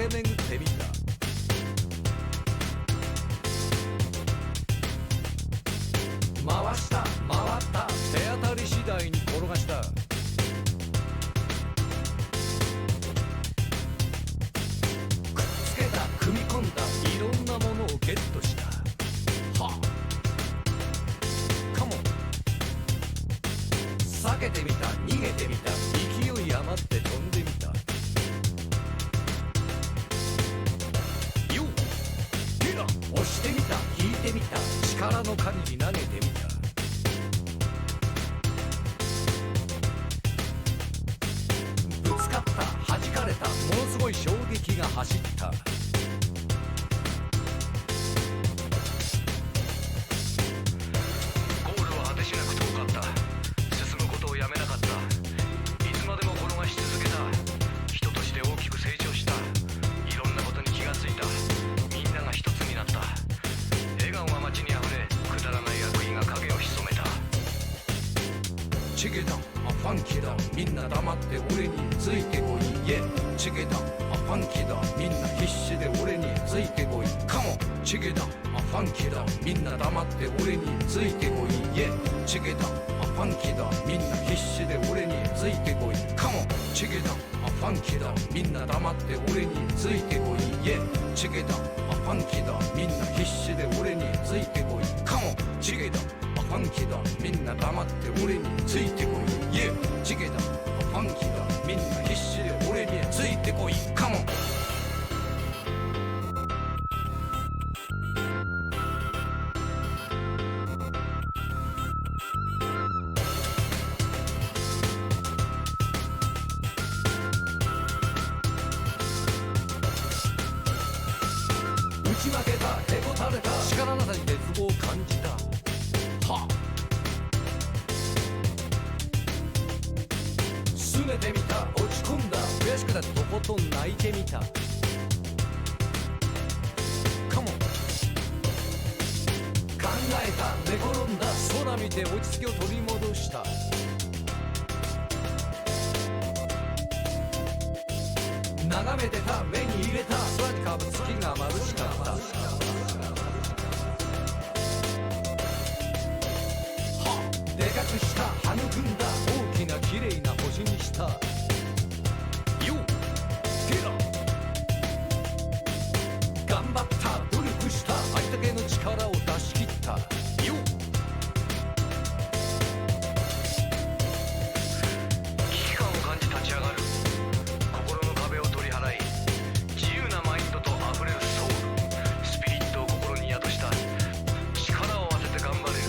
駆け巡ってみた。回した回った手当たり次第に転がした。くっつけた組み込んだいろんなものをゲットした。はあカモン。避けてみた逃げてみた勢い余って飛んでみた。よっヒラ押してみた引いてみた力の限り投げてみた。ぶつかった弾かれたものすごい衝撃が走った。ゴールは果てしなく遠かった。進むことをやめなかった。いつまでも転がし続けた。人として大きく成長した。いろんなことに気がついた。みんなが一つになった。笑顔が街にあふれくだらない悪意が影を潜めた。チゲだファンキーだみんな黙って俺についてこい。イエチゲだファンキーだみんな必死で俺についてこい。カモンチゲだファンキーだみんな黙って俺についてこい。イエチゲだファンキーだみんな必死で俺についてこい。カモンチゲだファンキーだみんな黙って俺についてこい。イエチゲだファンキーだみんな必死で俺についてこい。カモンチゲだファンキーだみんな黙って俺についてこい。イエチゲだファンキーだみんな必死で俺についてこい。カモン打ち負けたへこたれた力なさに絶望を感じた。は拗ねてみた落ち込んだ悔しくてとことん泣いてみた。カモン考えた寝転んだ空見て落ち着きを取り戻した。眺めてた目に入れた空にかぶ月が眩しかった。でかくした育んだ大きな綺麗な星にした。よっヒラ頑張った努力した相手の力を出し切った。よっ危機感を感じ立ち上がる。心の壁を取り払い自由なマインドと溢れるソウルスピリットを心に宿した。力を合わせて頑張れる。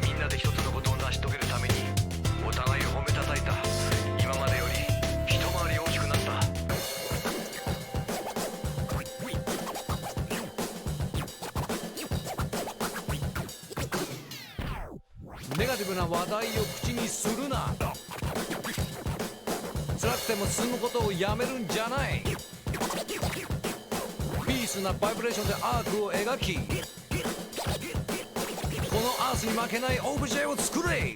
みんなで一つのことを成し遂げるためにお互いを褒めたたいた。今までより一回り大きくなった。ネガティブな話題を口にするな。辛くても進むことをやめるんじゃない。ピースなバイブレーションでアートを描きこのアースに負けないオブジェを作れ。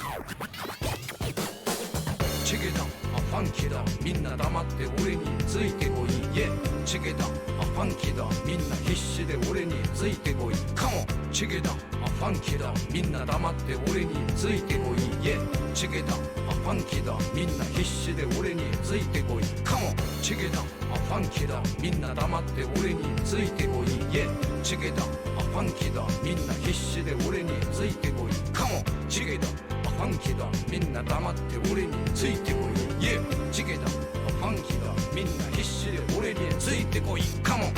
チゲだファンキーだみんな黙って俺についてこい。イエチゲだファンキーだみんな必死で俺についてこい。カモンチゲだファンキーだみんな黙って俺についてこい。イエチゲだファンキーだみんな必死で俺についてこい。カモンチゲだファンキーだみんな黙って俺についてこい。イエチゲだファンキーだみんな必死で俺についてこい。カモンチゲだファンキーだみんな黙って俺についてこい。イエチゲだファンキーだみんな必死で俺についてこい。カモン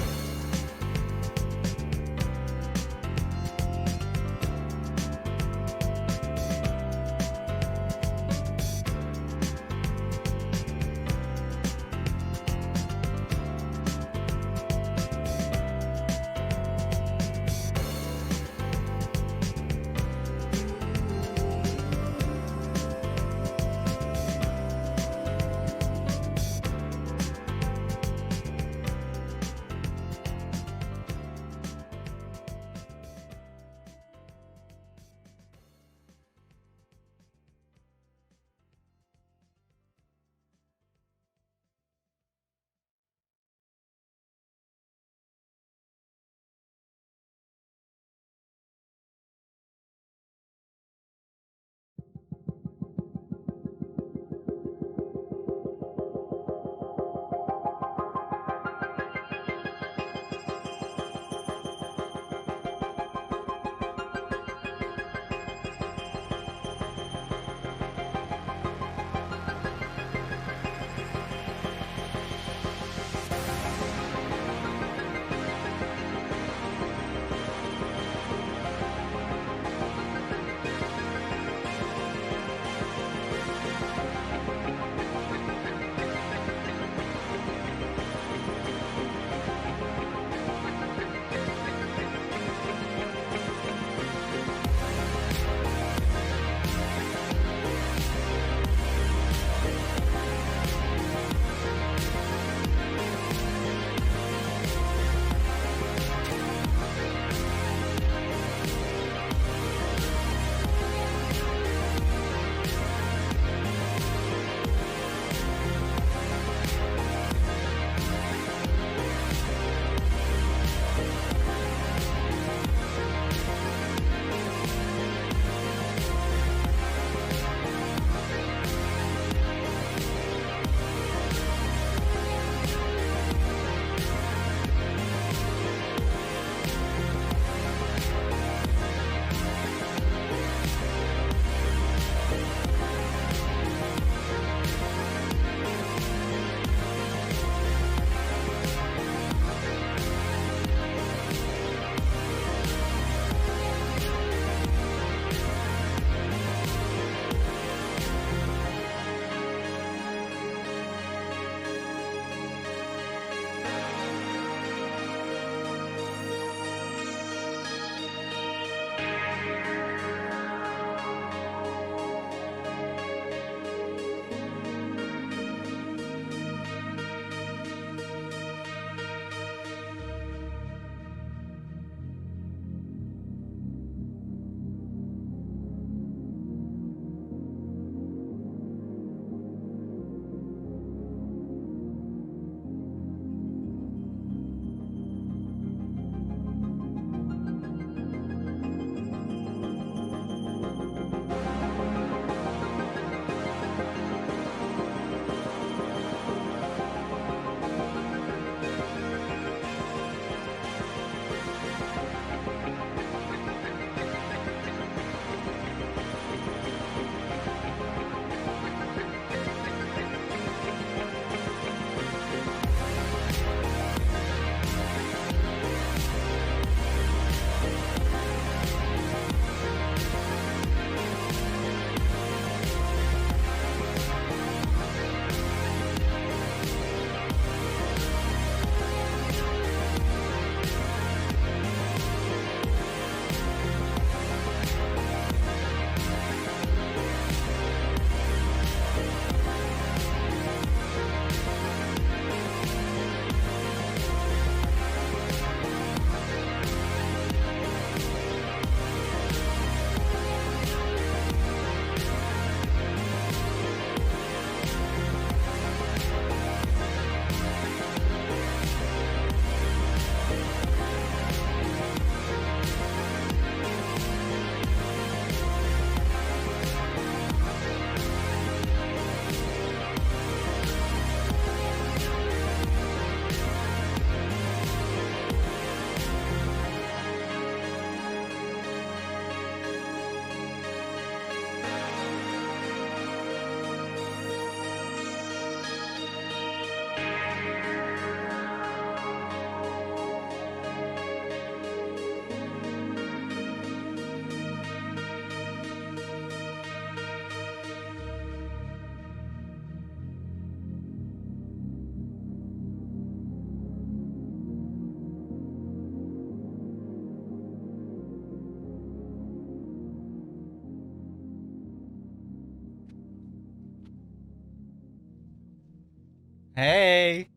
Hey,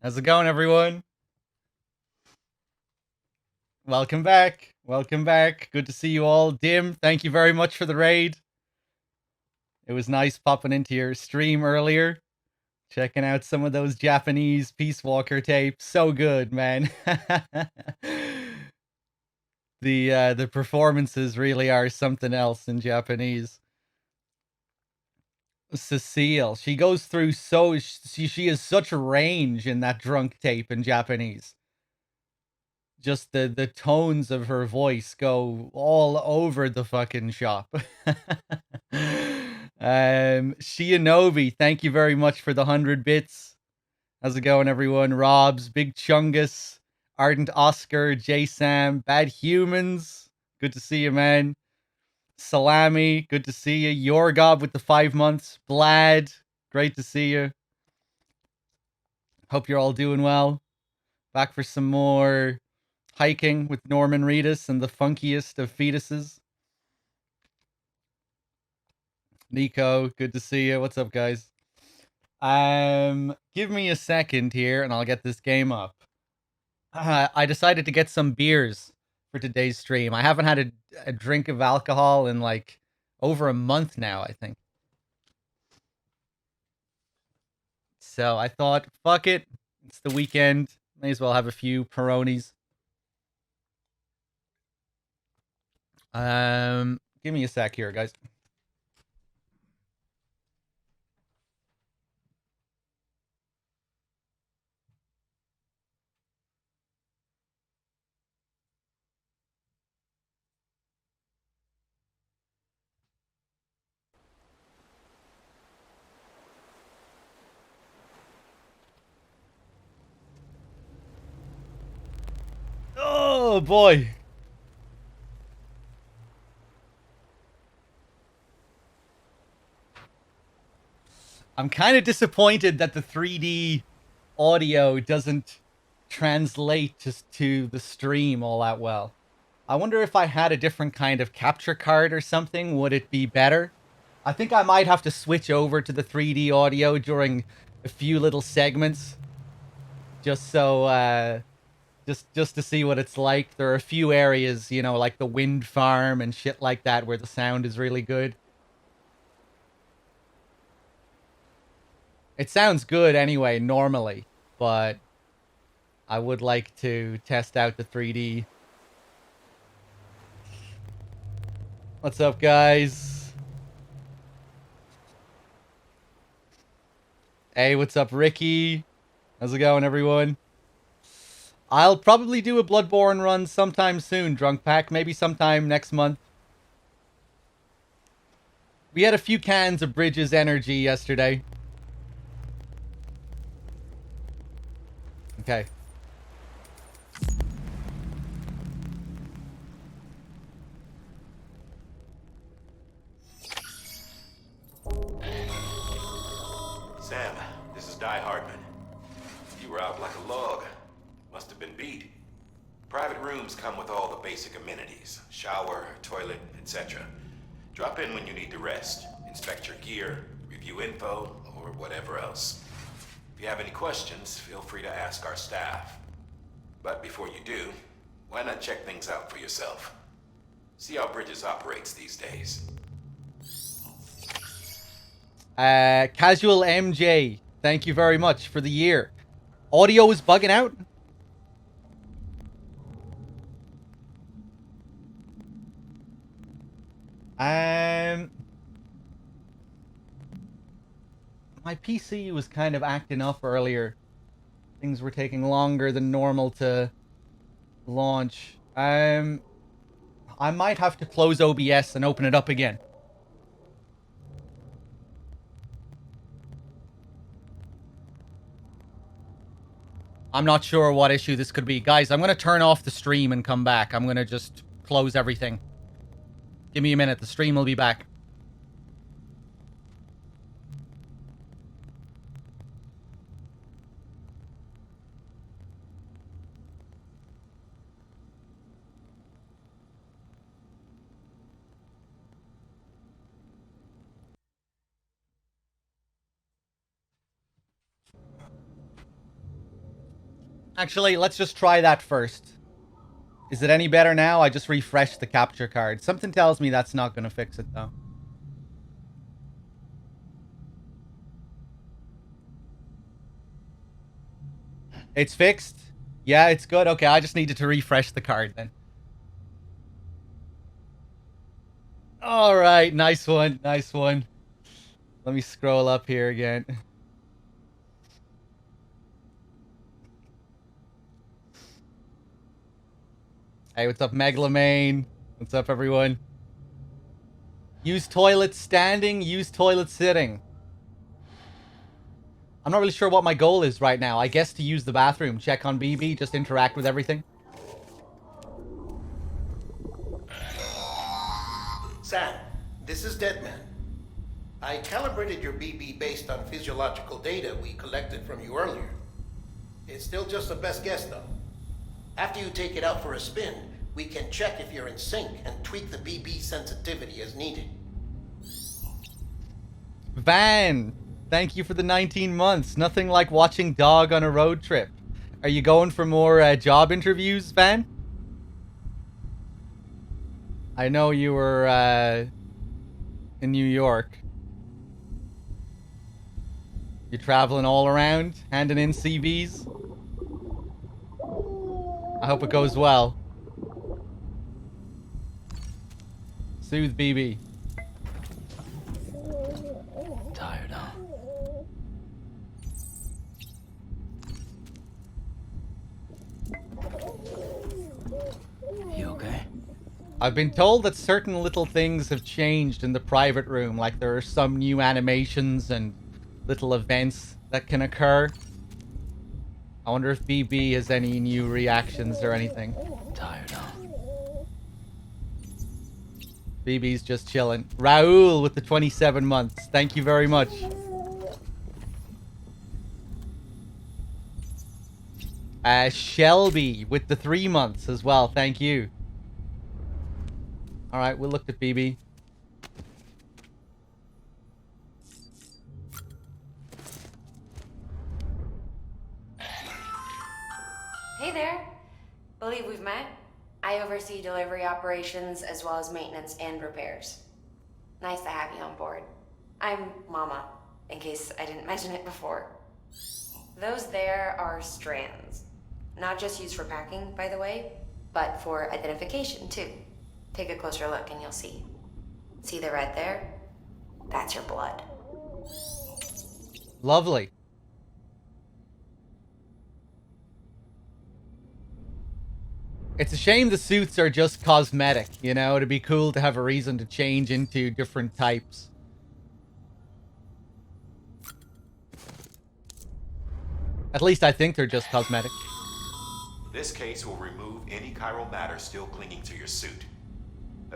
how's it going, everyone? Welcome back. Welcome back. Good to see you all. Dim, thank you very much for the raid. It was nice popping into your stream earlier, checking out some of those Japanese Peace Walker tapes. So good, man. The performances really are something else in Japanese. Cecile, she goes through she has such a range in that drunk tape in Japanese. Just the tones of her voice go all over the fucking shop. Shianobi, thank you very much for the 100 bits. How's it going, everyone? Robs, Big Chungus, Ardent Oscar, J Sam, Bad Humans. Good to see you, man. Salami, good to see you. Yorgob with the 5 months. Blad, great to see you. Hope you're all doing well. Back for some more hiking with Norman Reedus and the funkiest of fetuses. Nico, good to see you. What's up, guys? Give me a second here and I'll get this game up. I decided to get some beers for today's stream. I haven't had a drink of alcohol in like over a month now, I think. So I thought, fuck it. It's the weekend. May as well have a few Peronis. Give me a sec here, guys. Oh boy. I'm kind of disappointed that the 3D audio doesn't translate to the stream all that well. I wonder if I had a different kind of capture card or something, would it be better? I think I might have to switch over to the 3D audio during a few little segments, just so just to see what it's like. There are a few areas, you know, like the wind farm and shit like that, where the sound is really good. It sounds good anyway, normally, but I would like to test out the 3D. What's up, guys? Hey, what's up, Ricky? How's it going, everyone? I'll probably do a Bloodborne run sometime soon, Drunk Pack. Maybe sometime next month. We had a few cans of Bridges Energy yesterday. Okay. Sam, this is Di Hardman. You were out like a log. Must have been beat. Private rooms come with all the basic amenities. Shower, toilet, etc. Drop in when you need to rest. Inspect your gear, review info, or whatever else. If you have any questions, feel free to ask our staff. But before you do, why not check things out for yourself? See how Bridges operates these days. Casual MJ, thank you very much for the year. Audio is bugging out. My PC was kind of acting up earlier. Things were taking longer than normal to launch. I might have to close OBS and open it up again. I'm not sure what issue this could be. Guys, I'm going to turn off the stream and come back. I'm going to just close everything. Give me a minute. The stream will be back. Actually, let's just try that first. Is it any better now? I just refreshed the capture card. Something tells me that's not going to fix it, though. It's fixed? Yeah, it's good. Okay, I just needed to refresh the card then. All right, nice one. Nice one. Let me scroll up here again. Hey, what's up, Megalomane? What's up, everyone? Use toilet standing, use toilet sitting. I'm not really sure what my goal is right now. I guess to use the bathroom, check on BB, just interact with everything. Sam, this is Deadman. I calibrated your BB based on physiological data we collected from you earlier. It's still just a best guess, though. After you take it out for a spin, we can check if you're in sync and tweak the BB sensitivity as needed. Van, thank you for the 19 months. Nothing like watching Dog on a road trip. Are you going for more job interviews, Van? I know you were in New York. You're traveling all around, handing in CVs. I hope it goes well. Soothe BB. Tired, huh? You okay? I've been told that certain little things have changed in the private room, like there are some new animations and little events that can occur. I wonder if BB has any new reactions or anything. Tired, huh? BB's just chilling. Raul with the 27 months. Thank you very much. Shelby with the 3 months as well. Thank you. All right, we'll look at BB. Hey there. Believe we've met. I oversee delivery operations as well as maintenance and repairs. Nice to have you on board. I'm Mama, in case I didn't mention it before. Those there are strands. Not just used for packing, by the way, but for identification too. Take a closer look and you'll see. See the red there? That's your blood. Lovely. It's a shame the suits are just cosmetic, you know? It'd be cool to have a reason to change into different types. At least I think they're just cosmetic. This case will remove any chiral matter still clinging to your suit.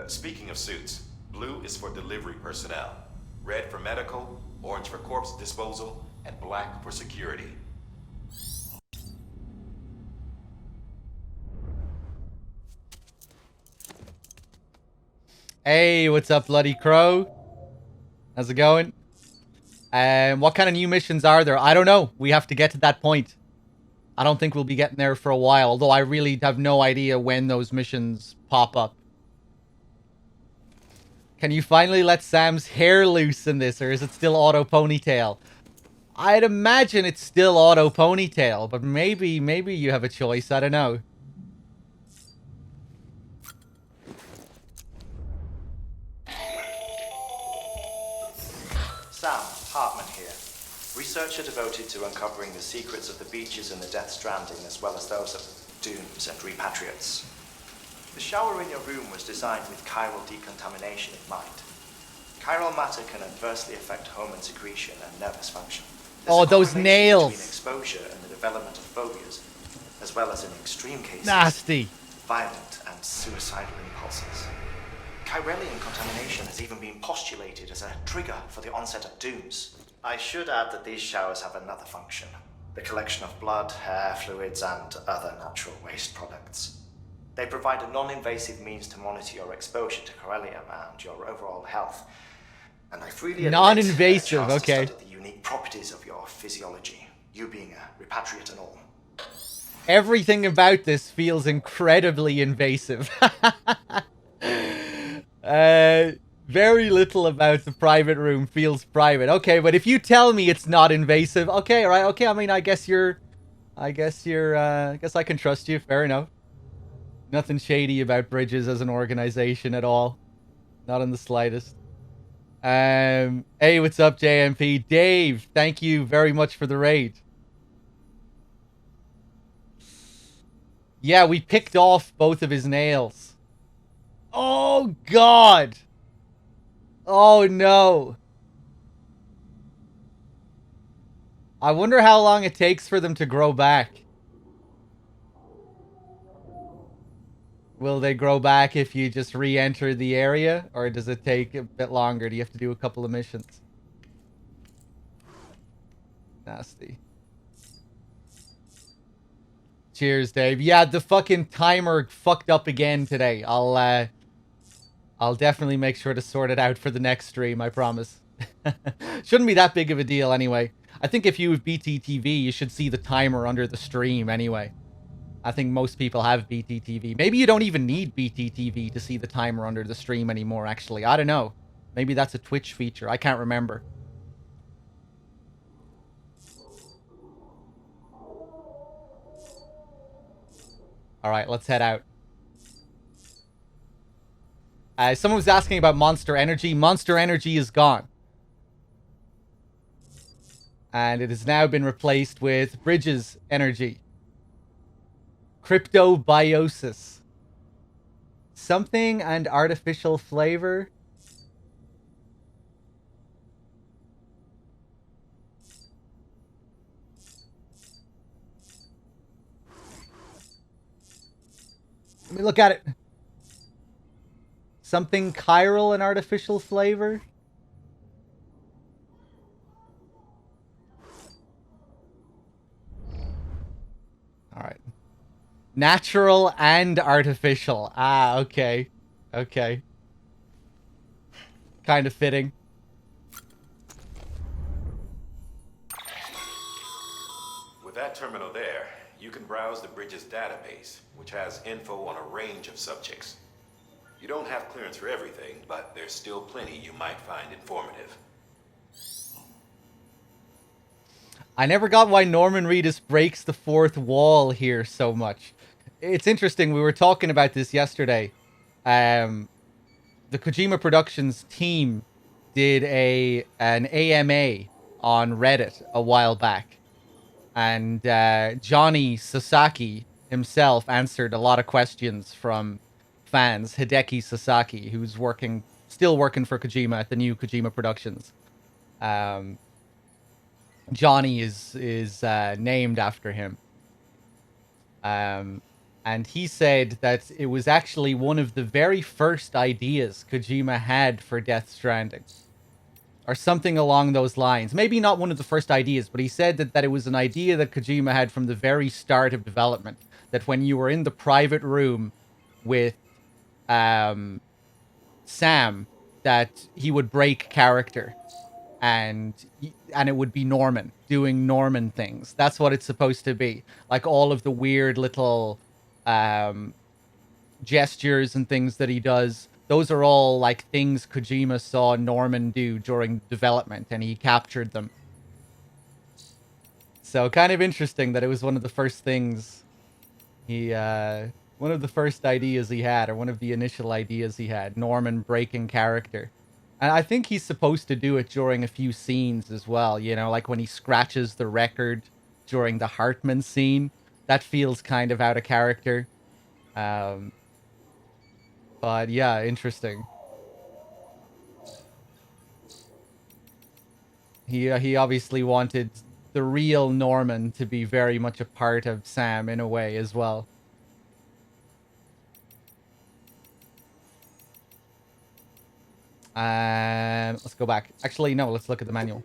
Speaking of suits, blue is for delivery personnel, red for medical, orange for corpse disposal, and black for security. Hey, what's up, Bloody Crow? How's it going? What kind of new missions are there? I don't know. We have to get to that point. I don't think we'll be getting there for a while, although I really have no idea when those missions pop up. Can you finally let Sam's hair loose in this, or is it still auto ponytail? I'd imagine it's still auto ponytail, but maybe you have a choice. I don't know. Sam Hartman here, researcher devoted to uncovering the secrets of the beaches in the Death Stranding, as well as those of dooms and repatriates. The shower in your room was designed with chiral decontamination in mind. Chiral matter can adversely affect hormone secretion and nervous function. There's Oh, a those correlation nails! between exposure and the development of phobias, as well as in extreme cases, Nasty. violent and suicidal impulses. Chiralian contamination has even been postulated as a trigger for the onset of dooms. I should add that these showers have another function: the collection of blood, hair, fluids, and other natural waste products. They provide a non-invasive means to monitor your exposure to chiralium and your overall health. And I freely admit, Non-invasive, a chance to okay. study the unique properties of your physiology. You being a repatriate and all. Everything about this feels incredibly invasive. Very little about the private room feels private. Okay, but if you tell me it's not invasive, okay, right, okay. I mean, I guess I guess I can trust you. Fair enough. Nothing shady about Bridges as an organization at all. Not in the slightest. Hey, what's up, JMP? Dave, thank you very much for the raid. Yeah, we picked off both of his nails. Oh, God. Oh, no. I wonder how long it takes for them to grow back. Will they grow back if you just re-enter the area? Or does it take a bit longer? Do you have to do a couple of missions? Nasty. Cheers, Dave. Yeah, the fucking timer fucked up again today. I'll definitely make sure to sort it out for the next stream, I promise. Shouldn't be that big of a deal anyway. I think if you have BTTV, you should see the timer under the stream anyway. I think most people have BTTV. Maybe you don't even need BTTV to see the timer under the stream anymore, actually. I don't know. Maybe that's a Twitch feature. I can't remember. Alright, let's head out. Someone was asking about Monster Energy. Monster Energy is gone. And it has now been replaced with Bridges Energy. Cryptobiosis. Something and artificial flavor. Let me look at it. Something chiral and artificial flavor. All right. Natural and artificial. Ah, okay. Okay. Kind of fitting. With that terminal there, you can browse the Bridges database, which has info on a range of subjects. You don't have clearance for everything, but there's still plenty you might find informative. I never got why Norman Reedus breaks the fourth wall here so much. It's interesting, we were talking about this yesterday. The Kojima Productions team did an AMA on Reddit a while back. And Johnny Sasaki himself answered a lot of questions from fans. Hideki Sasaki, who's still working for Kojima at the new Kojima Productions. Johnny is named after him. And he said that it was actually one of the very first ideas Kojima had for Death Stranding. Or something along those lines. Maybe not one of the first ideas, but he said that it was an idea that Kojima had from the very start of development. That when you were in the private room with Sam, that he would break character. And it would be Norman doing Norman things. That's what it's supposed to be. Like all of the weird little gestures and things that he does. Those are all like things Kojima saw Norman do during development, and he captured them. So kind of interesting that it was one of the first things one of the first ideas he had, or one of the initial ideas he had, Norman breaking character. And I think he's supposed to do it during a few scenes as well, you know, like when he scratches the record during the Hartman scene. That feels kind of out of character. But yeah, interesting. He obviously wanted the real Norman to be very much a part of Sam in a way as well. Let's go back. Actually, no, let's look at the manual.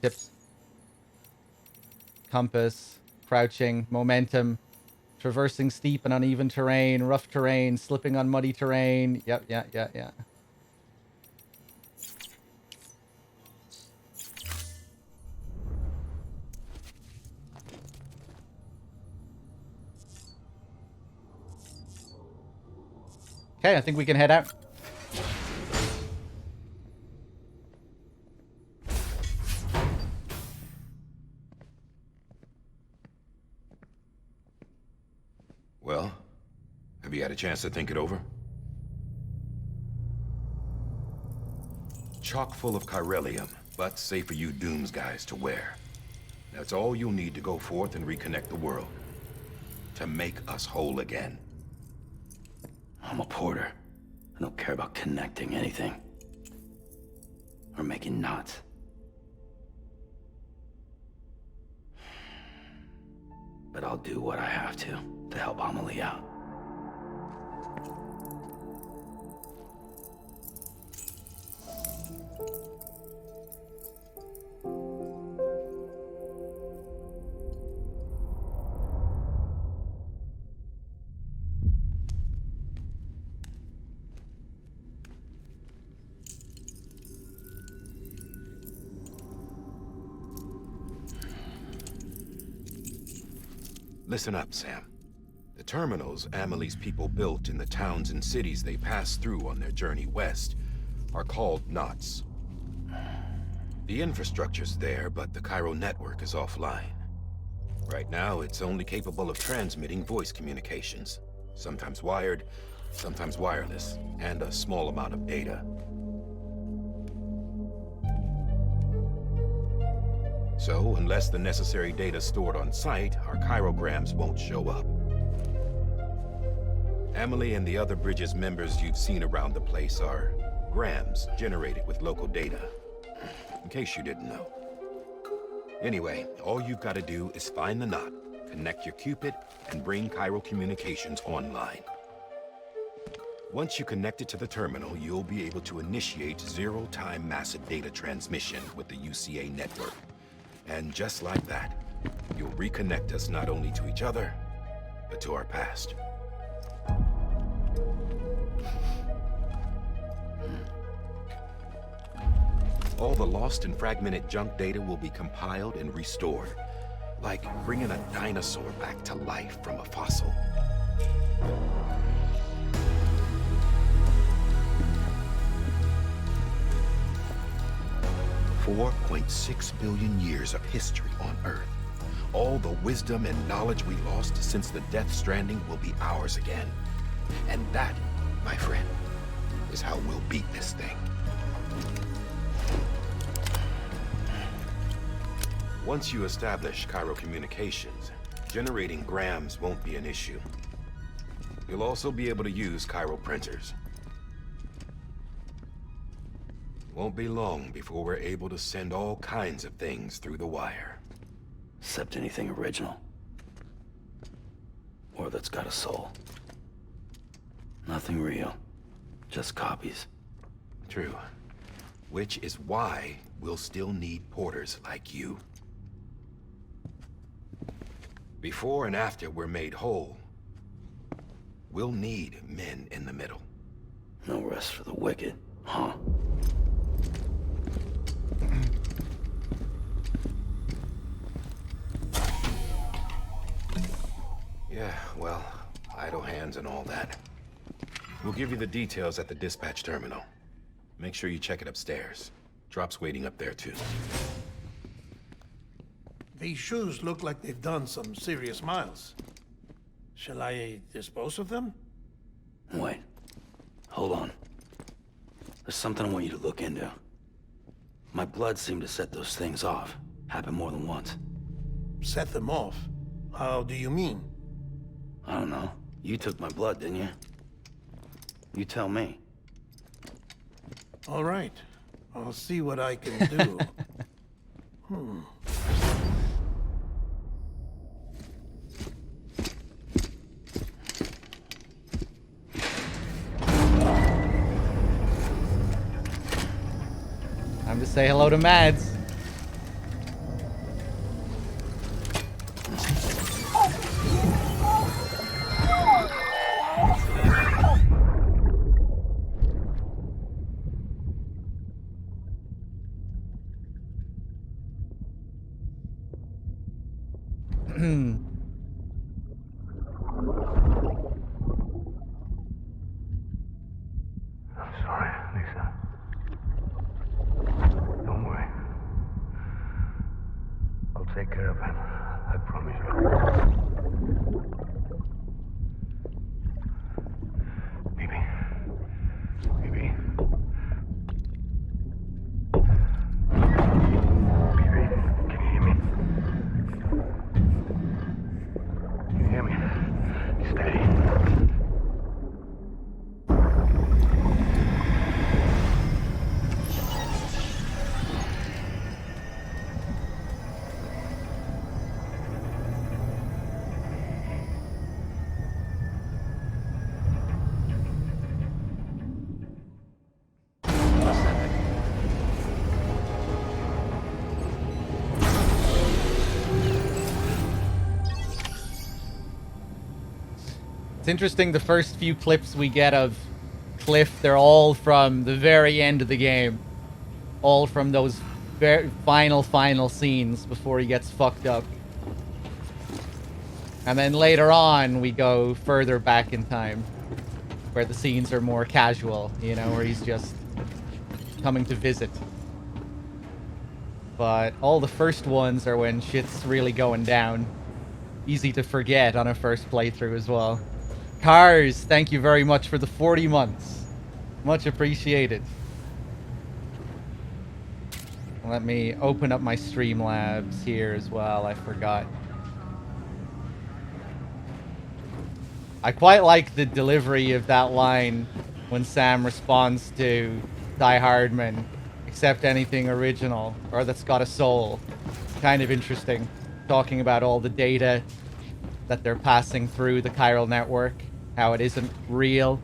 Tips. Compass, crouching, momentum, traversing steep and uneven terrain, rough terrain, slipping on muddy terrain. Yep, yeah. Okay, I think we can head out. Well, have you had a chance to think it over? Chock full of chiralium, but safe for you Dooms guys to wear. That's all you'll need to go forth and reconnect the world. To make us whole again. I'm a porter. I don't care about connecting anything. Or making knots. But I'll do what I have to help Amelie out. Listen up, Sam. The terminals Amelie's people built in the towns and cities they passed through on their journey west are called knots. The infrastructure's there, but the Cairo network is offline. Right now, it's only capable of transmitting voice communications. Sometimes wired, sometimes wireless, and a small amount of data. So, unless the necessary data stored on site, our chirograms won't show up. Amelie and the other Bridges members you've seen around the place are grams generated with local data. In case you didn't know. Anyway, all you've got to do is find the knot, connect your Cupid, and bring Cairo communications online. Once you connect it to the terminal, you'll be able to initiate zero-time massive data transmission with the UCA network. And just like that, you'll reconnect us not only to each other, but to our past. All the lost and fragmented junk data will be compiled and restored, like bringing a dinosaur back to life from a fossil. $4.6 billion years of history on Earth. All the wisdom and knowledge we lost since the Death Stranding will be ours again. And that, my friend, is how we'll beat this thing. Once you establish Cairo communications, generating grams won't be an issue. You'll also be able to use Cairo printers. Won't be long before we're able to send all kinds of things through the wire. Except anything original. Or that's got a soul. Nothing real. Just copies. True. Which is why we'll still need porters like you. Before and after we're made whole, we'll need men in the middle. No rest for the wicked, huh? Yeah, well, idle hands and all that. We'll give you the details at the dispatch terminal. Make sure you check it upstairs. Drop's waiting up there too. These shoes look like they've done some serious miles. Shall I dispose of them? Wait. Hold on. There's something I want you to look into. My blood seemed to set those things off. Happened more than once. Set them off? How do you mean? I don't know. You took my blood, didn't you? You tell me. All right. I'll see what I can do. Time to say hello to Mads. man. I promise you. Baby. Baby. Baby, can you hear me? Can you hear me? Steady. It's interesting, the first few clips we get of Cliff, they're all from the very end of the game. All from those very final scenes before he gets fucked up. And then later on, we go further back in time, where the scenes are more casual, you know, where he's just coming to visit. But all the first ones are when shit's really going down. Easy to forget on a first playthrough as well. Cars, thank you very much for the 40 months. Much appreciated. Let me open up my Streamlabs here as well. I forgot. I quite like the delivery of that line when Sam responds to Die Hardman. Accept anything original or that's got a soul. Kind of interesting. Talking about all the data that they're passing through the chiral network. How it isn't real.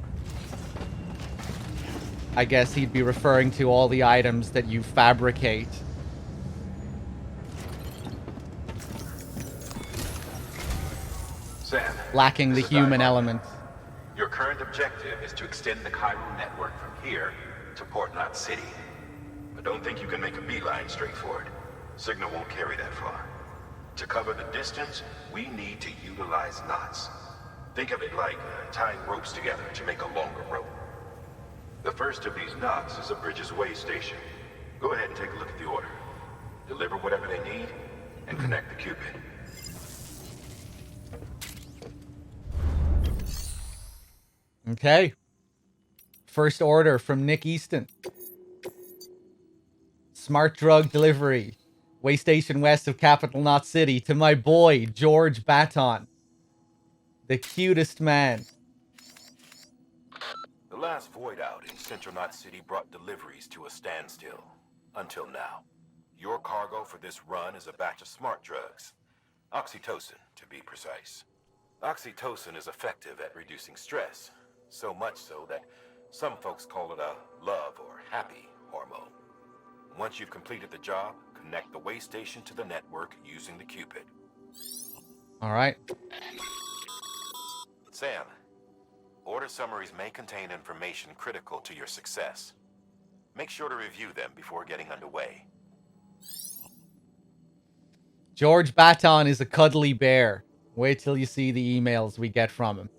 I guess he'd be referring to all the items that you fabricate. Sam. Lacking the human element. Your current objective is to extend the chiral network from here to Port Knot City. But don't think you can make a beeline straight for it. Signal won't carry that far. To cover the distance, we need to utilize knots. Think of it like tying ropes together to make a longer rope. The first of these knots is a Bridges Way station. Go ahead and take a look at the order. Deliver whatever they need, and connect the Cupid. Okay. First order from Nick Easton. Smart drug delivery. Way station west of Capital Knot City to my boy, George Baton. The cutest man. The last void out in Central Knot City brought deliveries to a standstill. Until now. Your cargo for this run is a batch of smart drugs. Oxytocin, to be precise. Oxytocin is effective at reducing stress. So much so that some folks call it a love or happy hormone. Once you've completed the job, connect the way station to the network using the Cupid. All right. Sam, order summaries may contain information critical to your success. Make sure to review them before getting underway. George Baton is a cuddly bear. Wait till you see the emails we get from him.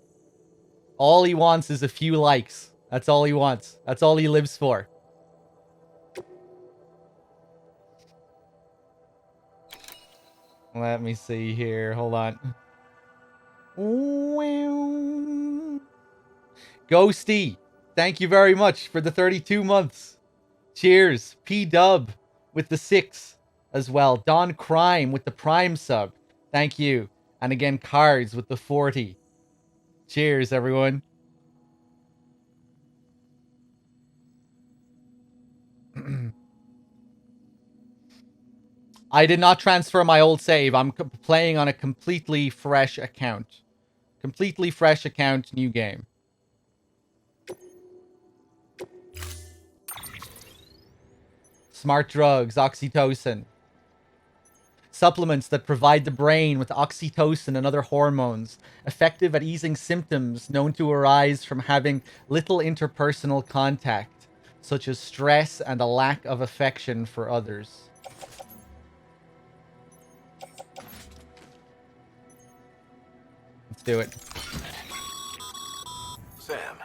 All he wants is a few likes. That's all he wants. That's all he lives for. Let me see here. Hold on. Ghosty, thank you very much for the 32 months. Cheers. P-Dub with the 6 as well. Don Crime with the Prime sub. Thank you. And again, Cards with the 40. Cheers, everyone. I did not transfer my old save. I'm playing on a completely fresh account. Completely fresh account, new game. Smart drugs, oxytocin. Supplements that provide the brain with oxytocin and other hormones, effective at easing symptoms known to arise from having little interpersonal contact, such as stress and a lack of affection for others. Let's do it. Sam,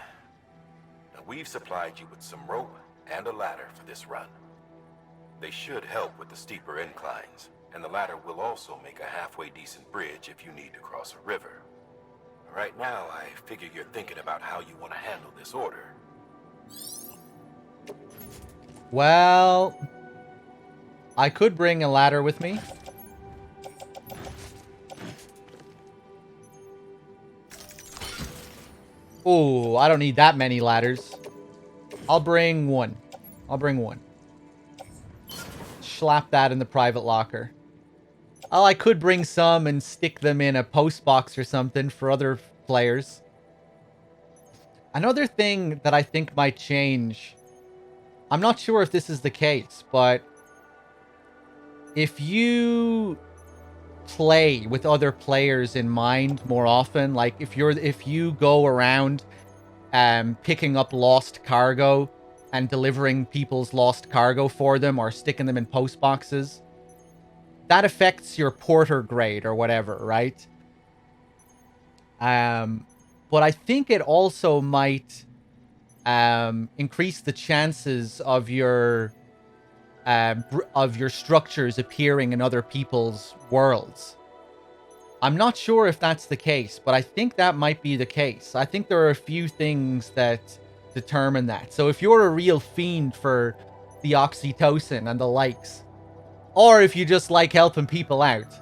now we've supplied you with some rope and a ladder for this run. They should help with the steeper inclines, and the ladder will also make a halfway decent bridge if you need to cross a river. Right now, I figure you're thinking about how you want to handle this order. Well, I could bring a ladder with me. Oh, I don't need that many ladders. I'll bring one. I'll bring one. Slap that in the private locker. Oh, I could bring some and stick them in a post box or something for other players. Another thing that I think might change. I'm not sure if this is the case, but if you play with other players in mind more often, like if you go around picking up lost cargo and delivering people's lost cargo for them or sticking them in post boxes, that affects your porter grade or whatever, right? But I think it also might increase the chances of your structures appearing in other people's worlds. I'm not sure if that's the case, but I think that might be the case. I think there are a few things that determine that. So if you're a real fiend for the oxytocin and the likes, or if you just like helping people out,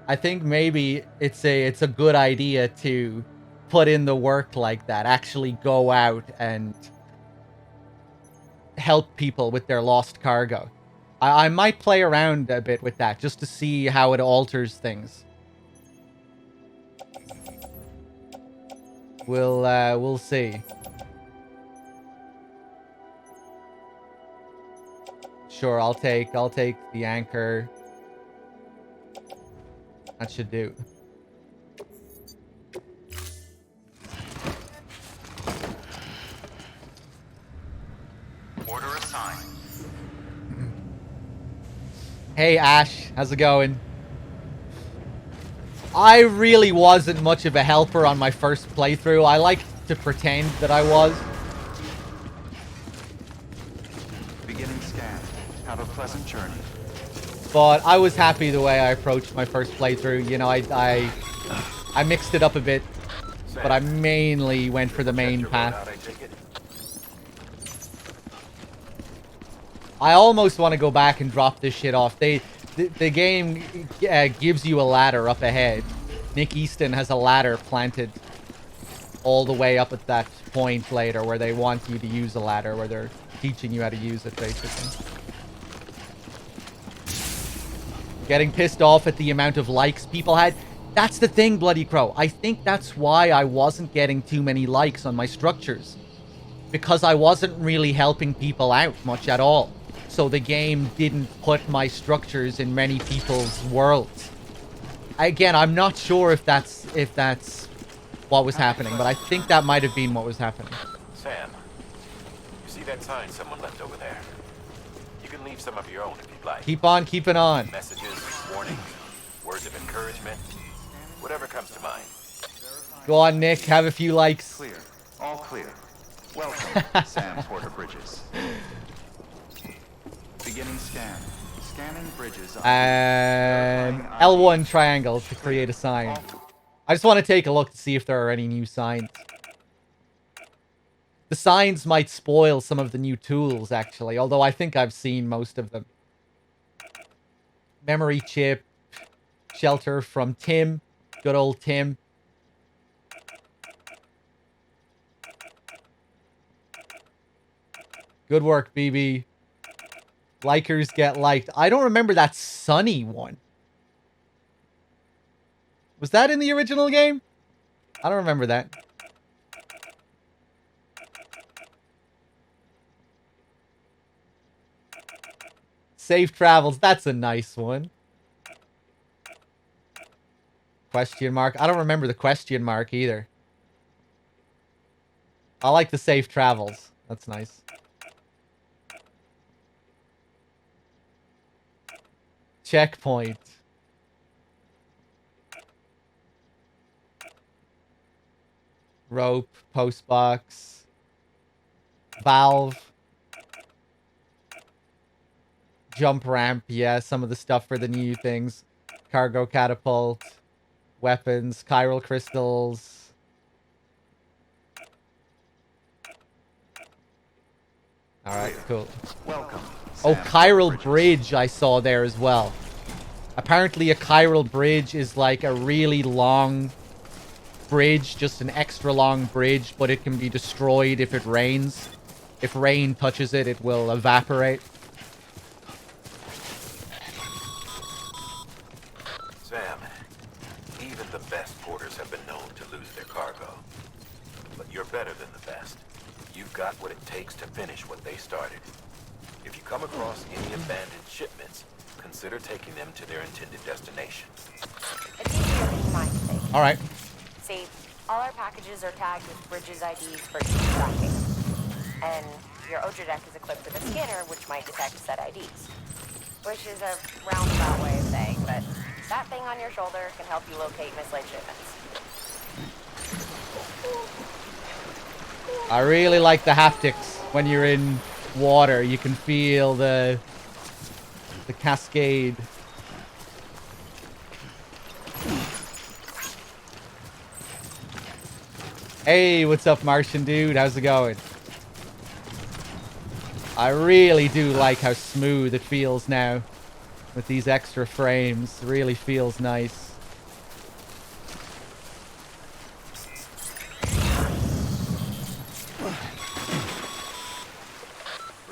I think maybe it's a good idea to put in the work like that. Actually go out and help people with their lost cargo. I might play around a bit with that just to see how it alters things. We'll see. Sure, I'll take the anchor. That should do. Order assigned. Hey Ash, how's it going? I really wasn't much of a helper on my first playthrough. I like to pretend that I was. Beginning scan. Have a pleasant journey. But I was happy the way I approached my first playthrough. You know, I mixed it up a bit, but I mainly went for the main path. I almost want to go back and drop this shit off. The game gives you a ladder up ahead. Nick Easton has a ladder planted all the way up at that point later where they want you to use a ladder, where they're teaching you how to use it, basically. Getting pissed off at the amount of likes people had. That's the thing, Bloody Crow. I think that's why I wasn't getting too many likes on my structures. Because I wasn't really helping people out much at all. So the game didn't put my structures in many people's worlds. Again, I'm not sure if that's what was happening, but I think that might have been what was happening. Sam, you see that sign someone left over there? You can leave some of your own if you'd like. Keep on keeping on. Messages, warnings, words of encouragement, whatever comes to mind. Go on, Nick. Have a few likes. Clear. All clear. Welcome, Sam Porter Bridges. Beginning scan. Scanning bridges. L1 triangle to create a sign. I just want to take a look to see if there are any new signs. The signs might spoil some of the new tools, actually, although I think I've seen most of them. Memory chip. Shelter from Tim. Good old Tim. Good work, BB. Likers get liked. I don't remember that Sunny one. Was that in the original game? I don't remember that. Safe travels. That's a nice one. Question mark. I don't remember the question mark either. I like the safe travels. That's nice. Checkpoint. Rope, postbox, valve, Jump ramp, yeah, some of the stuff for the new things. Cargo catapult, weapons, chiral crystals. Alright, cool. Welcome. Oh, Sam chiral Bridges. bridge I saw there as well. Apparently a chiral bridge is like a really long bridge, just an extra long bridge, but it can be destroyed if it rains. If rain touches it, it will evaporate. Sam, even the best porters have been known to lose their cargo. But you're better than the best. You've got what it takes to finish what they started. If you come across any abandoned shipments, consider taking them to their intended destination. It's easier than you might think. Alright. See, all our packages are tagged with Bridges IDs for easy tracking. And your Oja deck is equipped with a scanner which might detect set IDs. Which is a roundabout way of saying that that thing on your shoulder can help you locate mislaid shipments. I really like the haptics when you're in water. You can feel the cascade. Hey, what's up, Martian dude? How's it going? I really do like how smooth it feels now with these extra frames. It really feels nice.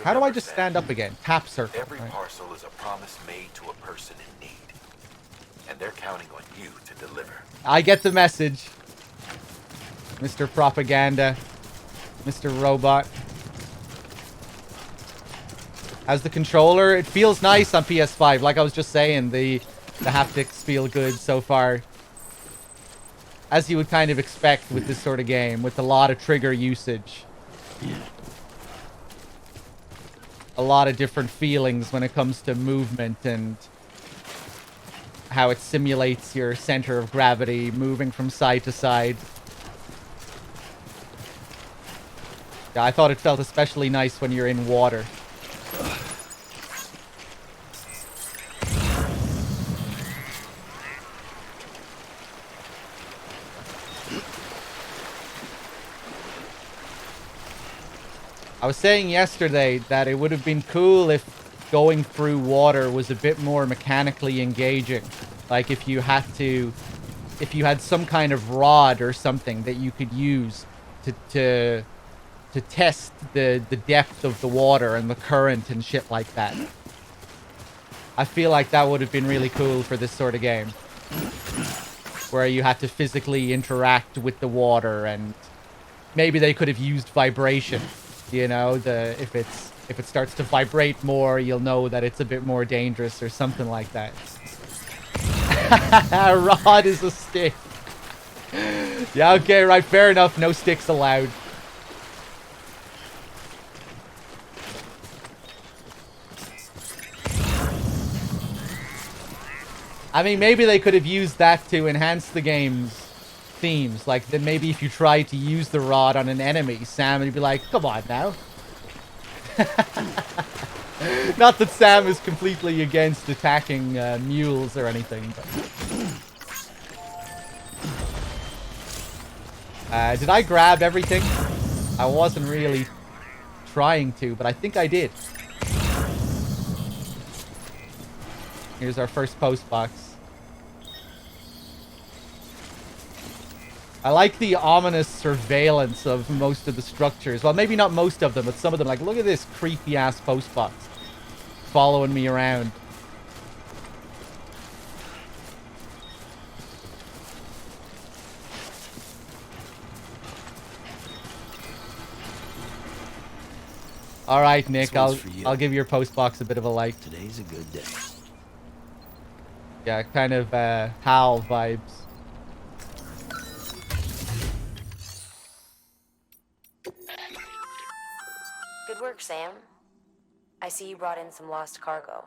How do I just stand up again? Tap circle. Every Right. parcel is a promise made to a person in need. And they're counting on you to deliver. I get the message. Mr. Propaganda. Mr. Robot. How's the controller? It feels nice on PS5. Like I was just saying, the haptics feel good so far. As you would kind of expect with this sort of game, with a lot of trigger usage. A lot of different feelings when it comes to movement and how it simulates your center of gravity, moving from side to side. Yeah, I thought it felt especially nice when you're in water. I was saying yesterday that it would have been cool if going through water was a bit more mechanically engaging. Like if you had some kind of rod or something that you could use to test the depth of the water and the current and shit like that. I feel like that would have been really cool for this sort of game. Where you had to physically interact with the water, and maybe they could have used vibration. You know, if it starts to vibrate more, you'll know that it's a bit more dangerous or something like that. A rod is a stick. Yeah, okay, right, fair enough. No sticks allowed. I mean, maybe they could have used that to enhance the game's themes. Like, then maybe if you tried to use the rod on an enemy, Sam would be like, come on now. Not that Sam is completely against attacking mules or anything, but... did I grab everything? I wasn't really trying to, but I think I did. Here's our first post box. I like the ominous surveillance of most of the structures. Well, maybe not most of them, but some of them. Like, look at this creepy-ass post box following me around. All right, Nick, I'll give your post box a bit of a like. Today's a good day. Yeah, kind of HAL vibes. Good work, Sam. I see you brought in some lost cargo.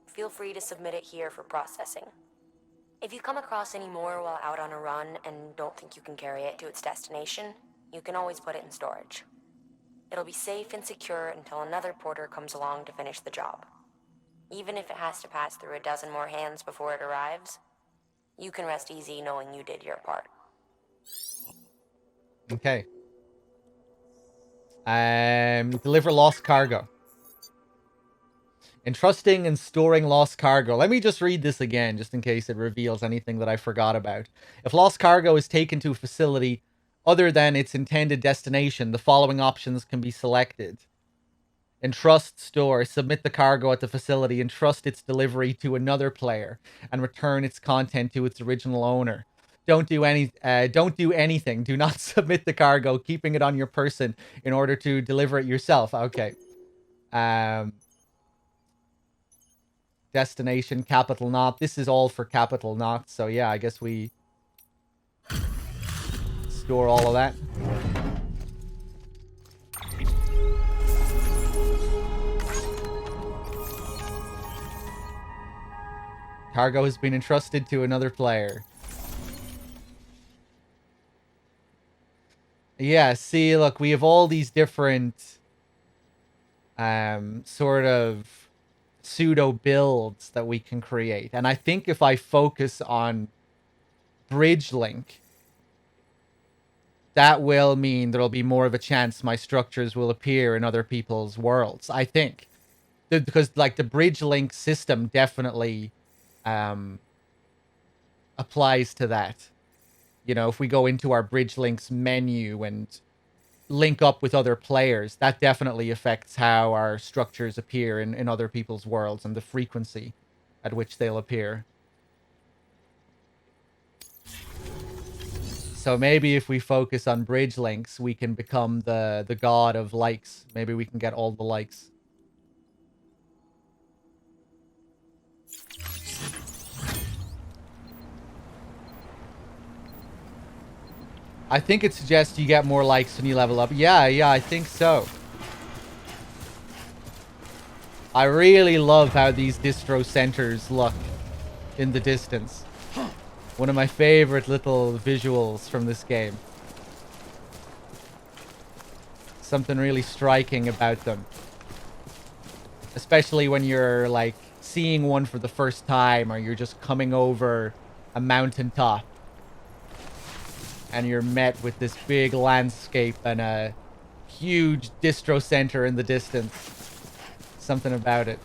Feel free to submit it here for processing. If you come across any more while out on a run and don't think you can carry it to its destination, you can always put it in storage. It'll be safe and secure until another porter comes along to finish the job. Even if it has to pass through a dozen more hands before it arrives, you can rest easy knowing you did your part. Okay. Deliver lost cargo. Entrusting and storing lost cargo. Let me just read this again, just in case it reveals anything that I forgot about. If lost cargo is taken to a facility other than its intended destination, the following options can be selected. Entrust, store, submit the cargo at the facility, entrust its delivery to another player, and return its content to its original owner. Don't do anything. Do not submit the cargo, keeping it on your person in order to deliver it yourself. Okay. Destination, capital not. This is all for capital not. So yeah, I guess we store all of that. Cargo has been entrusted to another player. Yeah, see, look, we have all these different sort of pseudo builds that we can create. And I think if I focus on bridge link, that will mean there'll be more of a chance my structures will appear in other people's worlds, I think. Because like the bridge link system definitely applies to that. You know, if we go into our bridge links menu and link up with other players, that definitely affects how our structures appear in other people's worlds and the frequency at which they'll appear. So maybe if we focus on bridge links, we can become the god of likes. Maybe we can get all the likes. I think it suggests you get more likes when you level up. Yeah, I think so. I really love how these distro centers look in the distance. One of my favorite little visuals from this game. Something really striking about them. Especially when you're like seeing one for the first time, or you're just coming over a mountaintop. And you're met with this big landscape and a huge distro center in the distance. Something about it.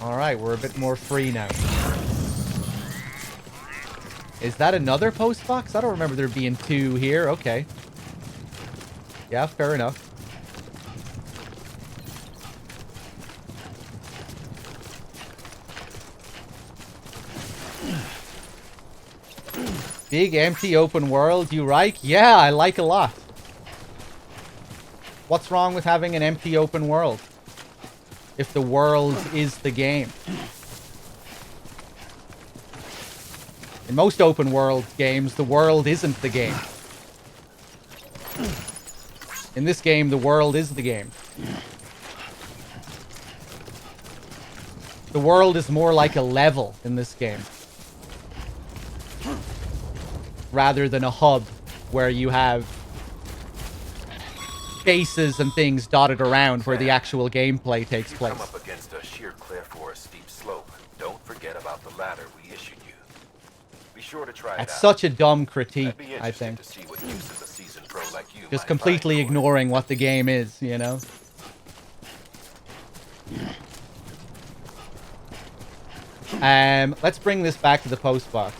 Alright, we're a bit more free now. Is that another post box? I don't remember there being two here. Okay. Yeah, fair enough. Big empty open world, you like? Yeah, I like a lot. What's wrong with having an empty open world? If the world is the game. In most open world games, the world isn't the game. In this game, the world is the game. The world is more like a level in this game. Rather than a hub where you have bases and things dotted around where the actual gameplay takes place. Come up against a sheer cliff or a steep slope. Don't forget about the ladder we issued you. Be sure to try That's it out. such a dumb critique, I'd be I think. interested to see what uses a seasoned pro like you Just might completely find for it. ignoring what the game is, you know? Let's bring this back to the post box.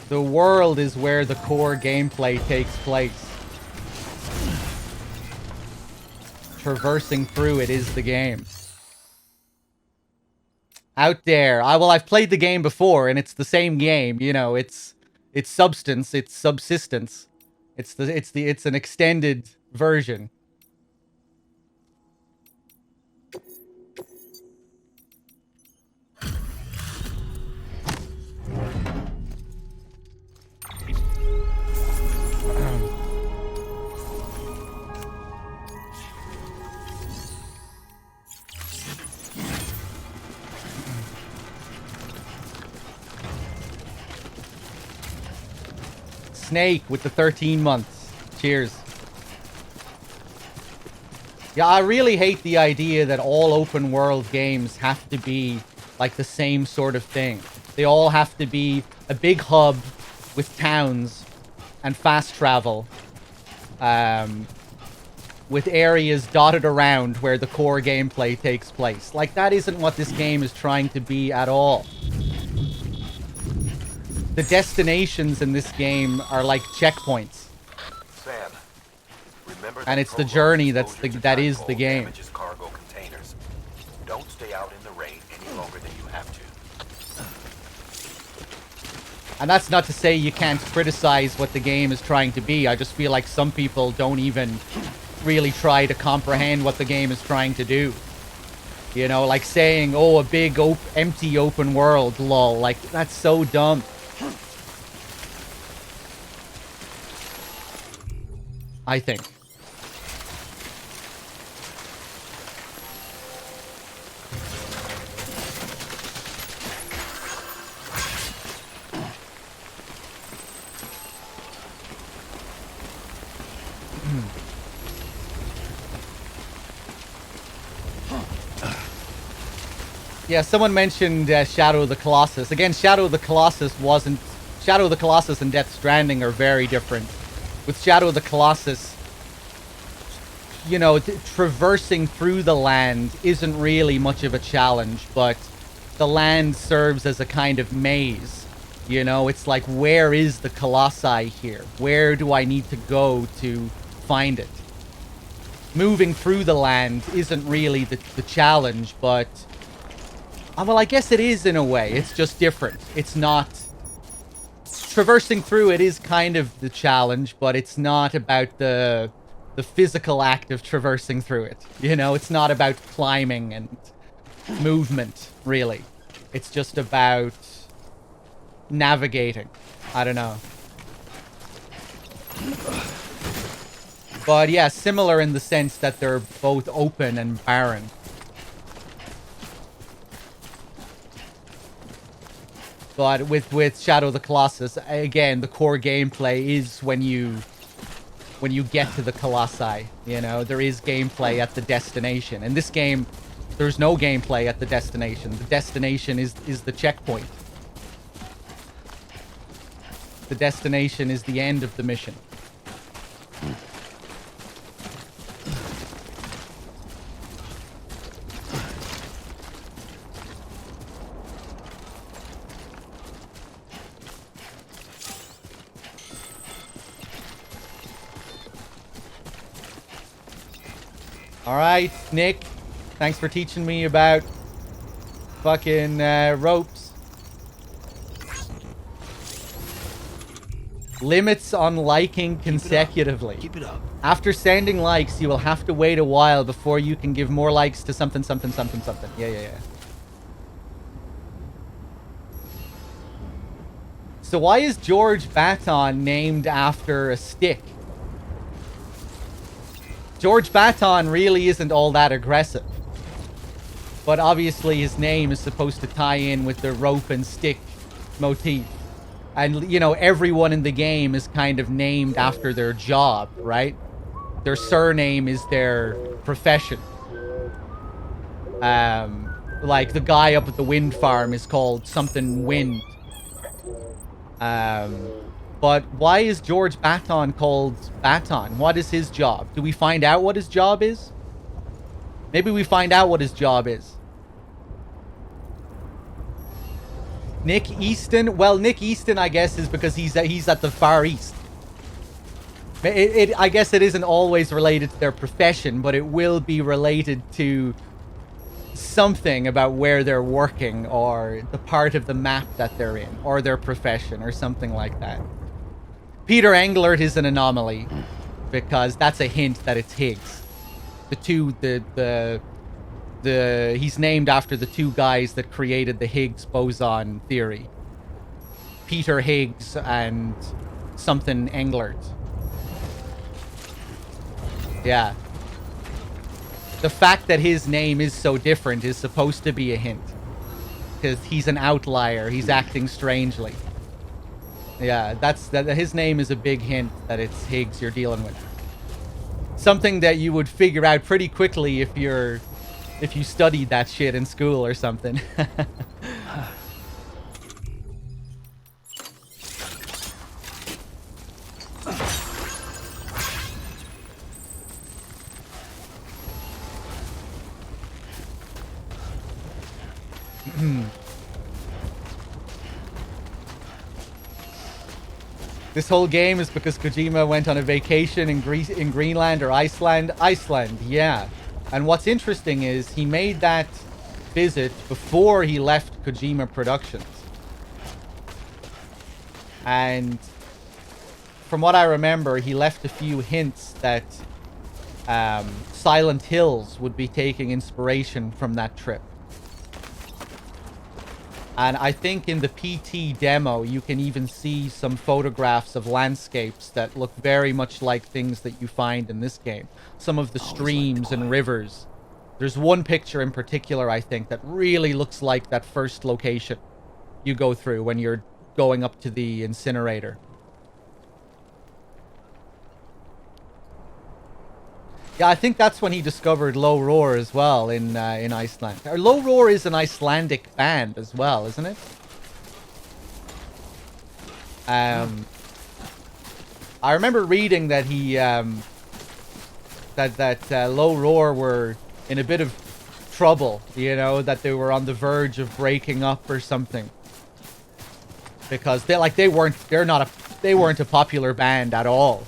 The world is where the core gameplay takes place. Traversing through it is the game. Out there. Well, I've played the game before, and it's the same game. You know, it's substance, it's subsistence. It's an extended version. Snake with the 13 months. Cheers. Yeah, I really hate the idea that all open world games have to be like the same sort of thing. They all have to be a big hub with towns and fast travel. With areas dotted around where the core gameplay takes place. Like, that isn't what this game is trying to be at all. The destinations in this game are like checkpoints. Sam, remember And it's the journey that is the game. damages cargo containers. Don't stay out in the rain any longer than you have to. And that's not to say you can't criticize what the game is trying to be. I just feel like some people don't even really try to comprehend what the game is trying to do. You know, like saying, oh, a big empty open world, lol. Like, that's so dumb. I think. Yeah, someone mentioned Shadow of the Colossus. Again, Shadow of the Colossus wasn't... Shadow of the Colossus and Death Stranding are very different. With Shadow of the Colossus, you know, traversing through the land isn't really much of a challenge, but the land serves as a kind of maze. You know, it's like, where is the Colossi here? Where do I need to go to find it? Moving through the land isn't really the challenge, but... well, I guess it is in a way. It's just different. It's not... Traversing through it is kind of the challenge, but it's not about the physical act of traversing through it. You know, it's not about climbing and movement, really. It's just about navigating. I don't know. But yeah, similar in the sense that they're both open and barren. But with Shadow of the Colossus, again, the core gameplay is when you get to the Colossi. You know, there is gameplay at the destination. In this game, there's no gameplay at the destination. The destination is the checkpoint. The destination is the end of the mission. Alright, Nick. Thanks for teaching me about fucking ropes. Limits on liking consecutively. Keep it up. After sending likes, you will have to wait a while before you can give more likes to something, something, something, something. Yeah. So why is George Baton named after a stick? George Baton really isn't all that aggressive. But obviously his name is supposed to tie in with the rope and stick motif. And, you know, everyone in the game is kind of named after their job, right? Their surname is their profession. Like, the guy up at the wind farm is called something Wind. But why is George Baton called Baton? What is his job? Do we find out what his job is? Maybe we find out what his job is. Nick Easton? Well, Nick Easton, I guess, is because he's at the Far East. I guess it isn't always related to their profession, but it will be related to something about where they're working or the part of the map that they're in or their profession or something like that. Peter Englert is an anomaly because that's a hint that it's Higgs. He's named after the two guys that created the Higgs boson theory. Peter Higgs and something Englert. Yeah. The fact that his name is so different is supposed to be a hint. Because he's an outlier. He's acting strangely. Yeah, that his name is a big hint that it's Higgs you're dealing with. Something that you would figure out pretty quickly if you studied that shit in school or something. This whole game is because Kojima went on a vacation in Greenland or Iceland. Iceland, yeah. And what's interesting is he made that visit before he left Kojima Productions. And from what I remember, he left a few hints that Silent Hills would be taking inspiration from that trip. And I think in the PT demo, you can even see some photographs of landscapes that look very much like things that you find in this game. Some of the streams and rivers. There's one picture in particular, I think, that really looks like that first location you go through when you're going up to the incinerator. Yeah, I think that's when he discovered Low Roar as well in Iceland. Or Low Roar is an Icelandic band as well, isn't it? I remember reading that he that Low Roar were in a bit of trouble, you know, that they were on the verge of breaking up or something. Because they weren't a popular band at all.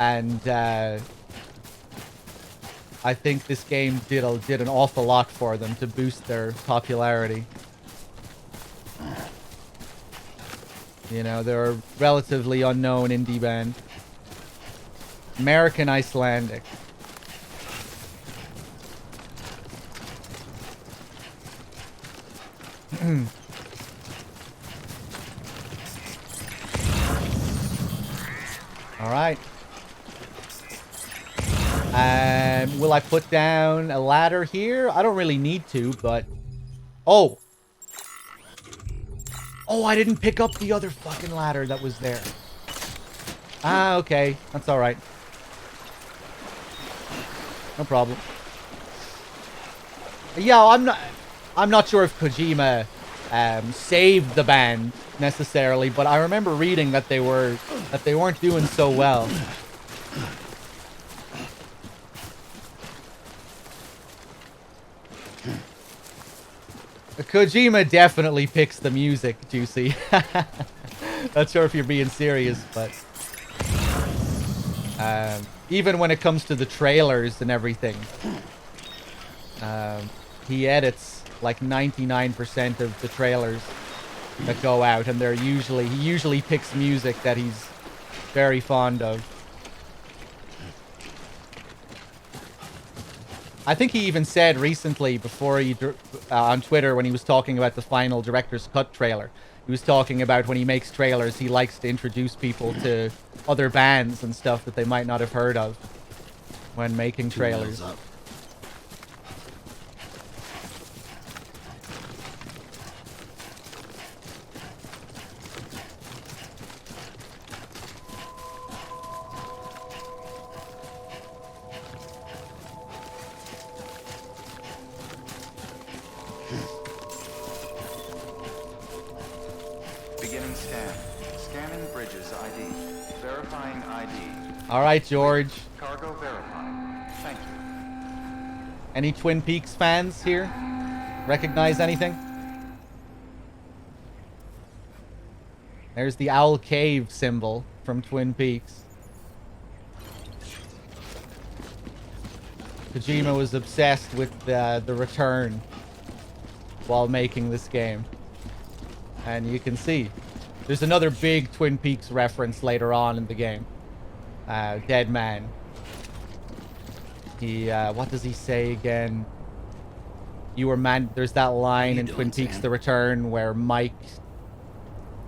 And I think this game did an awful lot for them to boost their popularity. You know, they're a relatively unknown indie band. American Icelandic. All right. Will I put down a ladder here? I don't really need to, but... Oh! Oh, I didn't pick up the other fucking ladder that was there. Ah, okay. That's alright. No problem. Yeah, I'm not sure if Kojima saved the band necessarily, but I remember reading that they weren't doing so well. Kojima definitely picks the music, Juicy. Not sure if you're being serious, but... even when it comes to the trailers and everything, he edits like 99% of the trailers that go out, and he usually picks music that he's very fond of. I think he even said recently before on Twitter when he was talking about the final director's cut trailer, he was talking about when he makes trailers, he likes to introduce people to other bands and stuff that they might not have heard of when making trailers. Beginning scan. Scanning bridges ID. Verifying ID. All right, George. Cargo verified. Thank you. Any Twin Peaks fans here? Recognize anything? There's the Owl Cave symbol from Twin Peaks. Kojima was obsessed with the return while making this game. And you can see there's another big Twin Peaks reference later on in the game. Dead Man. He, what does he say again? There's that line in Twin Peaks The Return where Mike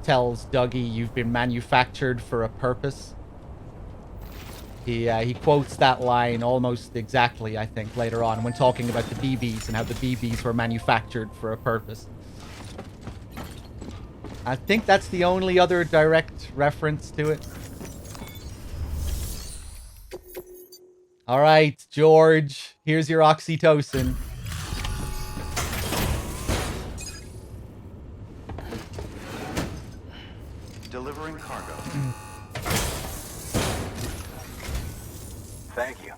tells Dougie, you've been manufactured for a purpose. He quotes that line almost exactly, I think, later on when talking about the BBs and how the BBs were manufactured for a purpose. I think that's the only other direct reference to it. All right, George, here's your oxytocin. Delivering cargo. Thank you.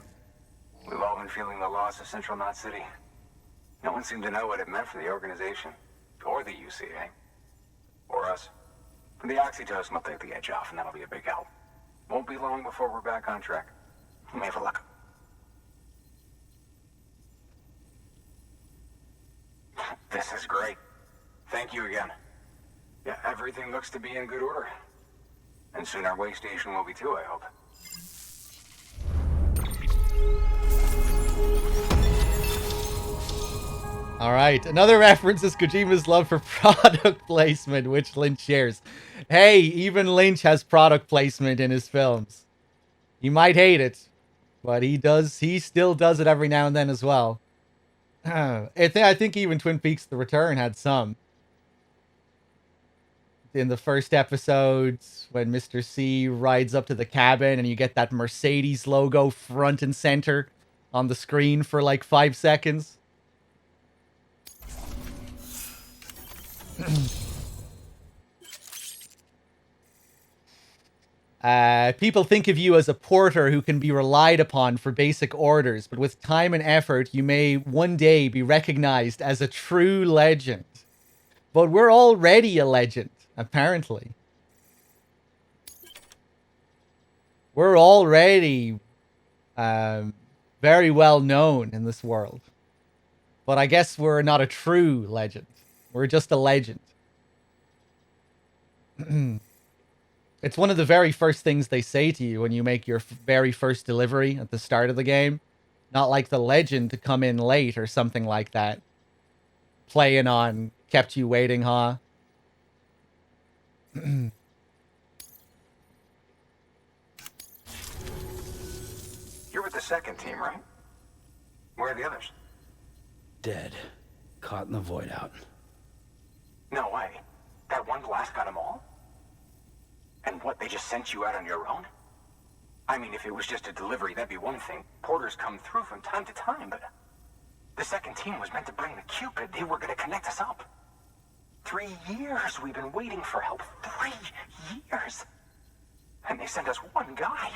We've all been feeling the loss of Central Knot City. No one seemed to know what it meant for the organization, or the UCA, or us. The oxytocin will take the edge off, and that'll be a big help. Won't be long before we're back on track. You may have a look. This is great. Thank you again. Yeah, everything looks to be in good order. And soon our way station will be too, I hope. All right, another reference is Kojima's love for product placement, which Lynch shares. Hey, even Lynch has product placement in his films. He might hate it, but he still does it every now and then as well. I think even Twin Peaks The Return had some. In the first episodes, when Mr. C rides up to the cabin and you get that Mercedes logo front and center on the screen for like 5 seconds. People think of you as a porter who can be relied upon for basic orders, but with time and effort, you may one day be recognized as a true legend. But we're already a legend, apparently. We're already very well known in this world. But I guess we're not a true legend. We're just a legend. It's one of the very first things they say to you when you make your very first delivery at the start of the game. Not like the legend to come in late or something like that. Playing on kept you waiting, huh? You're with the second team, right? Where are the others? Dead. Caught in the void out. No way. That one blast got them all? And what, they just sent you out on your own? I mean, if it was just a delivery, that'd be one thing. Porters come through from time to time, but... The second team was meant to bring the Cupid. They were gonna connect us up. 3 years we've been waiting for help. 3 years! And they sent us one guy.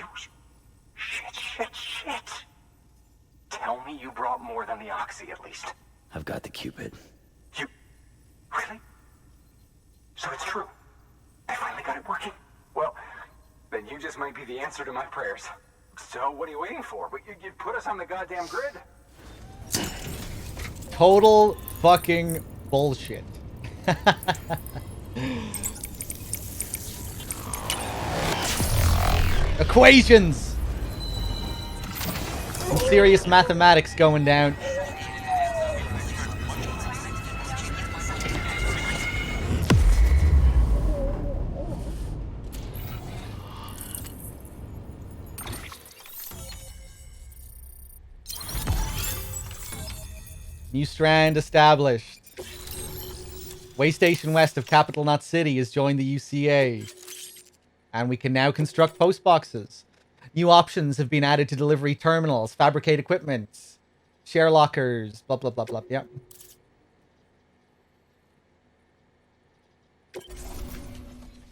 Shit. Tell me you brought more than the Oxy, at least. I've got the Cupid. You... Really? So it's true. They finally got it working. Well, then you just might be the answer to my prayers. So what are you waiting for? But you put us on the goddamn grid. Total fucking bullshit. Equations! Some serious mathematics going down. New strand established. Way station west of Capital Knot City has joined the UCA. And we can now construct post boxes. New options have been added to delivery terminals, fabricate equipment, share lockers, blah, blah, blah, blah. Yep.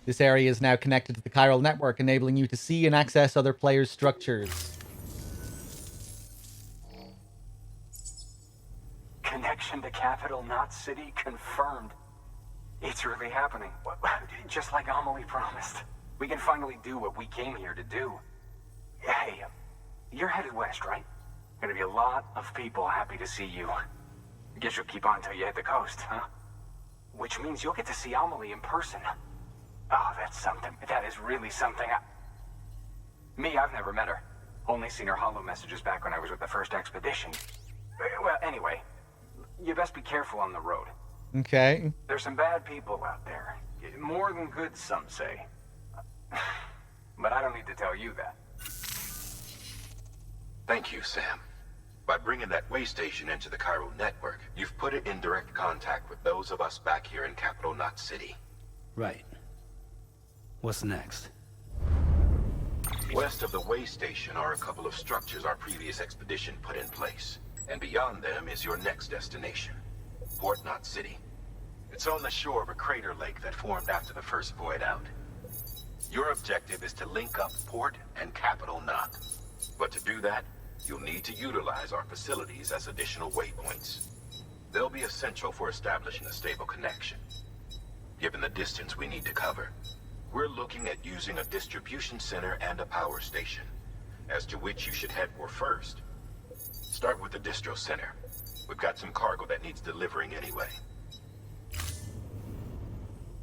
This area is now connected to the chiral network, enabling you to see and access other players' structures. Connection to Capital Knot City confirmed. It's really happening. Just like Amelie promised. We can finally do what we came here to do. Hey, you're headed west, right? Gonna be a lot of people happy to see you. Guess you'll keep on till you hit the coast, huh? Which means you'll get to see Amelie in person. Oh, that's something. That is really something. Me, I've never met her. Only seen her holo messages back when I was with the first expedition. Well, anyway, you best be careful on the road. Okay. There's some bad people out there. More than good, some say. But I don't need to tell you that. Thank you, Sam. By bringing that way station into the chiral network, you've put it in direct contact with those of us back here in Capital Knot City. Right. What's next? West of the way station are a couple of structures our previous expedition put in place. And beyond them is your next destination, Port Knot City. It's on the shore of a crater lake that formed after the first void out. Your objective is to link up Port and Capital Knot. But to do that, you'll need to utilize our facilities as additional waypoints. They'll be essential for establishing a stable connection. Given the distance we need to cover, we're looking at using a distribution center and a power station, as to which you should head for first. Start with the distro center. We've got some cargo that needs delivering anyway.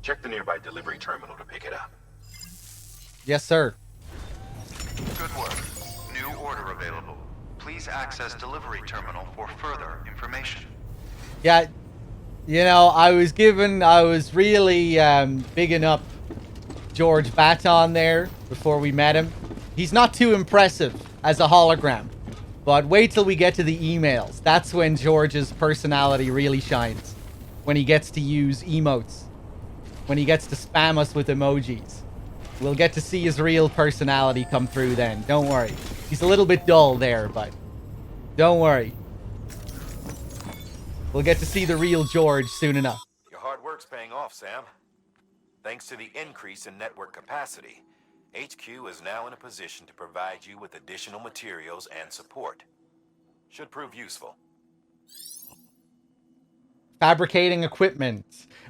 Check the nearby delivery terminal to pick it up. Yes, sir. Good work. New order available. Please access delivery terminal for further information. Yeah, you know, I was really bigging up George Baton there before we met him. He's not too impressive as a hologram, but wait till we get to the emails. That's when George's personality really shines. When he gets to use emotes. When he gets to spam us with emojis. We'll get to see his real personality come through then. Don't worry. He's a little bit dull there, but don't worry. We'll get to see the real George soon enough. Your hard work's paying off, Sam. Thanks to the increase in network capacity, HQ is now in a position to provide you with additional materials and support. Should prove useful. Fabricating equipment.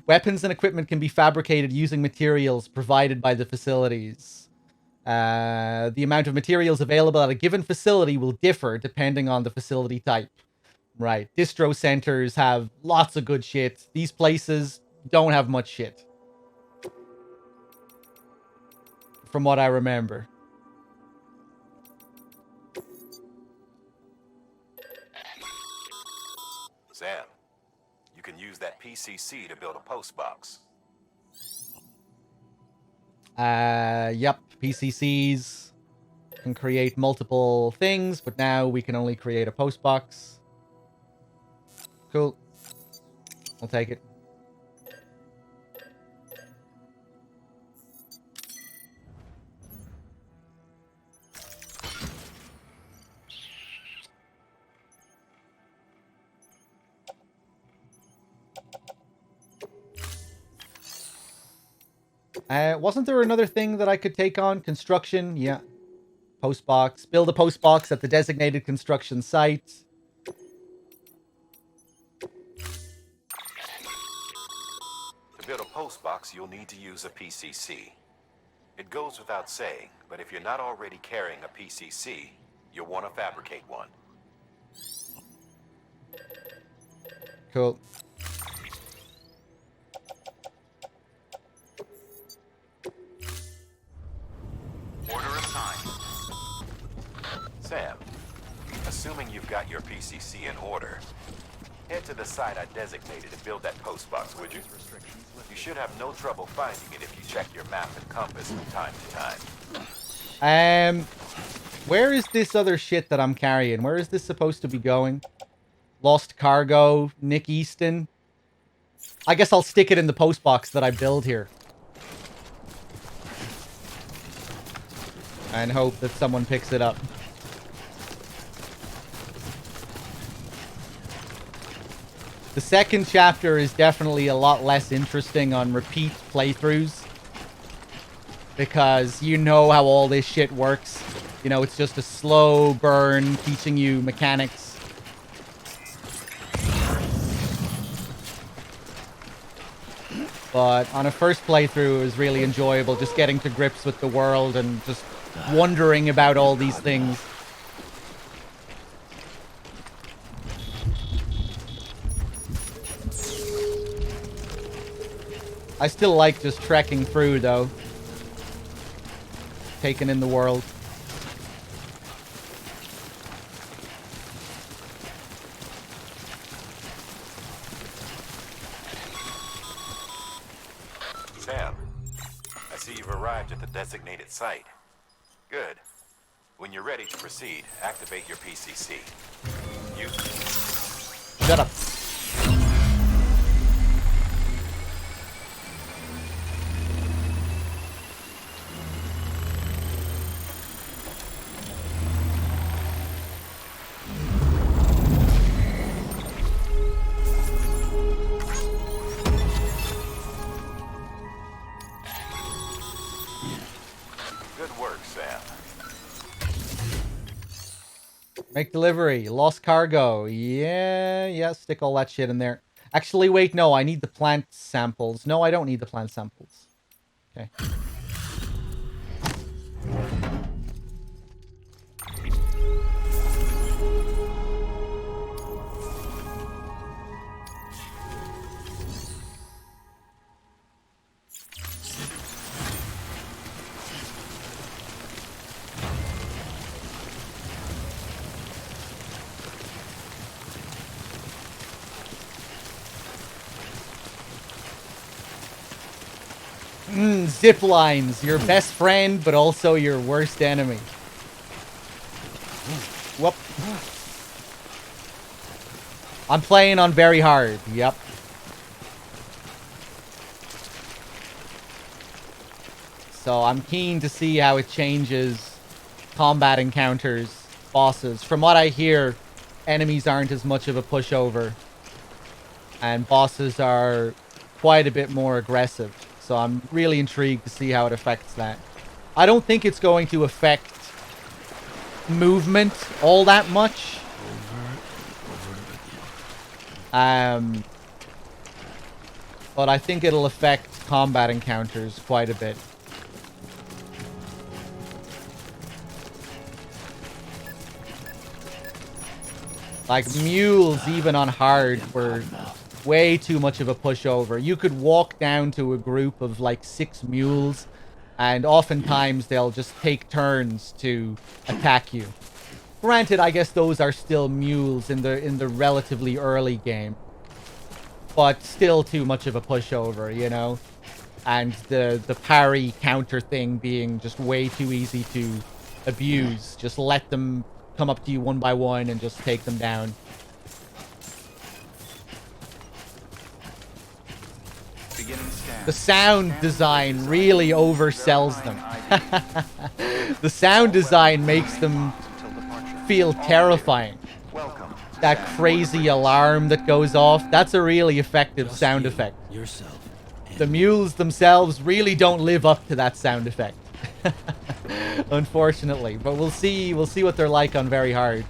Weapons and equipment can be fabricated using materials provided by the facilities. The amount of materials available at a given facility will differ depending on the facility type. Right. Distro centers have lots of good shit. These places don't have much shit. From what I remember. Sam, you can use that PCC to build a post box. Yep. PCCs can create multiple things, but now we can only create a post box. Cool. I'll take it. Wasn't there another thing that I could take on? Construction? Yeah. Post box. Build a post box at the designated construction site. To build a post box, you'll need to use a PCC. It goes without saying, but if you're not already carrying a PCC, you'll want to fabricate one. Cool. Order assigned. Sam, assuming you've got your PCC in order, head to the site I designated to build that post box, would you? You should have no trouble finding it if you check your map and compass from time to time. Where is this other shit that I'm carrying? Where is this supposed to be going? Lost cargo, Nick Easton. I guess I'll stick it in the post box that I build here. And hope that someone picks it up. The second chapter is definitely a lot less interesting on repeat playthroughs. Because you know how all this shit works. You know, it's just a slow burn teaching you mechanics. But on a first playthrough, it was really enjoyable just getting to grips with the world and just wondering about all these things. I still like just trekking through, though. Taking in the world. Sam, I see you've arrived at the designated site. Good. When you're ready to proceed, activate your PCC. You... Shut up. Good work, Sam. Make delivery. Lost cargo. Yeah, stick all that shit in there. Actually, wait, no, I need the plant samples. No, I don't need the plant samples. Okay. Zip lines, your best friend, but also your worst enemy. Whoop. I'm playing on very hard. Yep. So I'm keen to see how it changes combat encounters, bosses. From what I hear, enemies aren't as much of a pushover, and bosses are quite a bit more aggressive. So I'm really intrigued to see how it affects that. I don't think it's going to affect movement all that much. But I think it'll affect combat encounters quite a bit. Like mules, even on hard, were way too much of a pushover. You could walk down to a group of like 6 mules, and oftentimes they'll just take turns to attack you. Granted, I guess those are still mules in the relatively early game, but still too much of a pushover, you know. And the parry counter thing being just way too easy to abuse. Just let them come up to you one by one and just take them down. The sound design really oversells them. The sound design makes them feel terrifying. That crazy alarm that goes off, that's a really effective sound effect. The mules themselves really don't live up to that sound effect. Unfortunately, but we'll see what they're like on very hard.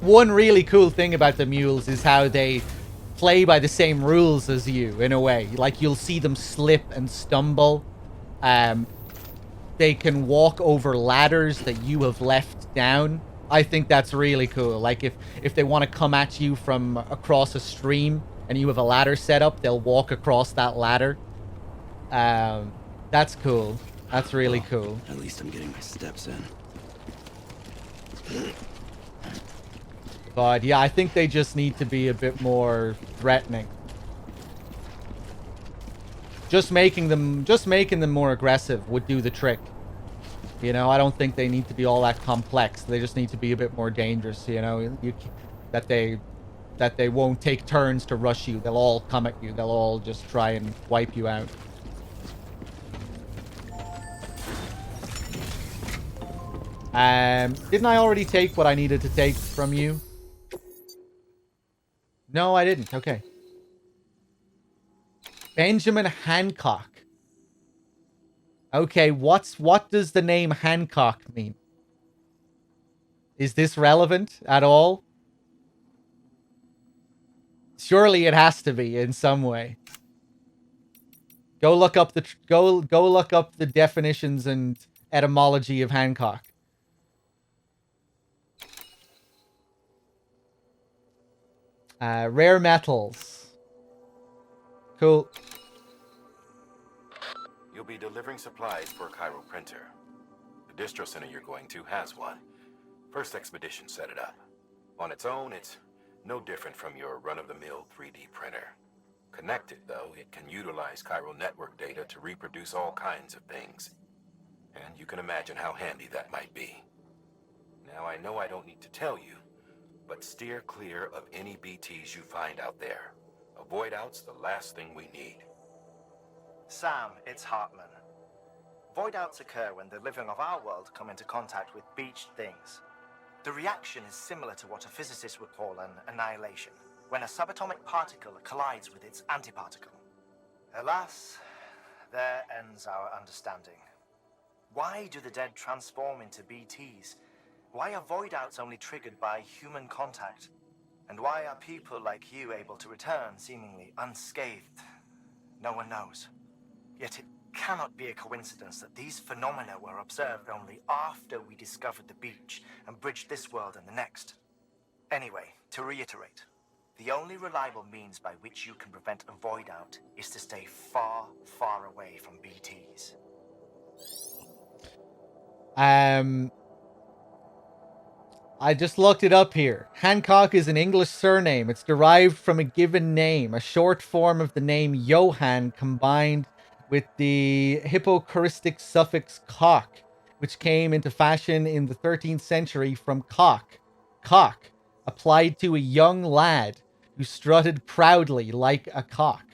One really cool thing about the mules is how they play by the same rules as you, in a way. Like, you'll see them slip and stumble. They can walk over ladders that you have left down. I think that's really cool. Like, if they want to come at you from across a stream and you have a ladder set up, they'll walk across that ladder. That's cool. That's really cool. At least I'm getting my steps in. But yeah, I think they just need to be a bit more threatening. Just making them more aggressive would do the trick. You know, I don't think they need to be all that complex. They just need to be a bit more dangerous, you know, that they won't take turns to rush you. They'll all come at you. They'll all just try and wipe you out. Didn't I already take what I needed to take from you? No, I didn't. Okay. Benjamin Hancock. Okay, what does the name Hancock mean? Is this relevant at all? Surely it has to be in some way. Go look up the go look up the definitions and etymology of Hancock. Rare metals. Cool. You'll be delivering supplies for a Cairo printer. The distro center you're going to has one. First expedition set it up. On its own, it's no different from your run-of-the-mill 3D printer. Connected, though, it can utilize Cairo network data to reproduce all kinds of things. And you can imagine how handy that might be. Now, I know I don't need to tell you, but steer clear of any BTs you find out there. Avoid out's the last thing we need. Sam, it's Hartman. Void outs occur when the living of our world come into contact with beached things. The reaction is similar to what a physicist would call an annihilation, when a subatomic particle collides with its antiparticle. Alas, there ends our understanding. Why do the dead transform into BTs? Why are void outs only triggered by human contact? And why are people like you able to return seemingly unscathed? No one knows. Yet it cannot be a coincidence that these phenomena were observed only after we discovered the beach and bridged this world and the next. Anyway, to reiterate, the only reliable means by which you can prevent a void out is to stay far, far away from BTs. I just looked it up here. Hancock is an English surname. It's derived from a given name, a short form of the name Johann combined with the Hippocaristic suffix cock, which came into fashion in the 13th century from cock, applied to a young lad who strutted proudly like a cock.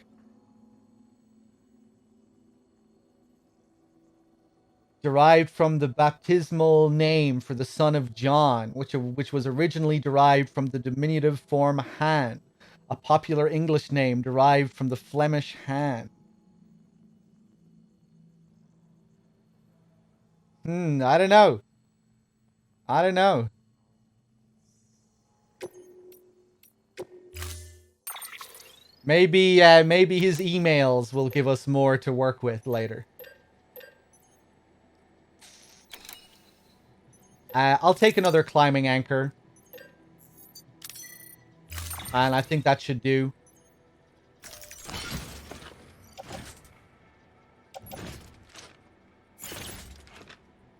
Derived from the baptismal name for the son of John, which was originally derived from the diminutive form Han, a popular English name derived from the Flemish Han. I don't know. Maybe his emails will give us more to work with later. I'll take another climbing anchor. And I think that should do.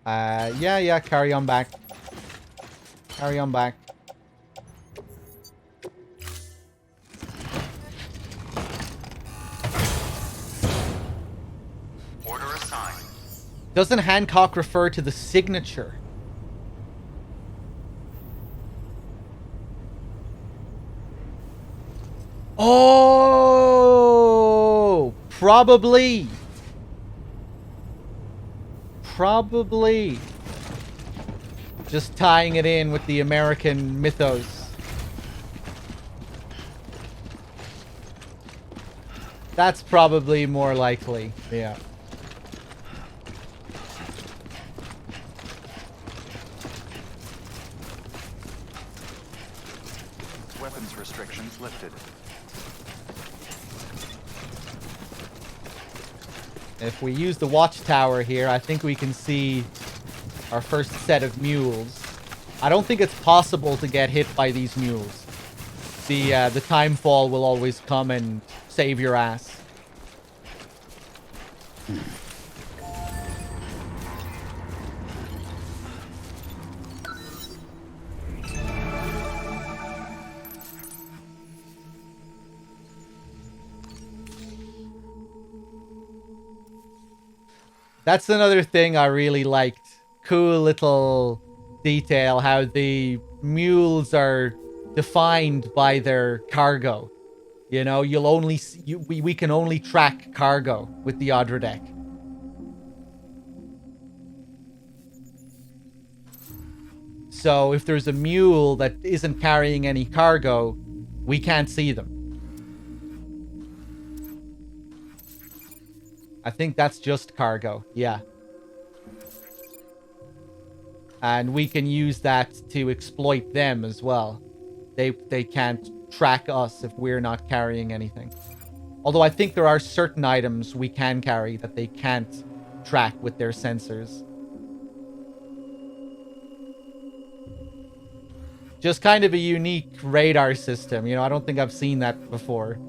Yeah, carry on back. Carry on back. Order assigned. Doesn't Hancock refer to the signature? Oh, probably. Just tying it in with the American mythos. That's probably more likely. Yeah. Weapons restrictions lifted. If we use the watchtower here, I think we can see our first set of mules. I don't think it's possible to get hit by these mules. The Timefall will always come and save your ass. That's another thing I really liked. Cool little detail, how the mules are defined by their cargo. You know, you'll only see, we can only track cargo with the Audra deck. So if there's a mule that isn't carrying any cargo, we can't see them. I think that's just cargo, yeah. And we can use that to exploit them as well. They can't track us if we're not carrying anything. Although I think there are certain items we can carry that they can't track with their sensors. Just kind of a unique radar system, you know, I don't think I've seen that before.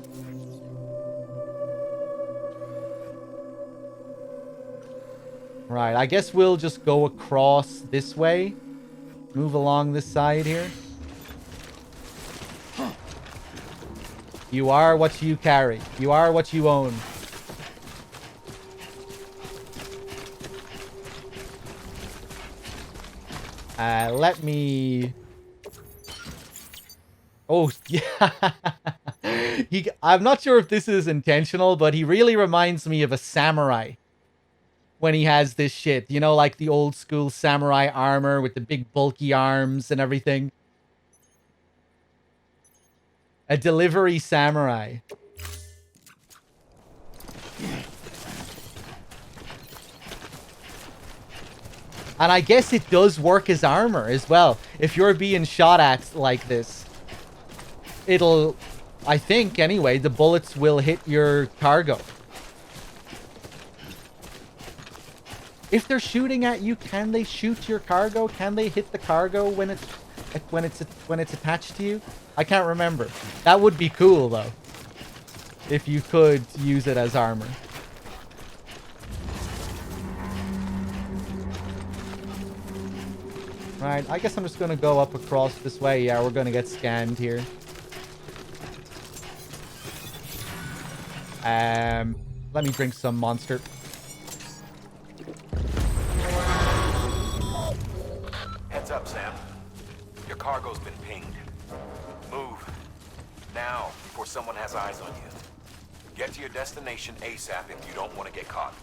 Right, I guess we'll just go across this way. Move along this side here. You are what you carry. You are what you own. Let me... Oh, yeah. I'm not sure if this is intentional, but he really reminds me of a samurai. When he has this shit, you know, like the old school samurai armor with the big bulky arms and everything. A delivery samurai. And I guess it does work as armor as well. If you're being shot at like this, it'll, I think anyway, the bullets will hit your cargo. If they're shooting at you, can they shoot your cargo? Can they hit the cargo when it's attached to you? I can't remember. That would be cool though, if you could use it as armor. Right, I guess I'm just gonna go up across this way. Yeah, we're gonna get scanned here. Let me drink some Monster. Heads up, Sam. Your cargo's been pinged. Move. Now, before someone has eyes on you. Get to your destination ASAP if you don't want to get caught.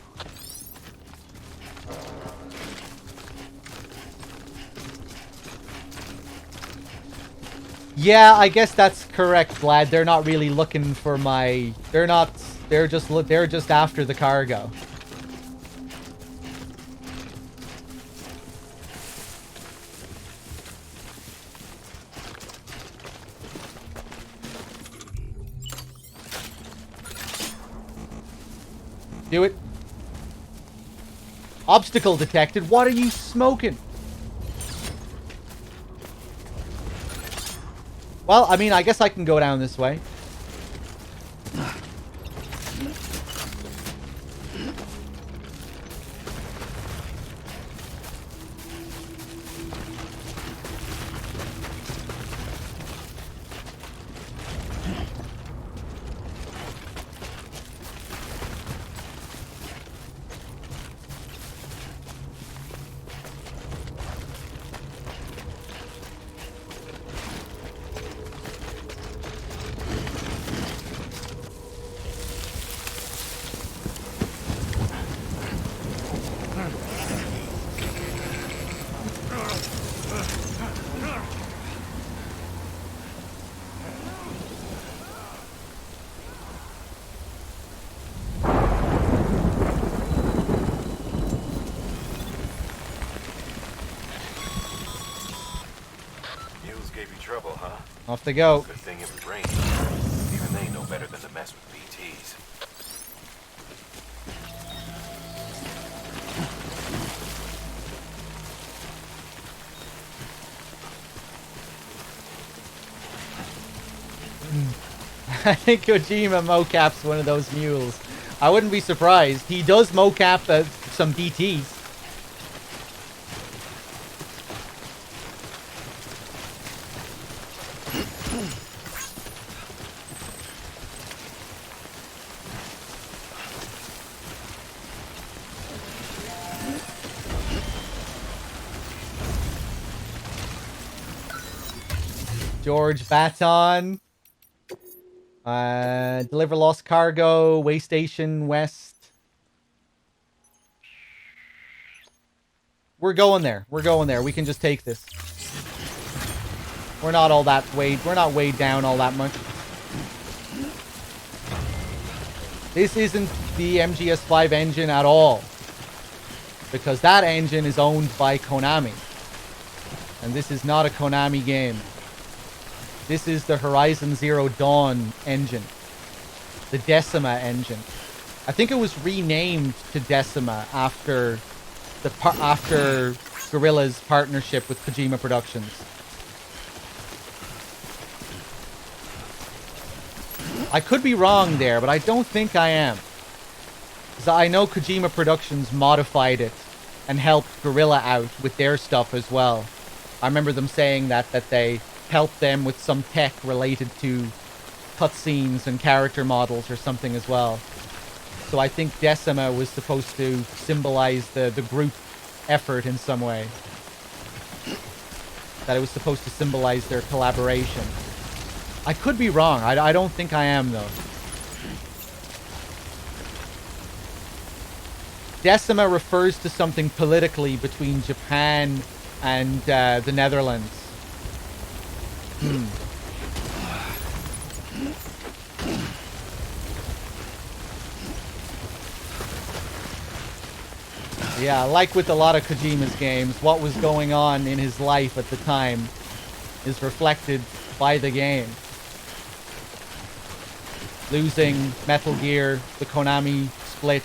Yeah, I guess that's correct, Vlad. They're not really looking for my... They're just after the cargo. Do it. Obstacle detected. What are you smoking? Well, I mean, I guess I can go down this way. Off they go. Good thing it was raining. Even they know better than to mess with BTs. I think Kojima mocaps one of those mules. I wouldn't be surprised. He does mocap some BTs. George Baton. Deliver lost cargo. Way station west. We're going there. We're going there. We can just take this. We're not all that weighed. We're not weighed down all that much. This isn't the MGS5 engine at all. Because that engine is owned by Konami. And this is not a Konami game. This is the Horizon Zero Dawn engine. The Decima engine. I think it was renamed to Decima after Guerrilla's partnership with Kojima Productions. I could be wrong there, but I don't think I am. So I know Kojima Productions modified it and helped Guerrilla out with their stuff as well. I remember them saying that they helped them with some tech related to cutscenes and character models or something as well. So I think Decima was supposed to symbolize the group effort in some way. That it was supposed to symbolize their collaboration. I could be wrong. I don't think I am, though. Decima refers to something politically between Japan and the Netherlands. Yeah, like with a lot of Kojima's games, what was going on in his life at the time is reflected by the game. Losing Metal Gear, the Konami split,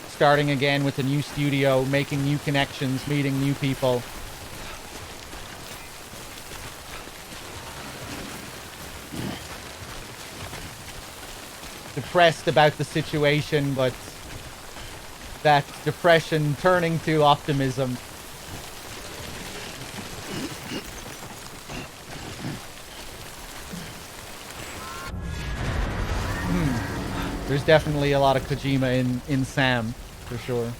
starting again with a new studio, making new connections, meeting new people. Depressed about the situation, but that depression turning to optimism. There's definitely a lot of Kojima in Sam, for sure.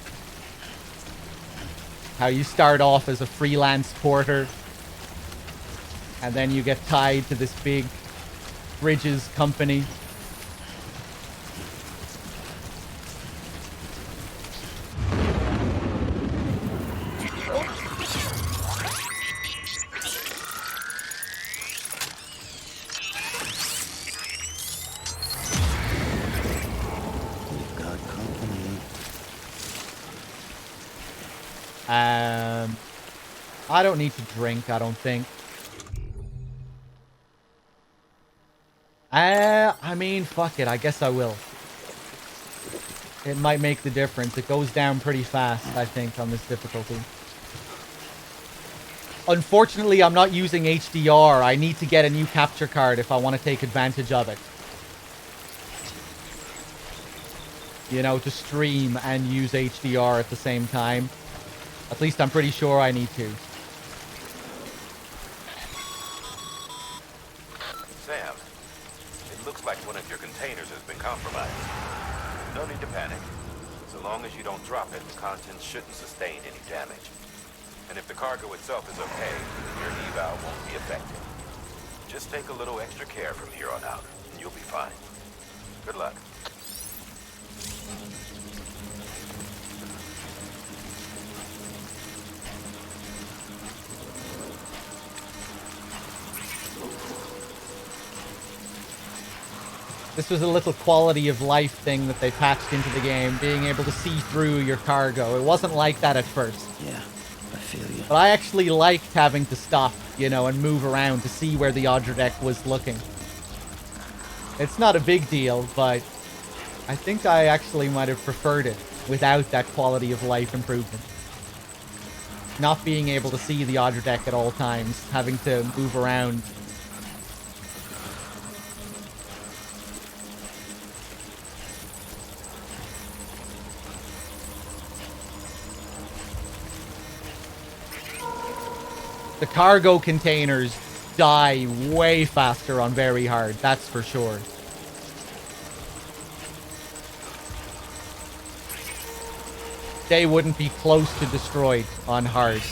How you start off as a freelance porter, and then you get tied to this big Bridges company. I don't need to drink, I don't think. I mean, fuck it, I guess I will. It might make the difference. It goes down pretty fast, I think, on this difficulty. Unfortunately, I'm not using HDR. I need to get a new capture card if I want to take advantage of it. You know, to stream and use HDR at the same time. At least I'm pretty sure I need to. Sam, it looks like one of your containers has been compromised. No need to panic. So long as you don't drop it, the contents shouldn't sustain any damage. And if the cargo itself is okay, your eval won't be affected. Just take a little extra care from here on out, and you'll be fine. Good luck. This was a little quality of life thing that they patched into the game, being able to see through your cargo. It wasn't like that at first. Yeah, I feel you. But I actually liked having to stop, you know, and move around to see where the Odger deck was looking. It's not a big deal, but I think I actually might have preferred it without that quality of life improvement. Not being able to see the Odger deck at all times, having to move around. The cargo containers die way faster on very hard, that's for sure. They wouldn't be close to destroyed on hard.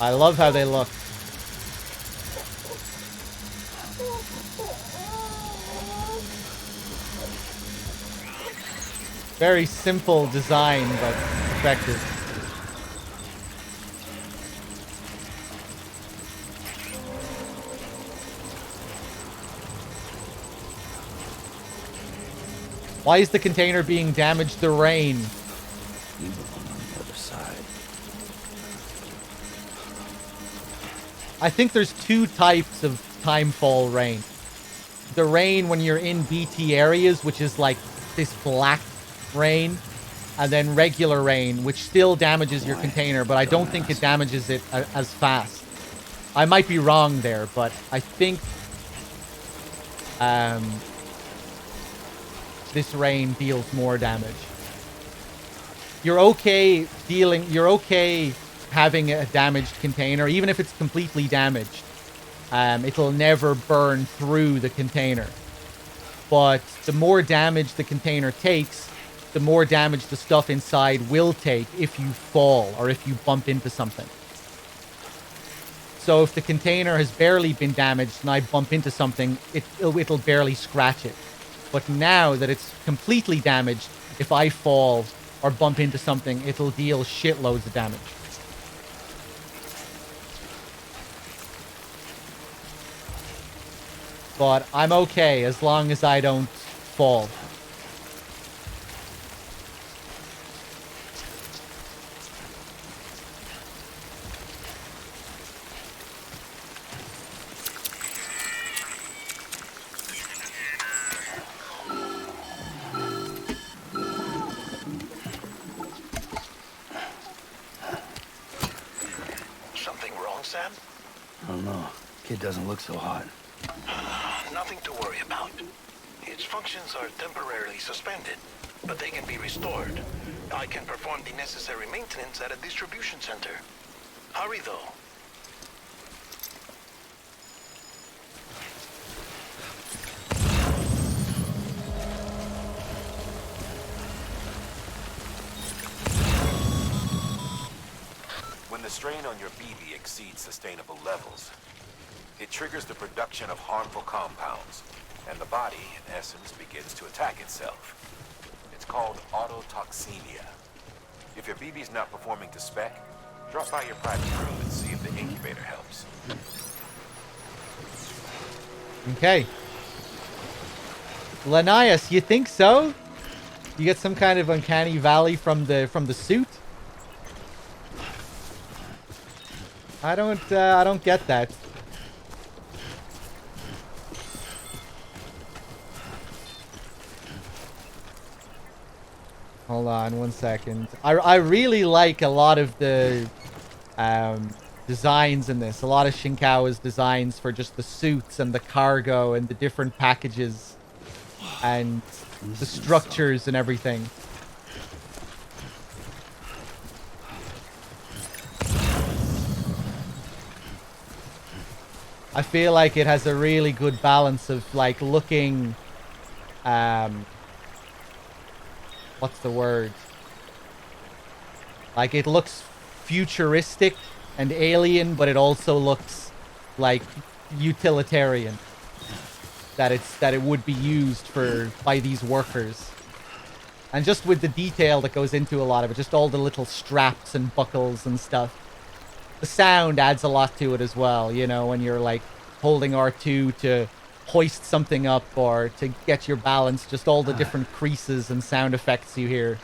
I love how they look. Very simple design, but effective. Why is the container being damaged? The rain. You belong on the other side. I think there's two types of Timefall rain. The rain when you're in BT areas, which is like this black rain, and then regular rain, which still damages your container, but I don't think it damages it as fast. I might be wrong there, but I think this rain deals more damage. You're okay having a damaged container, even if it's completely damaged. It'll never burn through the container. But the more damage the container takes, the more damage the stuff inside will take if you fall or if you bump into something. So if the container has barely been damaged and I bump into something, it'll barely scratch it. But now that it's completely damaged, if I fall or bump into something, it'll deal shitloads of damage. But I'm okay as long as I don't fall. Something wrong, Sam? I don't know. Kid doesn't look so hot. Nothing to worry about. Its functions are temporarily suspended, but they can be restored. I can perform the necessary maintenance at a distribution center. Hurry, though. When the strain on your BB exceeds sustainable levels, it triggers the production of harmful compounds, and the body, in essence, begins to attack itself. It's called autotoxemia. If your BB's not performing to spec, drop by your private room and see if the incubator helps. Okay. Linnaeus, you think so? You get some kind of uncanny valley from the suit? I don't get that. Hold on one second. I really like a lot of the designs in this. A lot of Shinkawa's designs for just the suits and the cargo and the different packages and the structures and everything. I feel like it has a really good balance of like looking what's the word? Like it looks futuristic and alien, but it also looks like utilitarian. That it would be used by these workers. And just with the detail that goes into a lot of it, just all the little straps and buckles and stuff. The sound adds a lot to it as well, you know, when you're like holding R2 to hoist something up or to get your balance, just all the different creases and sound effects you hear.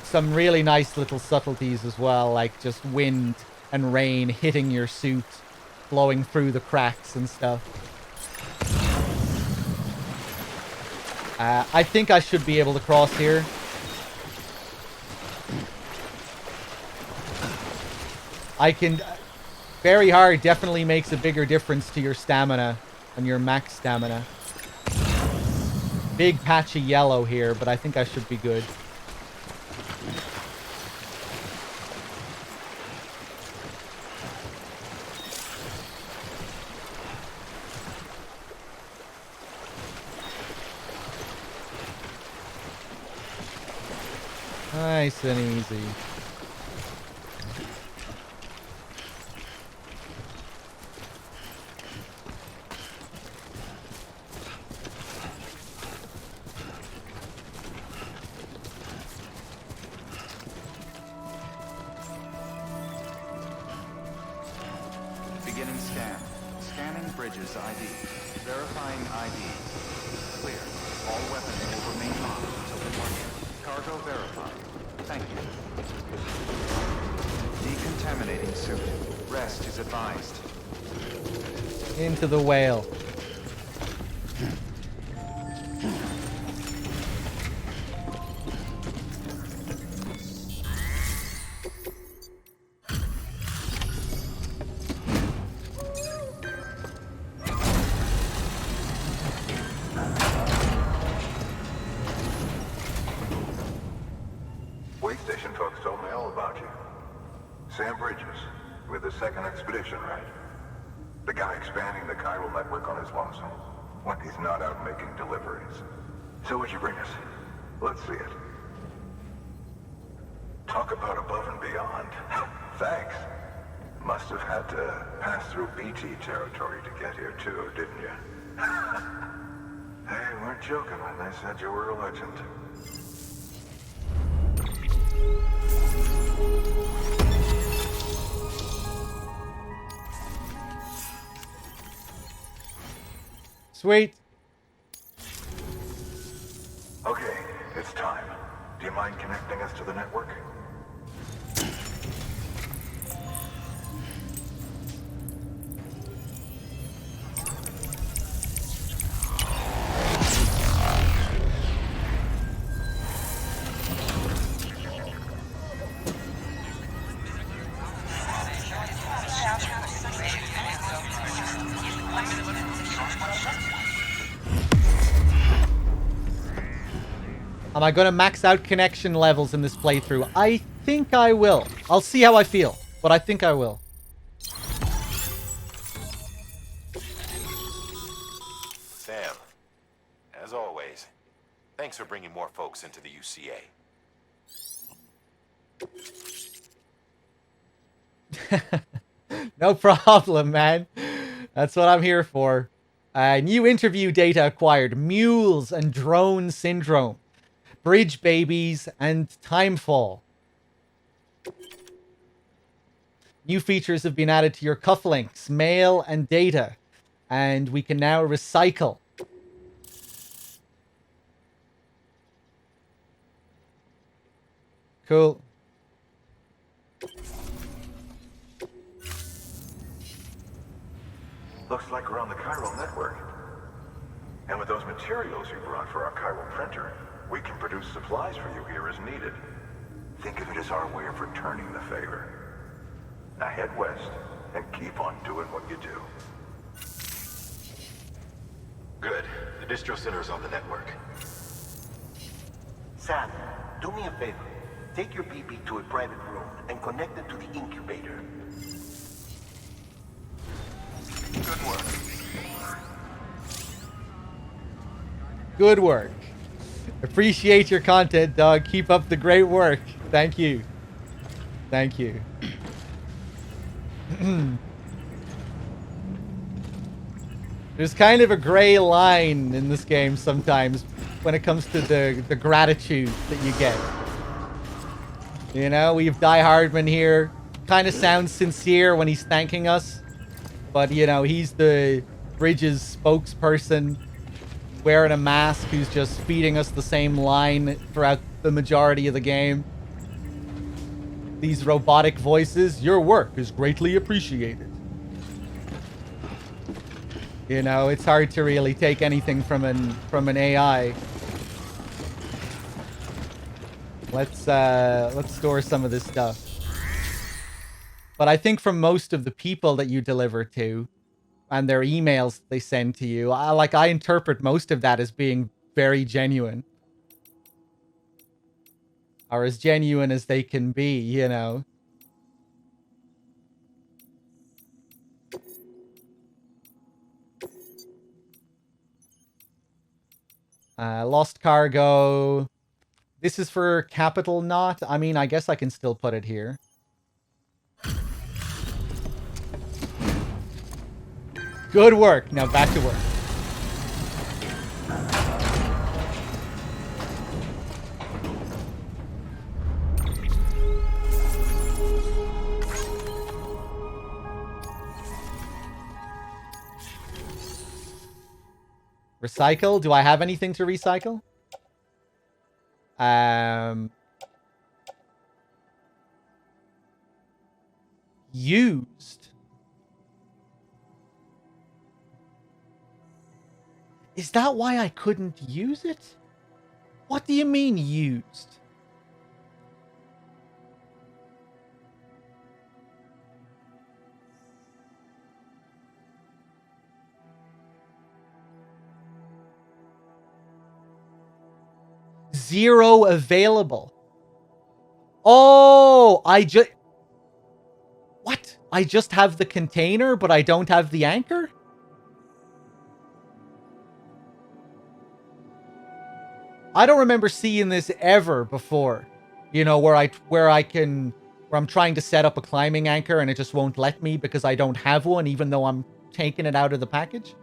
Some really nice little subtleties as well, like just wind and rain hitting your suit, blowing through the cracks and stuff. I think I should be able to cross here. I can... Very hard definitely makes a bigger difference to your stamina and your max stamina. Big patch of yellow here, but I think I should be good. Nice and easy. Beginning scan. Scanning bridges ID. Verifying ID. Clear. All weapons will remain on until deployment. Cargo verified. Thank you. Decontaminating suit. Rest is advised. Into the whale. Wait station folks told me all about you. Sam Bridges, with the second expedition, right? The guy expanding the chiral network on his lonesome, when he's not out making deliveries. So what'd you bring us? Let's see it. Talk about above and beyond. Thanks. Must have had to pass through BT territory to get here too, didn't you? They weren't joking when they said you were a legend. Sweet. Okay, it's time. Do you mind connecting us to the network? Am I going to max out connection levels in this playthrough? I think I will. I'll see how I feel, but I think I will. Sam, as always, thanks for bringing more folks into the UCA. No problem, man. That's what I'm here for. New interview data acquired. Mules and drone syndrome. Bridge babies and Timefall. New features have been added to your cufflinks, mail, and data. And we can now recycle. Cool. Looks like we're on the chiral network. And with those materials you brought for our chiral printer, we can produce supplies for you here as needed. Think of it as our way of returning the favor. Now head west and keep on doing what you do. Good. The distro center is on the network. Sam, do me a favor. Take your BB to a private room and connect it to the incubator. Good work. Good work. Appreciate your content, dog. Keep up the great work. Thank you. Thank you. There's kind of a gray line in this game sometimes when it comes to the gratitude that you get. You know, we have Die Hardman here. Kind of sounds sincere when he's thanking us. But, you know, he's the Bridges spokesperson wearing a mask who's just feeding us the same line throughout the majority of the game. These robotic voices, your work is greatly appreciated. You know, it's hard to really take anything from an AI. Let's store some of this stuff. But I think from most of the people that you deliver to and their emails they send to you, I interpret most of that as being very genuine. Or as genuine as they can be, you know. Lost cargo. This is for Capital Knot. I mean, I guess I can still put it here. Good work. Now back to work. Recycle? Do I have anything to recycle? Used. Is that why I couldn't use it? What do you mean used? Zero available. Oh, what? I just have the container, but I don't have the anchor? I don't remember seeing this ever before. You know, where I'm trying to set up a climbing anchor and it just won't let me because I don't have one, even though I'm taking it out of the package.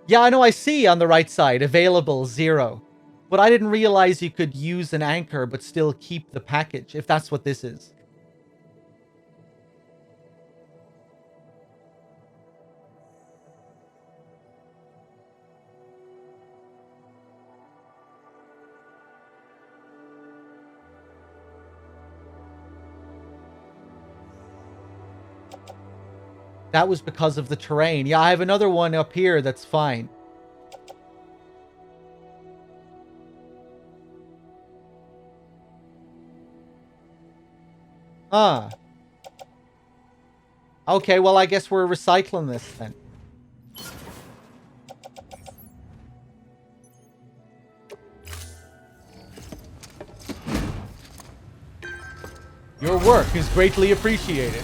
Yeah, I know, I see on the right side, available 0. But I didn't realize you could use an anchor but still keep the package, if that's what this is. That was because of the terrain. Yeah, I have another one up here that's fine. Huh. Okay, well, I guess we're recycling this then. Your work is greatly appreciated.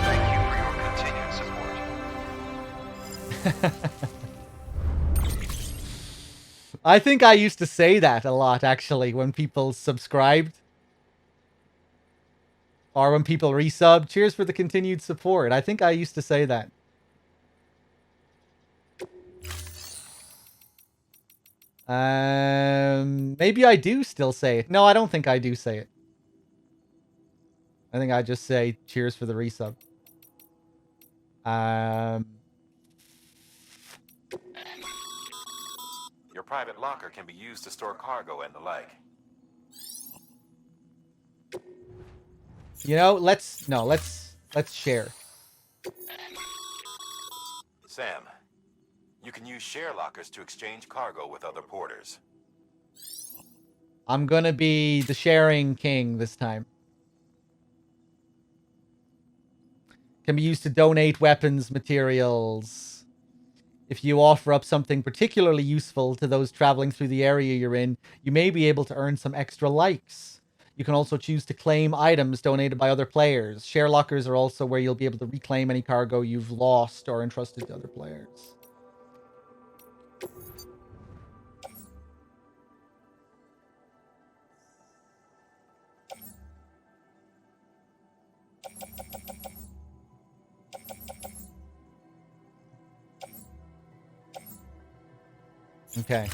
Thank you for your continued support. I think I used to say that a lot, actually, when people subscribed. Or when people resubbed. Cheers for the continued support. I think I used to say that. Maybe I do still say it. No, I don't think I do say it. I think I just say cheers for the resub. Your private locker can be used to store cargo and the like. You know, let's share. Sam, you can use share lockers to exchange cargo with other porters. I'm gonna be the sharing king this time. Can be used to donate weapons, materials. If you offer up something particularly useful to those traveling through the area you're in, you may be able to earn some extra likes. You can also choose to claim items donated by other players. Share lockers are also where you'll be able to reclaim any cargo you've lost or entrusted to other players. Okay.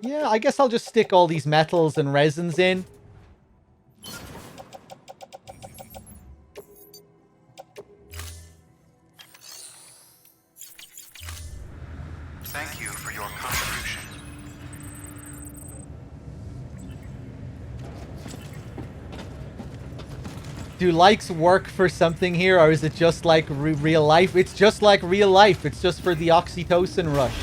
Yeah, I guess I'll just stick all these metals and resins in. Thank you for your contribution. Do likes work for something here, or is it just like real life? It's just like real life. It's just for the oxytocin rush.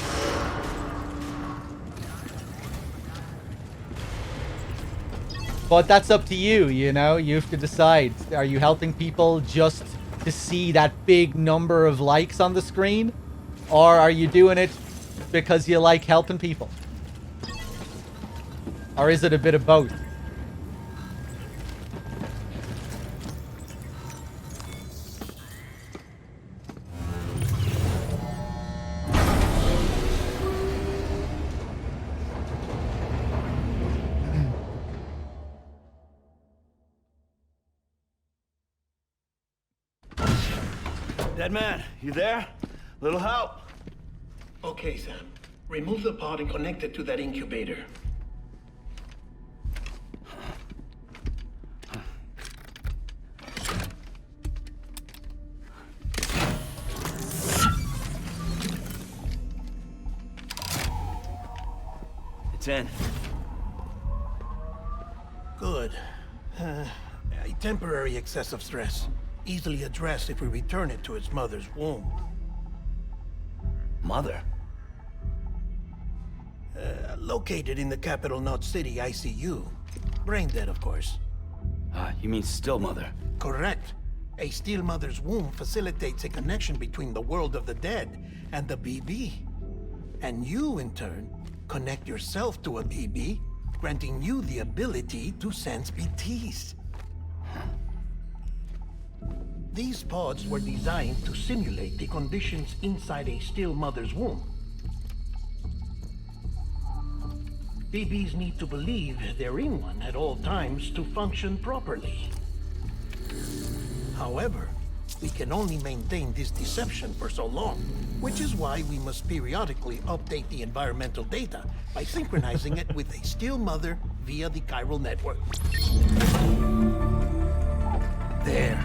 But that's up to you, you know? You have to decide. Are you helping people just to see that big number of likes on the screen? Or are you doing it because you like helping people? Or is it a bit of both? Dead man, you there? Little help. Okay, Sam. Remove the pod and connect it to that incubator. It's in. Good. A temporary excessive stress. Easily addressed if we return it to its mother's womb. Mother? Located in the capital Knot City ICU. Brain dead, of course. You mean still mother? Correct. A still mother's womb facilitates a connection between the world of the dead and the BB. And you, in turn, connect yourself to a BB, granting you the ability to sense BTs. These pods were designed to simulate the conditions inside a still mother's womb. BBs need to believe they're in one at all times to function properly. However, we can only maintain this deception for so long, which is why we must periodically update the environmental data by synchronizing it with a still mother via the chiral network. There.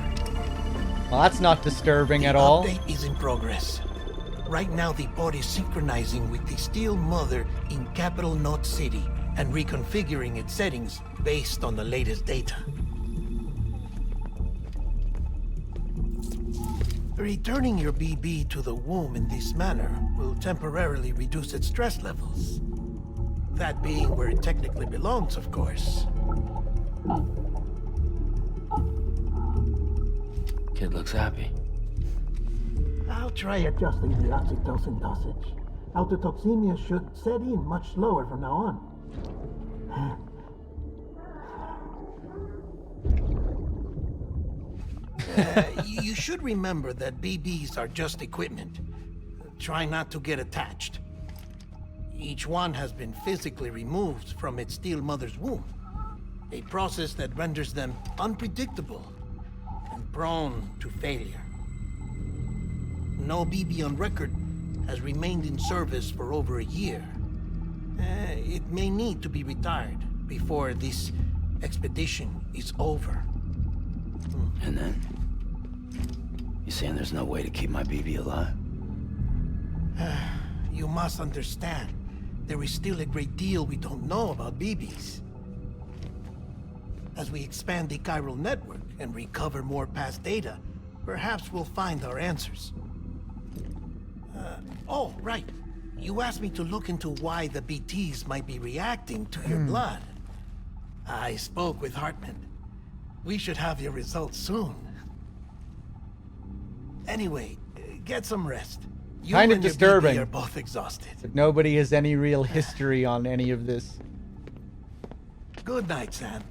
Well, that's not disturbing The at all. update is in progress. Right now, the pod is synchronizing with the Steel Mother in Capital Knot City and reconfiguring its settings based on the latest data. Returning your BB to the womb in this manner will temporarily reduce its stress levels. That being where it technically belongs, of course. Kid looks happy. I'll try adjusting the oxytocin dosage. Autotoxemia should set in much slower from now on. You should remember that BBs are just equipment. Try not to get attached. Each one has been physically removed from its steel mother's womb. A process that renders them unpredictable and prone to failure. No BB on record has remained in service for over a year. It may need to be retired before this expedition is over. And then? You saying there's no way to keep my BB alive? You must understand, there is still a great deal we don't know about BBs. As we expand the chiral network and recover more past data, perhaps we'll find our answers. Oh, right. You asked me to look into why the BTs might be reacting to your blood. I spoke with Hartman. We should have your results soon. Anyway, get some rest. You Kind of and your disturbing. BB are both exhausted. But nobody has any real history on any of this. Good night, Sam.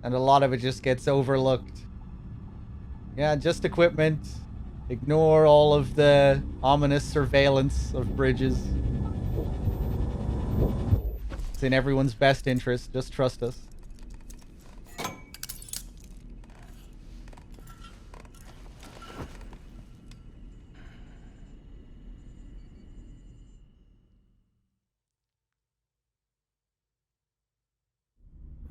And a lot of it just gets overlooked. Yeah, just equipment. Ignore all of the ominous surveillance of bridges. It's in everyone's best interest. Just trust us.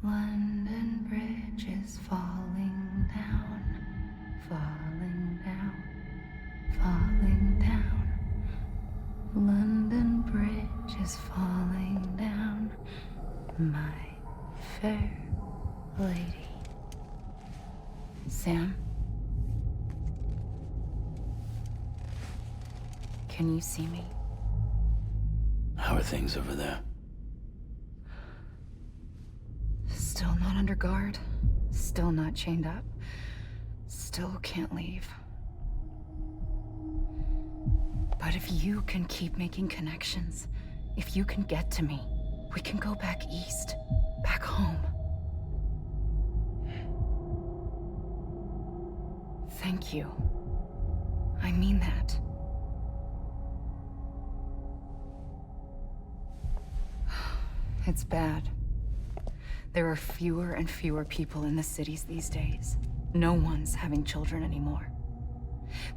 London Bridge is falling down, falling down, falling down. London Bridge is falling down, my fair lady. Sam? Can you see me? How are things over there? Still not under guard. Still not chained up. Still can't leave. But if you can keep making connections, if you can get to me, we can go back east, back home. Thank you. I mean that. It's bad. There are fewer and fewer people in the cities these days. No one's having children anymore.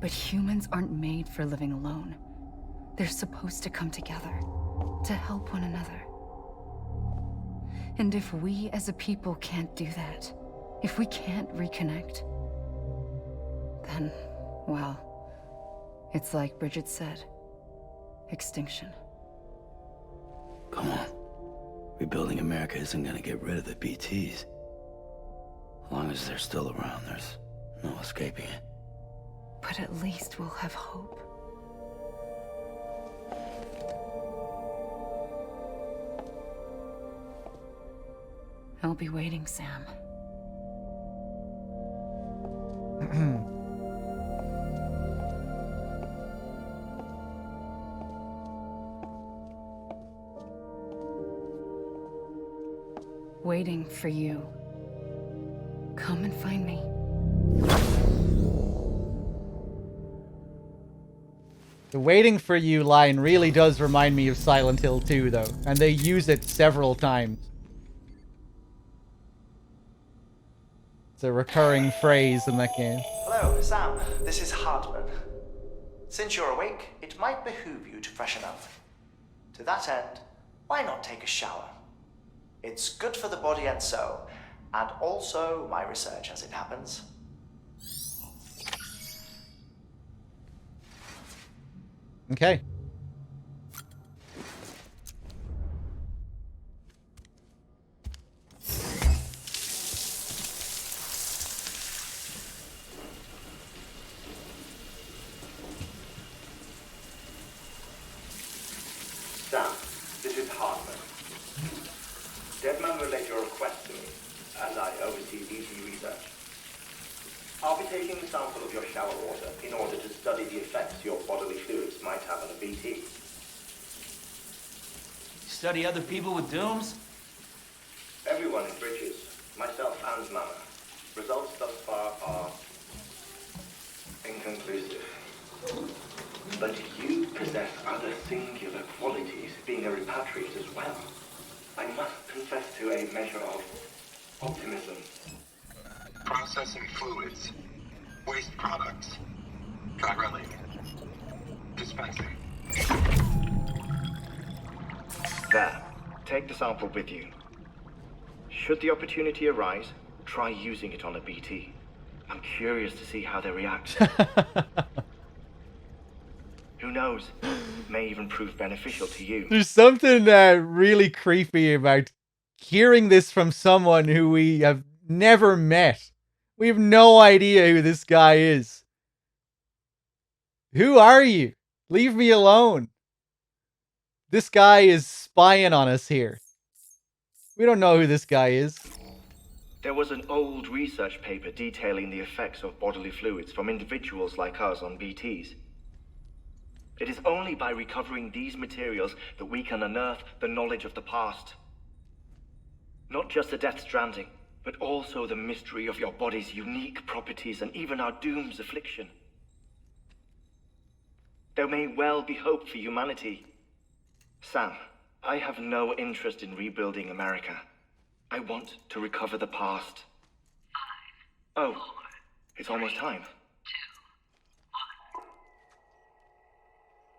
But humans aren't made for living alone. They're supposed to come together, to help one another. And if we as a people can't do that, if we can't reconnect, then, well, it's like Bridget said, extinction. Come on. Rebuilding America isn't gonna get rid of the BTs. As long as they're still around, there's no escaping it. But at least we'll have hope. I'll be waiting, Sam. Waiting for you. Come and find me. The waiting for you line really does remind me of Silent Hill 2, though. And they use it several times. It's a recurring phrase in that game. Hello, Sam. This is Hartman. Since you're awake, it might behoove you to freshen up. To that end, why not take a shower? It's good for the body and soul, And also my research, as it happens. Okay. Sam, this is Hartman. Deadman relayed your request to me, as I oversee BT research. I'll be taking a sample of your shower water in order to study the effects your bodily fluids might have on a BT. Study other people with dooms? Everyone in Bridges, myself and Mama. Results thus far are inconclusive. But you possess other singular qualities, being a repatriate as well. I must confess to a measure of optimism. Processing fluids. Waste products. Traversal. Dispensing. There. Take the sample with you. Should the opportunity arise, try using it on a BT. I'm curious to see how they react. Who knows? May even prove beneficial to you. There's something really creepy about hearing this from someone who we have never met. We have no idea who this guy is. Who are you? Leave me alone. This guy is spying on us here. We don't know who this guy is. There was an old research paper detailing the effects of bodily fluids from individuals like us on BTs. It is only by recovering these materials that we can unearth the knowledge of the past. Not just the Death Stranding, but also the mystery of your body's unique properties and even our doom's affliction. There may well be hope for humanity. Sam, I have no interest in rebuilding America. I want to recover the past. 5, oh, 4, it's almost time. 2,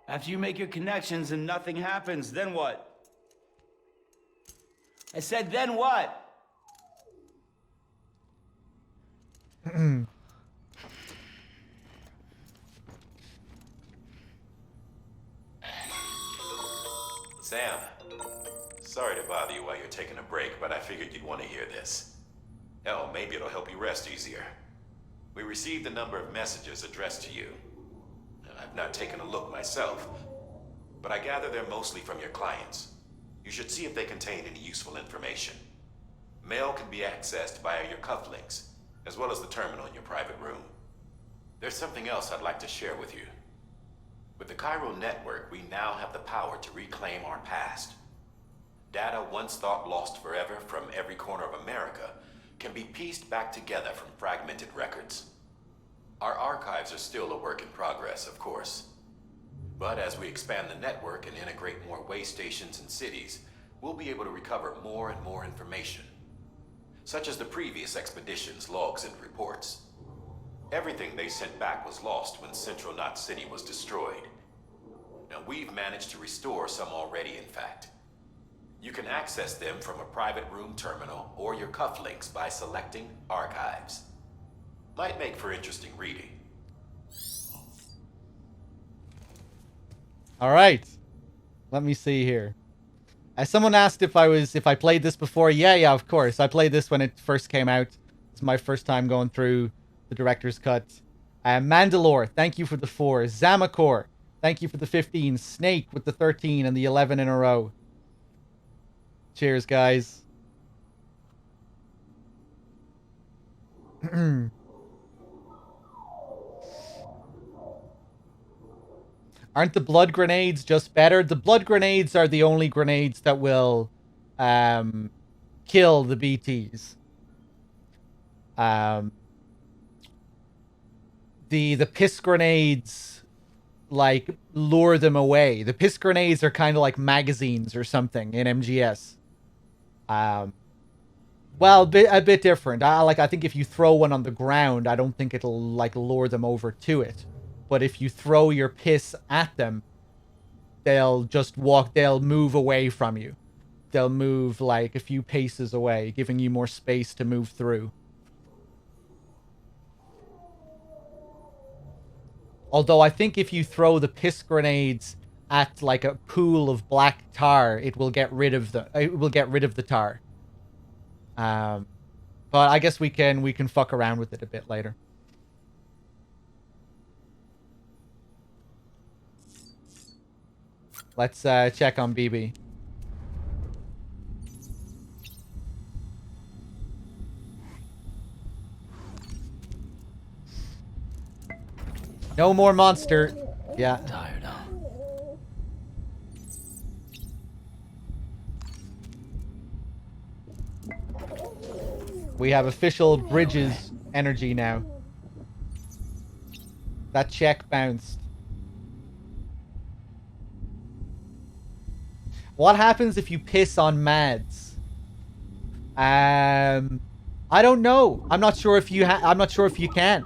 1. After you make your connections and nothing happens, then what? I said, then what? Sam, sorry to bother you while you're taking a break, but I figured you'd want to hear this. Hell, maybe it'll help you rest easier. We received a number of messages addressed to you. I've not taken a look myself, but I gather they're mostly from your clients. You should see if they contain any useful information. Mail can be accessed via your cufflinks, as well as the terminal in your private room. There's something else I'd like to share with you. With the Cairo network, we now have the power to reclaim our past. Data once thought lost forever from every corner of America can be pieced back together from fragmented records. Our archives are still a work in progress, of course. But as we expand the network and integrate more way stations and cities, we'll be able to recover more and more information, such as the previous expedition's logs and reports. Everything they sent back was lost when Central Knot City was destroyed. Now we've managed to restore some already, in fact. You can access them from a private room terminal or your cufflinks by selecting Archives. Might make for interesting reading. All right. Let me see here. Someone asked if I played this before. Yeah, of course. I played this when it first came out. It's my first time going through the director's cut. Mandalore, thank you for the 4. Zamakor, thank you for the 15. Snake with the 13 and the 11 in a row. Cheers, guys. Aren't the blood grenades just better? The blood grenades are the only grenades that will kill the BTs. The piss grenades like lure them away. The piss grenades are kind of like magazines or something in MGS. Well, a bit different. I think if you throw one on the ground, I don't think it'll like lure them over to it. But if you throw your piss at them, they'll just they'll move away from you. they'll move like a few paces away, giving you more space to move through. Although I think if you throw the piss grenades at like a pool of black tar, it will get rid of the tar. But I guess we can fuck around with it a bit later. Let's check on BB. No more monster. Yeah. Tired, huh? We have official Bridges energy now. That check bounced. What happens if you piss on Mads? I don't know. I'm not sure if you can.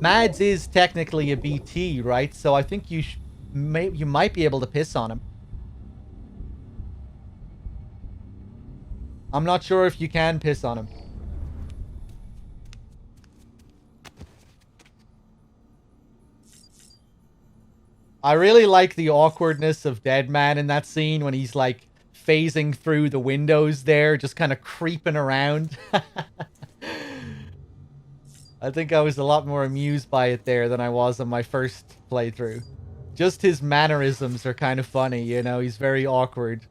Mads is technically a BT, right? So I think you might be able to piss on him. I'm not sure if you can piss on him. I really like the awkwardness of Deadman in that scene when he's like phasing through the windows there, just kind of creeping around. I think I was a lot more amused by it there than I was on my first playthrough. Just his mannerisms are kind of funny, you know, he's very awkward.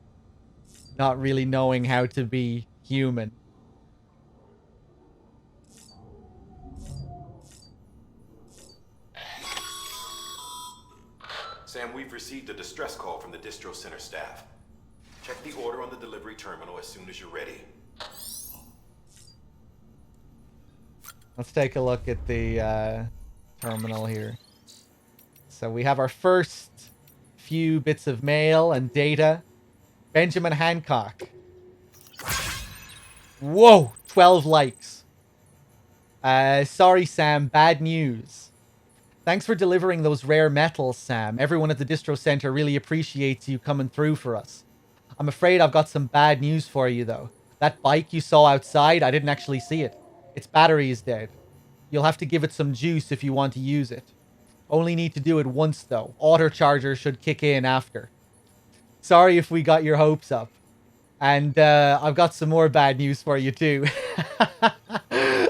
Not really knowing how to be human. Sam, we've received a distress call from the distro center staff. Check the order on the delivery terminal as soon as you're ready. Let's take a look at the terminal here. So we have our first few bits of mail and data. Benjamin Hancock. Whoa! 12 likes. Sorry, Sam. Bad news. Thanks for delivering those rare metals, Sam. Everyone at the distro center really appreciates you coming through for us. I'm afraid I've got some bad news for you, though. That bike you saw outside, I didn't actually see it. Its battery is dead. You'll have to give it some juice if you want to use it. Only need to do it once, though. Auto charger should kick in after. Sorry if we got your hopes up. And I've got some more bad news for you, too.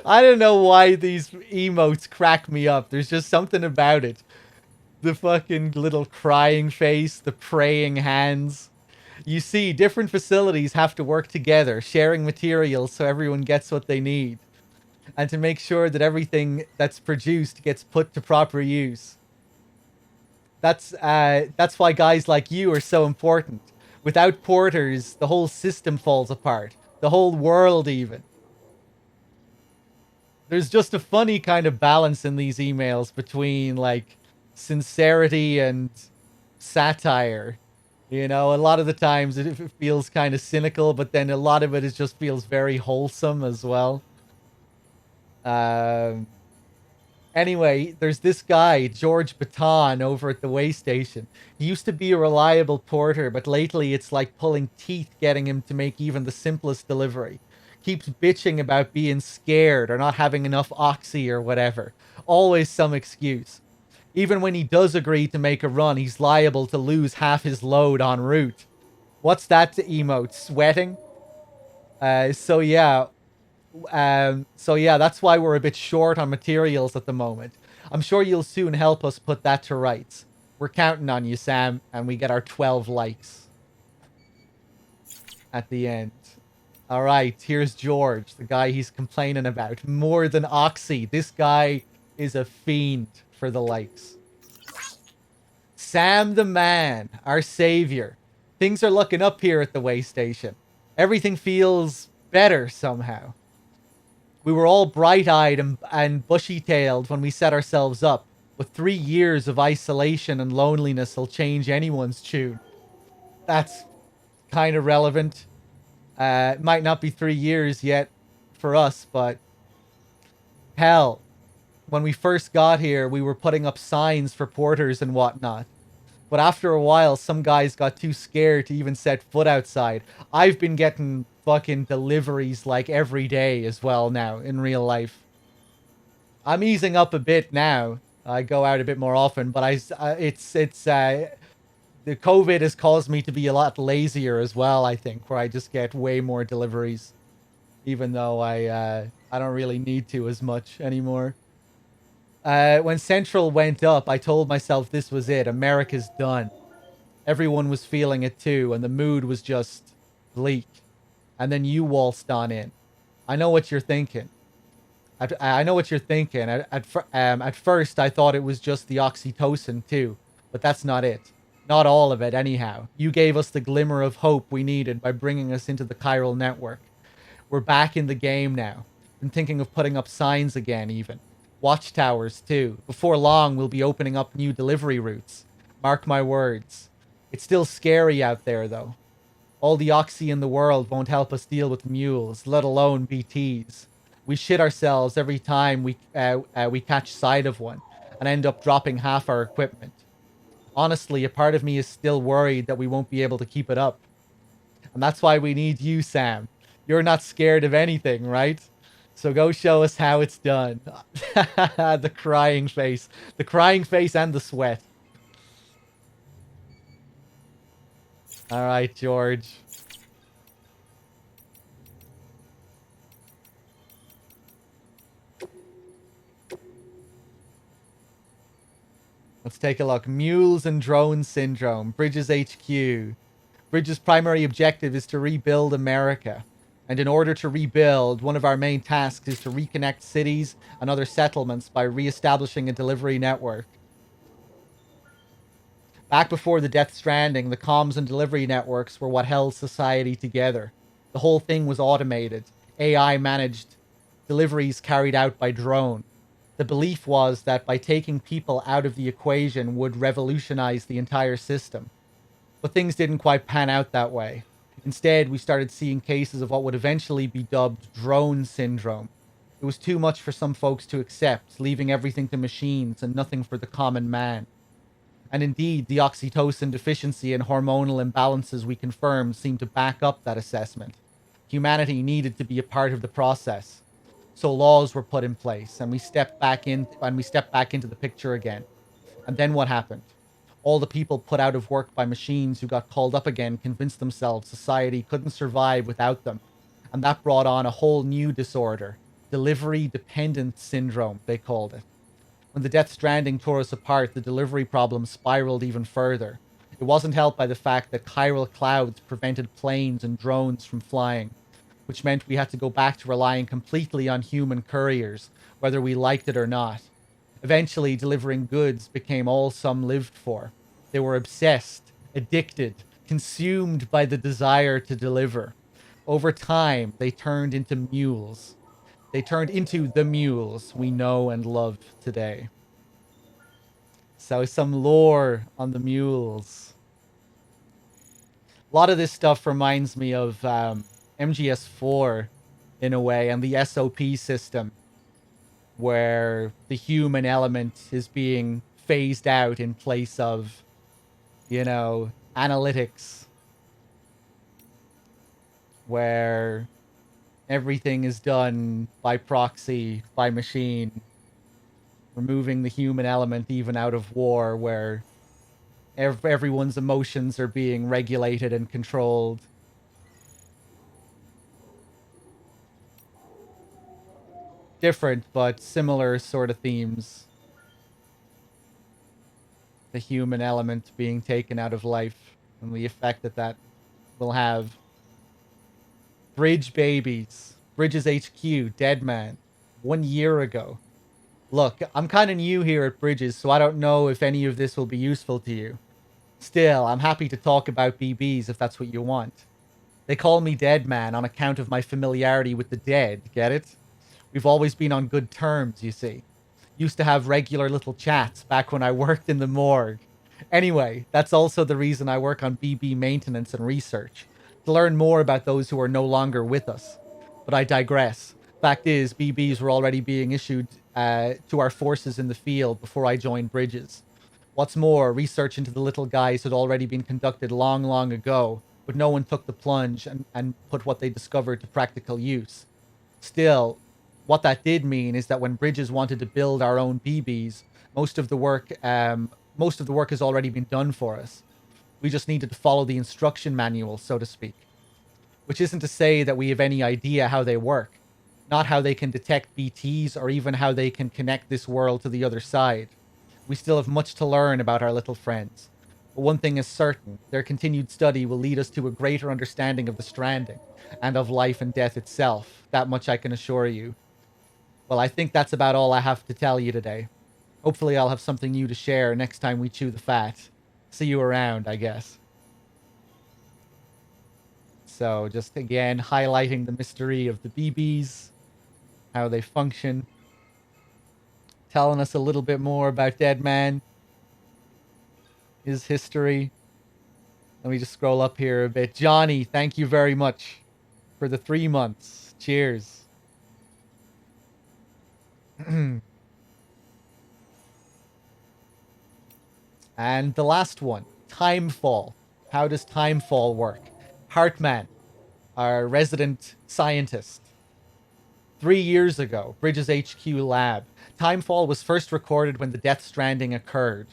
I don't know why these emotes crack me up. There's just something about it. The fucking little crying face, the praying hands. You see, different facilities have to work together, sharing materials so everyone gets what they need. And to make sure that everything that's produced gets put to proper use. That's why guys like you are so important. Without porters, the whole system falls apart. The whole world, even. There's just a funny kind of balance in these emails between, like, sincerity and satire. You know, a lot of the times it feels kind of cynical, but then a lot of it just feels very wholesome as well. Anyway, there's this guy, George Baton, over at the way station. He used to be a reliable porter, but lately it's like pulling teeth getting him to make even the simplest delivery. Keeps bitching about being scared or not having enough oxy or whatever. Always some excuse. Even when he does agree to make a run, he's liable to lose half his load en route. What's that emote? Sweating? So yeah, that's why we're a bit short on materials at the moment. I'm sure you'll soon help us put that to rights. We're counting on you, Sam, and we get our 12 likes at the end. All right, here's George, the guy he's complaining about. More than Oxy. This guy is a fiend for the likes. Sam the man, our savior. Things are looking up here at the way station. Everything feels better somehow. We were all bright-eyed and bushy-tailed when we set ourselves up, but 3 years of isolation and loneliness will change anyone's tune. That's kind of relevant. It might not be 3 years yet for us, but hell, when we first got here, we were putting up signs for porters and whatnot. But after a while, some guys got too scared to even set foot outside. I've been getting fucking deliveries like every day as well now in real life. I'm easing up a bit now. I go out a bit more often, but the COVID has caused me to be a lot lazier as well, I think, where I just get way more deliveries, even though I don't really need to as much anymore. When Central went up, I told myself this was it. America's done. Everyone was feeling it too, and the mood was just bleak. And then you waltzed on in. I know what you're thinking. I know what you're thinking. At first, I thought it was just the oxytocin too, but that's not it. Not all of it, anyhow. You gave us the glimmer of hope we needed by bringing us into the chiral network. We're back in the game now. Been thinking of putting up signs again, even. Watchtowers, too. Before long, we'll be opening up new delivery routes. Mark my words. It's still scary out there, though. All the oxy in the world won't help us deal with mules, let alone BTs. We shit ourselves every time we catch sight of one, and end up dropping half our equipment. Honestly, a part of me is still worried that we won't be able to keep it up. And that's why we need you, Sam. You're not scared of anything, right? So go show us how it's done. The crying face. The crying face and the sweat. All right, George. Let's take a look. Mules and Drone Syndrome. Bridges HQ. Bridges' primary objective is to rebuild America. And in order to rebuild, one of our main tasks is to reconnect cities and other settlements by re-establishing a delivery network. Back before the Death Stranding, the comms and delivery networks were what held society together. The whole thing was automated. AI managed. Deliveries carried out by drone. The belief was that by taking people out of the equation would revolutionize the entire system. But things didn't quite pan out that way. Instead, we started seeing cases of what would eventually be dubbed drone syndrome. It was too much for some folks to accept, leaving everything to machines and nothing for the common man. And indeed, the oxytocin deficiency and hormonal imbalances we confirmed seemed to back up that assessment. Humanity needed to be a part of the process. So laws were put in place, and we stepped back into the picture again. And then what happened? All the people put out of work by machines who got called up again convinced themselves society couldn't survive without them. And that brought on a whole new disorder. Delivery-dependent syndrome, they called it. When the Death Stranding tore us apart, the delivery problem spiraled even further. It wasn't helped by the fact that chiral clouds prevented planes and drones from flying, which meant we had to go back to relying completely on human couriers, whether we liked it or not. Eventually, delivering goods became all some lived for. They were obsessed, addicted, consumed by the desire to deliver. Over time, they turned into mules. They turned into the mules we know and love today. So some lore on the mules. A lot of this stuff reminds me of MGS4 in a way, and the SOP system, where the human element is being phased out in place of, you know, analytics, where everything is done by proxy, by machine, removing the human element even out of war, where everyone's emotions are being regulated and controlled. Different, but similar sort of themes. The human element being taken out of life and the effect that that will have. Bridge babies. Bridges HQ, Dead Man. 1 year ago. Look, I'm kind of new here at Bridges, so I don't know if any of this will be useful to you. Still, I'm happy to talk about BBs if that's what you want. They call me Dead Man on account of my familiarity with the dead, get it? We've always been on good terms, you see. Used to have regular little chats back when I worked in the morgue. Anyway, that's also the reason I work on BB maintenance and research. To learn more about those who are no longer with us. But I digress. Fact is, BBs were already being issued to our forces in the field before I joined Bridges. What's more, research into the little guys had already been conducted long, long ago, but no one took the plunge and put what they discovered to practical use. Still, what that did mean is that when Bridges wanted to build our own BBs, most of the work has already been done for us. We just needed to follow the instruction manual, so to speak. Which isn't to say that we have any idea how they work. Not how they can detect BTs or even how they can connect this world to the other side. We still have much to learn about our little friends. But one thing is certain, their continued study will lead us to a greater understanding of the Stranding and of life and death itself. That much I can assure you. Well, I think that's about all I have to tell you today. Hopefully I'll have something new to share next time we chew the fat. See you around, I guess. So, just again, highlighting the mystery of the BBs, how they function, telling us a little bit more about Deadman, his history. Let me just scroll up here a bit. Johnny, thank you very much for the 3 months. Cheers. And the last one, Timefall. How does Timefall work? Hartman, our resident scientist. 3 years ago, Bridges HQ lab. Timefall was first recorded when the Death Stranding occurred.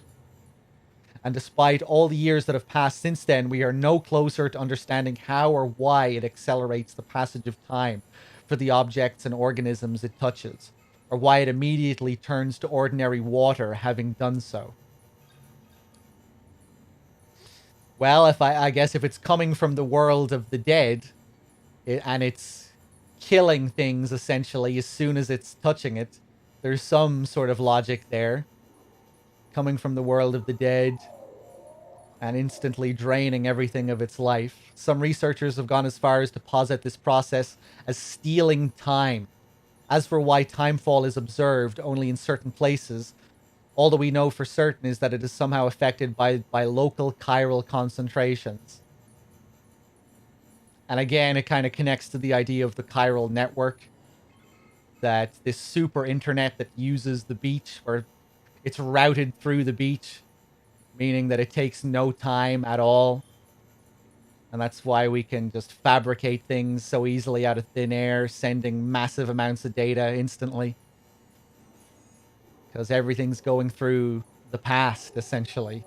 And despite all the years that have passed since then, we are no closer to understanding how or why it accelerates the passage of time for the objects and organisms it touches, or why it immediately turns to ordinary water having done so. Well, I guess if it's coming from the world of the dead, and it's killing things essentially as soon as it's touching it, there's some sort of logic there. Coming from the world of the dead and instantly draining everything of its life. Some researchers have gone as far as to posit this process as stealing time. As for why timefall is observed only in certain places, all that we know for certain is that it is somehow affected by local chiral concentrations. And again, it kind of connects to the idea of the chiral network. That this super internet that uses the beach, or it's routed through the beach, meaning that it takes no time at all. And that's why we can just fabricate things so easily out of thin air, sending massive amounts of data instantly. Because everything's going through the past, essentially.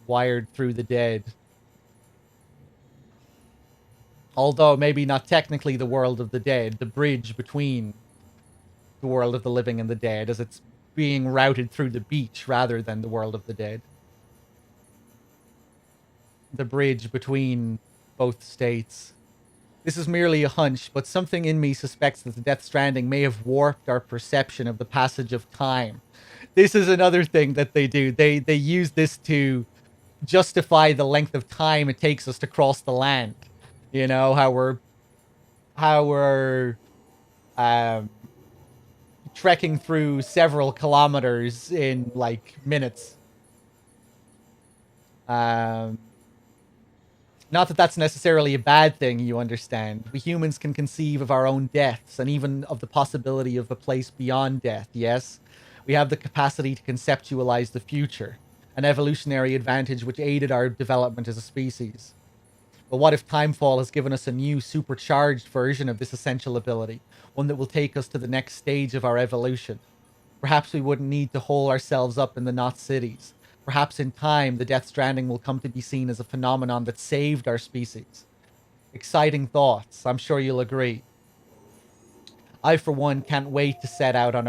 Wired through the dead. Although maybe not technically the world of the dead, the bridge between the world of the living and the dead, as it's being routed through the beach rather than the world of the dead. The bridge between both states. This is merely a hunch, but something in me suspects that the Death Stranding may have warped our perception of the passage of time. This is another thing that they do. They use this to justify the length of time it takes us to cross the land. You know, how we're trekking through several kilometers in, like, minutes. Not that that's necessarily a bad thing, you understand. We humans can conceive of our own deaths, and even of the possibility of a place beyond death, yes? We have the capacity to conceptualize the future, an evolutionary advantage which aided our development as a species. But what if Timefall has given us a new, supercharged version of this essential ability, one that will take us to the next stage of our evolution? Perhaps we wouldn't need to hole ourselves up in the Knot Cities. Perhaps in time, the Death Stranding will come to be seen as a phenomenon that saved our species. Exciting thoughts, I'm sure you'll agree. I, for one, can't wait to set out on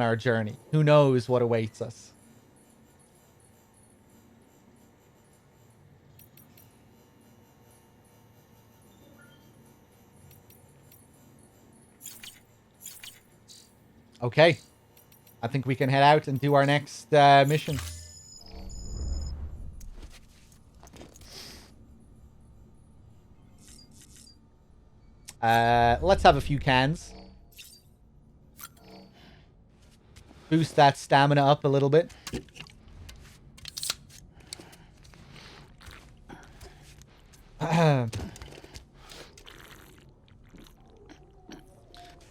our journey. Who knows what awaits us? Okay. I think we can head out and do our next mission. Let's have a few cans. Boost that stamina up a little bit.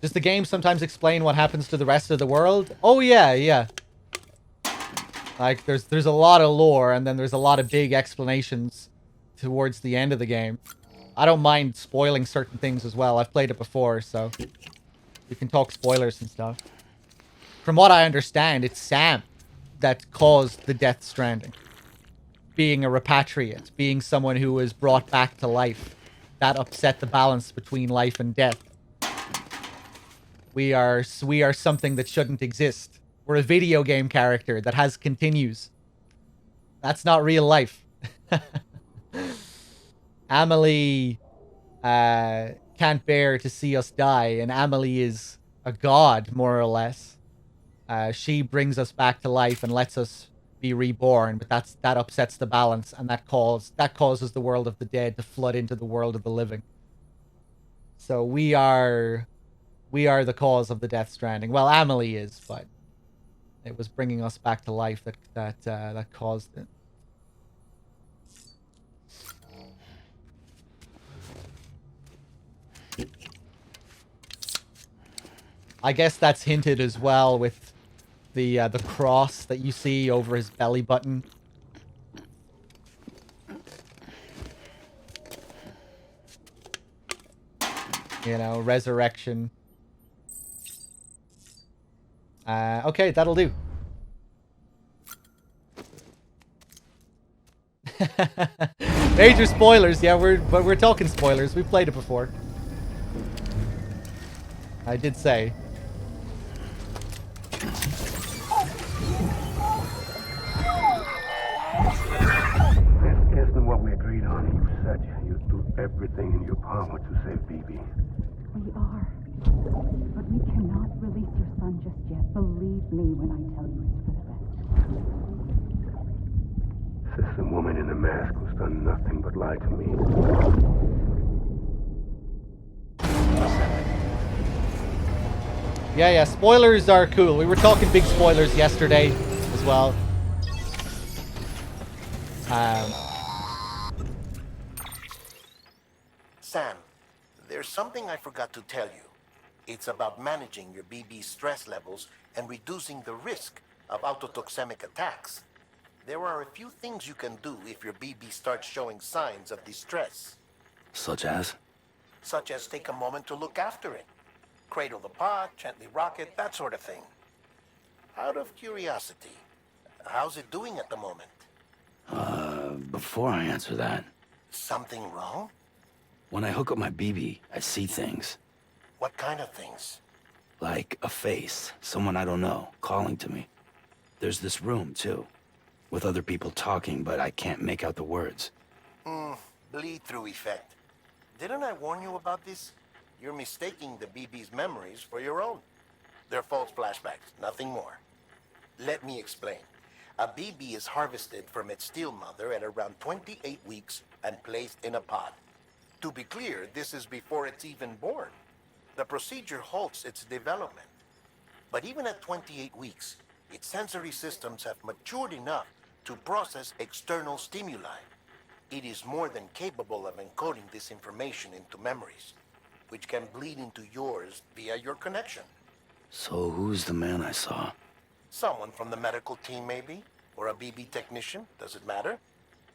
Does the game sometimes explain what happens to the rest of the world? Oh, yeah, yeah. Like, there's a lot of lore, and then there's a lot of big explanations towards the end of the game. I don't mind spoiling certain things as well. I've played it before, so we can talk spoilers and stuff. From what I understand, it's Sam that caused the Death Stranding. Being a repatriate, being someone who was brought back to life. That upset the balance between life and death. We are something that shouldn't exist. We're a video game character that has continues. That's not real life. Amelie can't bear to see us die, and Amelie is a god, more or less. She brings us back to life and lets us be reborn, but that upsets the balance, and that causes the world of the dead to flood into the world of the living. So we are the cause of the Death Stranding. Well, Amelie is, but it was bringing us back to life that caused it. I guess that's hinted as well with the cross that you see over his belly button. You know, resurrection. Okay, that'll do. Major spoilers, yeah, we're talking spoilers. We played it before. I did say. Isn't what we agreed on. You said you'd do everything in your power to save BB. We are. But we cannot release your son just yet. Believe me when I tell you it's for the best. This woman in the mask who's done nothing but lie to me. Yeah, spoilers are cool. We were talking big spoilers yesterday as well. Sam, there's something I forgot to tell you. It's about managing your BB stress levels and reducing the risk of autotoxemic attacks. There are a few things you can do if your BB starts showing signs of distress. Such as? Such as take a moment to look after it. Cradle the pod, gently rock it, that sort of thing. Out of curiosity, how's it doing at the moment? Before I answer that... Something wrong? When I hook up my BB, I see things. What kind of things? Like a face, someone I don't know, calling to me. There's this room, too, with other people talking, but I can't make out the words. Bleed-through effect. Didn't I warn you about this? You're mistaking the BB's memories for your own. They're false flashbacks, nothing more. Let me explain. A BB is harvested from its steel mother at around 28 weeks and placed in a pod. To be clear, this is before it's even born. The procedure halts its development. But even at 28 weeks, its sensory systems have matured enough to process external stimuli. It is more than capable of encoding this information into memories, which can bleed into yours via your connection. So who's the man I saw? Someone from the medical team, maybe? Or a BB technician? Does it matter?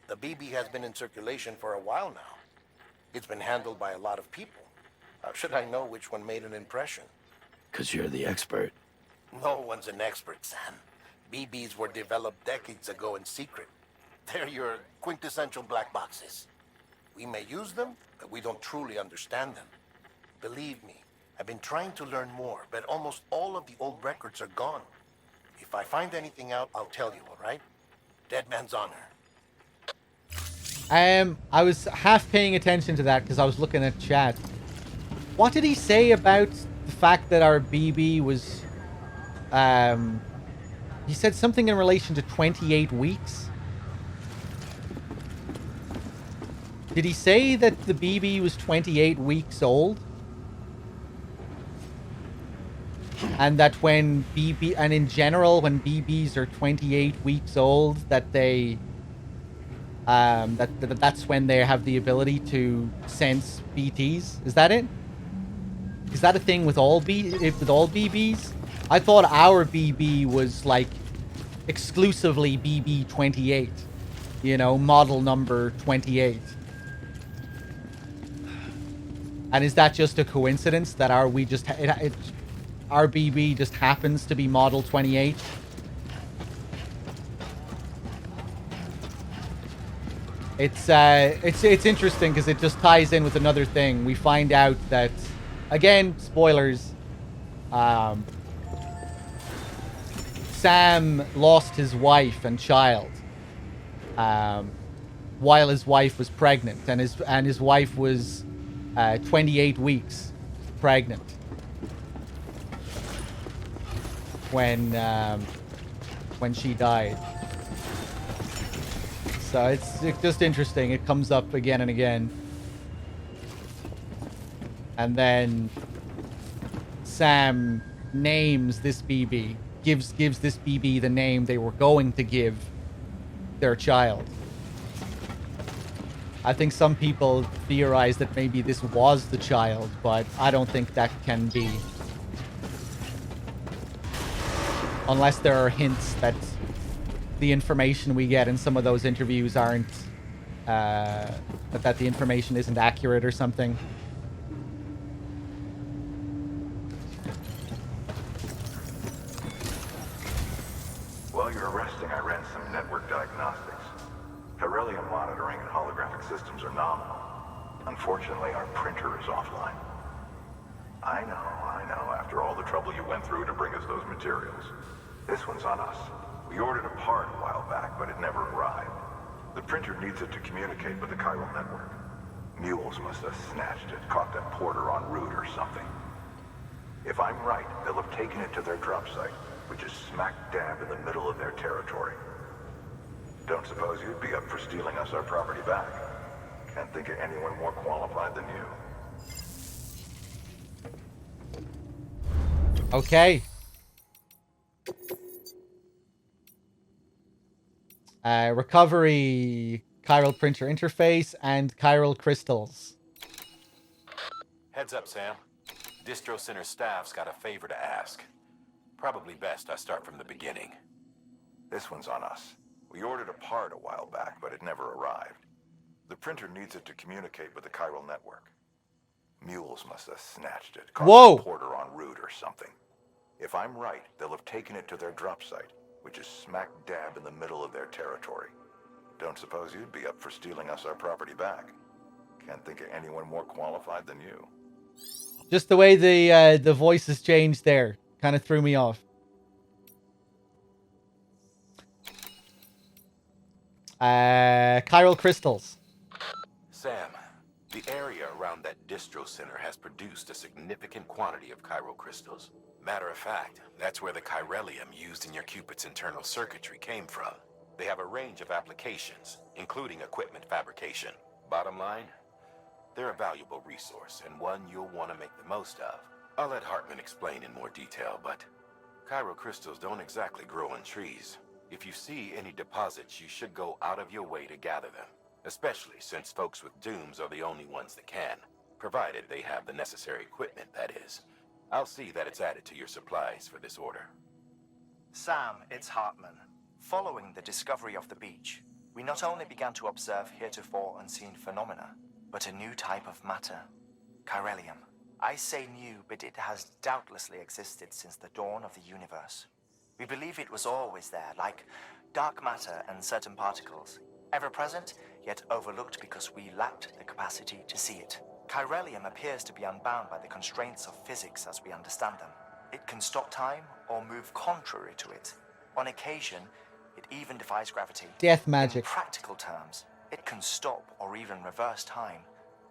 The BB has been in circulation for a while now. It's been handled by a lot of people. How should I know which one made an impression? 'Cause you're the expert. No one's an expert, Sam. BBs were developed decades ago in secret. They're your quintessential black boxes. We may use them, but we don't truly understand them. Believe me, I've been trying to learn more, but almost all of the old records are gone. If I find anything out, I'll tell you, all right? Dead man's honor. I was half paying attention to that because I was looking at chat. What did he say about the fact that our BB was... he said something in relation to 28 weeks? Did he say that the BB was 28 weeks old? And that when BB... And in general, when BBs are 28 weeks old, that they... that's when they have the ability to sense BTs? Is that it? Is that a thing with all BBs? I thought our BB was like exclusively BB-28. You know, model number 28. And is that just a coincidence that our BB just happens to be model 28? It's interesting because it just ties in with another thing. We find out that, again, spoilers. Sam lost his wife and child while his wife was pregnant, and his wife was 28 weeks pregnant when she died. So it's just interesting. It comes up again and again. And then Sam names this BB, gives this BB the name they were going to give their child. I think some people theorize that maybe this was the child, but I don't think that can be. Unless there are hints that the information we get in some of those interviews aren't, that the information isn't accurate or something. While you're resting, I ran some network diagnostics. Beryllium monitoring and holographic systems are nominal. Unfortunately, our printer is offline. I know. After all the trouble you went through to bring us those materials. This one's on us. We ordered a part a while back, but it never arrived. The printer needs it to communicate with the chiral network. Mules must have snatched it, caught that porter en route or something. If I'm right, they'll have taken it to their drop site, which is smack dab in the middle of their territory. Don't suppose you'd be up for stealing us our property back? Can't think of anyone more qualified than you. Okay. Recovery, chiral printer interface, and chiral crystals. Heads up, Sam. Distro Center staff's got a favor to ask. Probably best I start from the beginning. This one's on us. We ordered a part a while back, but it never arrived. The printer needs it to communicate with the chiral network. Mules must have snatched it, caught the porter en route or something. If I'm right, they'll have taken it to their drop site, which is smack dab in the middle of their territory. Don't suppose you'd be up for stealing us our property back? Can't think of anyone more qualified than you. Just the way the voices changed there kind of threw me off. Chiral crystals. Sam, the area around that distro center has produced a significant quantity of chiral crystals. Matter of fact, that's where the chiralium used in your Cupid's internal circuitry came from. They have a range of applications, including equipment fabrication. Bottom line, they're a valuable resource and one you'll want to make the most of. I'll let Hartman explain in more detail, but chiral crystals don't exactly grow on trees. If you see any deposits, you should go out of your way to gather them, especially since folks with dooms are the only ones that can, provided they have the necessary equipment, that is. I'll see that it's added to your supplies for this order. Sam, it's Hartman. Following the discovery of the beach, we not only began to observe heretofore unseen phenomena, but a new type of matter, chiralium. I say new, but it has doubtlessly existed since the dawn of the universe. We believe it was always there, like dark matter and certain particles, ever present, yet overlooked because we lacked the capacity to see it. Chiralium appears to be unbound by the constraints of physics as we understand them. It can stop time or move contrary to it. On occasion, it even defies gravity. Death magic. In practical terms, it can stop or even reverse time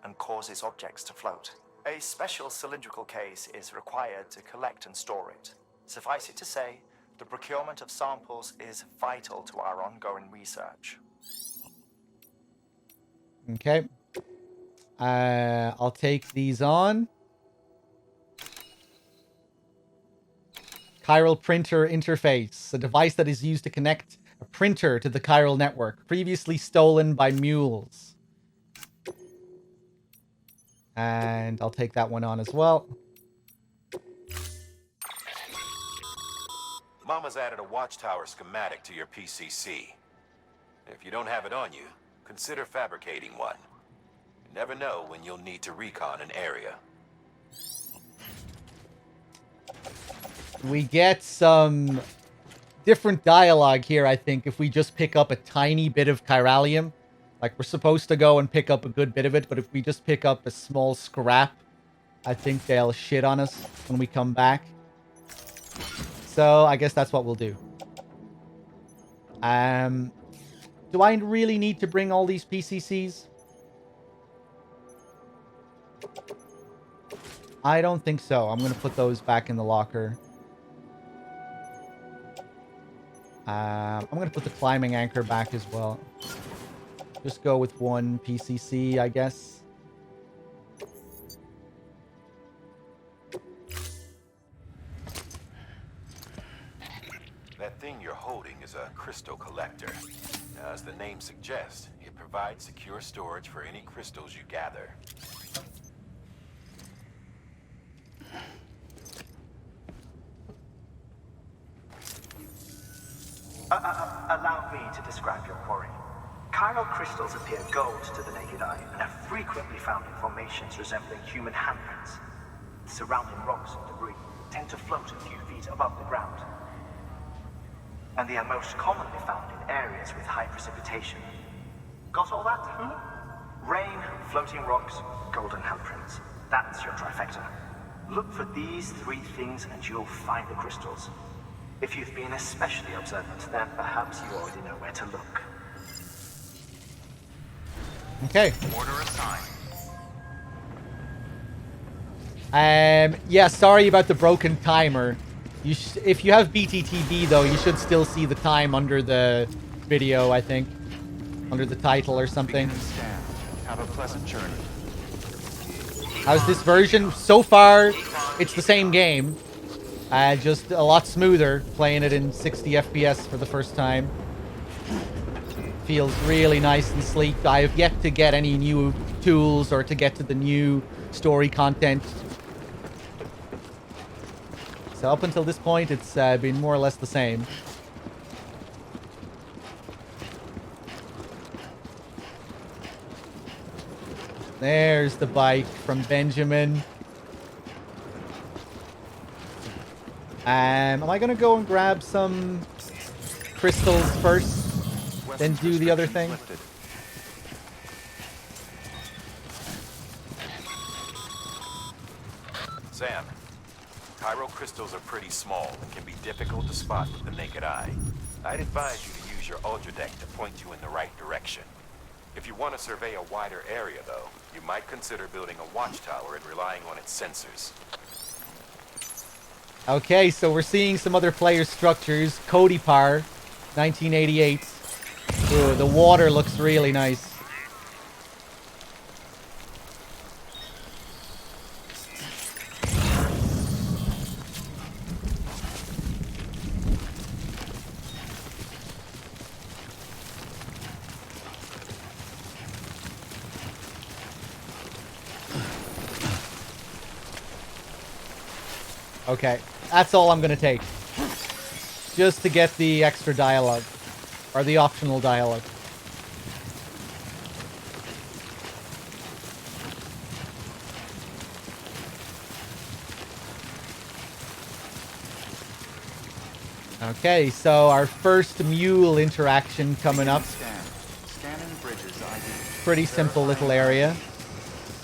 and causes objects to float. A special cylindrical case is required to collect and store it. Suffice it to say, the procurement of samples is vital to our ongoing research. Okay. I'll take these on. Chiral printer interface, a device that is used to connect a printer to the chiral network, previously stolen by mules. And I'll take that one on as well. Mama's added a watchtower schematic to your PCC. If you don't have it on you, consider fabricating one. You never know when you'll need to recon an area. We get some different dialogue here, I think, if we just pick up a tiny bit of chiralium. Like, we're supposed to go and pick up a good bit of it, but if we just pick up a small scrap, I think they'll shit on us when we come back. So, I guess that's what we'll do. Do I really need to bring all these PCCs? I don't think so. I'm going to put those back in the locker. I'm going to put the climbing anchor back as well. Just go with one PCC, I guess. That thing you're holding is a crystal collector. Now, as the name suggests, it provides secure storage for any crystals you gather. Allow me to describe your quarry. Chiral crystals appear gold to the naked eye and are frequently found in formations resembling human handprints. Surrounding rocks and debris tend to float a few feet above the ground. And they are most commonly found in areas with high precipitation. Got all that? Rain, floating rocks, golden handprints. That's your trifecta. Look for these three things and you'll find the crystals. If you've been especially observant, then perhaps you already know where to look. Okay. Order assigned. Yeah, sorry about the broken timer. If you have BTTV, though, you should still see the time under the video, I think. Under the title or something. Have a pleasant journey. How's this version? So far, it's the same game. Just a lot smoother, playing it in 60 FPS for the first time. Feels really nice and sleek. I have yet to get any new tools or to get to the new story content. So up until this point, it's been more or less the same. There's the bike from Benjamin. Am I gonna go and grab some crystals first, then do the other thing? Sam, chiral crystals are pretty small and can be difficult to spot with the naked eye. I'd advise you to use your ultra deck to point you in the right direction. If you want to survey a wider area, though, you might consider building a watchtower and relying on its sensors. Okay, so we're seeing some other player structures. Cody Par, 1988. Ooh, the water looks really nice. Okay, that's all I'm gonna take. Just to get the extra dialogue. Or the optional dialogue. Okay, so our first mule interaction coming up. Scanning bridges ID. Pretty simple little area.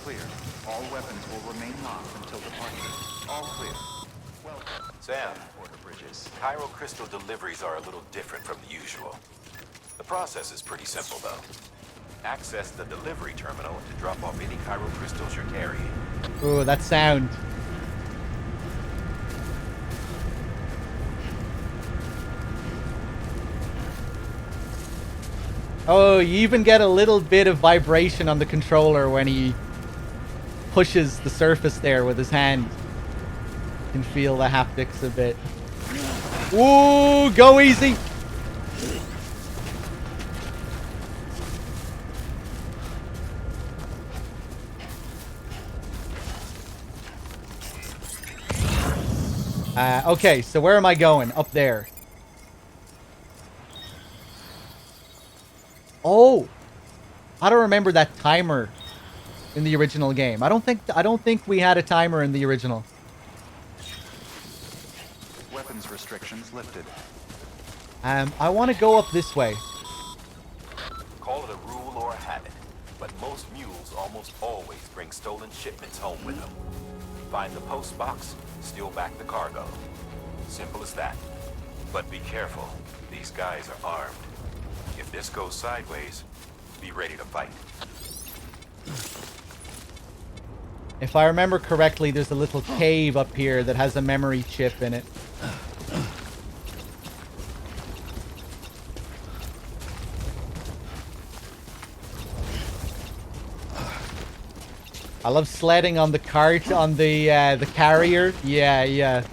Clear. All weapons will remain locked until departure. All clear. Welcome. Sam, chiral crystal deliveries are a little different from the usual. The process is pretty simple, though. Access the delivery terminal to drop off any chiral crystals you're carrying. Ooh, that sound. Oh, you even get a little bit of vibration on the controller when he pushes the surface there with his hand. You can feel the haptics a bit. Ooh, go easy! Okay, so where am I going? Up there. Oh, I don't remember that timer in the original game. I don't think we had a timer in the original. Weapons restrictions lifted. I want to go up this way. Call it a rule or a habit, but most mules almost always bring stolen shipments home with them. Find the post box, steal back the cargo. Simple as that. But be careful. These guys are armed. If this goes sideways, be ready to fight. If I remember correctly, there's a little cave up here that has a memory chip in it. I love sledding on the cart on the carrier. Yeah, yeah.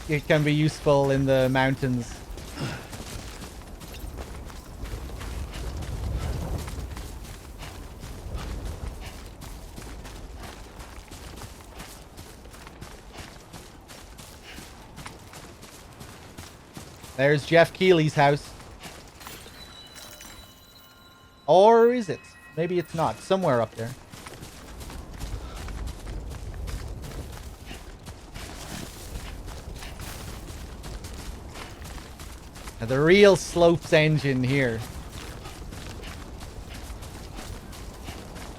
It can be useful in the mountains. There's Jeff Keighley's house. Or is it? Maybe it's not. Somewhere up there. Now, the real slopes engine here.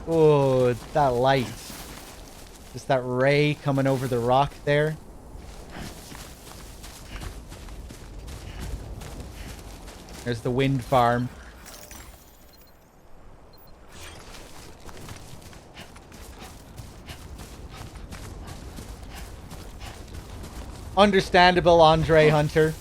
Oh, that light. Just that ray coming over the rock there. There's the wind farm. Understandable, Andre Hunter.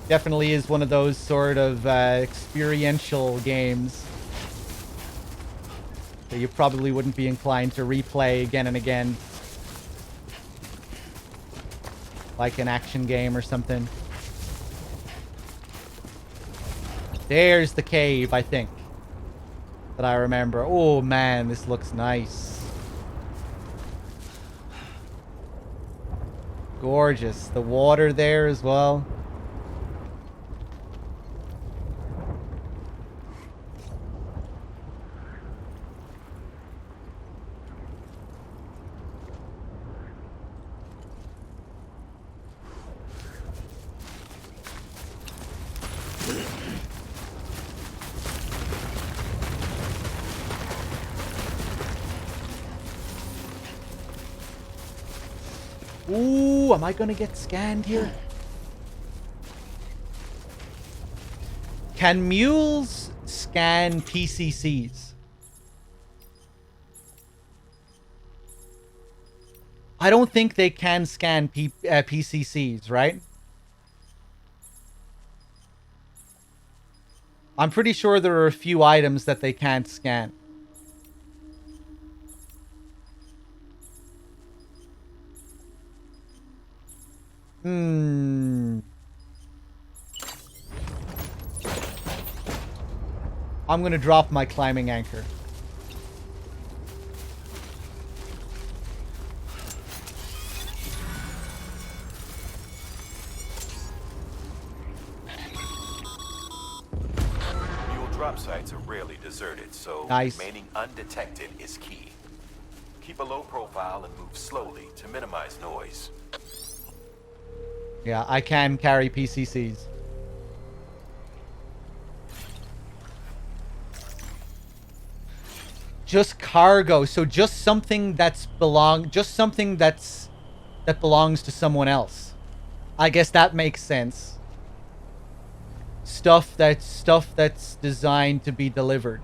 Definitely is one of those sort of experiential games that you probably wouldn't be inclined to replay again and again. Like an action game or something. There's the cave, I think. That I remember. Oh man, this looks nice. Gorgeous. The water there as well. Ooh, am I gonna get scanned here? Can mules scan PCCs? I don't think they can scan PCCs, right? I'm pretty sure there are a few items that they can't scan. I'm gonna drop my climbing anchor. Mule drop sites are rarely deserted, so Nice. remaining undetected is key. Keep a low profile and move slowly to minimize noise. Yeah, I can carry PCCs. Just cargo, so just something that belongs to someone else. I guess that makes sense. Stuff that's designed to be delivered.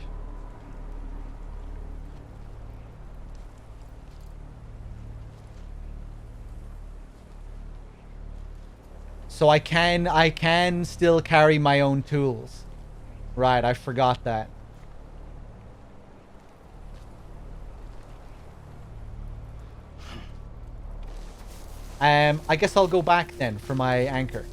So I can still carry my own tools. Right, I forgot that. I guess I'll go back then for my anchor.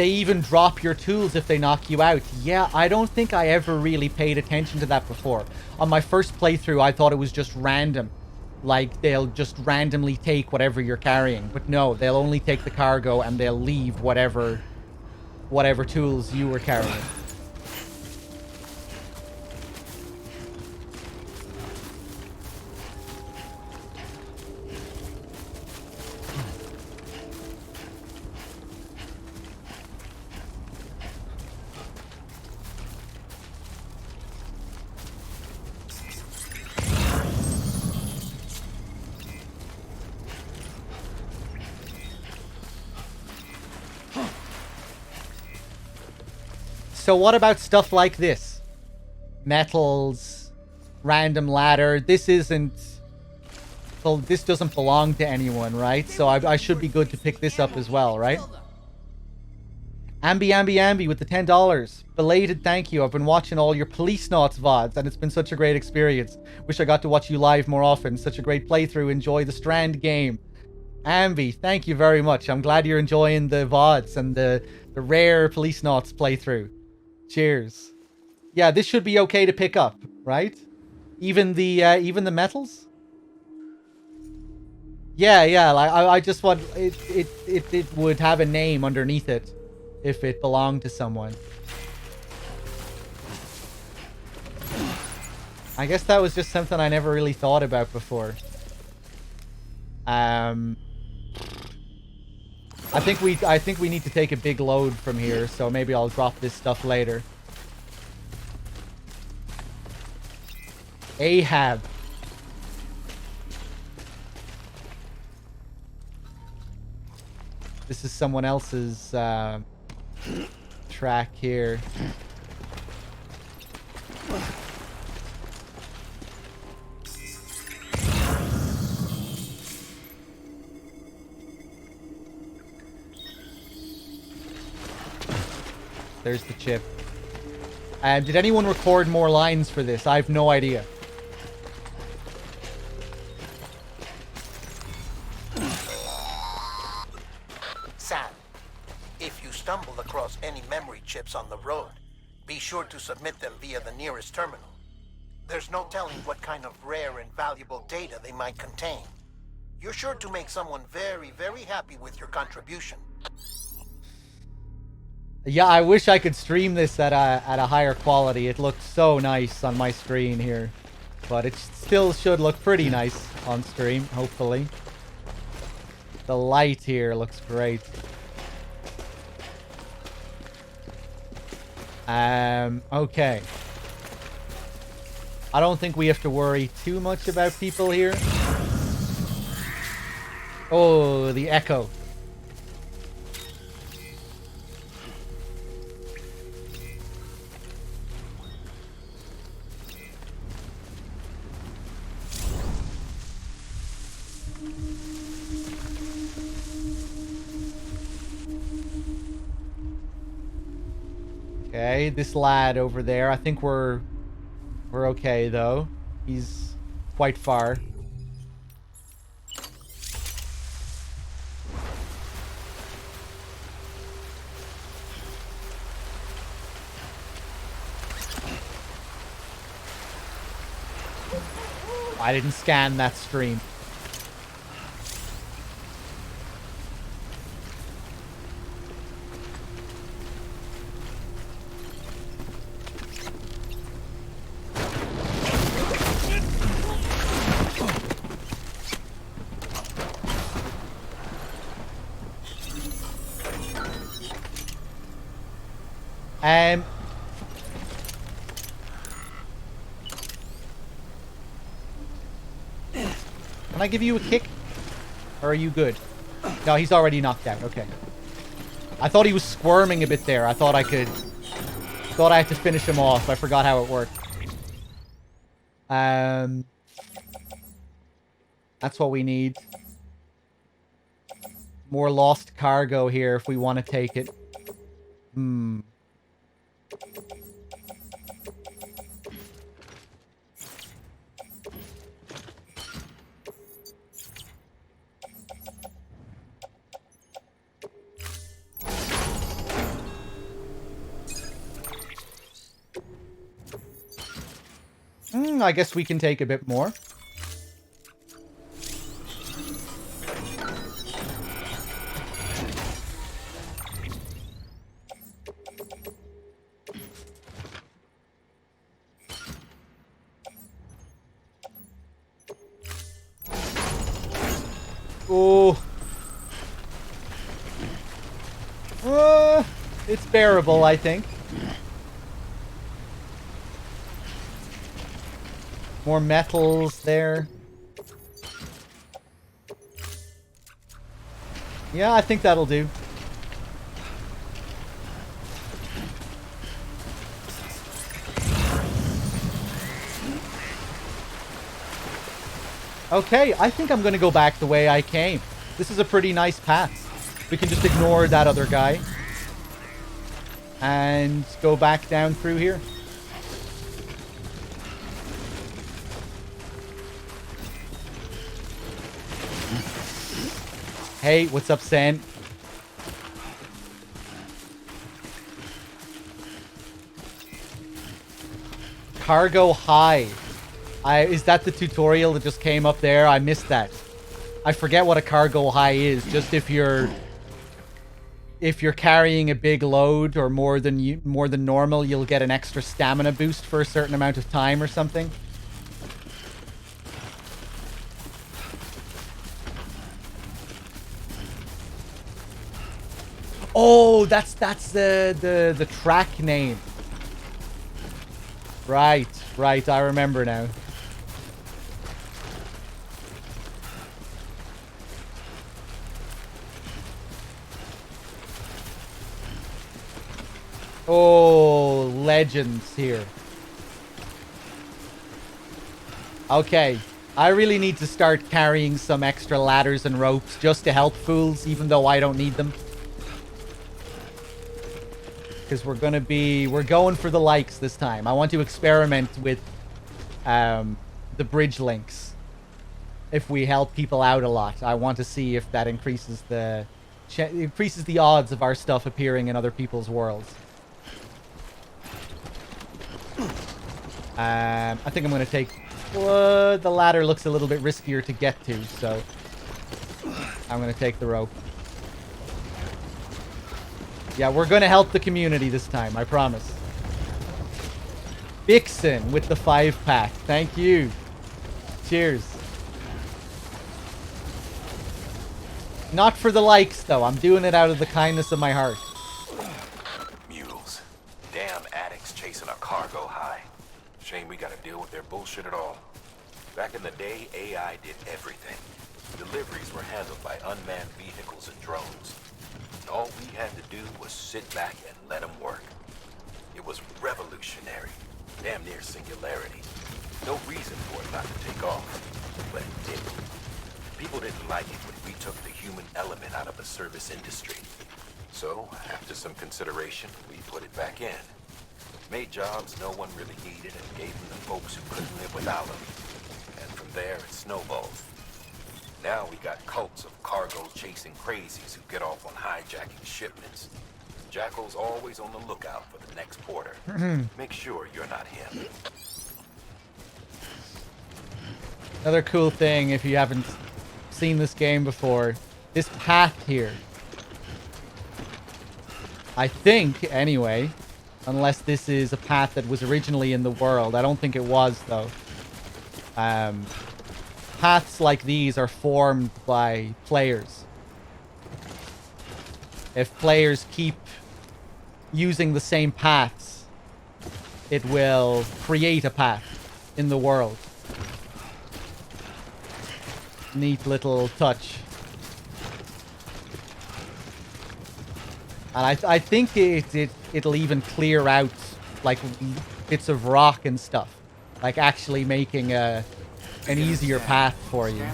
they even drop your tools if they knock you out. Yeah, I don't think I ever really paid attention to that before. On my first playthrough, I thought it was just random. Like, they'll just randomly take whatever you're carrying. But no, they'll only take the cargo and they'll leave whatever tools you were carrying. So what about stuff like this? Metals, random ladder. This isn't... Well, this doesn't belong to anyone, right? So I should be good to pick this up as well, right? Ambi with the $10. Belated thank you. I've been watching all your Police Knots VODs and it's been such a great experience. Wish I got to watch you live more often. Such a great playthrough. Enjoy the Strand game. Ambi, thank you very much. I'm glad you're enjoying the VODs and the rare Police Knots playthrough. Cheers. Yeah, this should be okay to pick up, right? Even the metals? Yeah, like I just want it would have a name underneath it if it belonged to someone. I guess that was just something I never really thought about before. I think we need to take a big load from here, so maybe I'll drop this stuff later. Ahab. This is someone else's track here. There's the chip. Did anyone record more lines for this? I have no idea. Sam, if you stumble across any memory chips on the road, be sure to submit them via the nearest terminal. There's no telling what kind of rare and valuable data they might contain. You're sure to make someone very, very happy with your contribution. Yeah, I wish I could stream this at a higher quality. It looks so nice on my screen here. But it still should look pretty nice on stream, hopefully. The light here looks great. Okay. I don't think we have to worry too much about people here. Oh, the echo. Okay, this lad over there, I think we're okay though. He's quite far. I didn't scan that stream. Can I give you a kick? Or are you good? No, he's already knocked out. Okay. I thought he was squirming a bit there. I thought I had to finish him off. I forgot how it worked. That's what we need. More lost cargo here if we want to take it. I guess we can take a bit more. Oh. It's bearable, I think. More metals there. Yeah, I think that'll do. Okay, I think I'm going to go back the way I came. This is a pretty nice path. We can just ignore that other guy. And go back down through here. Hey, what's up, San? Cargo high. Is that the tutorial that just came up there? I missed that. I forget what a cargo high is. Just if you're carrying a big load or more than normal, you'll get an extra stamina boost for a certain amount of time or something. Oh, that's the track name. Right, I remember now. Oh, legends here. Okay, I really need to start carrying some extra ladders and ropes just to help fools, even though I don't need them. Because we're going for the likes this time. I want to experiment with the bridge links. If we help people out a lot, I want to see if that increases the odds of our stuff appearing in other people's worlds. I think I'm going to take... the ladder looks a little bit riskier to get to, so I'm going to take the rope. Yeah, we're going to help the community this time, I promise. Vixen with the 5-pack. Thank you. Cheers. Not for the likes, though. I'm doing it out of the kindness of my heart. Mules. Damn addicts chasing a cargo high. Shame we gotta deal with their bullshit at all. Back in the day, AI did everything. Deliveries were handled by unmanned vehicles and drones. All we had to do was sit back and let them work. It was revolutionary, damn near singularity. No reason for it not to take off, but it did. People didn't like it when we took the human element out of the service industry. So, after some consideration, we put it back in. Made jobs no one really needed and gave them to folks who couldn't live without them. And from there, it snowballed. Now we got cults of cargo-chasing crazies who get off on hijacking shipments. Jackal's always on the lookout for the next porter. Make sure you're not him. Another cool thing, if you haven't seen this game before, this path here. I think, anyway, unless this is a path that was originally in the world. I don't think it was, though. Paths like these are formed by players. If players keep using the same paths, it will create a path in the world. Neat little touch. And I think it'll even clear out like bits of rock and stuff, like actually making an easier path for you.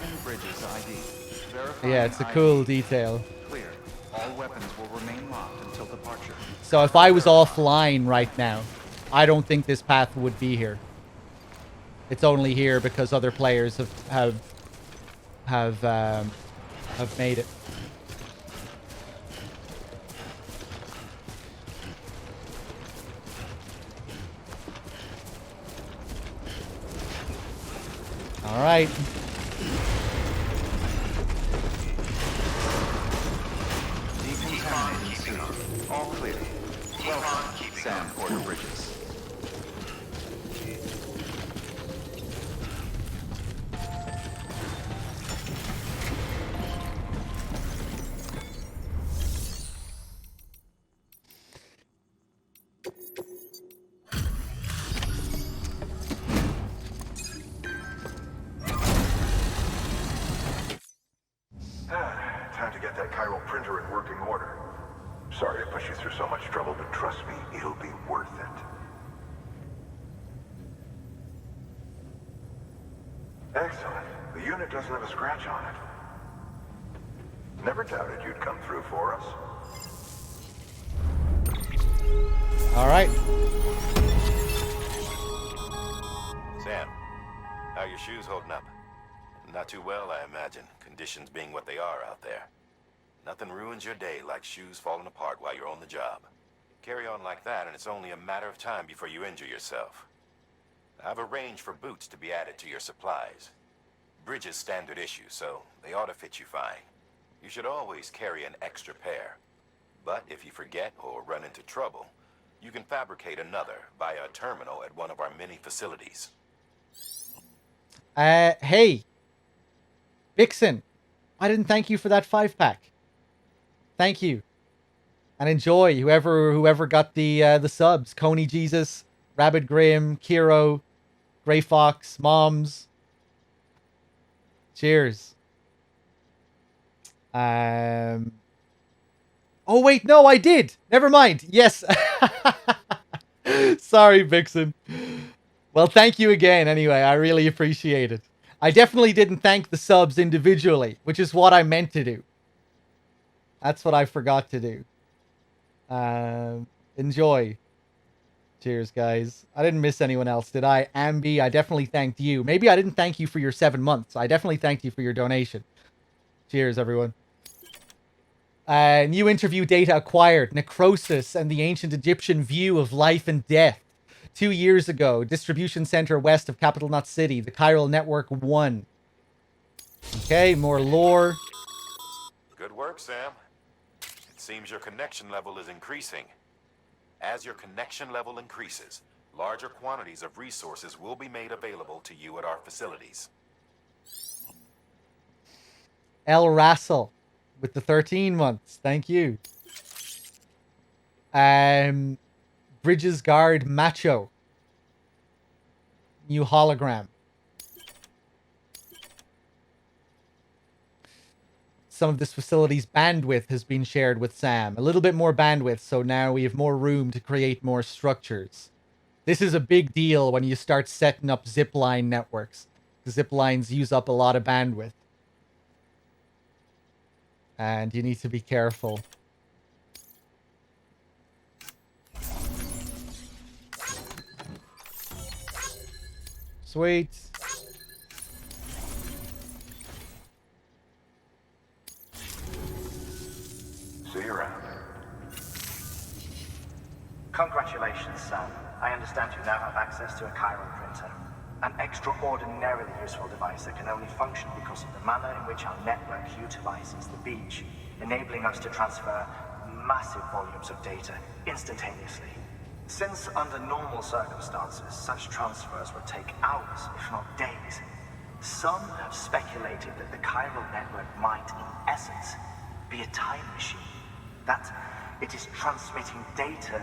Yeah, it's a cool detail. Clear. All weapons will remain locked until departure. So if I was offline right now, I don't think this path would be here. It's only here because other players have made it. All right. Decontaminating suit. All clear. Welcome, Sam Porter Bridges. Time to get that chiral printer in working order. Sorry to push you through so much trouble, but trust me, it'll be worth it. Excellent. The unit doesn't have a scratch on it. Never doubted you'd come through for us. All right. Sam, how are your shoes holding up? Not too well, I imagine, conditions being what they are out there. Nothing ruins your day like shoes falling apart while you're on the job. Carry on like that and it's only a matter of time before you injure yourself. I've arranged for boots to be added to your supplies. Bridges standard issue, so they ought to fit you fine. You should always carry an extra pair. But if you forget or run into trouble, you can fabricate another via a terminal at one of our many facilities. Hey, Vixen, I didn't thank you for that 5-pack. Thank you, and enjoy whoever got the subs. Coney Jesus, Rabbit Grim, Kiro, Gray Fox, Moms. Cheers. Oh wait, no, I did. Never mind. Yes. Sorry, Vixen. Well, thank you again anyway. I really appreciate it. I definitely didn't thank the subs individually, which is what I meant to do. That's what I forgot to do. Enjoy. Cheers, guys. I didn't miss anyone else, did I? Ambi, I definitely thanked you. Maybe I didn't thank you for your 7 months. I definitely thanked you for your donation. Cheers, everyone. New interview data acquired. Necrosis and the ancient Egyptian view of life and death. 2 years ago. Distribution center west of Capital Knot City. The chiral network 1. Okay, more lore. Good work, Sam. It seems your connection level is increasing. As your connection level increases, larger quantities of resources will be made available to you at our facilities. El Rassel with the 13 months. Thank you. Bridges Guard Macho. New hologram. Some of this facility's bandwidth has been shared with Sam. A little bit more bandwidth, so now we have more room to create more structures. This is a big deal when you start setting up zipline networks. The ziplines use up a lot of bandwidth. And you need to be careful. Sweet. See you around. Congratulations, Sam. I understand you now have access to a chiral printer. An extraordinarily useful device that can only function because of the manner in which our network utilizes the beach, enabling us to transfer massive volumes of data instantaneously. Since under normal circumstances, such transfers would take hours, if not days, some have speculated that the chiral network might, in essence, be a time machine. That it is transmitting data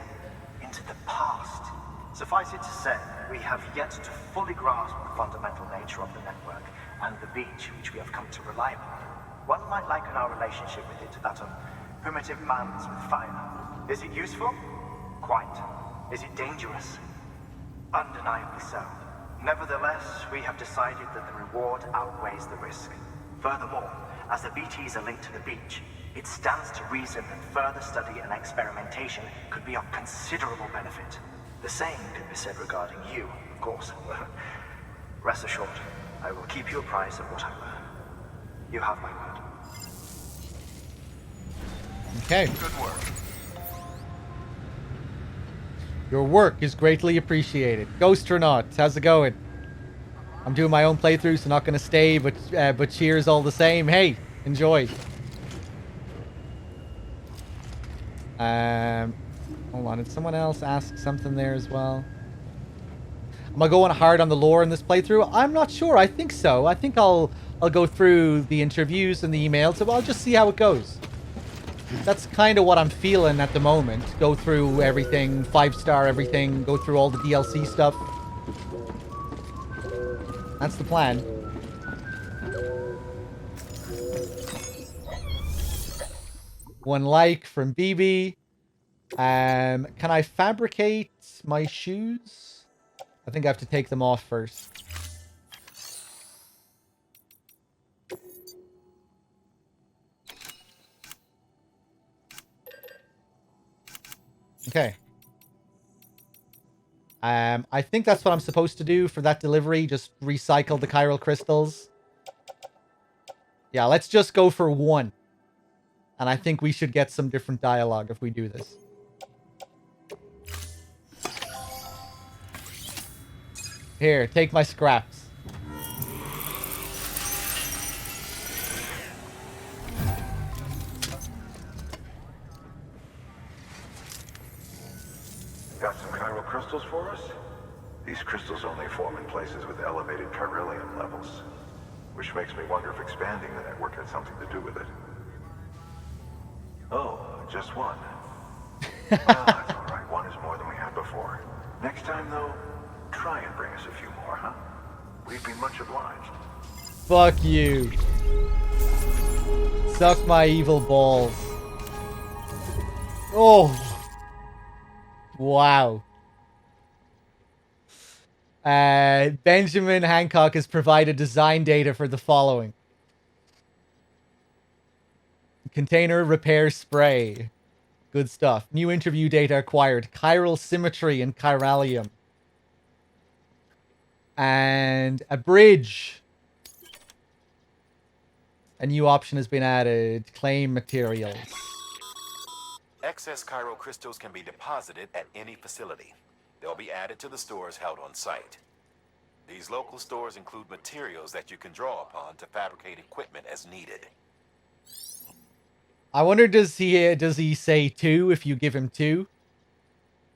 into the past. Suffice it to say, we have yet to fully grasp the fundamental nature of the network and the beach which we have come to rely upon. One might liken our relationship with it to that of primitive mammals with fire. Is it useful? Quite. Is it dangerous? Undeniably so. Nevertheless, we have decided that the reward outweighs the risk. Furthermore, as the BTs are linked to the beach, it stands to reason that further study and experimentation could be of considerable benefit. The same can be said regarding you, of course. Rest assured, I will keep you apprised of what I learn. You have my word. Okay. Good work. Your work is greatly appreciated. Ghost or not, how's it going? I'm doing my own playthrough, so not going to stay, but cheers all the same. Hey, enjoy. Hold on. Did someone else ask something there as well? Am I going hard on the lore in this playthrough? I'm not sure. I think so. I think I'll go through the interviews and the emails, so I'll just see how it goes. That's kind of what I'm feeling at the moment. Go through everything, 5-star everything, go through all the DLC stuff. That's the plan. One like from BB. Can I fabricate my shoes? I think I have to take them off first. Okay. I think that's what I'm supposed to do for that delivery. Just recycle the chiral crystals. Yeah, let's just go for 1. And I think we should get some different dialogue if we do this. Here, take my scraps. Got some chiral crystals for us? These crystals only form in places with elevated chiralium levels, which makes me wonder if expanding the network had something to do with it. Oh, just 1. Well, that's all right. 1 is more than we had before. Next time, though, try and bring us a few more, huh? We'd be much obliged. Fuck you. Suck my evil balls. Oh. Wow. Benjamin Hancock has provided design data for the following. Container repair spray. Good stuff. New interview data acquired. Chiral symmetry and chiralium. And a bridge. A new option has been added. Claim materials. Excess chiral crystals can be deposited at any facility. They'll be added to the stores held on site. These local stores include materials that you can draw upon to fabricate equipment as needed. I wonder, does he say 2 if you give him 2?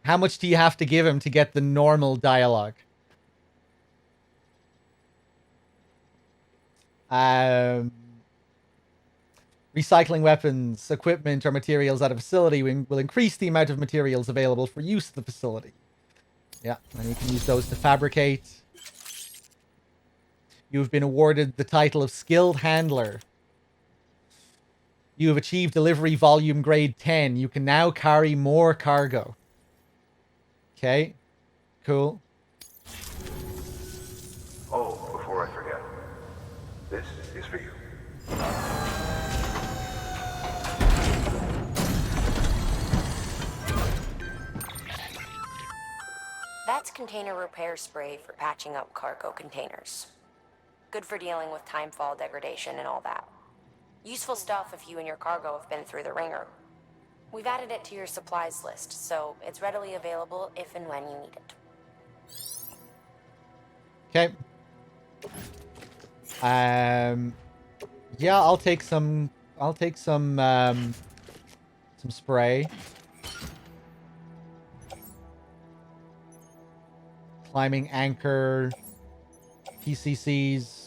How much do you have to give him to get the normal dialogue? Recycling weapons, equipment, or materials at a facility will increase the amount of materials available for use at the facility. Yeah, and you can use those to fabricate. You've been awarded the title of Skilled Handler. You have achieved delivery volume grade 10. You can now carry more cargo. Okay, cool. Oh, before I forget, this is for you. That's container repair spray for patching up cargo containers. Good for dealing with timefall degradation and all that. Useful stuff if you and your cargo have been through the ringer. We've added it to your supplies list, so it's readily available if and when you need it. Okay. Yeah, I'll take some spray. Climbing anchor, PCCs.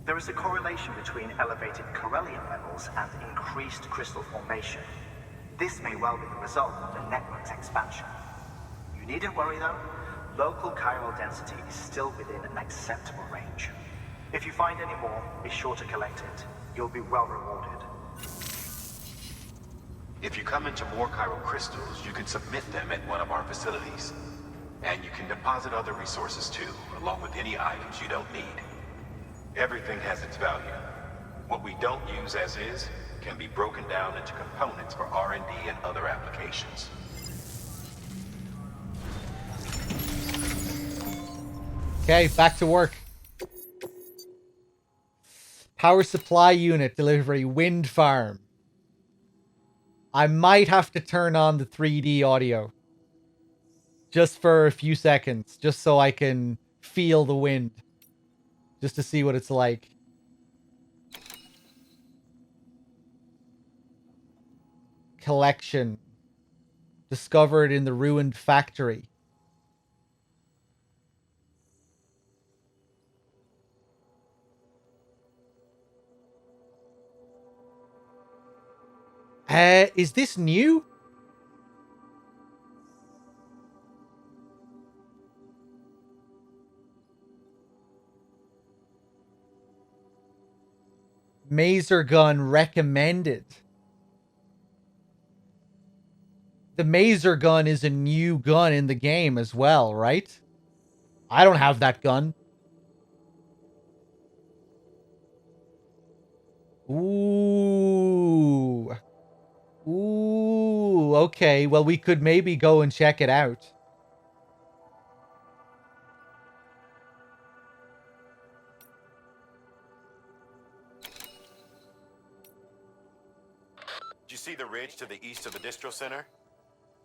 There is a correlation between elevated chiralium levels and increased crystal formation. This may well be the result of the network's expansion. You needn't worry though. Local chiral density is still within an acceptable range. If you find any more, be sure to collect it. You'll be well rewarded. If you come into more chiral crystals, you can submit them at one of our facilities. And you can deposit other resources too, along with any items you don't need. Everything has its value. What we don't use as is can be broken down into components for R&D and other applications. Okay, back to work. Power supply unit delivery, wind farm. I might have to turn on the 3D audio. Just for a few seconds. Just so I can feel the wind. Just to see what it's like. Collection. Discovered in the ruined factory. Is this new? Maser gun recommended. The Maser gun is a new gun in the game as well, right? I don't have that gun. Ooh. Ooh, okay. Well, we could maybe go and check it out. Did you see the ridge to the east of the distro center?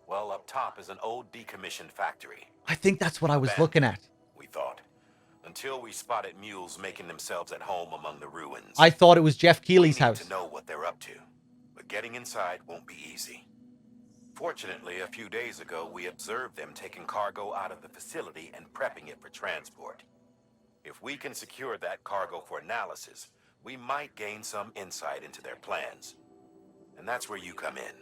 Well, up top is an old decommissioned factory. I think that's what I was looking at. We thought. Until we spotted mules making themselves at home among the ruins. I thought it was Jeff Keighley's house. To know what they're up to. But getting inside won't be easy. Fortunately, a few days ago, we observed them taking cargo out of the facility and prepping it for transport. If we can secure that cargo for analysis, we might gain some insight into their plans. And that's where you come in.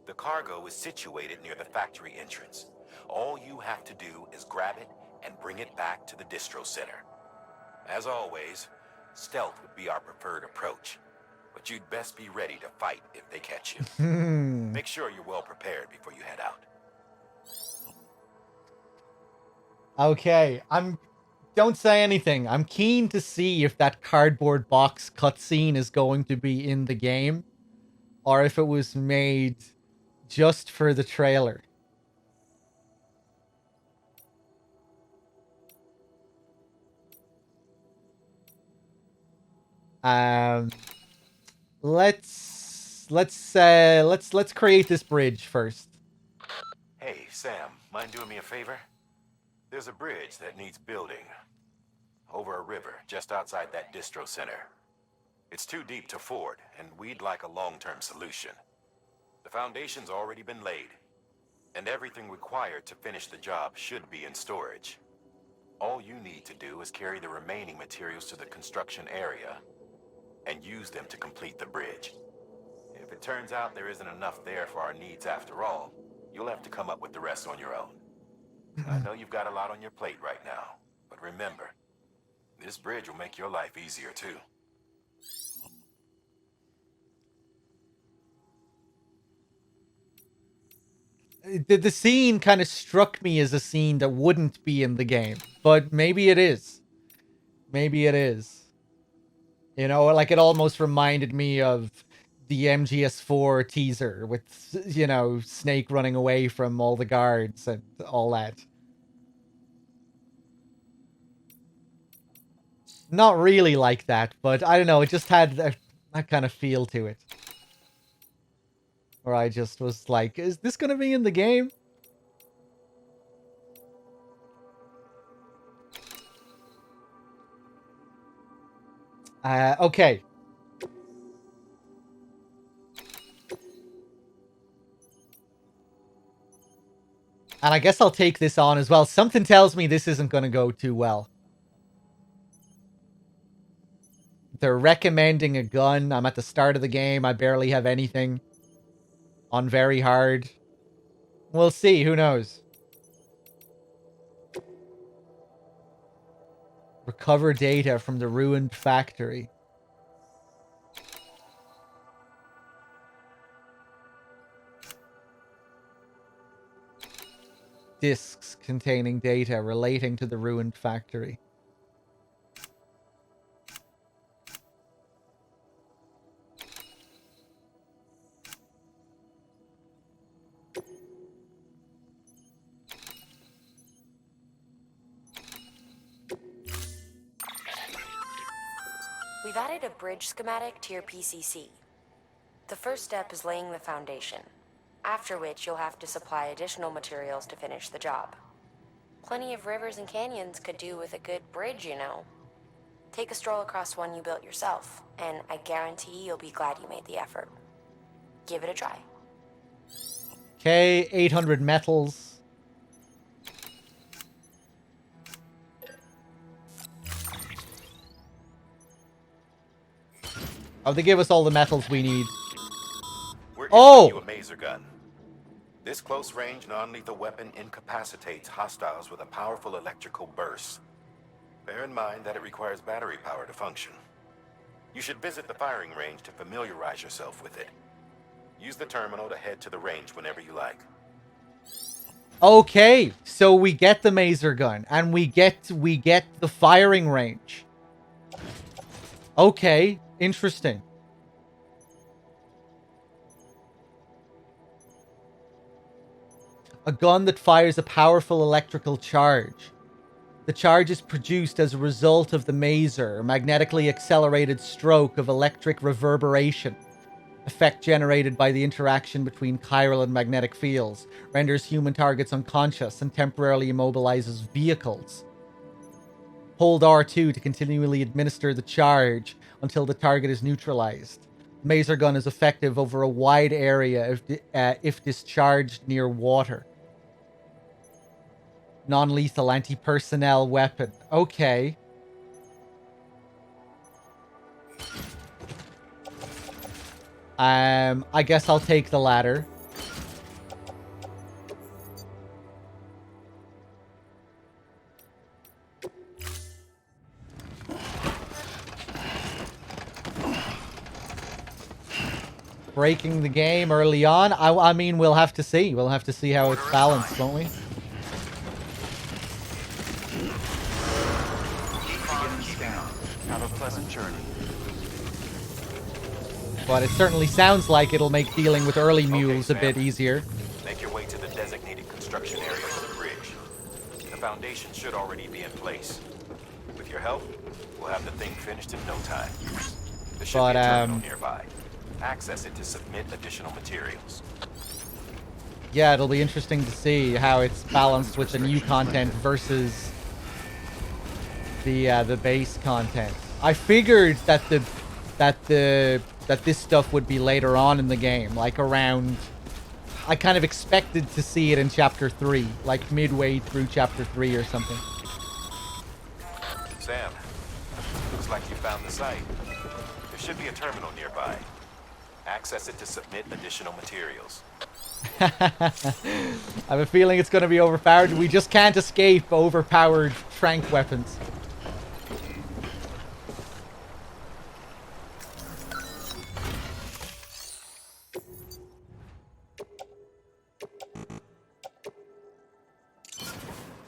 The cargo is situated near the factory entrance. All you have to do is grab it and bring it back to the distro center. As always, stealth would be our preferred approach. But you'd best be ready to fight if they catch you. Make sure you're well prepared before you head out. Okay, don't say anything. I'm keen to see if that cardboard box cutscene is going to be in the game. Or if it was made just for the trailer. Let's create this bridge first. Hey, Sam, mind doing me a favor? There's a bridge that needs building. Over a river, just outside that distro center. It's too deep to ford, and we'd like a long-term solution. The foundation's already been laid, and everything required to finish the job should be in storage. All you need to do is carry the remaining materials to the construction area and use them to complete the bridge. If it turns out there isn't enough there for our needs after all, you'll have to come up with the rest on your own. I know you've got a lot on your plate right now, but remember, this bridge will make your life easier too. The scene kind of struck me as a scene that wouldn't be in the game, but maybe it is. Maybe it is. You know, like it almost reminded me of the MGS4 teaser with, you know, Snake running away from all the guards and all that. Not really like that, but I don't know, it just had that kind of feel to it. Where I just was like, is this going to be in the game? Okay. And I guess I'll take this on as well. Something tells me this isn't going to go too well. They're recommending a gun. I'm at the start of the game. I barely have anything. On very hard. We'll see. Who knows? Recover data from the ruined factory. Discs containing data relating to the ruined factory. We've added a bridge schematic to your PCC. The first step is laying the foundation, after which you'll have to supply additional materials to finish the job. Plenty of rivers and canyons could do with a good bridge, you know. Take a stroll across one you built yourself, and I guarantee you'll be glad you made the effort. Give it a try. Okay, 800 metals. Oh, they give us all the metals we need. We're Oh! issuing you a maser gun. This close-range, non-lethal weapon incapacitates hostiles with a powerful electrical burst. Bear in mind that it requires battery power to function. You should visit the firing range to familiarize yourself with it. Use the terminal to head to the range whenever you like. Okay, so we get the maser gun, and we get the firing range. Okay, interesting. A gun that fires a powerful electrical charge. The charge is produced as a result of the maser, a magnetically accelerated stroke of electric reverberation. Effect generated by the interaction between chiral and magnetic fields, renders human targets unconscious and temporarily immobilizes vehicles. Hold R2 to continually administer the charge until the target is neutralized. The maser gun is effective over a wide area if discharged near water. Non-lethal anti-personnel weapon. Okay. I guess I'll take the latter. Breaking the game early on. I mean, we'll have to see. We'll have to see how it's balanced, won't we? Beginning scan. Have a pleasant journey. But it certainly sounds like it'll make dealing with early mules a bit easier. Make your way to the designated construction area for the bridge. The foundation should already be in place. With your help, we'll have the thing finished in no time. There should be a terminal nearby. Access it to submit additional materials. Yeah, it'll be interesting to see how it's balanced with the new content versus the base content. I figured that this stuff would be later on in the game, like around... I kind of expected to see it in Chapter 3, like midway through Chapter 3 or something. Sam, looks like you found the site. There should be a terminal nearby. Access it to submit additional materials. I have a feeling it's going to be overpowered. We just can't escape overpowered tranq weapons.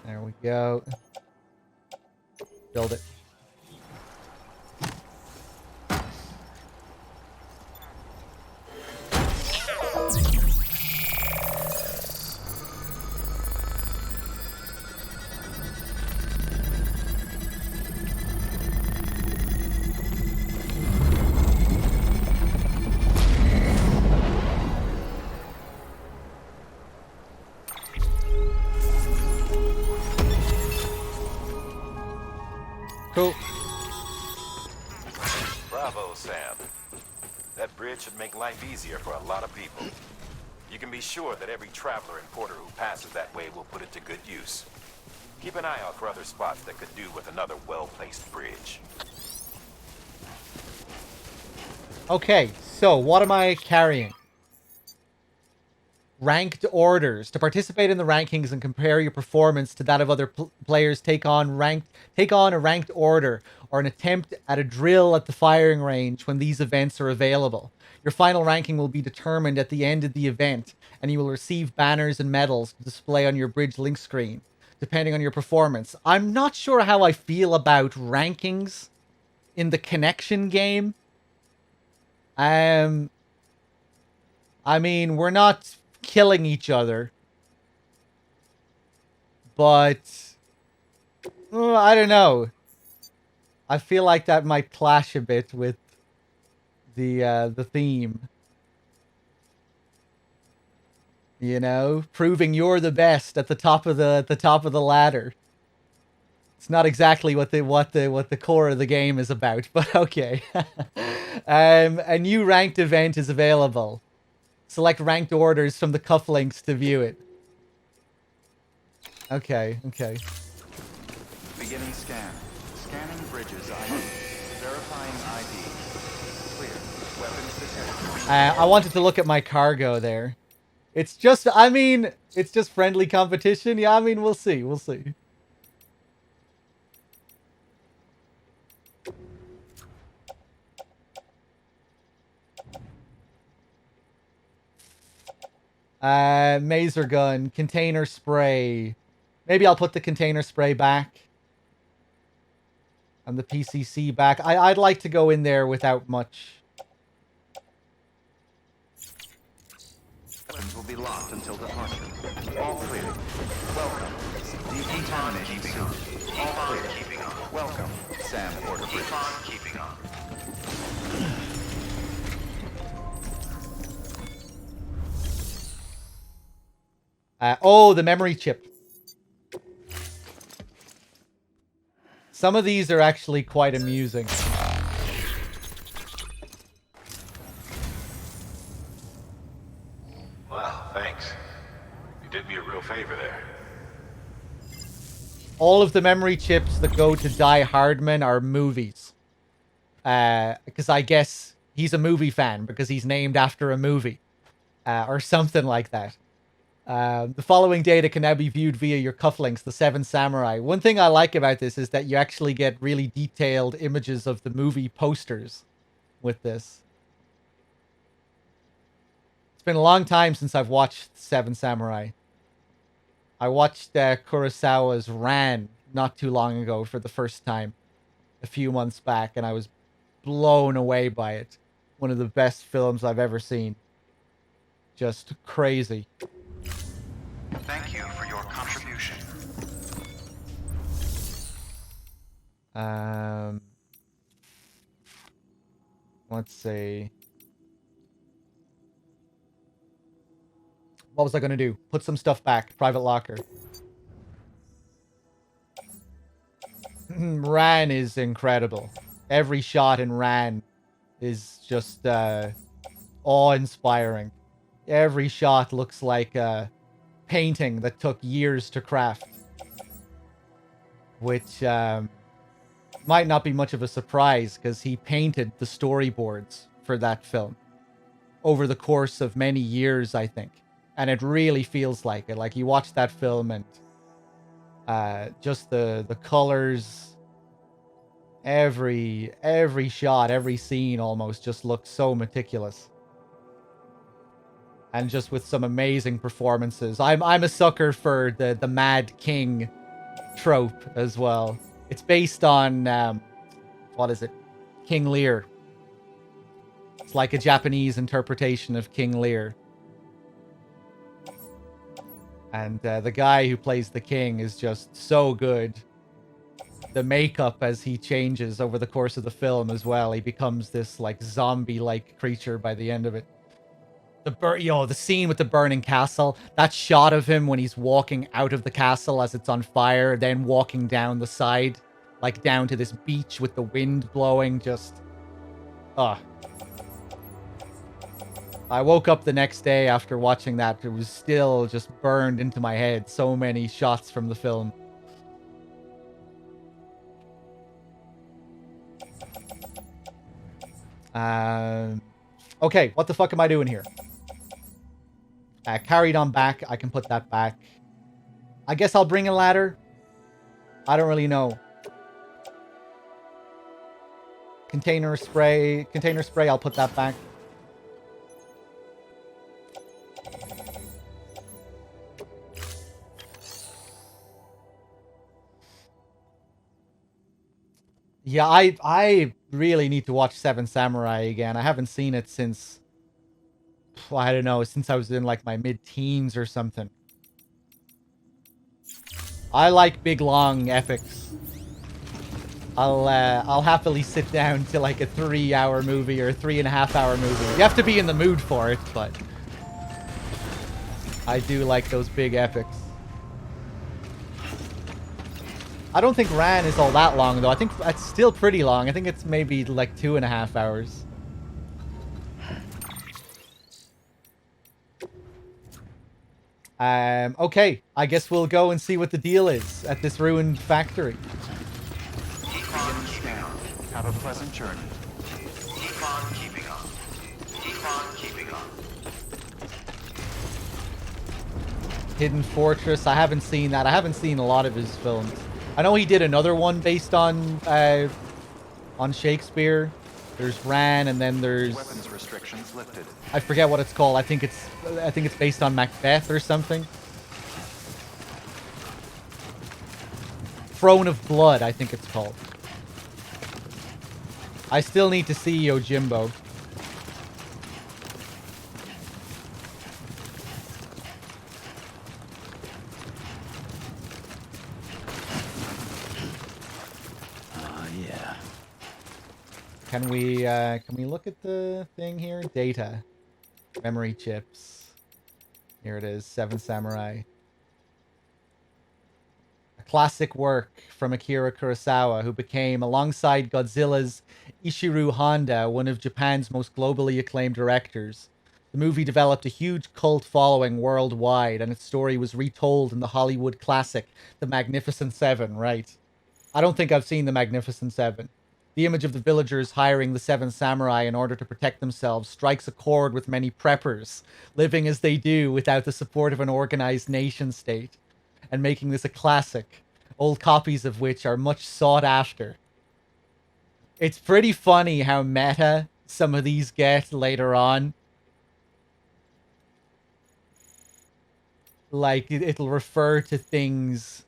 There we go. Build it. Cool. Bravo, Sam. That bridge should make life easier for a lot of people. You can be sure that every traveler and porter who passes that way will put it to good use. Keep an eye out for other spots that could do with another well-placed bridge. Okay, so what am I carrying? Ranked orders. To participate in the rankings and compare your performance to that of other players, take on a ranked order or an attempt at a drill at the firing range when these events are available. Your final ranking will be determined at the end of the event, and you will receive banners and medals to display on your bridge link screen, depending on your performance. I'm not sure how I feel about rankings in the connection game. I mean, we're not killing each other, but I don't know. I feel like that might clash a bit with the theme. You know, proving you're the best at the top of the ladder. It's not exactly what the core of the game is about, but okay. A new ranked event is available. Select ranked orders from the cufflinks to view it. Okay, okay. Beginning scan. Scanning bridges ID. Verifying ID. Clear. Weapons detected. I wanted to look at my cargo there. It's just, I mean, it's just friendly competition. Yeah, I mean, we'll see. We'll see. Maser gun, container spray. Maybe I'll put the container spray back. And the PCC back. I'd like to go in there without much. Weapons will be locked until departure. All clear. Welcome. Decontamination soon. All clear. Welcome. Sam Porter. Keep on keeping on. Oh, the memory chip. Some of these are actually quite amusing. Well, thanks. You did me a real favor there. All of the memory chips that go to Die Hardman are movies. Because I guess he's a movie fan because he's named after a movie. Or something like that. The following data can now be viewed via your cufflinks, the Seven Samurai. One thing I like about this is that you actually get really detailed images of the movie posters with this. It's been a long time since I've watched Seven Samurai. I watched Kurosawa's Ran not too long ago for the first time, a few months back, and I was blown away by it. One of the best films I've ever seen. Just crazy. Thank you for your contribution. Let's see. What was I going to do? Put some stuff back. Private locker. Ran is incredible. Every shot in Ran is just awe-inspiring. Every shot looks like a painting that took years to craft. Which might not be much of a surprise because he painted the storyboards for that film over the course of many years, I think. And it really feels like it. Like you watch that film and just the colors, every shot, every scene almost just looks so meticulous. And just with some amazing performances. I'm a sucker for the Mad King trope as well. It's based on what is it? King Lear. It's like a Japanese interpretation of King Lear. And the guy who plays the king is just so good. The makeup as he changes over the course of the film as well. He becomes this like zombie-like creature by the end of it. The scene with the burning castle. That shot of him when he's walking out of the castle as it's on fire, then walking down the side, like down to this beach with the wind blowing. Just, I woke up the next day after watching that. It was still just burned into my head. So many shots from the film. Okay, what the fuck am I doing here? Carried on back. I can put that back. I guess I'll bring a ladder. I don't really know. Container spray. I'll put that back. Yeah, I really need to watch Seven Samurai again. I haven't seen it since, I don't know, since I was in like my mid-teens or something. I like big, long epics. I'll happily sit down to like a 3-hour movie or a 3.5-hour movie. You have to be in the mood for it, but I do like those big epics. I don't think Ran is all that long though. I think it's still pretty long. I think it's maybe like 2.5 hours. Okay, I guess we'll go and see what the deal is at this ruined factory. Keep on scan. Have a pleasant journey. Keep on keeping on. Keep on keeping on. Hidden Fortress. I haven't seen that. I haven't seen a lot of his films. I know he did another one based on Shakespeare. There's Ran, and then there's Weapons restrictions lifted. I forget what it's called. I think it's based on Macbeth or something. Throne of Blood, I think it's called. I still need to see Yojimbo. Yeah. Can we look at the thing here? Data. Memory chips. Here it is. 7 Samurai. A classic work from Akira Kurosawa, who became, alongside Godzilla's Ishiro Honda, one of Japan's most globally acclaimed directors. The movie developed a huge cult following worldwide, and its story was retold in the Hollywood classic, The Magnificent Seven, right? I don't think I've seen The Magnificent Seven. The image of the villagers hiring the 7 samurai in order to protect themselves strikes a chord with many preppers, living as they do without the support of an organized nation state, and making this a classic, old copies of which are much sought after. It's pretty funny how meta some of these get later on. Like, it'll refer to things...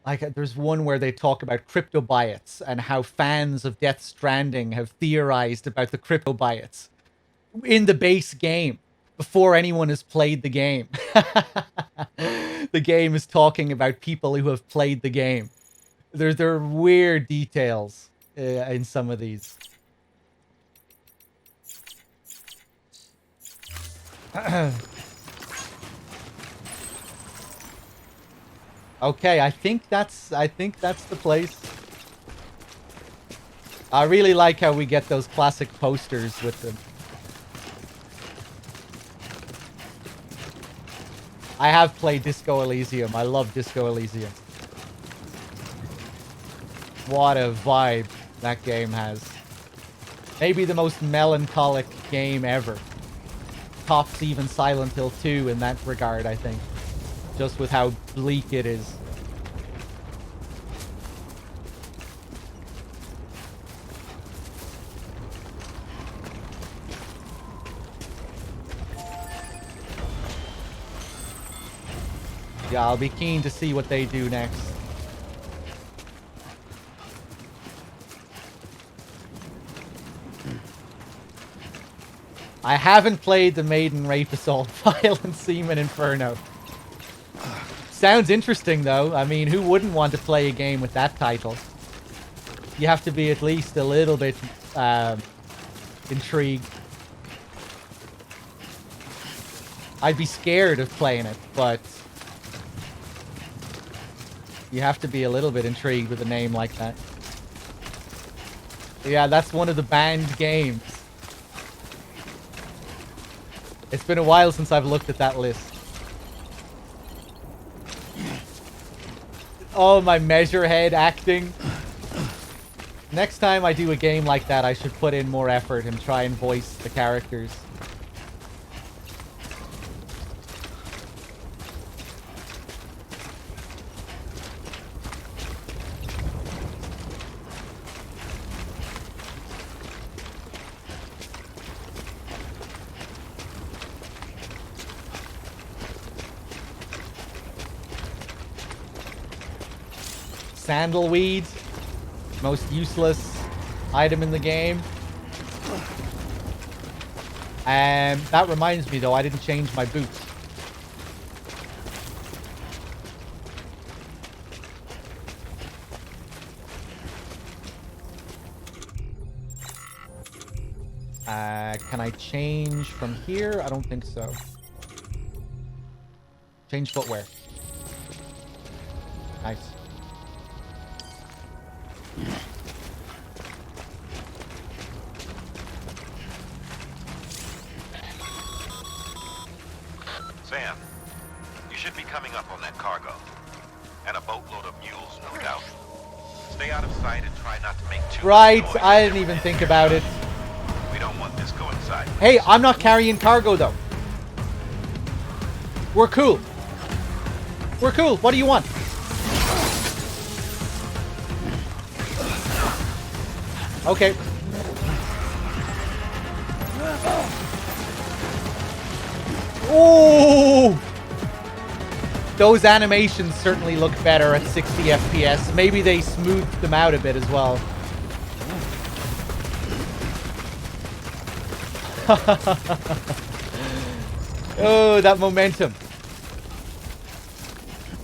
Like, there's one where they talk about cryptobiots and how fans of Death Stranding have theorized about the cryptobiots in the base game before anyone has played the game. The game is talking about people who have played the game. There are weird details in some of these. Okay, I think that's the place. I really like how we get those classic posters with them. I have played Disco Elysium. I love Disco Elysium. What a vibe that game has. Maybe the most melancholic game ever. Tops even Silent Hill 2 in that regard, I think. Just with how bleak it is. Yeah, I'll be keen to see what they do next. I haven't played the Maiden Rape Assault Violent Seaman Inferno. Sounds interesting, though. I mean, who wouldn't want to play a game with that title? You have to be at least a little bit intrigued. I'd be scared of playing it, but you have to be a little bit intrigued with a name like that. Yeah, that's one of the banned games. It's been a while since I've looked at that list. Oh, my measure head acting. Next time I do a game like that, I should put in more effort and try and voice the characters. Sandalweed, most useless item in the game. That reminds me though, I didn't change my boots. Can I change from here? I don't think so. Change footwear. Nice. Sam, you should be coming up on that cargo. And a boatload of mules, no doubt. Stay out of sight and try not to make too Right, much noise. I didn't even think about it. We don't want this going sideways. Hey, I'm not carrying cargo though. We're cool. We're cool. What do you want? Okay. Oh! Those animations certainly look better at 60 FPS. Maybe they smoothed them out a bit as well. Oh, that momentum.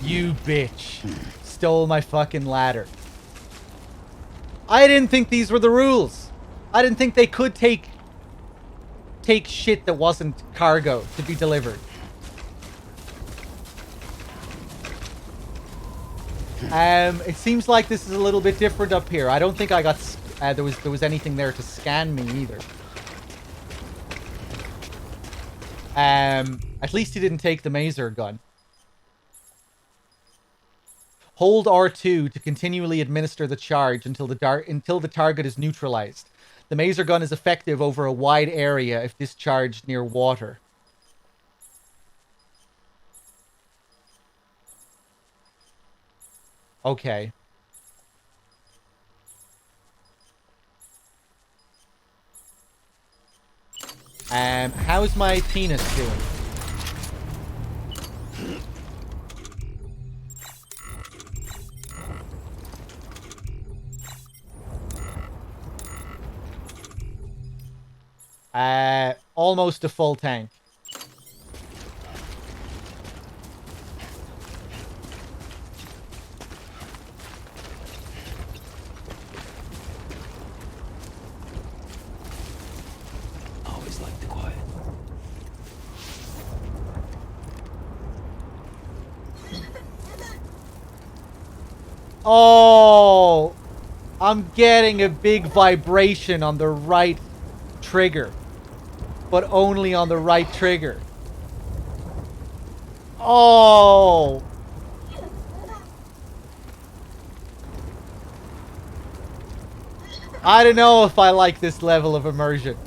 You bitch. Stole my fucking ladder. I didn't think these were the rules. I didn't think they could take shit that wasn't cargo to be delivered. It seems like this is a little bit different up here. I don't think I got there was anything there to scan me either. At least he didn't take the maser gun. Hold R2 to continually administer the charge until the target is neutralized. The maser gun is effective over a wide area if discharged near water. Okay. How's my penis doing? Almost a full tank. Always like the quiet. Oh, I'm getting a big vibration on the right trigger, but only on the right trigger. Oh. I don't know if I like this level of immersion.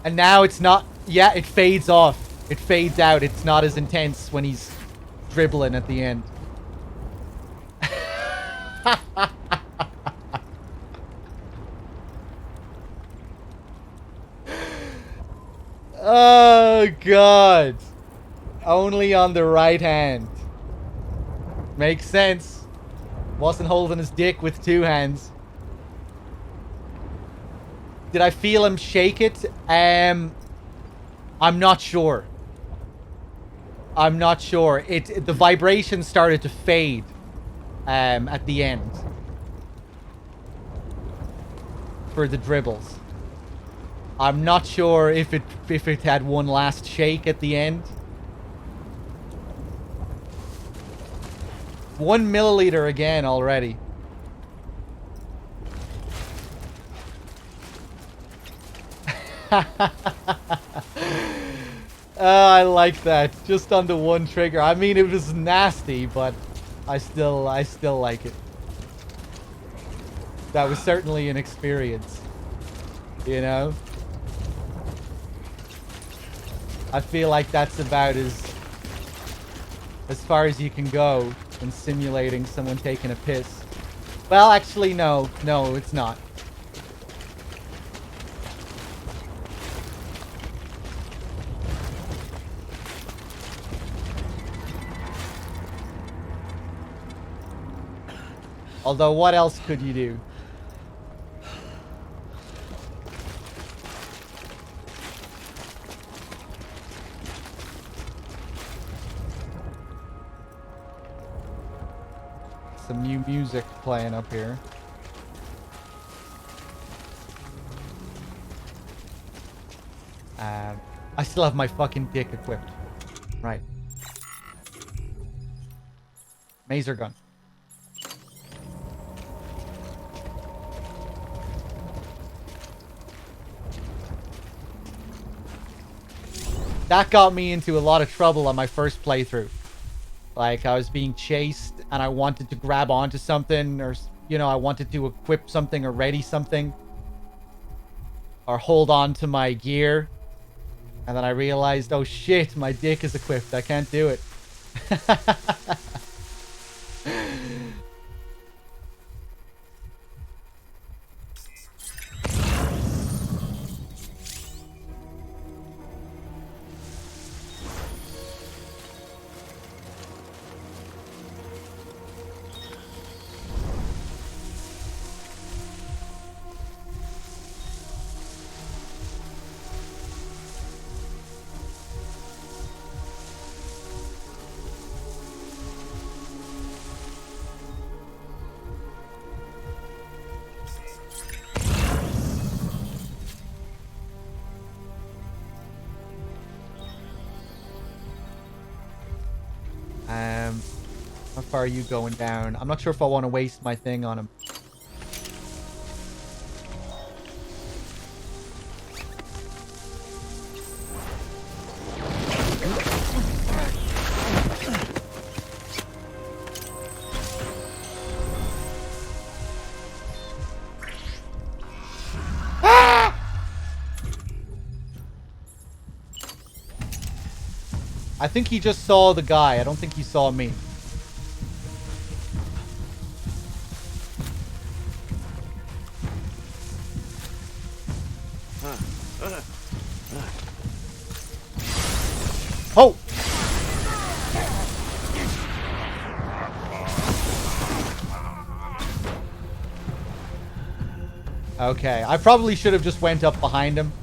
And now it's not... Yeah, it fades off. It fades out. It's not as intense when he's dribbling at the end. Oh, God. Only on the right hand. Makes sense. Wasn't holding his dick with two hands. Did I feel him shake it? I'm not sure. I'm not sure. The vibration started to fade at the end for the dribbles. I'm not sure if it had one last shake at the end. 1 milliliter again already. I like that. Just on the one trigger. I mean, it was nasty, but I still like it. That was certainly an experience. You know? I feel like that's about as far as you can go in simulating someone taking a piss. Well, actually, no. No, it's not. Although, what else could you do? Some new music playing up here. I still have my fucking dick equipped. Right. Maser gun. That got me into a lot of trouble on my first playthrough. Like, I was being chased and I wanted to grab onto something, or, you know, I wanted to equip something or ready something. Or hold on to my gear. And then I realized, oh shit, my dick is equipped. I can't do it. How far are you going down? I'm not sure if I want to waste my thing on him. I think he just saw the guy. I don't think he saw me. Oh! Okay, I probably should have just went up behind him.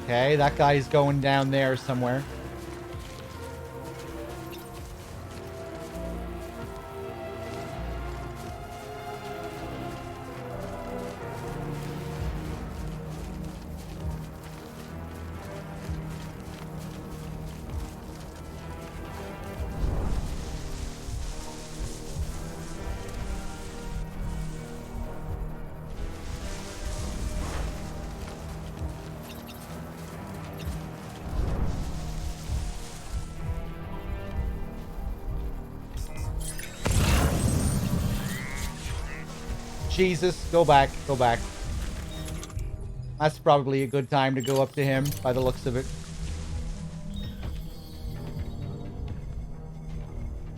Okay, that guy's going down there somewhere. Jesus, go back, go back. That's probably a good time to go up to him, by the looks of it.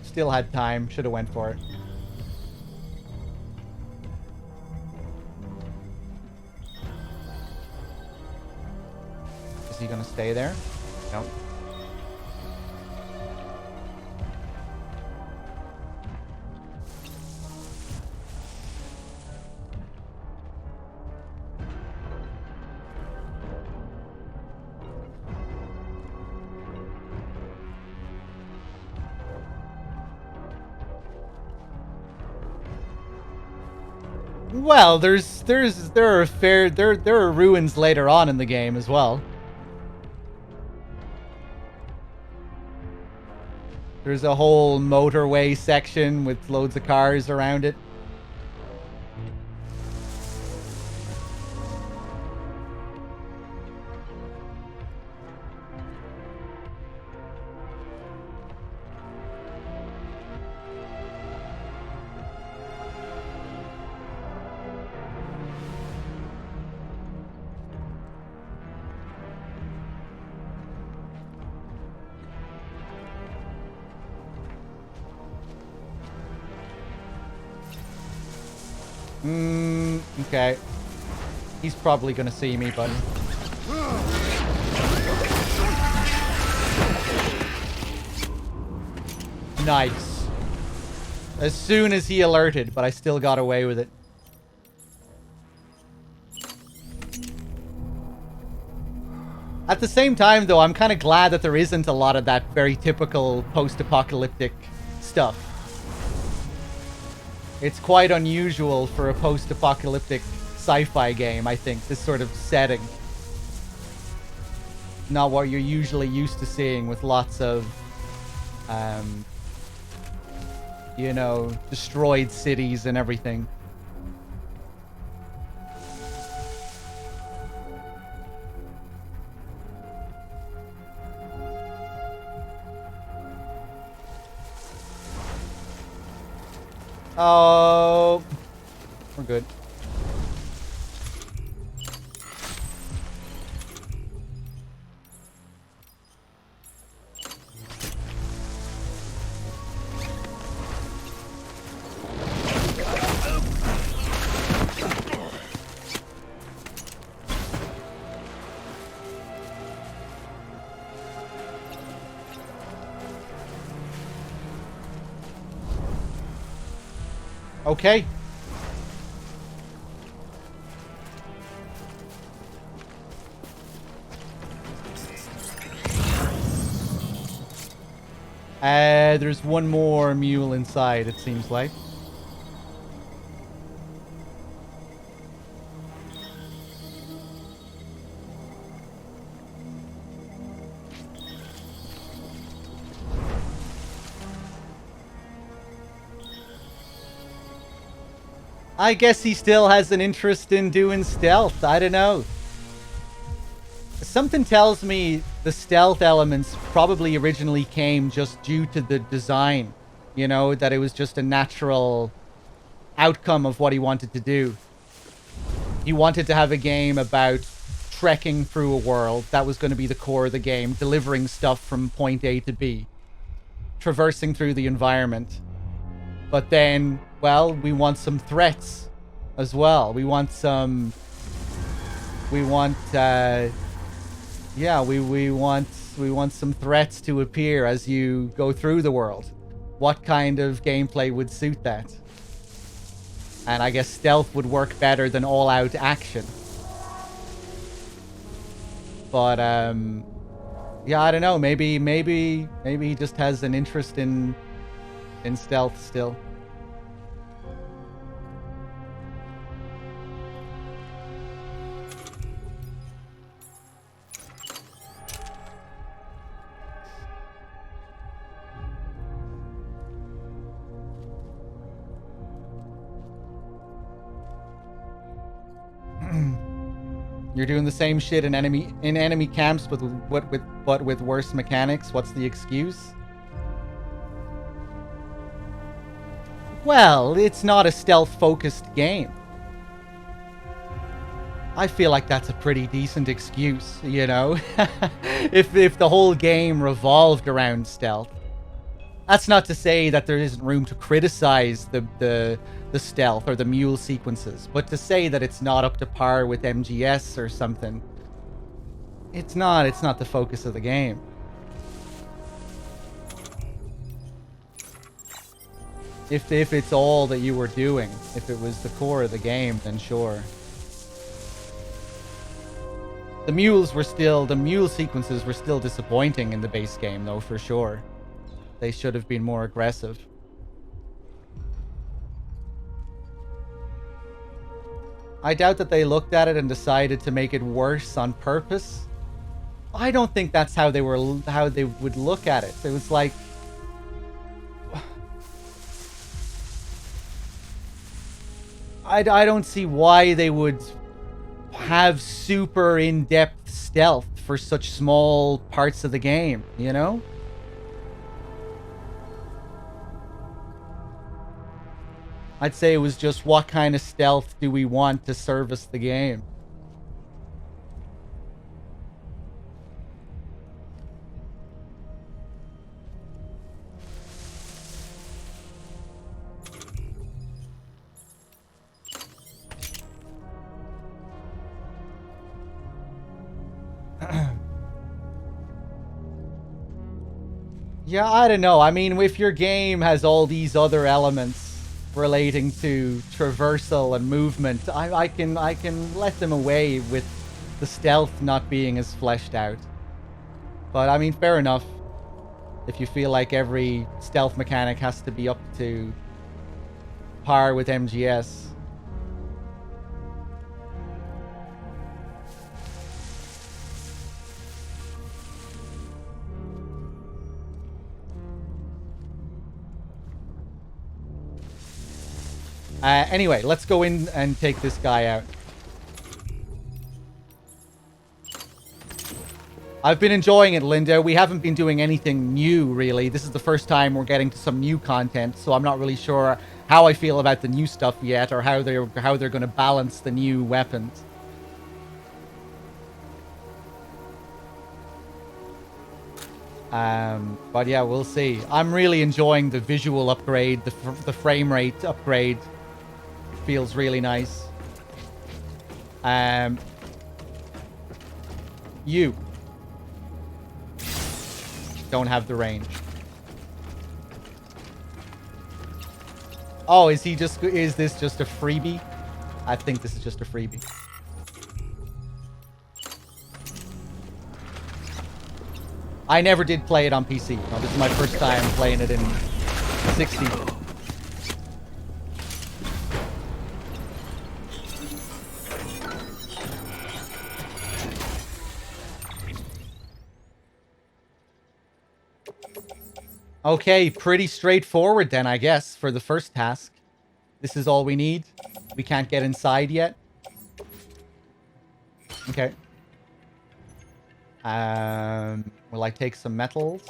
Still had time, should have went for it. Is he gonna stay there? No. Well, there are ruins later on in the game as well. There's a whole motorway section with loads of cars around it. him. Okay. He's probably gonna see me, but... Nice. As soon as he alerted, but I still got away with it. At the same time, though, I'm kind of glad that there isn't a lot of that very typical post-apocalyptic stuff. It's quite unusual for a post-apocalyptic sci-fi game, I think, this sort of setting. Not what you're usually used to seeing with lots of, you know, destroyed cities and everything. Oh, we're good. Okay. There's one more mule inside, it seems like. I guess he still has an interest in doing stealth. I don't know. Something tells me the stealth elements probably originally came just due to the design. You know, that it was just a natural outcome of what he wanted to do. He wanted to have a game about trekking through a world. That was going to be the core of the game. Delivering stuff from point A to B. Traversing through the environment. But then, well, we want some threats as well. We want some... We want some threats to appear as you go through the world. What kind of gameplay would suit that? And I guess stealth would work better than all-out action. But, yeah, I don't know. Maybe he just has an interest in stealth still. You're doing the same shit in enemy camps, but with worse mechanics. What's the excuse? Well, it's not a stealth-focused game. I feel like that's a pretty decent excuse, you know? if the whole game revolved around stealth. That's not to say that there isn't room to criticize the stealth or the mule sequences, but to say that it's not up to par with MGS or something, it's not the focus of the game. If it's all that you were doing, if it was the core of the game, then sure. The mule sequences were still disappointing in the base game, though, for sure. They should have been more aggressive. I doubt that they looked at it and decided to make it worse on purpose. I don't think that's how they would look at it. It was like, I don't see why they would have super in-depth stealth for such small parts of the game, you know? I'd say it was just, what kind of stealth do we want to service the game? Yeah, I don't know. I mean, if your game has all these other elements relating to traversal and movement, I can let them away with the stealth not being as fleshed out. But I mean, fair enough. If you feel like every stealth mechanic has to be up to par with MGS. Anyway, let's go in and take this guy out. I've been enjoying it, Linda. We haven't been doing anything new, really. This is the first time we're getting to some new content, so I'm not really sure how I feel about the new stuff yet, or how they're going to balance the new weapons. But yeah, we'll see. I'm really enjoying the visual upgrade, the frame rate upgrade. It feels really nice. You don't have the range. Oh, is this just a freebie? I think this is just a freebie. I never did play it on PC. No, this is my first time playing it in 60. Okay, pretty straightforward then, I guess, for the first task. This is all we need. We can't get inside yet. Okay. Will I take some metals?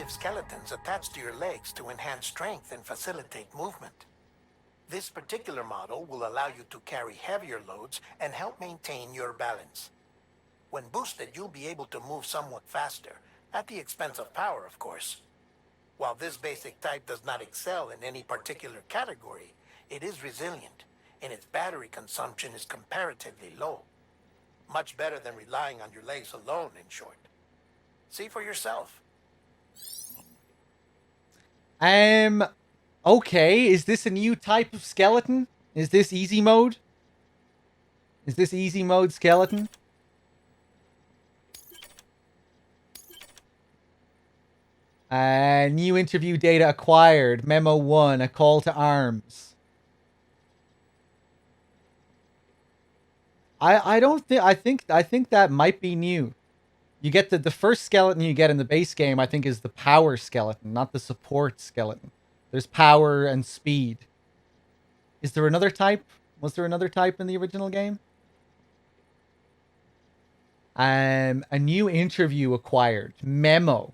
active skeletons attached to your legs to enhance strength and facilitate movement. This particular model will allow you to carry heavier loads and help maintain your balance. When boosted, you'll be able to move somewhat faster, at the expense of power, of course. While this basic type does not excel in any particular category, it is resilient, and its battery consumption is comparatively low. Much better than relying on your legs alone, in short. See for yourself. Okay, is this a new type of skeleton? Is this easy mode? Is this easy mode skeleton? New interview data acquired. Memo 1, a call to arms. I don't think I think that might be new. You get the first skeleton you get in the base game, I think, is the power skeleton, not the support skeleton. There's power and speed. Is there another type? Was there another type in the original game? A new interview acquired. Memo.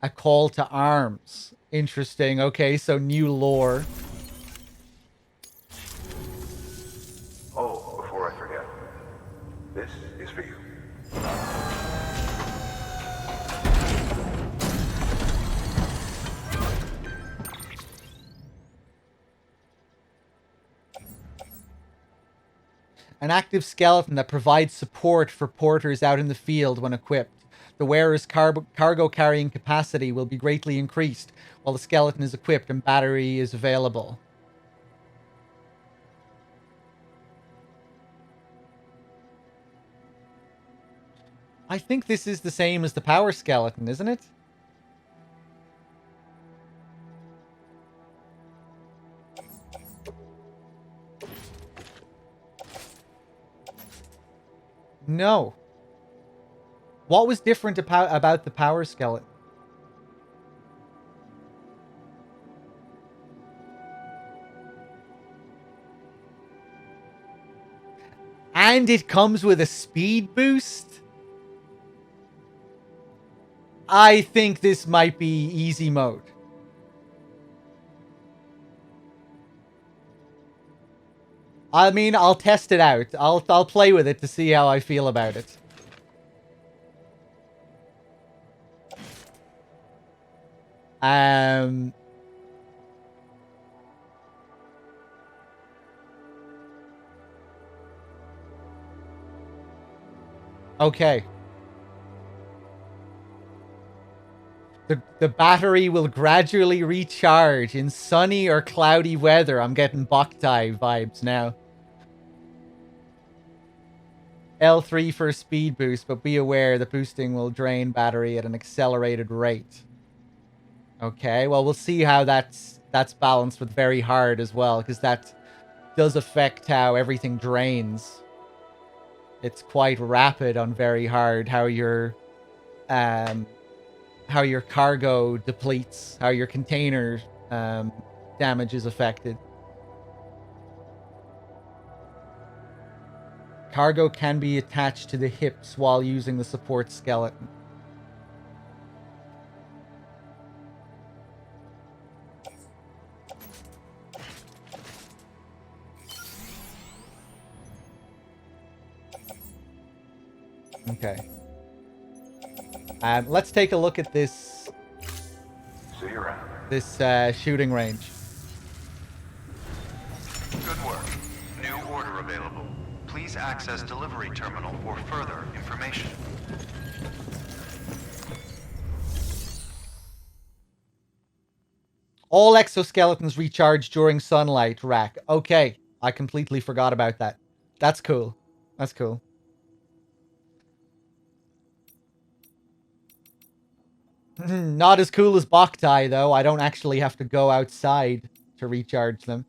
A call to arms. Interesting. Okay, so new lore. Oh, before I forget, this is for you. An active skeleton that provides support for porters out in the field when equipped. The wearer's cargo carrying capacity will be greatly increased while the skeleton is equipped and battery is available. I think this is the same as the power skeleton, isn't it? No. What was different about the power skeleton? And it comes with a speed boost? I think this might be easy mode. I mean, I'll test it out. I'll play with it to see how I feel about it. Okay. The battery will gradually recharge in sunny or cloudy weather. I'm getting Boktai vibes now. L3 for a speed boost, but be aware the boosting will drain battery at an accelerated rate. Okay, well, we'll see how that's balanced with very hard as well, because that does affect how everything drains. It's quite rapid on very hard, how your cargo depletes, how your container damage is affected. Cargo can be attached to the hips while using the support skeleton. Okay. Let's take a look at this. See you around. This shooting range. Good work. New order available. Please access delivery terminal for further information. All exoskeletons recharge during sunlight, Rack. Okay, I completely forgot about that. That's cool. That's cool. Not as cool as Boktai, though. I don't actually have to go outside to recharge them.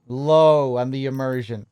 Low and the immersion.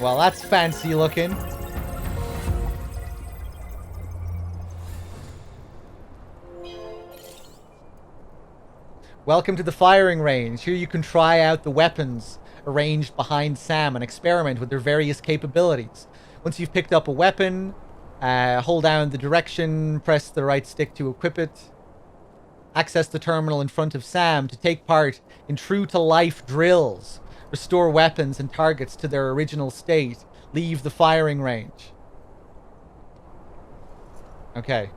Well, that's fancy looking. Welcome to the firing range. Here you can try out the weapons arranged behind Sam and experiment with their various capabilities. Once you've picked up a weapon, hold down the direction, press the right stick to equip it. Access the terminal in front of Sam to take part in true-to-life drills. Restore weapons and targets to their original state. Leave the firing range. Okay.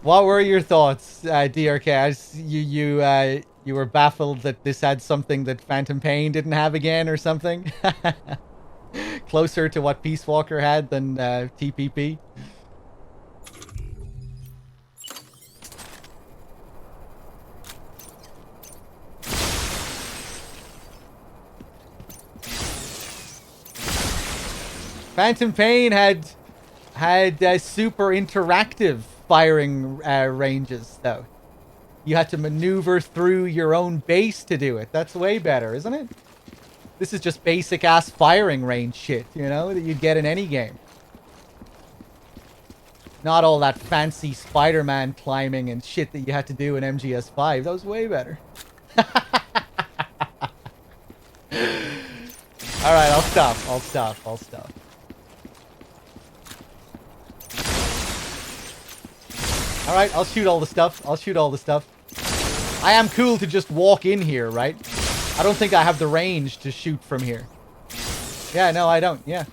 What were your thoughts, DRK? You were baffled that this had something that Phantom Pain didn't have again or something? Closer to what Peace Walker had than TPP? Phantom Pain had super interactive firing ranges, though. You had to maneuver through your own base to do it. That's way better, isn't it? This is just basic-ass firing range shit, you know, that you'd get in any game. Not all that fancy Spider-Man climbing and shit that you had to do in MGS5. That was way better. Alright, I'll stop. Alright, I'll shoot all the stuff. I am cool to just walk in here, right? I don't think I have the range to shoot from here. Yeah, no, I don't. Yeah.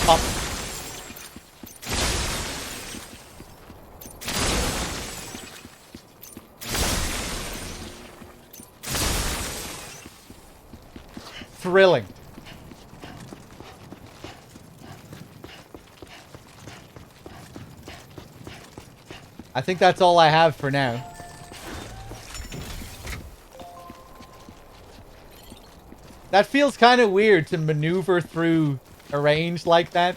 Pop. Thrilling. I think that's all I have for now. That feels kind of weird to maneuver through a range like that.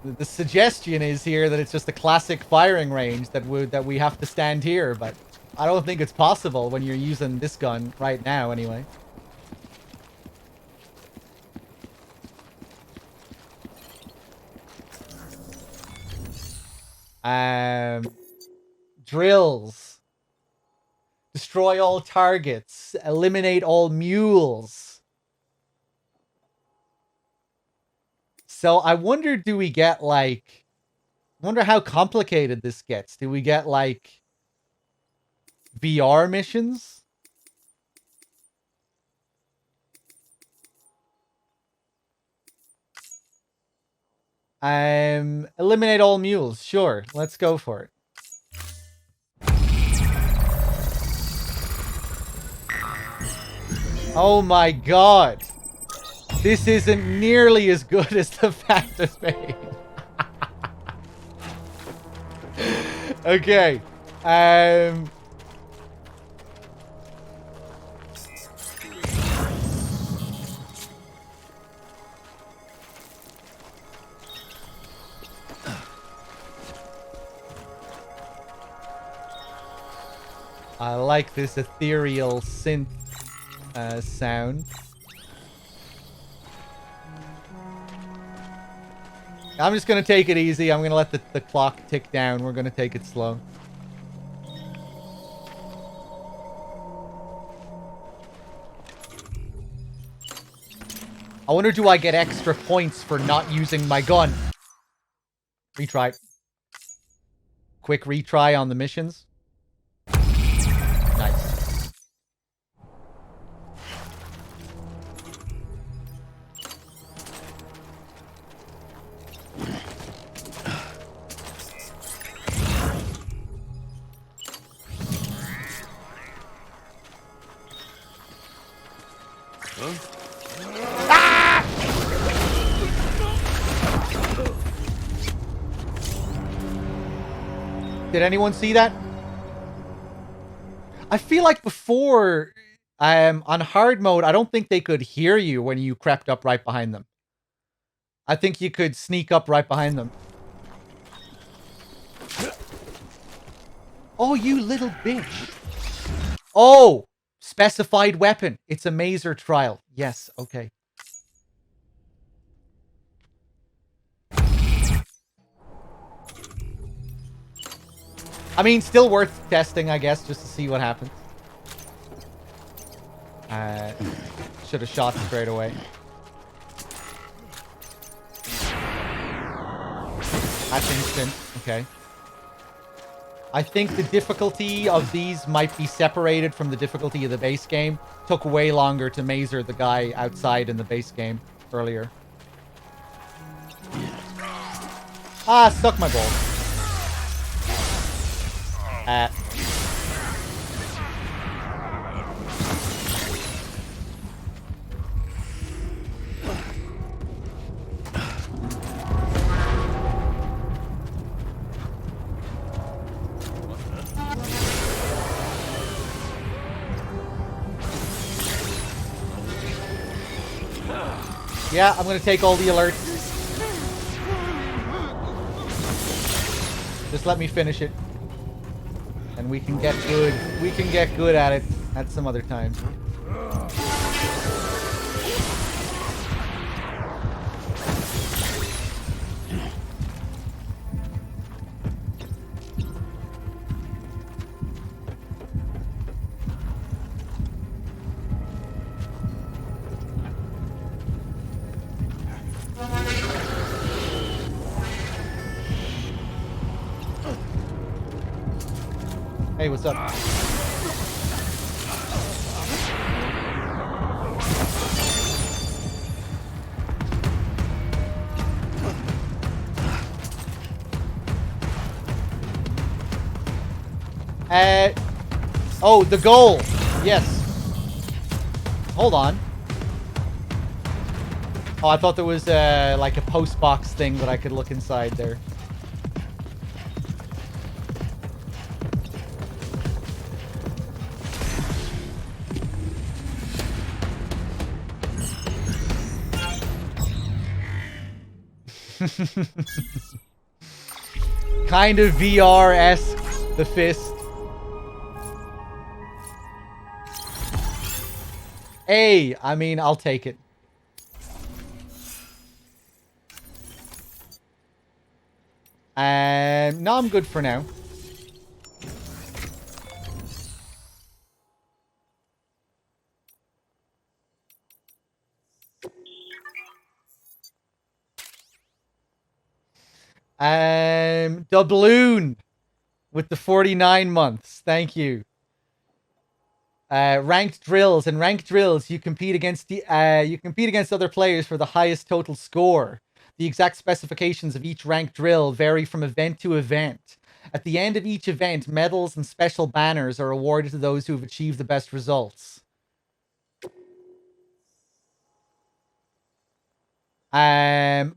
The suggestion is here that it's just a classic firing range that we have to stand here, but I don't think it's possible when you're using this gun right now anyway. Drills. Destroy all targets. Eliminate all mules. So I wonder, do we get like... I wonder how complicated this gets. Do we get like... VR missions? Eliminate all mules. Sure, let's go for it. Oh my god. This isn't nearly as good as the Phantom Pain. Okay. I like this ethereal synth sound. I'm just going to take it easy. I'm going to let the clock tick down. We're going to take it slow. I wonder, do I get extra points for not using my gun? Retry. Quick retry on the missions. Nice. Ah! Did anyone see that? I feel like before, on hard mode, I don't think they could hear you when you crept up right behind them. I think you could sneak up right behind them. Oh, you little bitch. Oh, specified weapon. It's a maser trial. Yes, okay. I mean, still worth testing, I guess, just to see what happens. Should have shot straight away. That's instant. Okay. I think the difficulty of these might be separated from the difficulty of the base game. Took way longer to maser the guy outside in the base game earlier. Ah, suck my balls. Yeah, I'm gonna take all the alerts. Just let me finish it. And we can get good. We can get good at it at some other time. Hey, what's up? Oh, the goal. Yes. Hold on. Oh, I thought there was like a post box thing that I could look inside there. Kind of VR-esque, the fist. Hey, I mean, I'll take it. No, I'm good for now. Doubloon with the 49 months. Thank you. Ranked drills. In ranked drills, you compete against other players for the highest total score. The exact specifications of each ranked drill vary from event to event. At the end of each event, medals and special banners are awarded to those who have achieved the best results.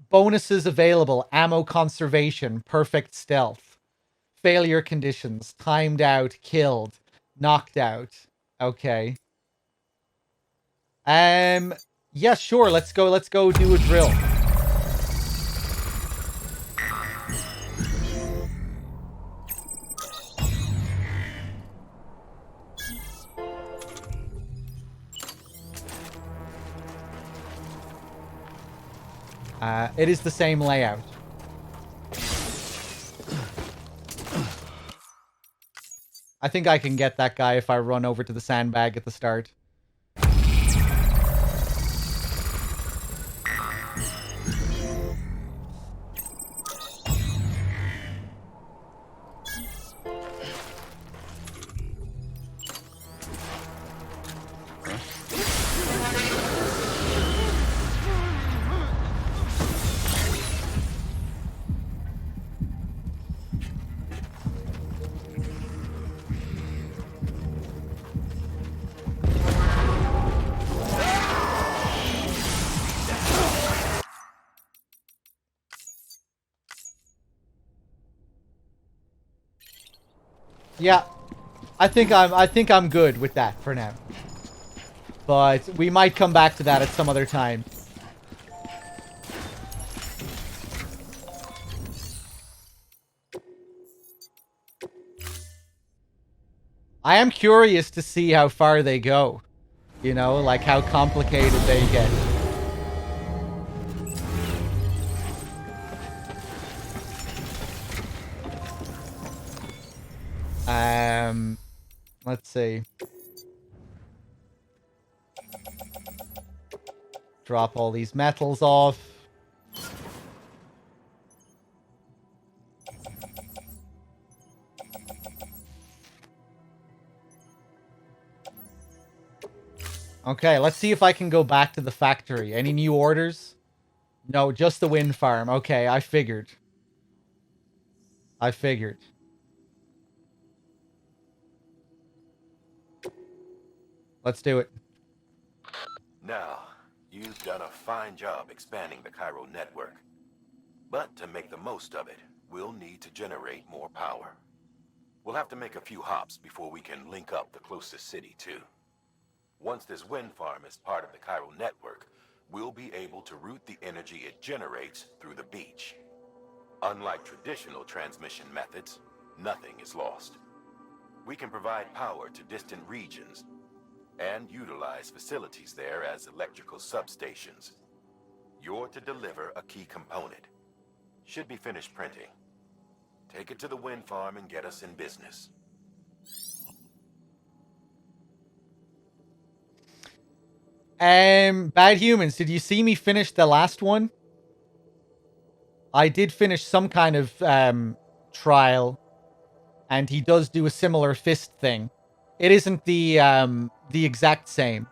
Bonuses available: ammo conservation, perfect stealth, failure conditions, timed out, killed, knocked out. Okay. Yeah, sure. Let's go do a drill. It is the same layout. I think I can get that guy if I run over to the sandbag at the start. Yeah. I think I'm good with that for now. But we might come back to that at some other time. I am curious to see how far they go. You know, like how complicated they get. Let's see. Drop all these metals off. Okay, let's see if I can go back to the factory. Any new orders? No, just the wind farm. Okay, I figured. Let's do it. Now, you've done a fine job expanding the chiral network. But to make the most of it, we'll need to generate more power. We'll have to make a few hops before we can link up the closest city, too. Once this wind farm is part of the chiral network, we'll be able to route the energy it generates through the beach. Unlike traditional transmission methods, nothing is lost. We can provide power to distant regions and utilize facilities there as electrical substations. You're to deliver a key component. Should be finished printing. Take it to the wind farm and get us in business. Bad Humans, did you see me finish the last one? I did finish some kind of trial, and he does do a similar fist thing. It isn't the exact same,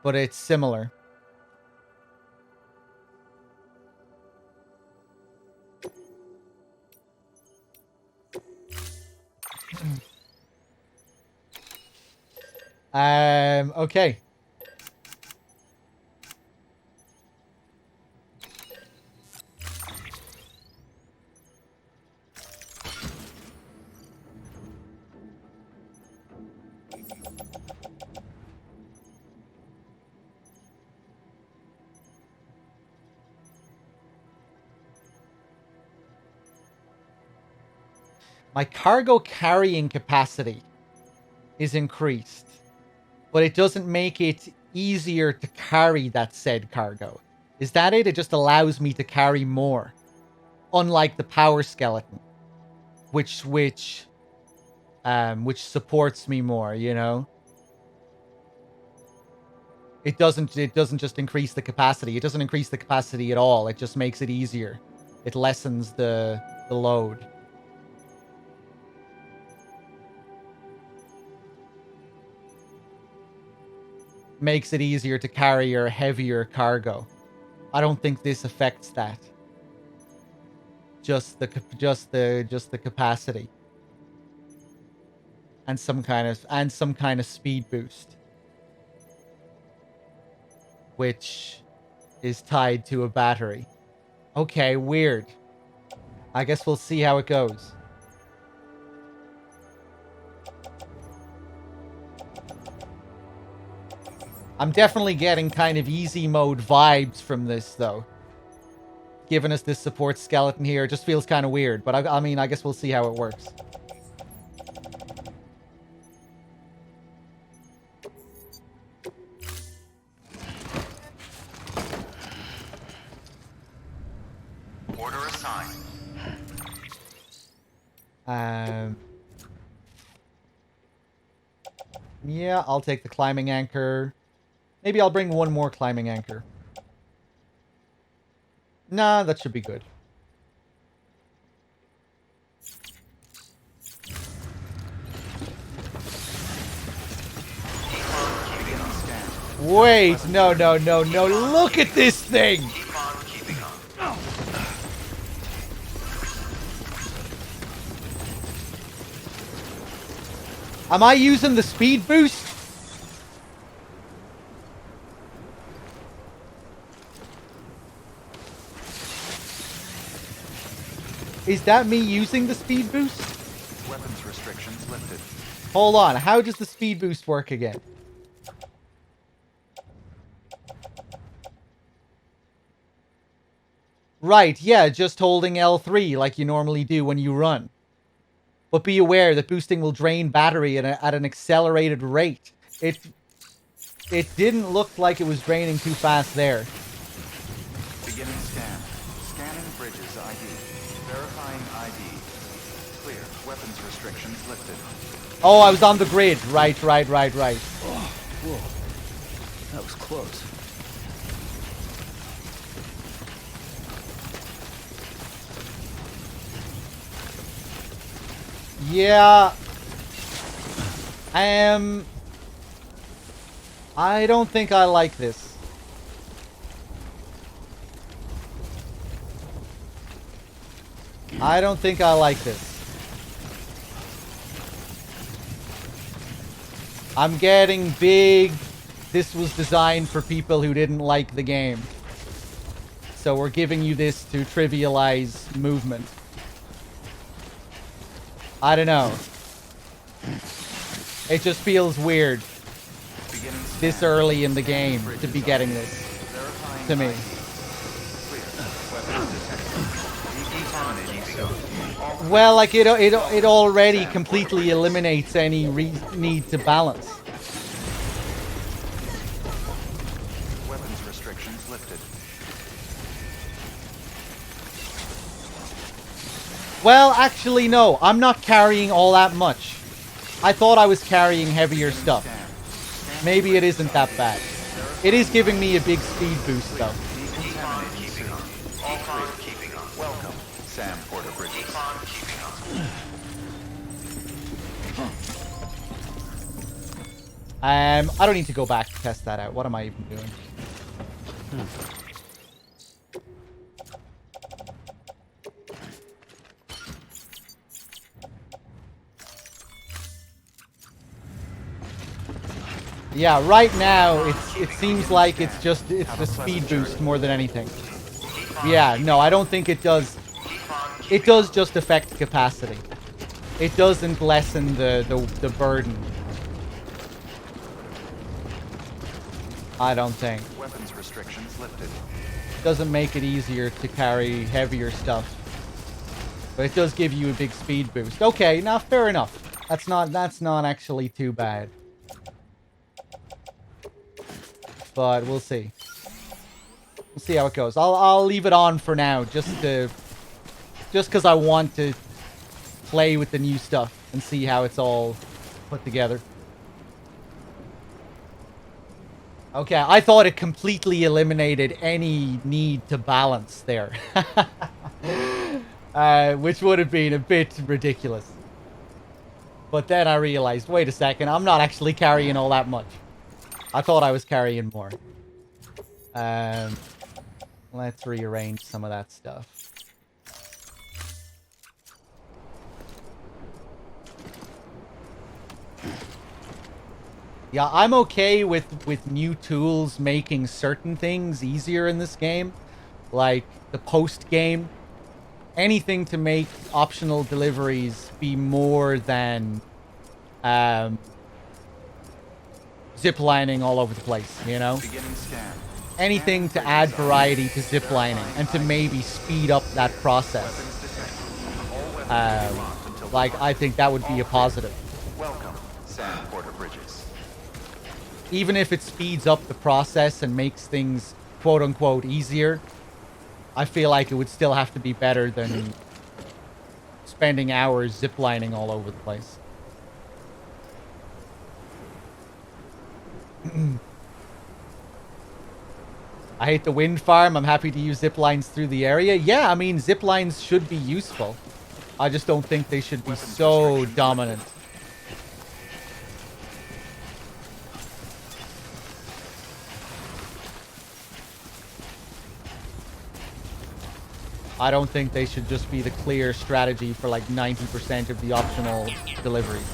but it's similar. Okay. My cargo carrying capacity is increased, but it doesn't make it easier to carry that said cargo. Is that it? It just allows me to carry more. Unlike the power skeleton, which supports me more, you know? It doesn't just increase the capacity. It doesn't increase the capacity at all. It just makes it easier. It lessens the load. Makes it easier to carry your heavier cargo. I don't think this affects that. Just the capacity. And some kind of speed boost. Which is tied to a battery. Okay, weird. I guess we'll see how it goes. I'm definitely getting kind of easy mode vibes from this, though. Giving us this support skeleton here. It just feels kind of weird. But I mean, I guess we'll see how it works. Order assigned. Yeah, I'll take the climbing anchor. Maybe I'll bring one more climbing anchor. Nah, that should be good. Wait, no. Look at this thing! Am I using the speed boost? Is that me using the speed boost? Weapons restrictions lifted. Hold on. How does the speed boost work again? Right, yeah, just holding L3 like you normally do when you run. But be aware that boosting will drain battery at an accelerated rate. It didn't look like it was draining too fast there. Beginning scan. Scanning bridges ID. Verifying ID. Clear. Weapons restrictions lifted. Oh, I was on the grid. Right. Oh, whoa. That was close. Yeah. I don't think I like this. I don't think I like this. I'm getting big. This was designed for people who didn't like the game. So we're giving you this to trivialize movement. I don't know. It just feels weird this early in the game to be getting this to me. Well, like it already completely eliminates any need to balance. Weapons restrictions lifted. Well, actually, no. I'm not carrying all that much. I thought I was carrying heavier stuff. Maybe it isn't that bad. It is giving me a big speed boost, though. Welcome, Sam Porter Bridges. I don't need to go back to test that out. What am I even doing? Yeah, right now it seems like it's the speed boost more than anything. Yeah, no, I don't think it does. It does just affect capacity. It doesn't lessen the burden. I don't think. Weapons restrictions lifted. Doesn't make it easier to carry heavier stuff. But it does give you a big speed boost. Okay, now fair enough. That's not actually too bad. But we'll see. We'll see how it goes. I'll leave it on for now, just because I want to play with the new stuff and see how it's all put together. Okay, I thought it completely eliminated any need to balance there. Which would have been a bit ridiculous. But then I realized, wait a second, I'm not actually carrying all that much. I thought I was carrying more. Let's rearrange some of that stuff. Yeah, I'm okay with new tools making certain things easier in this game. Like the post-game. Anything to make optional deliveries be more than ziplining all over the place, you know? Anything to add variety to ziplining and to maybe speed up that process. Like, I think that would be a positive. Welcome, Sam Porter Bridges. Even if it speeds up the process and makes things quote-unquote easier, I feel like it would still have to be better than spending hours ziplining all over the place. I hate the wind farm. I'm happy to use zip lines through the area. Yeah, I mean, zip lines should be useful. I just don't think they should be so dominant. I don't think they should just be the clear strategy for like 90% of the optional deliveries.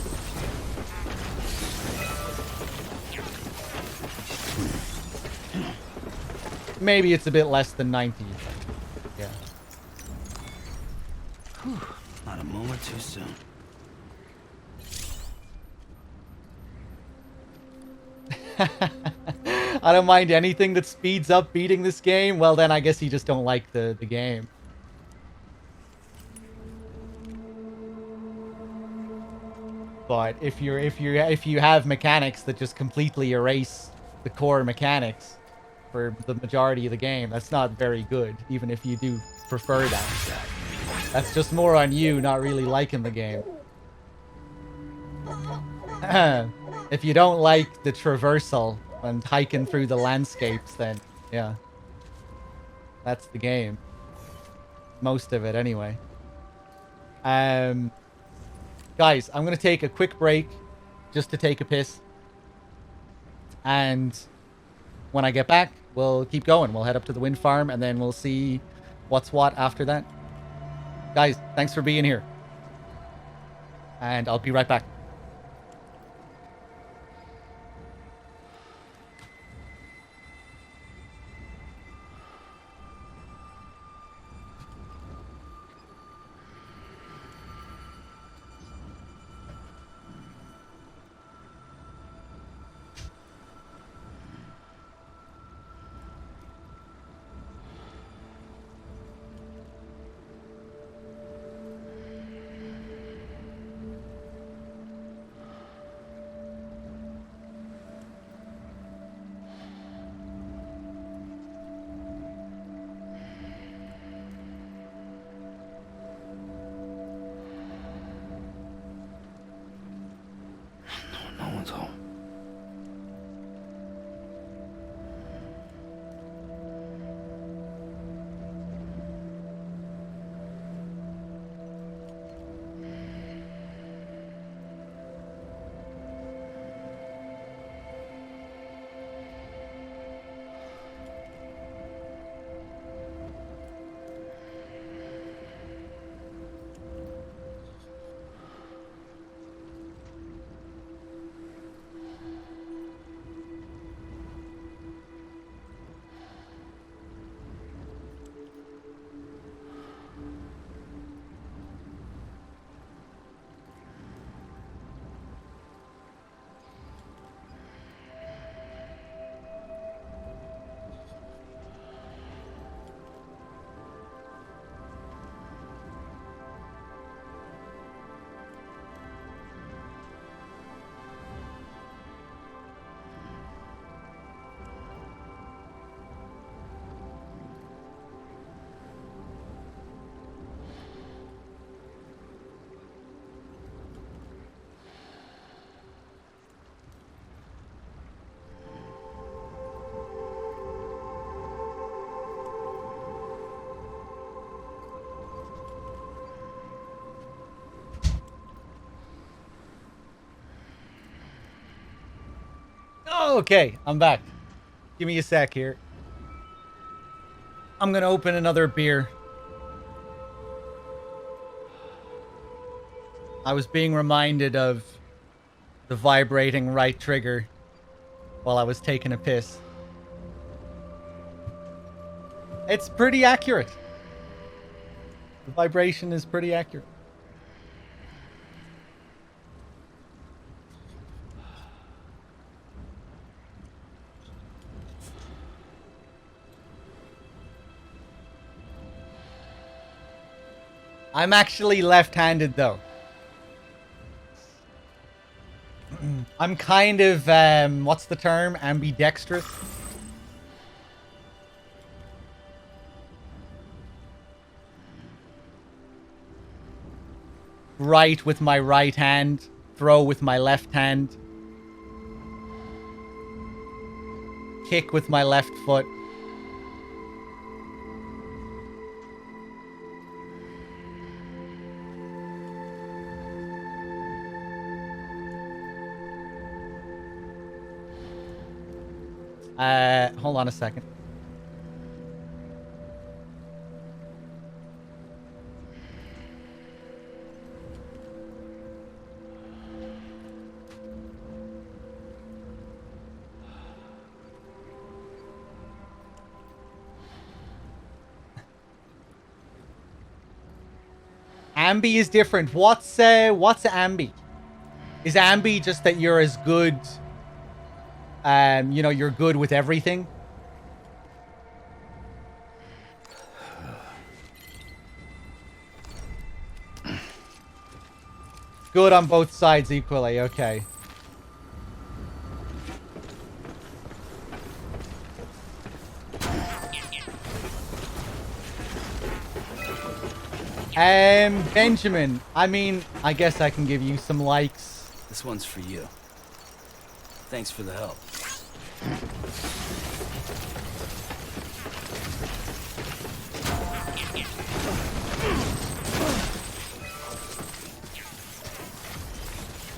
Maybe it's a bit less than 90. Yeah. Whew, not a moment too soon. I don't mind anything that speeds up beating this game. Well, then I guess you just don't like the game. But if you have mechanics that just completely erase the core mechanics for the majority of the game, that's not very good, even if you do prefer that. That's just more on you not really liking the game. If you don't like the traversal and hiking through the landscapes, then yeah, that's the game. Most of it anyway. Guys, I'm gonna take a quick break just to take a piss, and when I get back we'll keep going. We'll head up to the wind farm and then we'll see what's what after that. Guys, thanks for being here, and I'll be right back. No one's home. Okay, I'm back. Give me a sec here. I'm gonna open another beer. I was being reminded of the vibrating right trigger while I was taking a piss. It's pretty accurate. The vibration is pretty accurate. I'm actually left-handed, though. I'm kind of, what's the term? Ambidextrous? Right with my right hand, throw with my left hand. Kick with my left foot. Hold on a second. Ambi is different. What's Ambi? Is Ambi just that you're as good you know, you're good with everything. Good on both sides equally, okay. Benjamin, I mean, I guess I can give you some likes. This one's for you. Thanks for the help.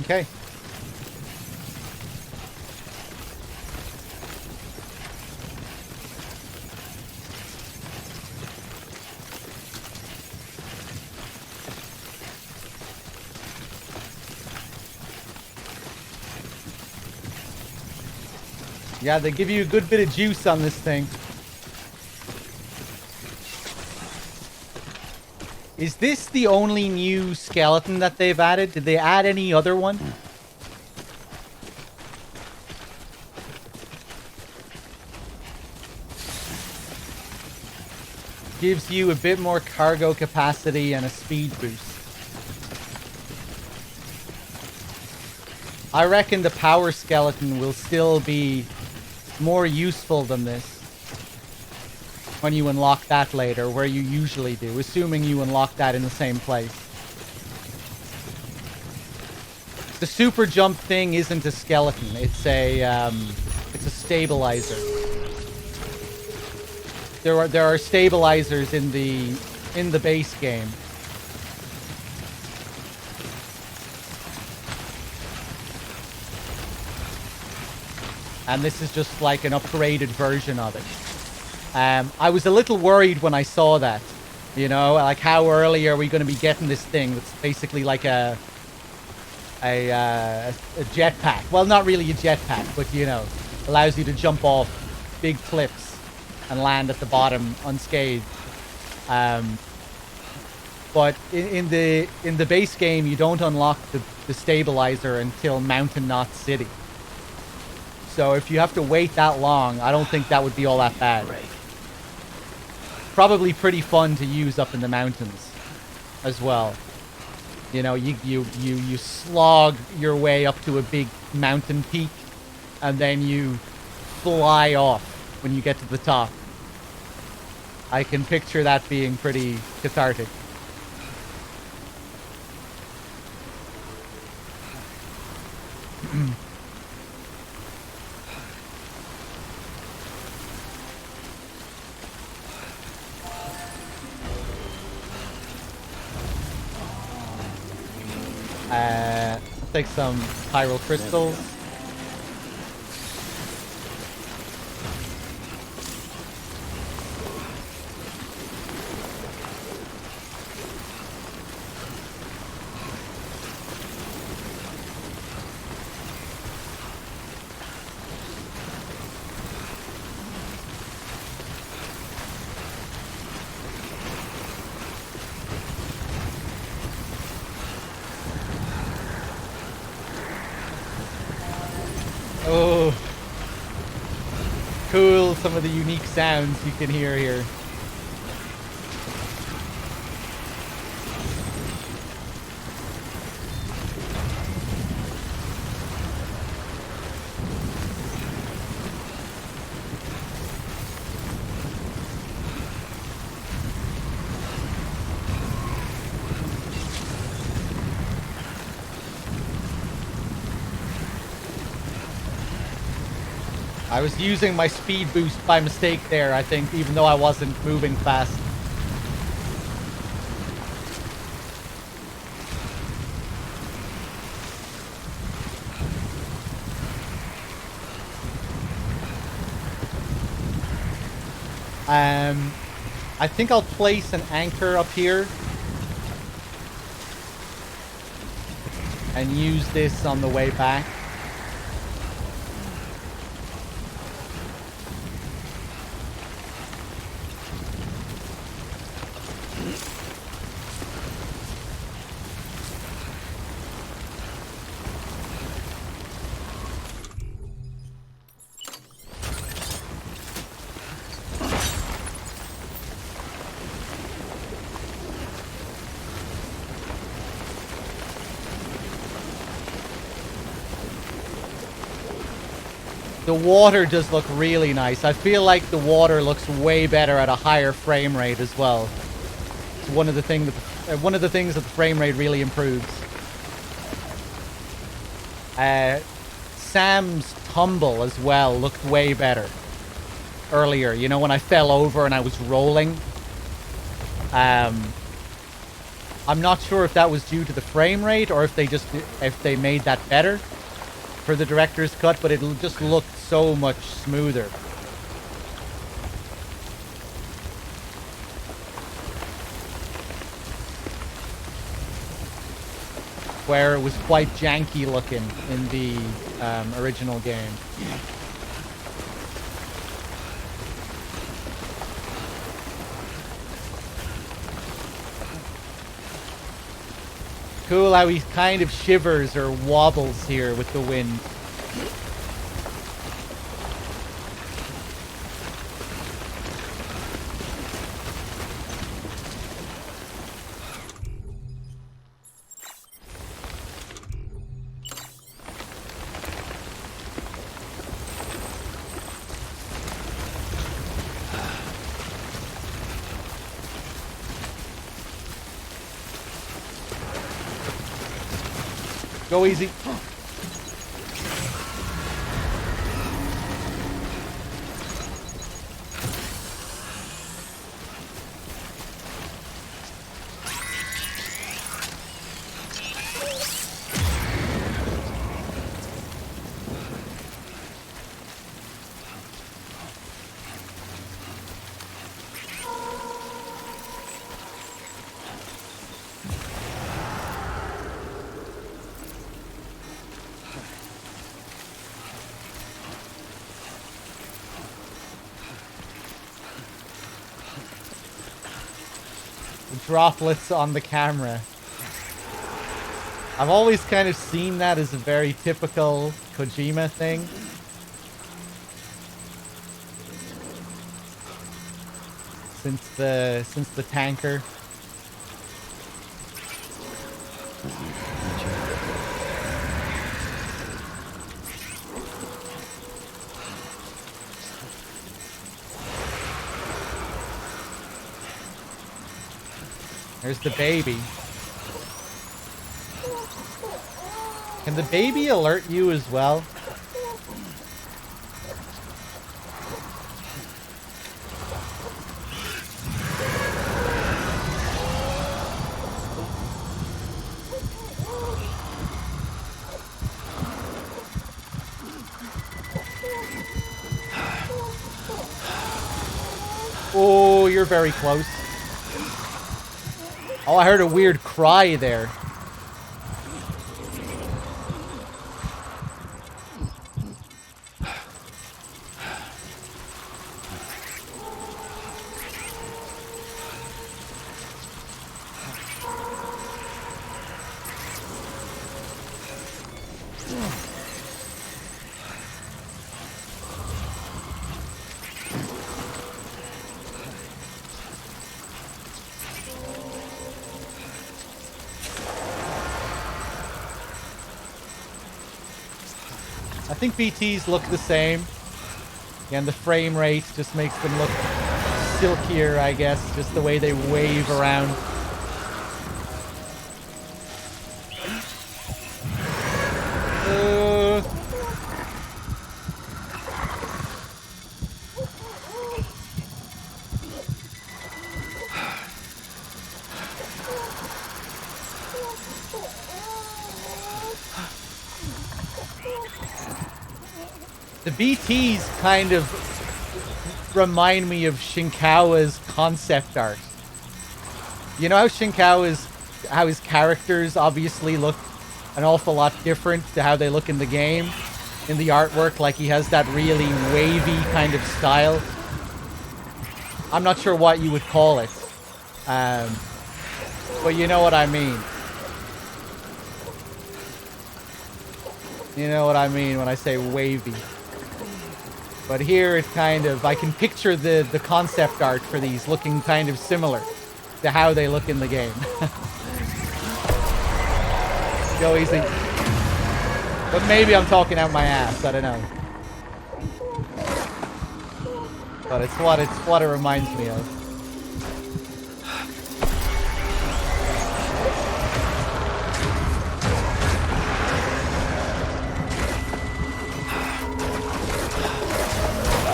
Okay. Yeah, they give you a good bit of juice on this thing. Is this the only new skeleton that they've added? Did they add any other one? Gives you a bit more cargo capacity and a speed boost. I reckon the power skeleton will still be more useful than this when you unlock that later, where you usually do, assuming you unlock that in the same place. The super jump thing isn't a skeleton, it's a stabilizer. There are stabilizers in the base game. And this is just like an upgraded version of it. I was a little worried when I saw that. You know, like how early are we going to be getting this thing that's basically like a jetpack. Well, not really a jetpack, but you know, allows you to jump off big cliffs and land at the bottom unscathed. But in the base game, you don't unlock the stabilizer until Mountain Knot City. So if you have to wait that long, I don't think that would be all that bad. Right. Probably pretty fun to use up in the mountains as well. You know, you slog your way up to a big mountain peak, and then you fly off when you get to the top. I can picture that being pretty cathartic. Take some pyro crystals. Oh, cool, some of the unique sounds you can hear here. I was using my speed boost by mistake there, I think, even though I wasn't moving fast. I think I'll place an anchor up here and use this on the way back. The water does look really nice. I feel like the water looks way better at a higher frame rate as well. It's one of the things that the frame rate really improves. Sam's tumble as well looked way better earlier. You know, when I fell over and I was rolling. I'm not sure if that was due to the frame rate or if they made that better for the director's cut, but it just looked so much smoother. Where it was quite janky looking in the original game. Cool how he kind of shivers or wobbles here with the wind. Go easy. Droplets on the camera. I've always kind of seen that as a very typical Kojima thing. Since the tanker. There's the baby. Can the baby alert you as well? Oh, you're very close. Oh, I heard a weird cry there. I think BTs look the same. And the frame rate just makes them look silkier, I guess. Just the way they wave around. The BTs kind of remind me of Shinkawa's concept art. You know how his characters obviously look an awful lot different to how they look in the game, in the artwork, like he has that really wavy kind of style. I'm not sure what you would call it, but you know what I mean. You know what I mean when I say wavy. But here it kind of, I can picture the concept art for these looking kind of similar to how they look in the game. Go easy. But maybe I'm talking out my ass, I don't know. But it's what it reminds me of.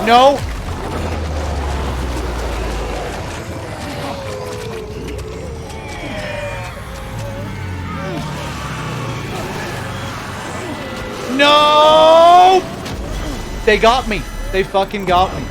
No! No! They got me. They fucking got me.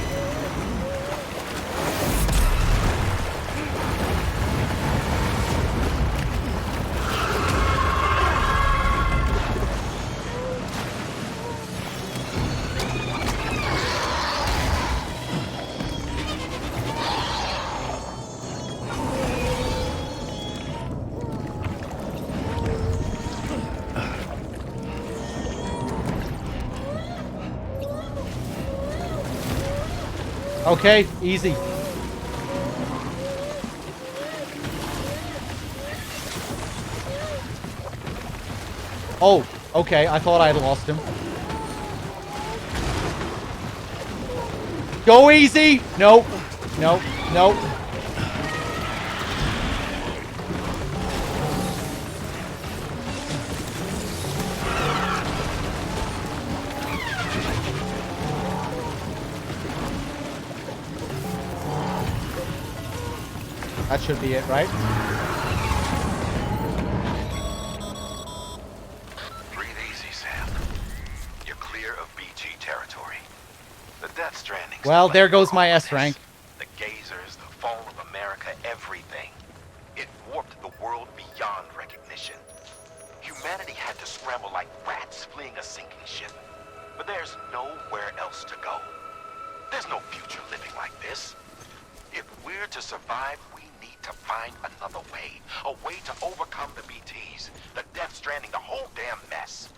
Okay, easy. Oh, okay. I thought I had lost him. Go easy. Nope. Nope. Nope. That should be it, right? Breathe easy, Sam. You're clear of BG territory. The Death Stranding. Well, there goes my S rank. The gazers, the fall of America, everything. It warped the world beyond recognition. Humanity had to scramble like rats fleeing a sinking ship. But there's nowhere else to go. There's no future living like this. If we're to survive, we need to find another way. A way to overcome the BTs, the Death Stranding, the whole damn mess.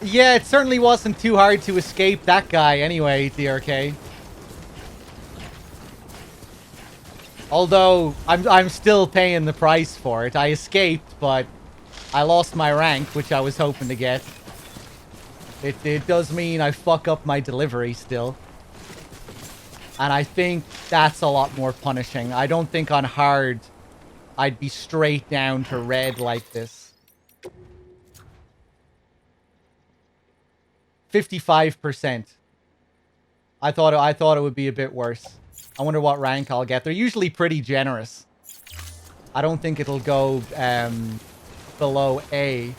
Yeah, it certainly wasn't too hard to escape that guy anyway, DRK. Although, I'm still paying the price for it. I escaped, but I lost my rank, which I was hoping to get. It does mean I fuck up my delivery still. And I think that's a lot more punishing. I don't think on hard I'd be straight down to red like this. 55%. I thought it would be a bit worse. I wonder what rank I'll get. They're usually pretty generous. I don't think it'll go below A,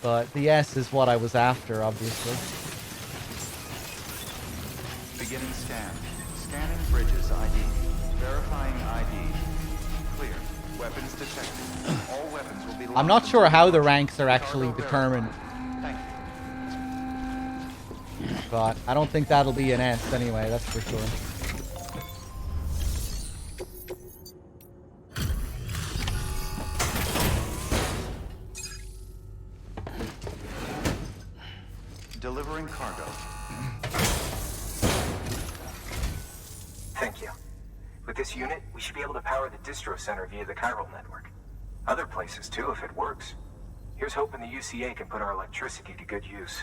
but the S is what I was after, obviously. Beginning scan. Scanning bridges ID. Verifying ID. Clear. Weapons detected. All weapons will be I'm not sure how the ranks are actually determined. Thank you. But I don't think that'll be an S anyway, that's for sure. Delivering cargo. Thank you. With this unit, we should be able to power the distro center via the chiral network. Other places too, if it works. Here's hoping the UCA can put our electricity to good use.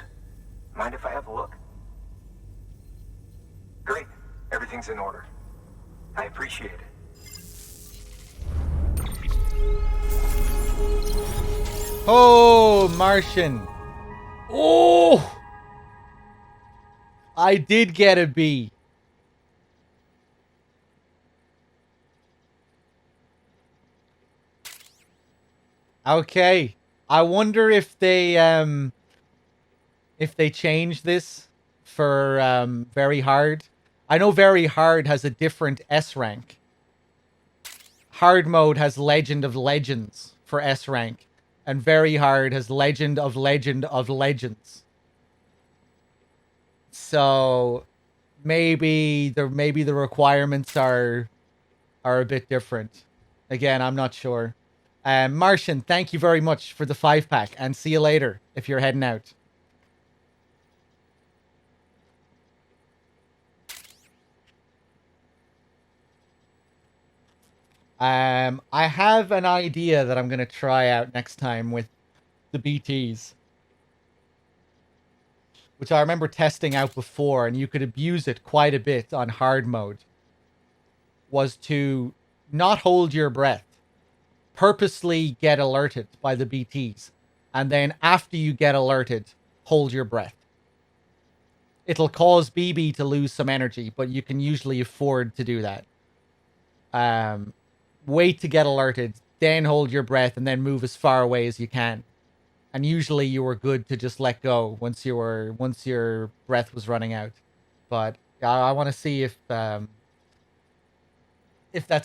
Mind if I have a look? Great. Everything's in order. I appreciate it. Oh, Martian. Oh! I did get a B. Okay. I wonder if they change this for very hard. I know very hard has a different S rank. Hard mode has Legend of Legends for S rank, and very hard has Legend of Legends. So maybe the requirements are a bit different. Again, I'm not sure. Martian, thank you very much for the 5-pack, and see you later if you're heading out. I have an idea that I'm going to try out next time with the BTs, which I remember testing out before, and you could abuse it quite a bit on hard mode, was to not hold your breath, purposely get alerted by the BTs, and then after you get alerted, hold your breath. It'll cause BB to lose some energy, but you can usually afford to do that. Wait to get alerted, then hold your breath, and then move as far away as you can. And usually you were good to just let go once your breath was running out. But I want to see if that's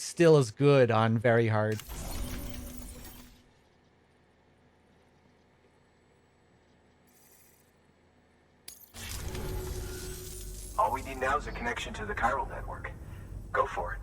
still as good on very hard. All we need now is a connection to the chiral network. Go for it.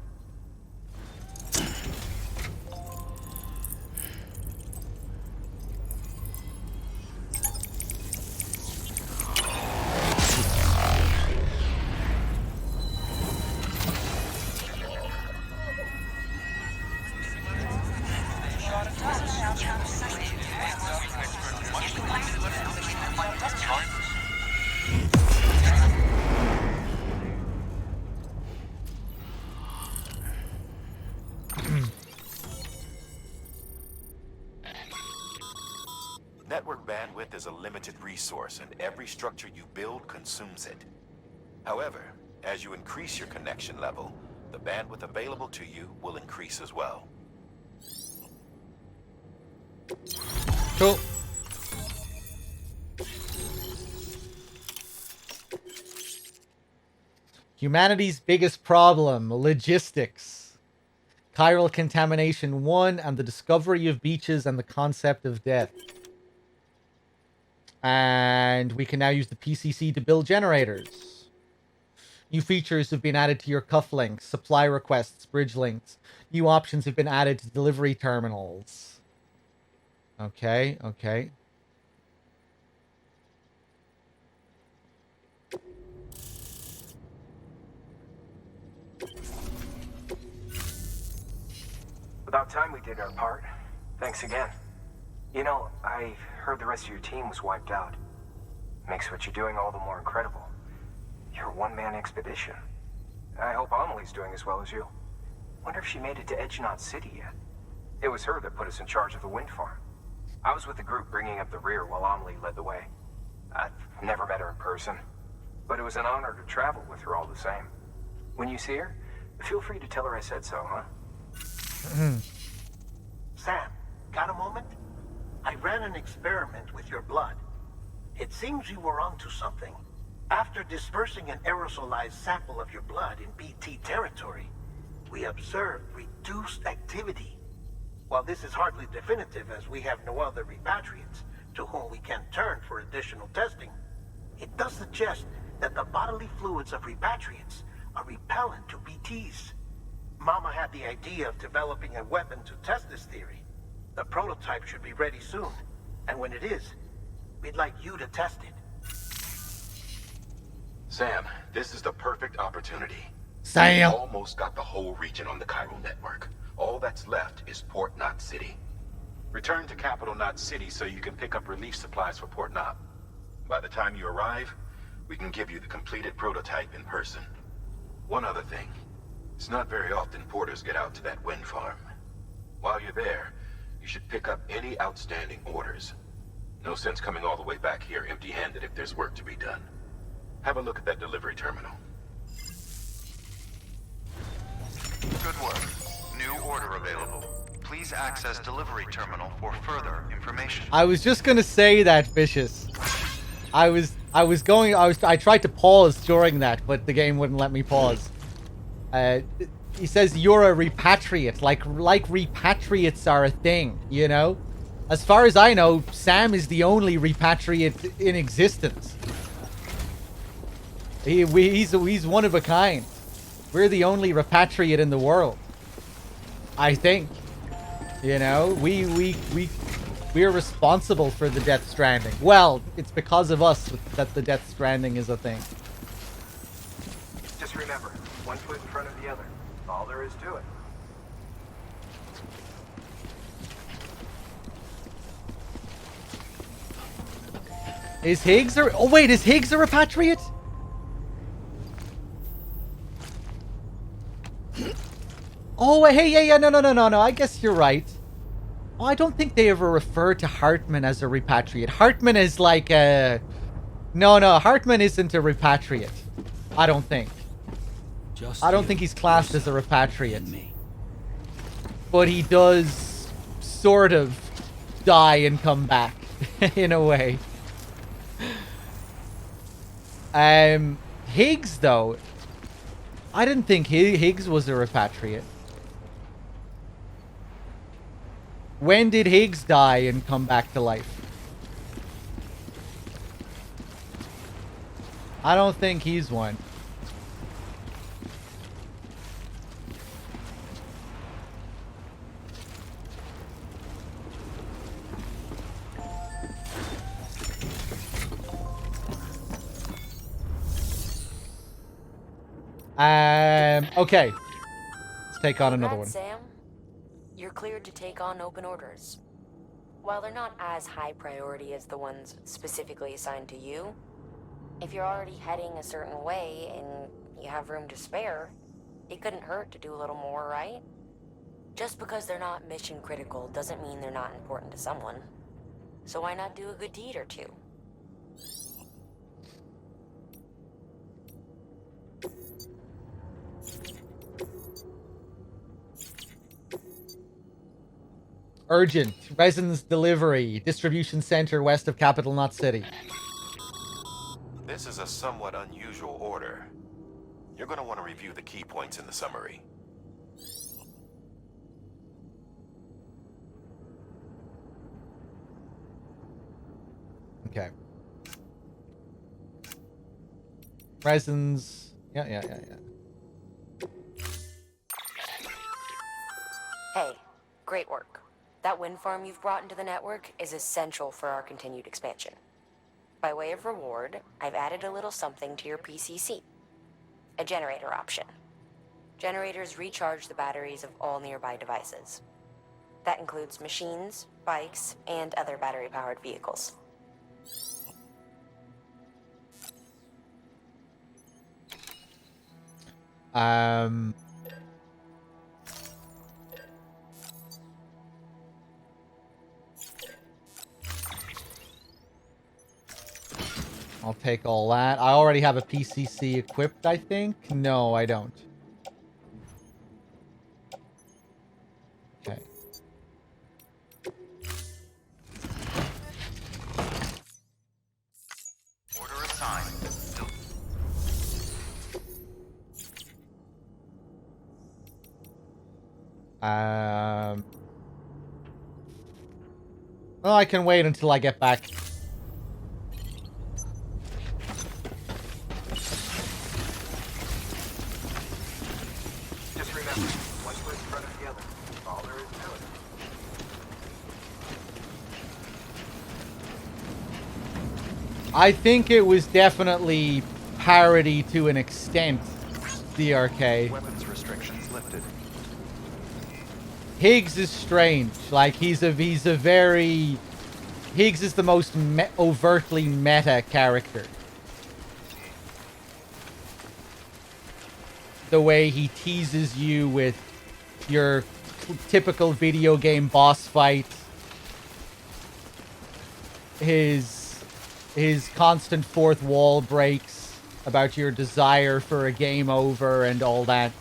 Network bandwidth is a limited resource, and every structure you build consumes it. However, as you increase your connection level, the bandwidth available to you will increase as well. Cool. Humanity's biggest problem, logistics. Chiral contamination 1 and the discovery of beaches and the concept of death. And we can now use the PCC to build generators. New features have been added to your cufflinks, supply requests, bridge links. New options have been added to delivery terminals. Okay, okay. About time we did our part. Thanks again. You know, I heard the rest of your team was wiped out. Makes what you're doing all the more incredible. You're a one-man expedition. I hope Amelie's doing as well as you. Wonder if she made it to Edgenot City yet. It was her that put us in charge of the wind farm. I was with the group bringing up the rear while Amelie led the way. I've never met her in person, but it was an honor to travel with her all the same. When you see her, feel free to tell her I said so, huh? Sam, got a moment? I ran an experiment with your blood. It seems you were onto something. After dispersing an aerosolized sample of your blood in BT territory, we observed reduced activity. While this is hardly definitive as we have no other repatriates to whom we can turn for additional testing, it does suggest that the bodily fluids of repatriates are repellent to BTs. Mama had the idea of developing a weapon to test this theory. The prototype should be ready soon, and when it is, we'd like you to test it. Sam, this is the perfect opportunity. Sam! We almost got the whole region on the chiral network. All that's left is Port Knot City. Return to Capital Knot City so you can pick up relief supplies for Port Knot. By the time you arrive, we can give you the completed prototype in person. One other thing. It's not very often porters get out to that wind farm. While you're there, you should pick up any outstanding orders. No sense coming all the way back here empty-handed if there's work to be done. Have a look at that delivery terminal. Good work. New order available. Please access delivery terminal for further information. I was just gonna say that, Vicious. I tried to pause during that, but the game wouldn't let me pause. He says you're a repatriate, like repatriates are a thing, you know? As far as I know, Sam is the only repatriate in existence. He's one of a kind. We're the only repatriate in the world. I think. You know, we're responsible for the Death Stranding. Well, it's because of us that the Death Stranding is a thing. Just remember, one foot in front of the other. All there is to it. Is Higgs a... Oh, wait, is Higgs a repatriate? Oh, hey, yeah, no. I guess you're right. Oh, I don't think they ever refer to Hartman as a repatriate. Hartman is like a... No, Hartman isn't a repatriate. I don't think. I don't think he's classed as a repatriate. But he does sort of die and come back, in a way. Higgs, though. I didn't think Higgs was a repatriate. When did Higgs die and come back to life? I don't think he's one. Okay. Let's take on another one. Sam, you're cleared to take on open orders. While they're not as high priority as the ones specifically assigned to you, if you're already heading a certain way and you have room to spare, it couldn't hurt to do a little more, right? Just because they're not mission critical doesn't mean they're not important to someone. So why not do a good deed or two? Urgent. Resins delivery. Distribution center west of Capital Knot City. This is a somewhat unusual order. You're going to want to review the key points in the summary. Okay. Resins. Yeah. Hey, great work. That wind farm you've brought into the network is essential for our continued expansion. By way of reward, I've added a little something to your PCC. A generator option. Generators recharge the batteries of all nearby devices. That includes machines, bikes, and other battery-powered vehicles. I'll take all that. I already have a PCC equipped, I think. No, I don't. Okay. Order assigned. Well, I can wait until I get back. Just remember, one foot in front of the other. All there is to it. I think it was definitely parody to an extent, DRK. Weapons restrictions lifted. Higgs is strange. Like, Higgs is the most overtly meta character. The way he teases you with your typical video game boss fight. His constant fourth wall breaks about your desire for a game over and all that.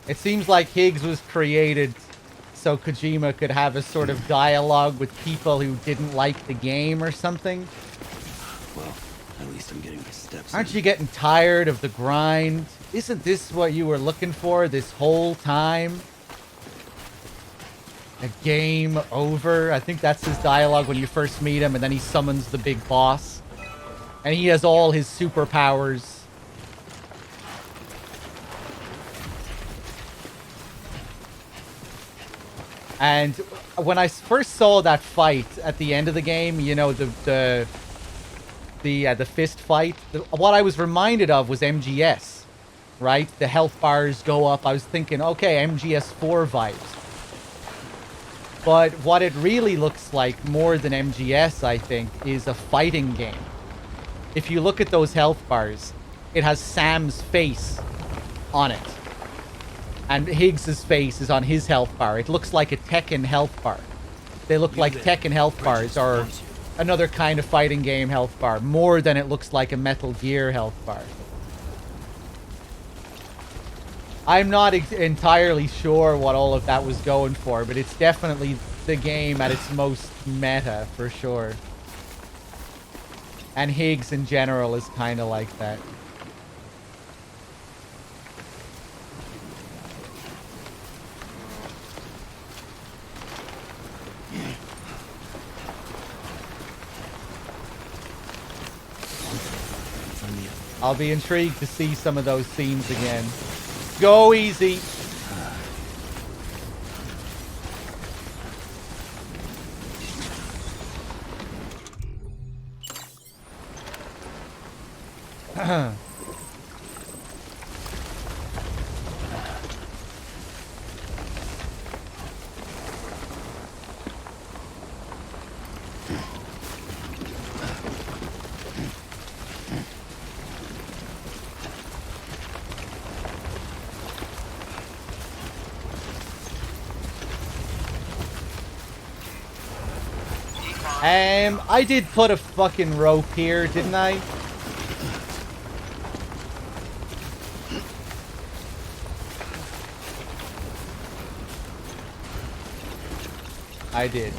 It seems like Higgs was created so Kojima could have a sort of dialogue with people who didn't like the game or something. Well, at least I'm getting my steps Aren't in. you getting tired of the grind? Isn't this what you were looking for this whole time? A game over? I think that's his dialogue when you first meet him, and then he summons the big boss. And he has all his superpowers. And when I first saw that fight at the end of the game, you know, the fist fight, what I was reminded of was MGS, right? The health bars go up. I was thinking, okay, MGS4 vibes. But what it really looks like more than MGS, I think, is a fighting game. If you look at those health bars, it has Sam's face on it. And Higgs's face is on his health bar. It looks like a Tekken health bar. They look like Tekken health bars or another kind of fighting game health bar, more than it looks like a Metal Gear health bar. I'm not entirely sure what all of that was going for, but it's definitely the game at its most meta, for sure. And Higgs in general is kind of like that. I'll be intrigued to see some of those scenes again. Go easy. I did put a fucking rope here, didn't I? I did.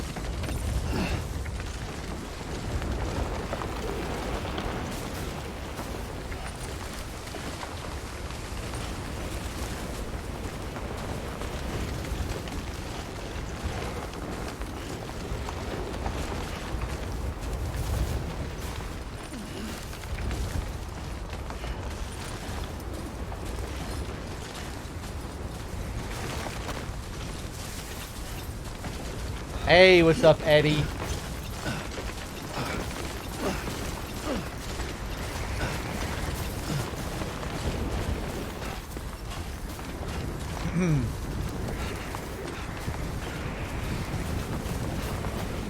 Hey, what's up, Eddie?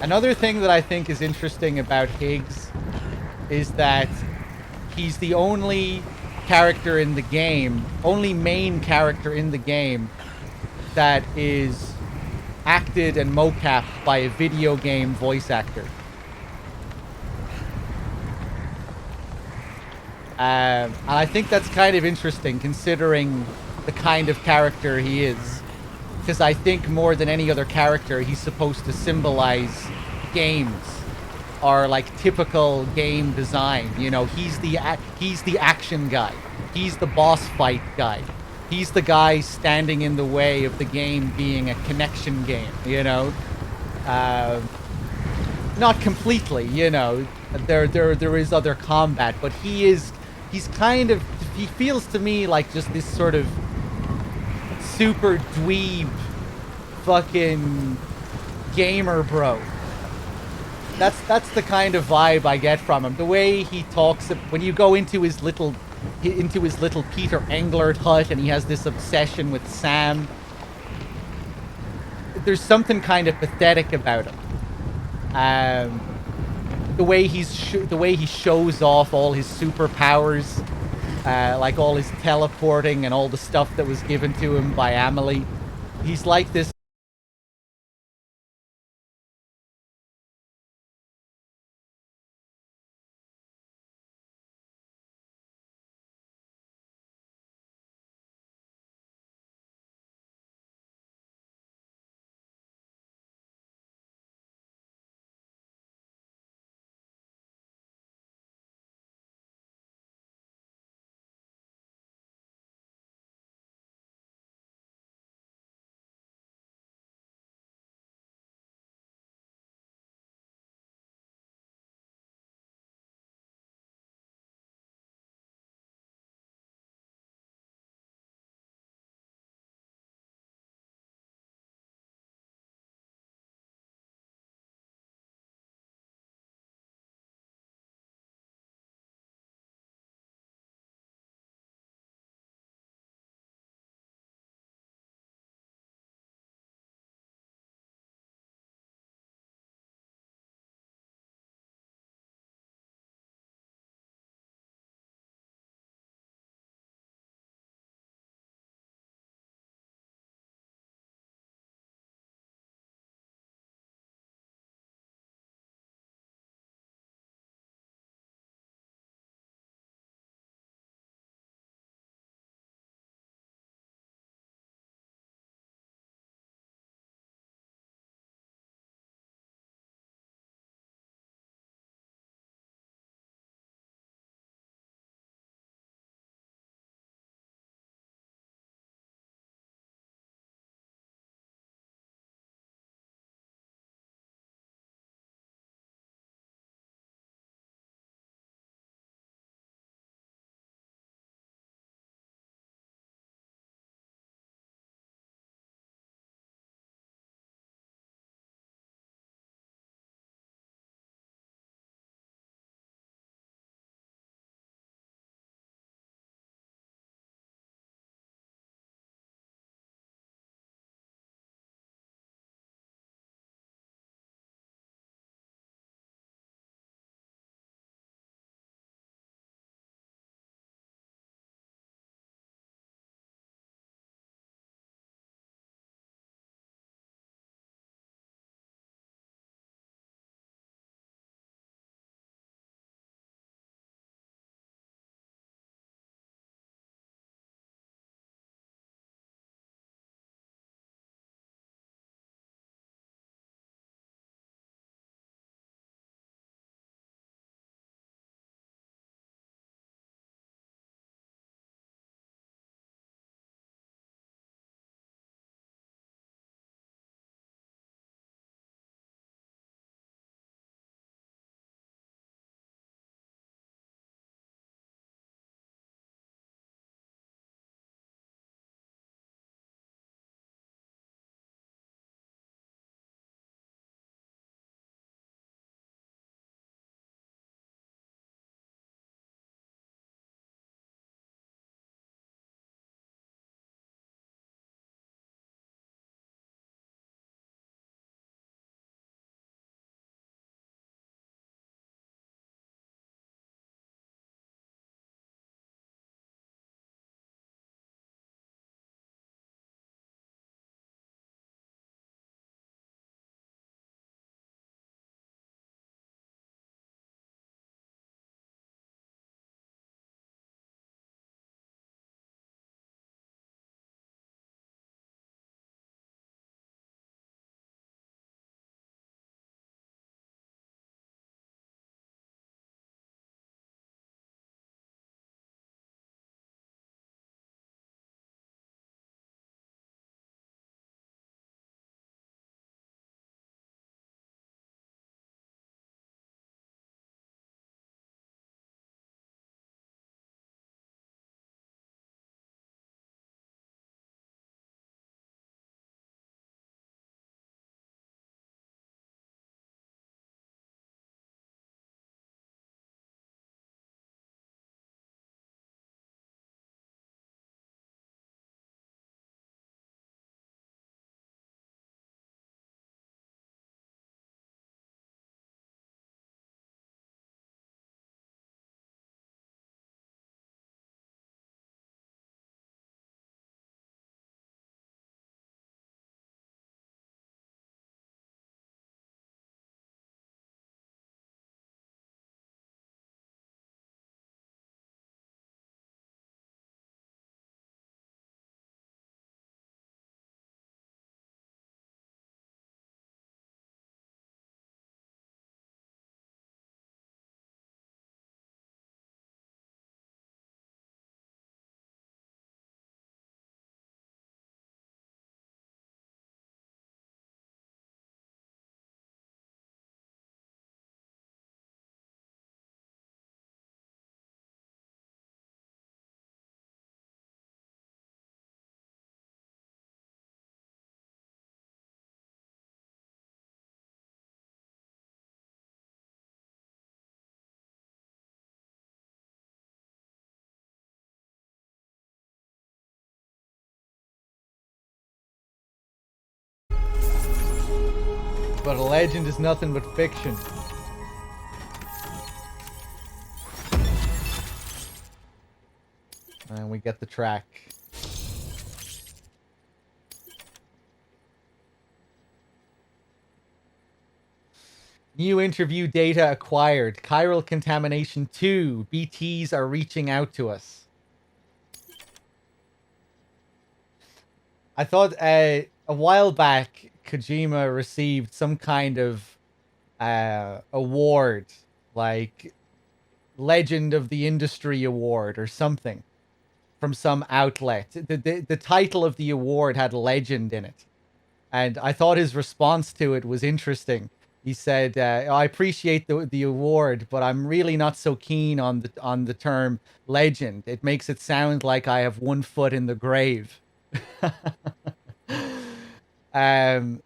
Another thing that I think is interesting about Higgs is that he's the only character in the game, only main character in the game that is acted and mocapped by a video game voice actor. And I think that's kind of interesting considering the kind of character he is. Because I think more than any other character, he's supposed to symbolize games or like typical game design. You know, he's the action guy. He's the boss fight guy. He's the guy standing in the way of the game being a connection game, you know? Not completely, you know. There is other combat, but he's kind of, he feels to me like just this sort of super dweeb fucking gamer bro. That's the kind of vibe I get from him. The way he talks, when you go into his little Peter Englert hut and he has this obsession with Sam. There's something kind of pathetic about him. The way he shows off all his superpowers, like all his teleporting and all the stuff that was given to him by Amelie. He's like this But a legend is nothing but fiction. And we get the track. New interview data acquired. Chiral contamination 2. BTs are reaching out to us. I thought a while back Kojima received some kind of award, like Legend of the Industry Award or something, from some outlet. The title of the award had legend in it. And I thought his response to it was interesting. He said, I appreciate the award, but I'm really not so keen on the term legend. It makes it sound like I have one foot in the grave. I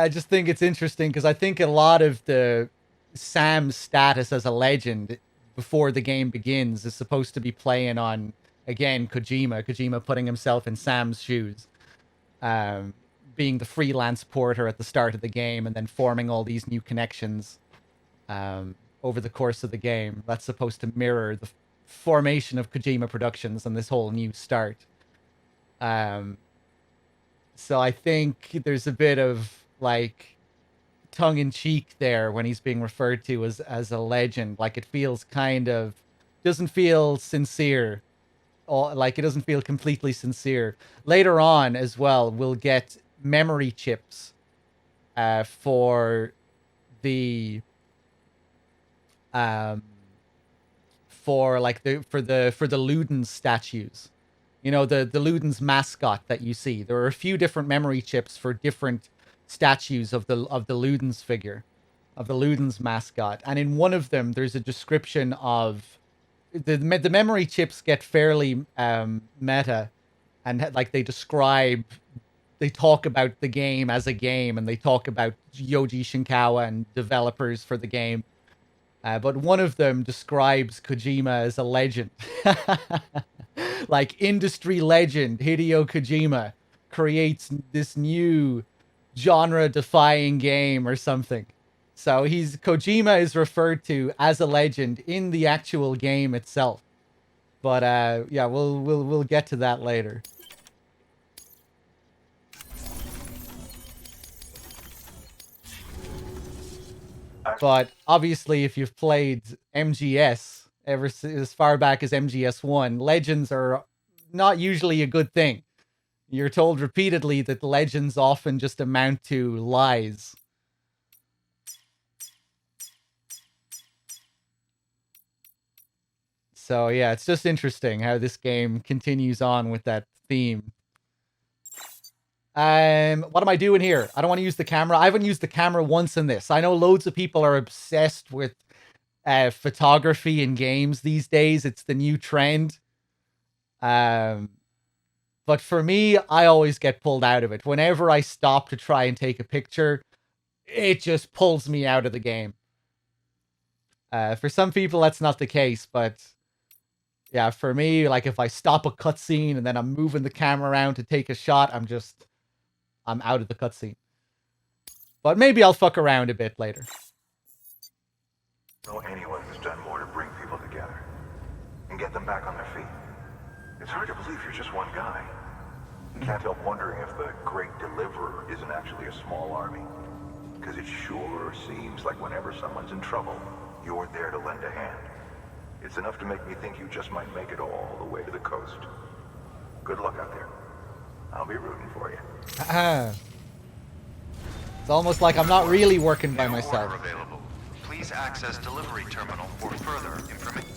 just think it's interesting because I think a lot of the Sam's status as a legend before the game begins is supposed to be playing on, again, Kojima putting himself in Sam's shoes, being the freelance porter at the start of the game and then forming all these new connections over the course of the game. That's supposed to mirror the formation of Kojima Productions and this whole new start. So I think there's a bit of like tongue-in-cheek there when he's being referred to as a legend. Like it feels kind of doesn't feel sincere, or like it doesn't feel completely sincere. Later on as well, we'll get memory chips for the Ludens statues. You know, the Ludens mascot that you see. There are a few different memory chips for different statues of the Ludens figure, of the Ludens mascot. And in one of them, there's a description of the memory chips get fairly meta, and like they talk about the game as a game, and they talk about Yoji Shinkawa and developers for the game. But one of them describes Kojima as a legend. Like industry legend Hideo Kojima creates this new genre-defying game or something. So Kojima is referred to as a legend in the actual game itself. But yeah, we'll get to that later. But obviously, if you've played MGS ever as far back as MGS1, legends are not usually a good thing. You're told repeatedly that legends often just amount to lies. So yeah, it's just interesting how this game continues on with that theme. What am I doing here? I don't want to use the camera. I haven't used the camera once in this. I know loads of people are obsessed with photography in games these days. It's the new trend. But for me, I always get pulled out of it. Whenever I stop to try and take a picture, it just pulls me out of the game. For some people, that's not the case, but yeah, for me, like if I stop a cutscene and then I'm moving the camera around to take a shot, I'm out of the cutscene. But maybe I'll fuck around a bit later. Know anyone who's done more to bring people together and get them back on their feet. It's hard to believe you're just one guy. You can't help wondering if the Great Deliverer isn't actually a small army. Because it sure seems like whenever someone's in trouble, you're there to lend a hand. It's enough to make me think you just might make it all the way to the coast. Good luck out there. I'll be rooting for you. It's almost like I'm not really working by myself. Available. Please access delivery terminal for further information.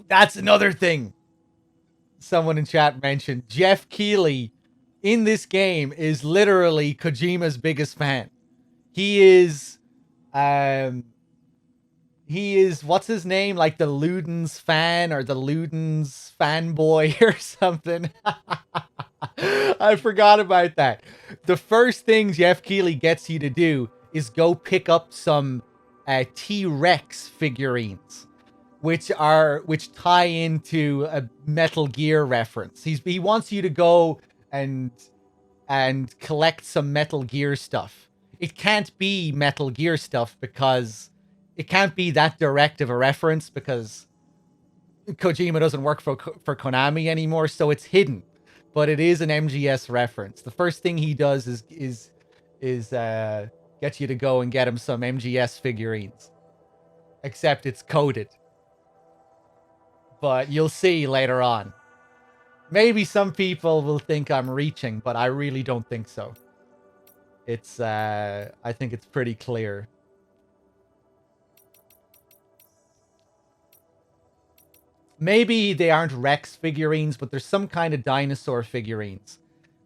That's another thing. Someone in chat mentioned Jeff Keighley in this game is literally Kojima's biggest fan. He is, what's his name? Like the Ludens fan or the Ludens fanboy or something. I forgot about that. The first thing Jeff Keighley gets you to do is go pick up some T-Rex figurines, which tie into a Metal Gear reference. He wants you to go and collect some Metal Gear stuff. It can't be Metal Gear stuff because it can't be that direct of a reference because Kojima doesn't work for Konami anymore, so it's hidden. But it is an MGS reference. The first thing he does is get you to go and get him some MGS figurines. Except it's coded. But you'll see later on. Maybe some people will think I'm reaching, but I really don't think so. It's, I think it's pretty clear. Maybe they aren't Rex figurines, but there's some kind of dinosaur figurines.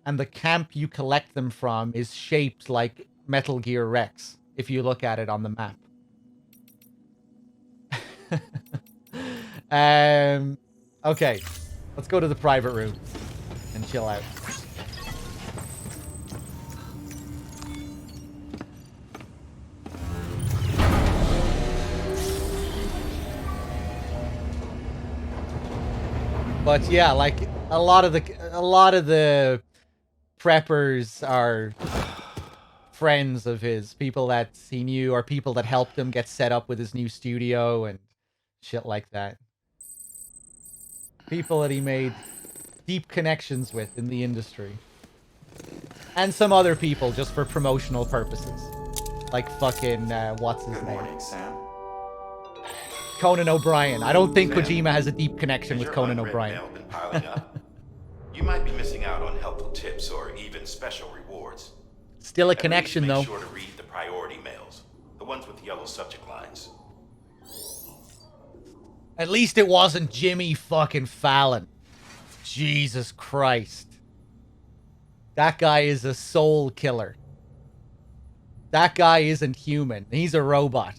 And the camp you collect them from is shaped like Metal Gear Rex, if you look at it on the map. Okay. Let's go to the private room and chill out. But yeah, like a lot of the preppers are friends of his, people that he knew or people that helped him get set up with his new studio and shit like that. People that he made deep connections with in the industry. And some other people just for promotional purposes. Like fucking, what's his name? Good morning, Sam. Conan O'Brien. I don't think Sam, Kojima has a deep connection with your Conan unread O'Brien. mail been piling up? You might be missing out on helpful tips or even special rewards. Still a At connection, least though. make sure to read the priority mails, the ones with yellow subject lines. At least it wasn't Jimmy fucking Fallon. Jesus Christ. That guy is a soul killer. That guy isn't human. He's a robot.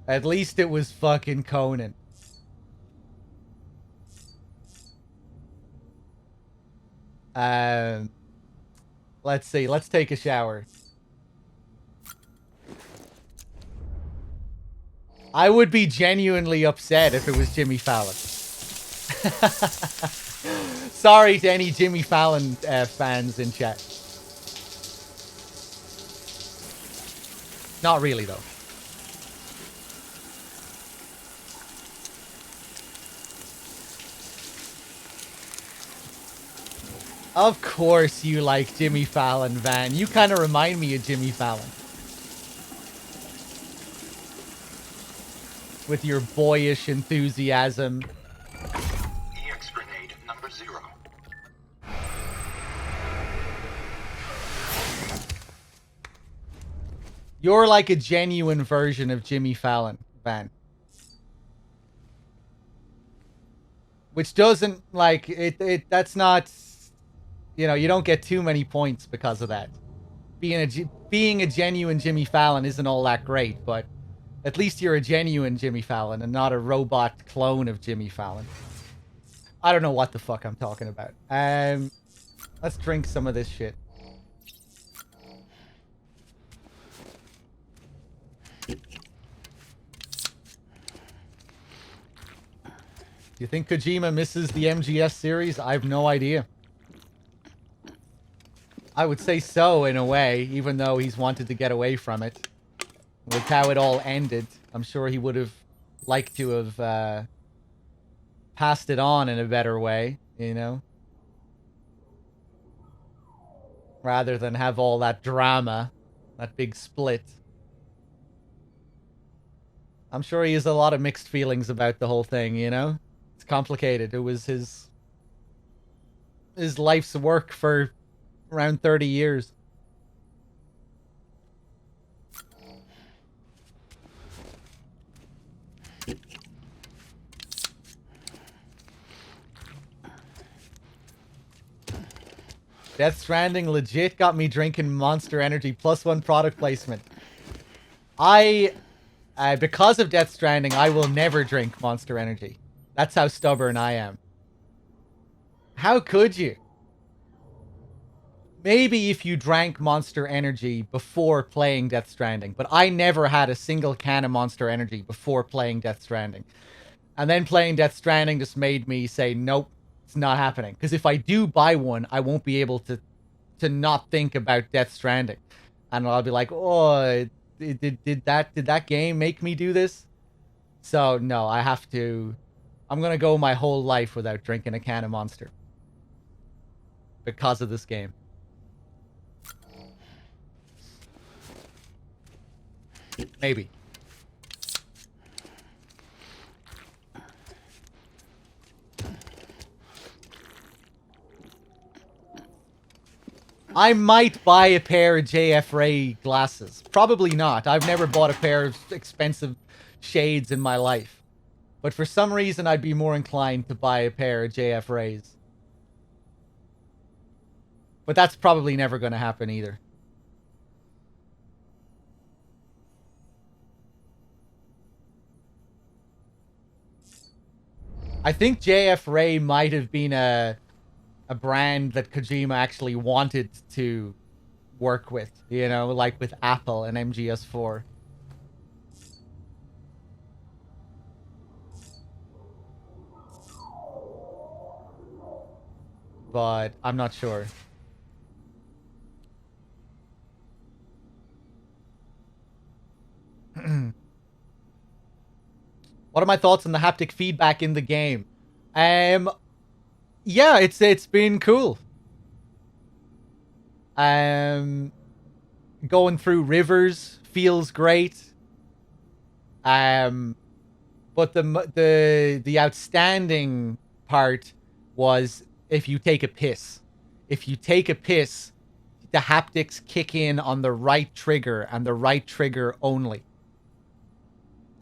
At least it was fucking Conan. Let's see. Let's take a shower. I would be genuinely upset if it was Jimmy Fallon. Sorry to any Jimmy Fallon fans in chat. Not really, though. Of course you like Jimmy Fallon, Van. You kind of remind me of Jimmy Fallon. With your boyish enthusiasm. EX grenade number 0. You're like a genuine version of Jimmy Fallon, Van. Which doesn't, like, that's not, you know, you don't get too many points because of that. Being a genuine Jimmy Fallon isn't all that great, but at least you're a genuine Jimmy Fallon and not a robot clone of Jimmy Fallon. I don't know what the fuck I'm talking about. Let's drink some of this shit. Do you think Kojima misses the MGS series? I have no idea. I would say so, in a way, even though he's wanted to get away from it. With how it all ended, I'm sure he would have liked to have passed it on in a better way, you know? Rather than have all that drama, that big split. I'm sure he has a lot of mixed feelings about the whole thing, you know? It's complicated. It was his life's work for around 30 years. Death Stranding legit got me drinking Monster Energy +1 product placement. Because of Death Stranding, I will never drink Monster Energy. That's how stubborn I am. How could you? maybe if you drank Monster Energy before playing Death Stranding, but I never had a single can of Monster Energy before playing Death Stranding. And then playing Death Stranding just made me say, nope, it's not happening. Because if I do buy one, I won't be able to not think about Death Stranding. And I'll be like, oh, did that game make me do this? So, no, I have to... I'm going to go my whole life without drinking a can of Monster. Because of this game. Maybe. I might buy a pair of JF Ray glasses. Probably not. I've never bought a pair of expensive shades in my life. But for some reason, I'd be more inclined to buy a pair of JF Rays. But that's probably never going to happen either. I think JF Ray might have been a brand that Kojima actually wanted to work with, you know, like with Apple and MGS4. But I'm not sure. What are my thoughts on the haptic feedback in the game? Yeah, it's been cool. Going through rivers feels great. But the outstanding part was if you take a piss. If you take a piss, the haptics kick in on the right trigger and the right trigger only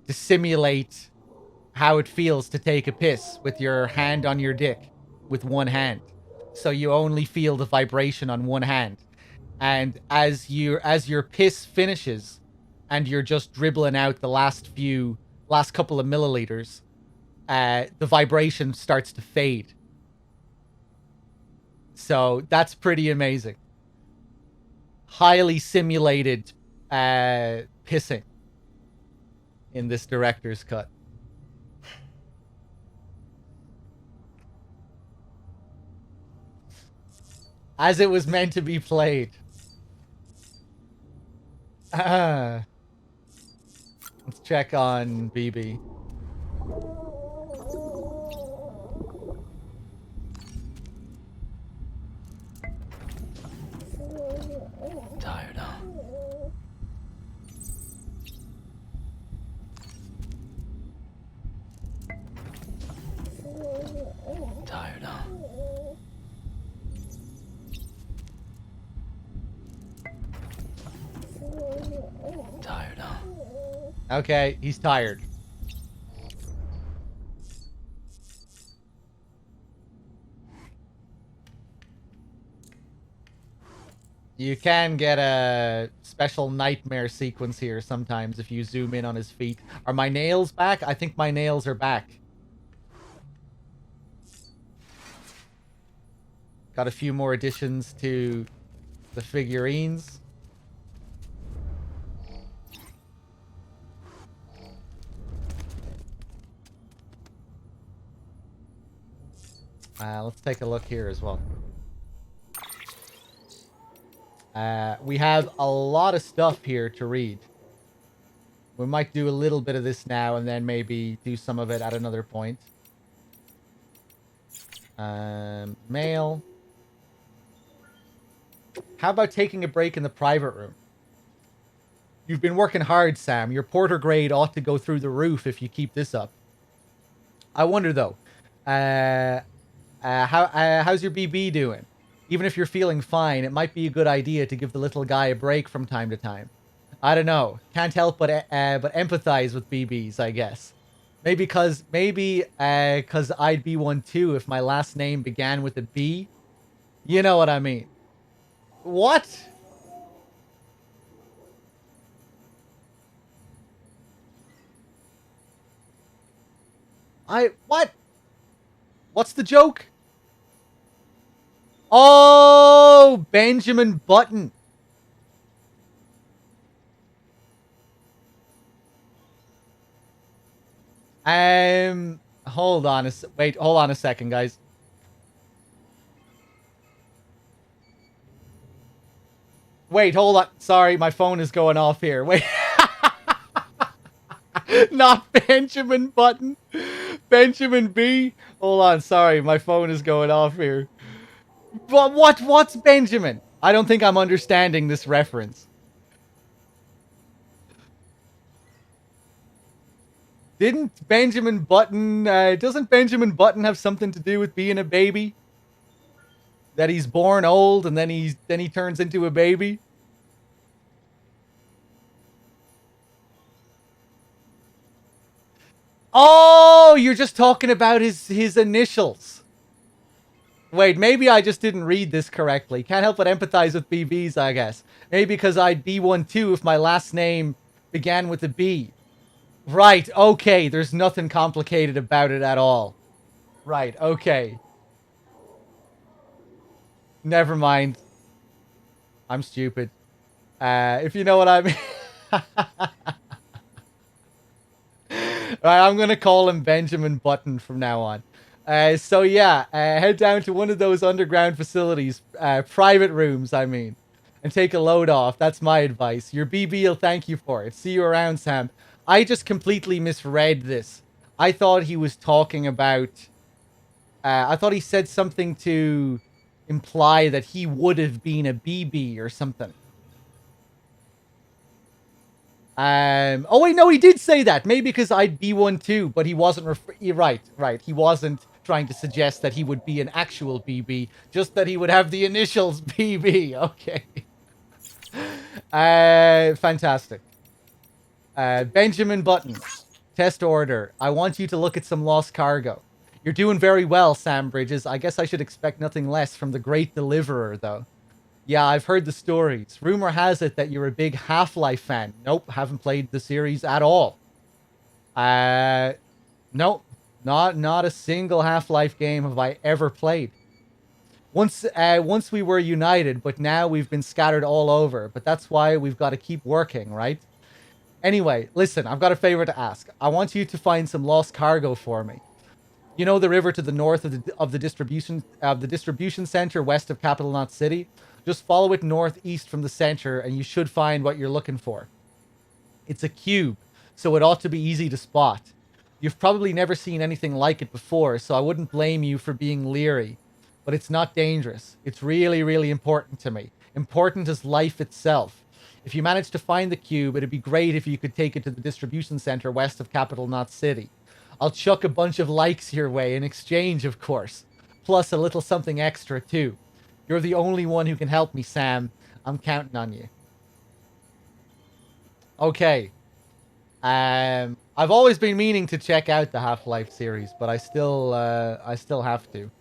to simulate how it feels to take a piss with your hand on your dick with one hand. So you only feel the vibration on one hand. And as your piss finishes and you're just dribbling out the last couple of milliliters, the vibration starts to fade. So that's pretty amazing. Highly simulated pissing in this director's cut. As it was meant to be played. Let's check on BB. Tired, huh? Tired, huh? Tired, huh? Okay, he's tired. You can get a special nightmare sequence here sometimes if you zoom in on his feet. Are my nails back? I think my nails are back. Got a few more additions to the figurines. Let's take a look here as well. We have a lot of stuff here to read. We might do a little bit of this now and then maybe do some of it at another point. Mail. How about taking a break in the private room? You've been working hard, Sam. Your porter grade ought to go through the roof if you keep this up. I wonder, though. How's your BB doing? Even if you're feeling fine, it might be a good idea to give the little guy a break from time to time. I don't know. Can't help but empathize with BBs, I guess. Maybe cause I'd be one too if my last name began with a B. You know what I mean. What? What? What's the joke? Oh, Benjamin Button. Hold on a second, guys. Wait, hold on. Sorry, my phone is going off here. Wait. Not Benjamin Button. Benjamin B. Hold on, sorry, my phone is going off here. But what's Benjamin? I don't think I'm understanding this reference. Didn't Benjamin Button, doesn't Benjamin Button have something to do with being a baby? That he's born old and then he turns into a baby? Oh, you're just talking about his initials. Wait, maybe I just didn't read this correctly. Can't help but empathize with BBs, I guess. Maybe because I'd be one too if my last name began with a B. Right, okay. There's nothing complicated about it at all. Right, okay. Never mind. I'm stupid. If you know what I mean. Right, I'm going to call him Benjamin Button from now on. So yeah, head down to one of those underground facilities, private rooms, I mean, and take a load off. That's my advice. Your BB will thank you for it. See you around, Sam. I just completely misread this. I thought he was talking about... I thought he said something to imply that he would have been a BB or something. Oh wait, no, he did say that. Maybe because I'd be one too, but he wasn't right. He wasn't trying to suggest that he would be an actual BB, just that he would have the initials BB. Okay. Fantastic. Benjamin Button, test order. I want you to look at some lost cargo. You're doing very well, Sam Bridges. I guess I should expect nothing less from the great deliverer, though. Yeah, I've heard the stories. Rumor has it that you're a big Half-Life fan. Nope, haven't played the series at all. Nope, not a single Half-Life game have I ever played. Once we were united, but now we've been scattered all over. But that's why we've got to keep working, right? Anyway, listen, I've got a favor to ask. I want you to find some lost cargo for me. You know the river to the north of the distribution center west of Capital Knot City? Just follow it northeast from the center and you should find what you're looking for. It's a cube, so it ought to be easy to spot. You've probably never seen anything like it before, so I wouldn't blame you for being leery. But it's not dangerous. It's really, really important to me. Important as life itself. If you manage to find the cube, it'd be great if you could take it to the distribution center west of Capital Knot City. I'll chuck a bunch of likes your way in exchange, of course. Plus a little something extra, too. You're the only one who can help me, Sam. I'm counting on you. Okay. I've always been meaning to check out the Half-Life series, but I still have to.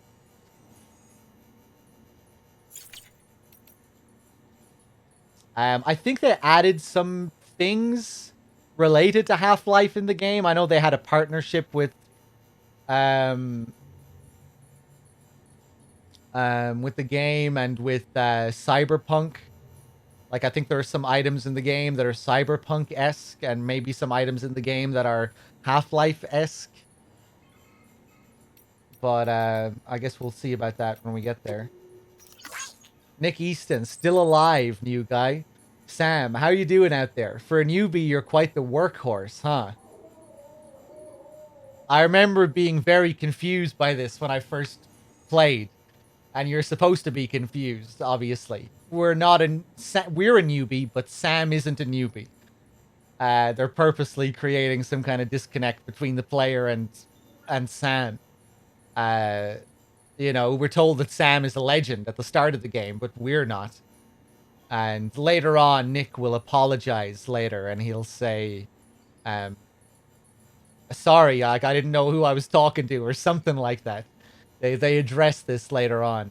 I think they added some things related to Half-Life in the game. I know they had a partnership with the game and with Cyberpunk. Like, I think there are some items in the game that are Cyberpunk-esque, and maybe some items in the game that are Half-Life-esque. But I guess we'll see about that when we get there. Nick Easton, still alive, new guy. Sam, how you doing out there? For a newbie, you're quite the workhorse, huh? I remember being very confused by this when I first played. And you're supposed to be confused, obviously. We're a newbie, but Sam isn't a newbie. They're purposely creating some kind of disconnect between the player and Sam. You know, we're told that Sam is a legend at the start of the game, but we're not. And later on, Nick will apologize later, and he'll say, sorry, like, I didn't know who I was talking to, or something like that. They address this later on.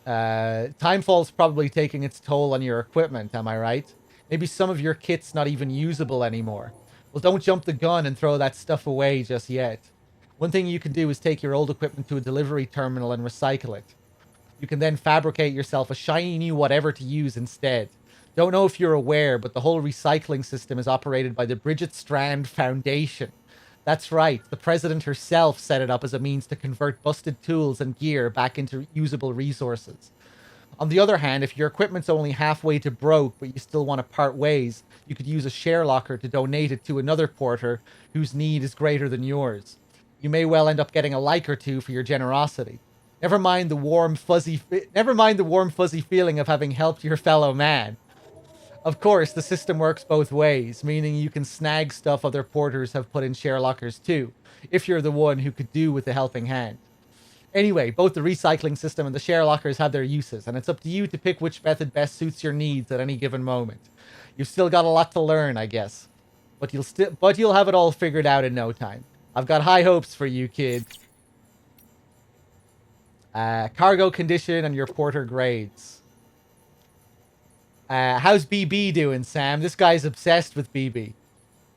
Timefall's probably taking its toll on your equipment, am I right? Maybe some of your kit's not even usable anymore. Well, don't jump the gun and throw that stuff away just yet. One thing you can do is take your old equipment to a delivery terminal and recycle it. You can then fabricate yourself a shiny new whatever to use instead. Don't know if you're aware, but the whole recycling system is operated by the Bridget Strand Foundation. That's right, the president herself set it up as a means to convert busted tools and gear back into usable resources. On the other hand, if your equipment's only halfway to broke, but you still want to part ways, you could use a share locker to donate it to another porter whose need is greater than yours. You may well end up getting a like or two for your generosity. Never mind the warm, fuzzy feeling of having helped your fellow man. Of course, the system works both ways, meaning you can snag stuff other porters have put in share lockers too, if you're the one who could do with a helping hand. Anyway, both the recycling system and the share lockers have their uses, and it's up to you to pick which method best suits your needs at any given moment. You've still got a lot to learn, I guess. But you'll have it all figured out in no time. I've got high hopes for you, kid. Cargo condition and your porter grades. How's BB doing, Sam? This guy's obsessed with BB.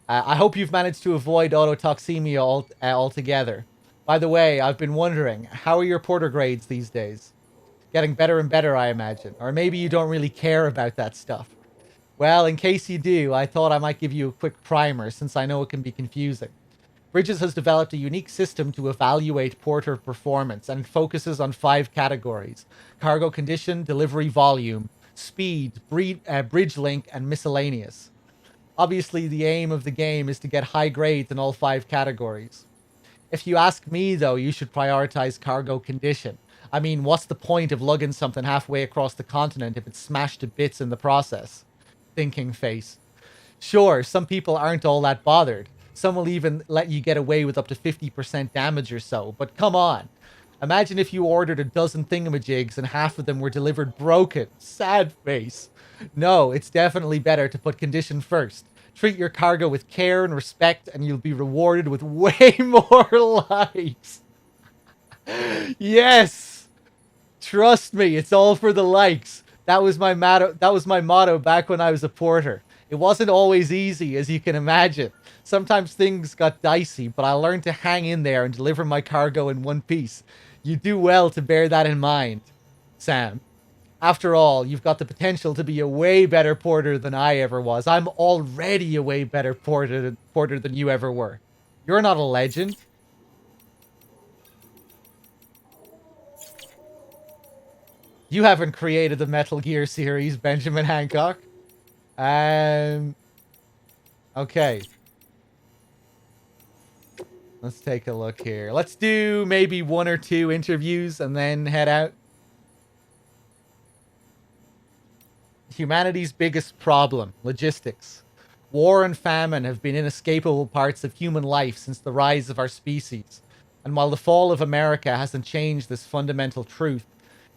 I hope you've managed to avoid autotoxemia altogether. By the way, I've been wondering, how are your porter grades these days? Getting better and better, I imagine. Or maybe you don't really care about that stuff. Well, in case you do, I thought I might give you a quick primer, since I know it can be confusing. Bridges has developed a unique system to evaluate porter performance, and it focuses on 5 categories: cargo condition, delivery volume, speed, bridge link, and miscellaneous. Obviously, the aim of the game is to get high grades in all 5 categories. If you ask me, though, you should prioritize cargo condition. I mean, what's the point of lugging something halfway across the continent if it's smashed to bits in the process? Thinking face. Sure, some people aren't all that bothered. Some will even let you get away with up to 50% damage or so, but come on. Imagine if you ordered a dozen thingamajigs and half of them were delivered broken. Sad face. No, it's definitely better to put condition first. Treat your cargo with care and respect, and you'll be rewarded with way more likes. Yes! Trust me, it's all for the likes. That was my motto back when I was a porter. It wasn't always easy, as you can imagine. Sometimes things got dicey, but I learned to hang in there and deliver my cargo in one piece. You do well to bear that in mind, Sam. After all, you've got the potential to be a way better porter than I ever was. I'm already a way better porter than you ever were. You're not a legend. You haven't created the Metal Gear series, Benjamin Hancock. Okay. Let's take a look here. Let's do maybe 1 or 2 interviews and then head out. Humanity's biggest problem, logistics. War and famine have been inescapable parts of human life since the rise of our species. And while the fall of America hasn't changed this fundamental truth,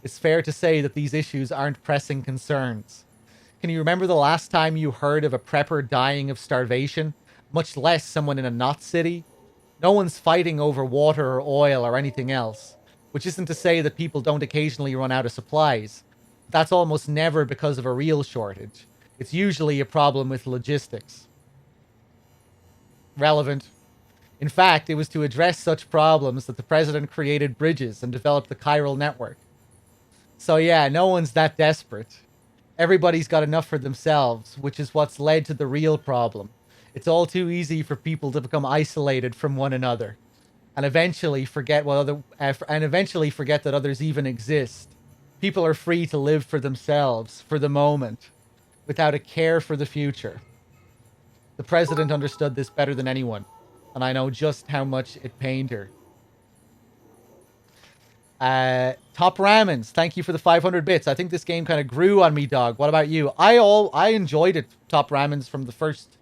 it's fair to say that these issues aren't pressing concerns. Can you remember the last time you heard of a prepper dying of starvation? Much less someone in a not city? No one's fighting over water or oil or anything else. Which isn't to say that people don't occasionally run out of supplies. That's almost never because of a real shortage. It's usually a problem with logistics. Relevant. In fact, it was to address such problems that the president created bridges and developed the chiral network. So yeah, no one's that desperate. Everybody's got enough for themselves, which is what's led to the real problem. It's all too easy for people to become isolated from one another, and eventually forget that others even exist. People are free to live for themselves, for the moment, without a care for the future. The president understood this better than anyone, and I know just how much it pained her. Top Ramens, thank you for the 500 bits. I think this game kind of grew on me, dog. What about you? I enjoyed it, Top Ramens, from the first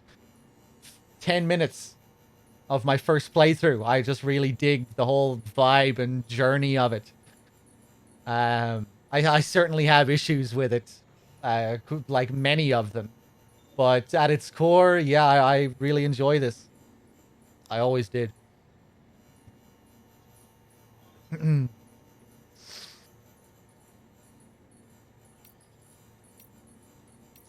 10 minutes of my first playthrough. I just really dig the whole vibe and journey of it. I certainly have issues with it, like many of them. But at its core, yeah, I really enjoy this. I always did.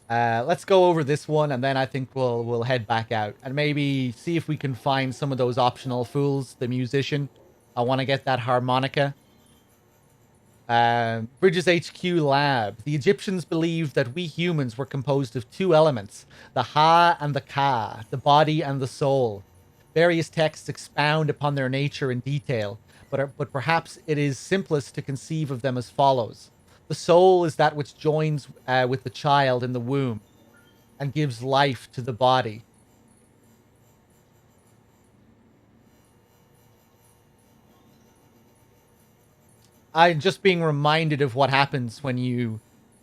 Let's go over this one, and then I think we'll head back out and maybe see if we can find some of those optional fools. The musician, I want to get that harmonica. Bridges HQ lab. The Egyptians believed that we humans were composed of two elements, the Ha and the Ka, the body and the soul. Various texts expound upon their nature in detail, but perhaps it is simplest to conceive of them as follows. The soul is that which joins with the child in the womb and gives life to the body. I'm just being reminded of what happens when you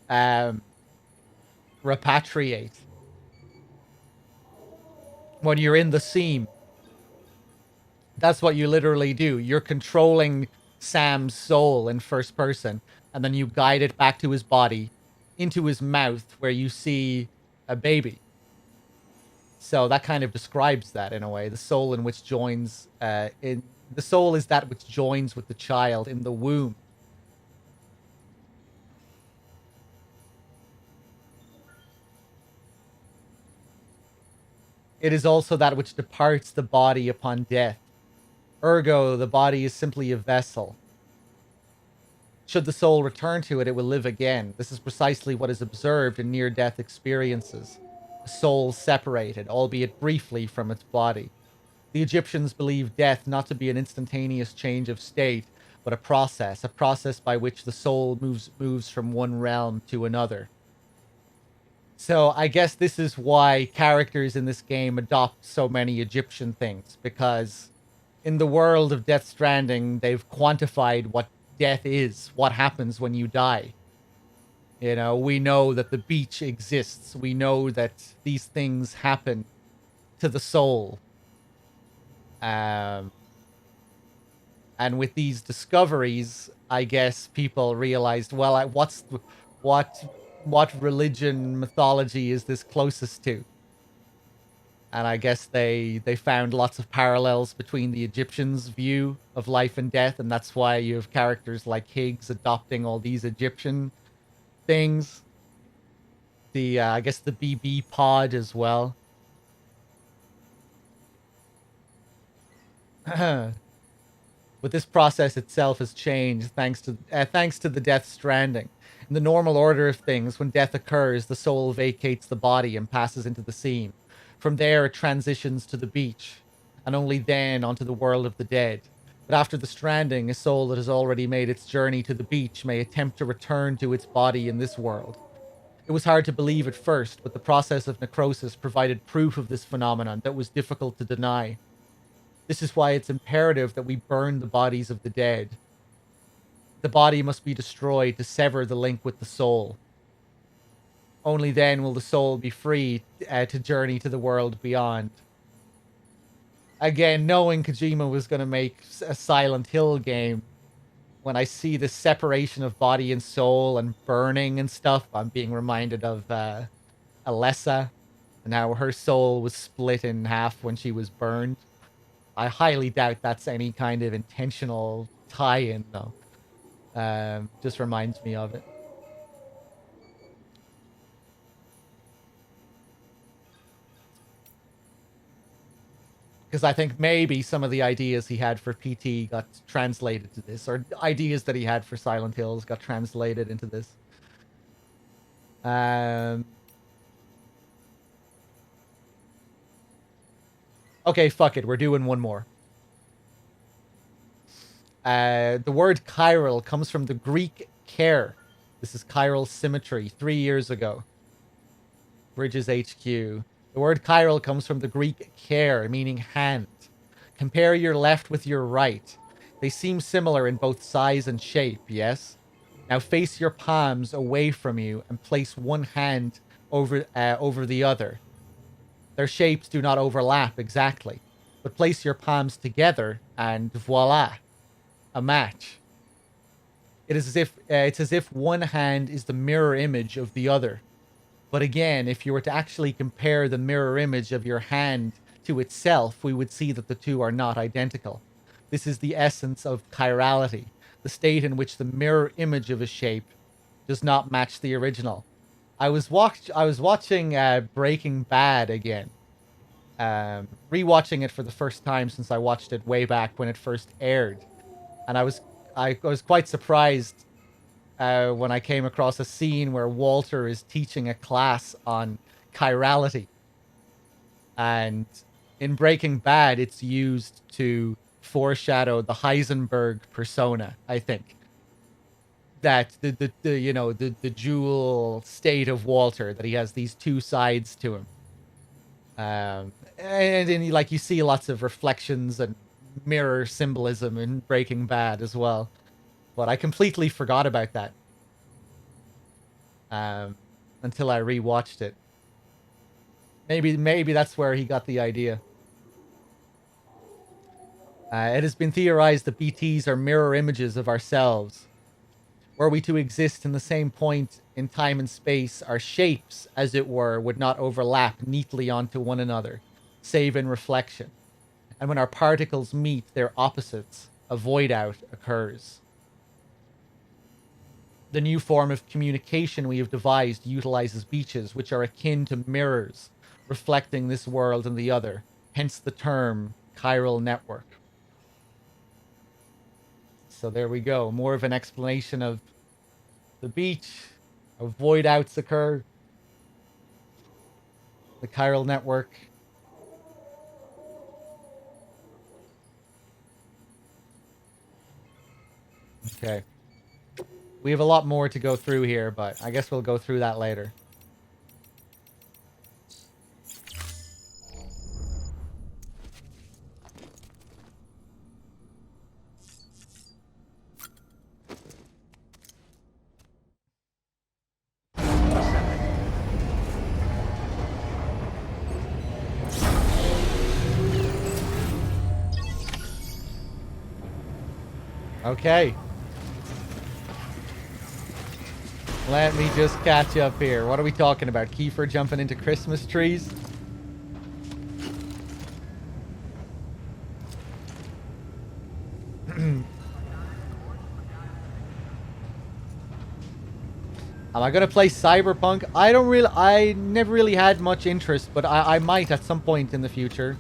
repatriate. When you're in the seam. That's what you literally do. You're controlling Sam's soul in first person, and then you guide it back to his body, into his mouth, where you see a baby. So that kind of describes that in a way. The soul in which joins the soul is that which joins with the child in the womb. It is also that which departs the body upon death. Ergo, the body is simply a vessel. Should the soul return to it, it will live again. This is precisely what is observed in near-death experiences. A soul separated, albeit briefly, from its body. The Egyptians believed death not to be an instantaneous change of state, but a process by which the soul moves from one realm to another. So I guess this is why characters in this game adopt so many Egyptian things, because in the world of Death Stranding, they've quantified what death is, what happens when you die. You know, we know that the beach exists. We know that these things happen to the soul. And with these discoveries, I guess people realized, well, what religion, mythology is this closest to? And I guess they found lots of parallels between the Egyptians' view of life and death, and that's why you have characters like Higgs adopting all these Egyptian things. The I guess the BB pod as well. But this process itself has changed thanks to the Death Stranding. In the normal order of things, when death occurs, the soul vacates the body and passes into the seam. From there, it transitions to the beach, and only then onto the world of the dead. But after the stranding, a soul that has already made its journey to the beach may attempt to return to its body in this world. It was hard to believe at first, but the process of necrosis provided proof of this phenomenon that was difficult to deny. This is why it's imperative that we burn the bodies of the dead. The body must be destroyed to sever the link with the soul. Only then will the soul be free to journey to the world beyond. Again, knowing Kojima was going to make a Silent Hill game, when I see this separation of body and soul and burning and stuff, I'm being reminded of Alessa and how her soul was split in half when she was burned. I highly doubt that's any kind of intentional tie-in, though. Just reminds me of it. Because I think maybe some of the ideas he had for PT got translated to this, or ideas that he had for Silent Hills got translated into this. Okay, fuck it. We're doing one more. The word chiral comes from the Greek care. This is chiral symmetry, 3 years ago. Bridges HQ. The word chiral comes from the Greek care, meaning hand. Compare your left with your right. They seem similar in both size and shape, yes? Now face your palms away from you and place one hand over the other. Their shapes do not overlap exactly, but place your palms together and voila, a match. It's as if one hand is the mirror image of the other. But again, if you were to actually compare the mirror image of your hand to itself, we would see that the two are not identical. This is the essence of chirality, the state in which the mirror image of a shape does not match the original. I was watching Breaking Bad again, rewatching it for the first time since I watched it way back when it first aired, and I was quite surprised when I came across a scene where Walter is teaching a class on chirality. And in Breaking Bad, it's used to foreshadow the Heisenberg persona, I think. That the dual state of Walter, that he has these two sides to him. And then like you see lots of reflections and mirror symbolism in Breaking Bad as well. But I completely forgot about that. Until I rewatched it. Maybe that's where he got the idea. It has been theorized that BTs are mirror images of ourselves. Were we to exist in the same point in time and space, our shapes, as it were, would not overlap neatly onto one another, save in reflection. And when our particles meet their opposites, a void-out occurs. The new form of communication we have devised utilizes beaches, which are akin to mirrors, reflecting this world and the other, hence the term chiral network. So there we go. More of an explanation of the beach, how void outs occur, the chiral network. Okay. We have a lot more to go through here, but I guess we'll go through that later. Okay. Let me just catch up here. What are we talking about? Kiefer jumping into Christmas trees? Am I gonna play Cyberpunk? I never really had much interest, but I might at some point in the future.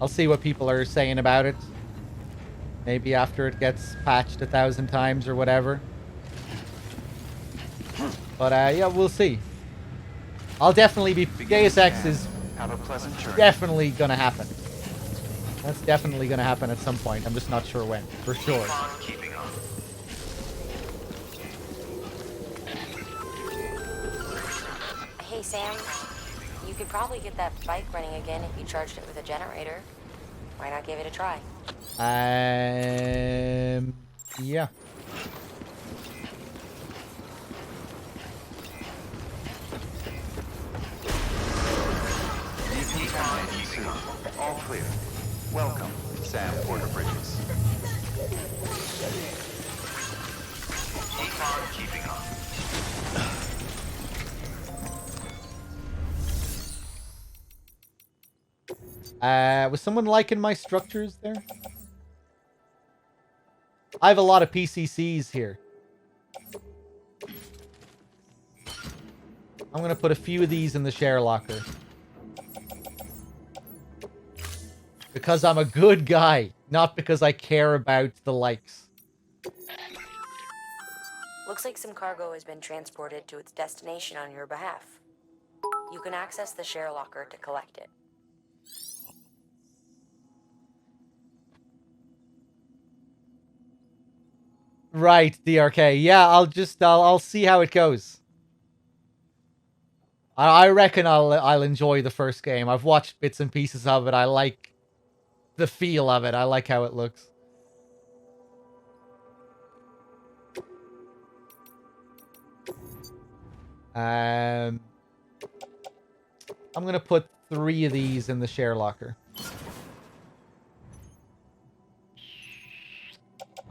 I'll see what people are saying about it. Maybe after it gets patched 1,000 times or whatever. But yeah, we'll see. I'll definitely be... Deus Ex is definitely gonna happen. That's definitely gonna happen at some point. I'm just not sure when. For sure. Hey, Sam. You could probably get that bike running again if you charged it with a generator. Why not give it a try? Yeah. Decontamination soon. All clear. Welcome, Sam Porter Bridges. Keep on keeping on. Was someone liking my structures there? I have a lot of PCCs here. I'm gonna put a few of these in the share locker. Because I'm a good guy, not because I care about the likes. Looks like some cargo has been transported to its destination on your behalf. You can access the share locker to collect it. Right, DRK. Yeah, I'll see how it goes. I reckon I'll enjoy the first game. I've watched bits and pieces of it. I like the feel of it. I like how it looks. I'm gonna put 3 of these in the share locker.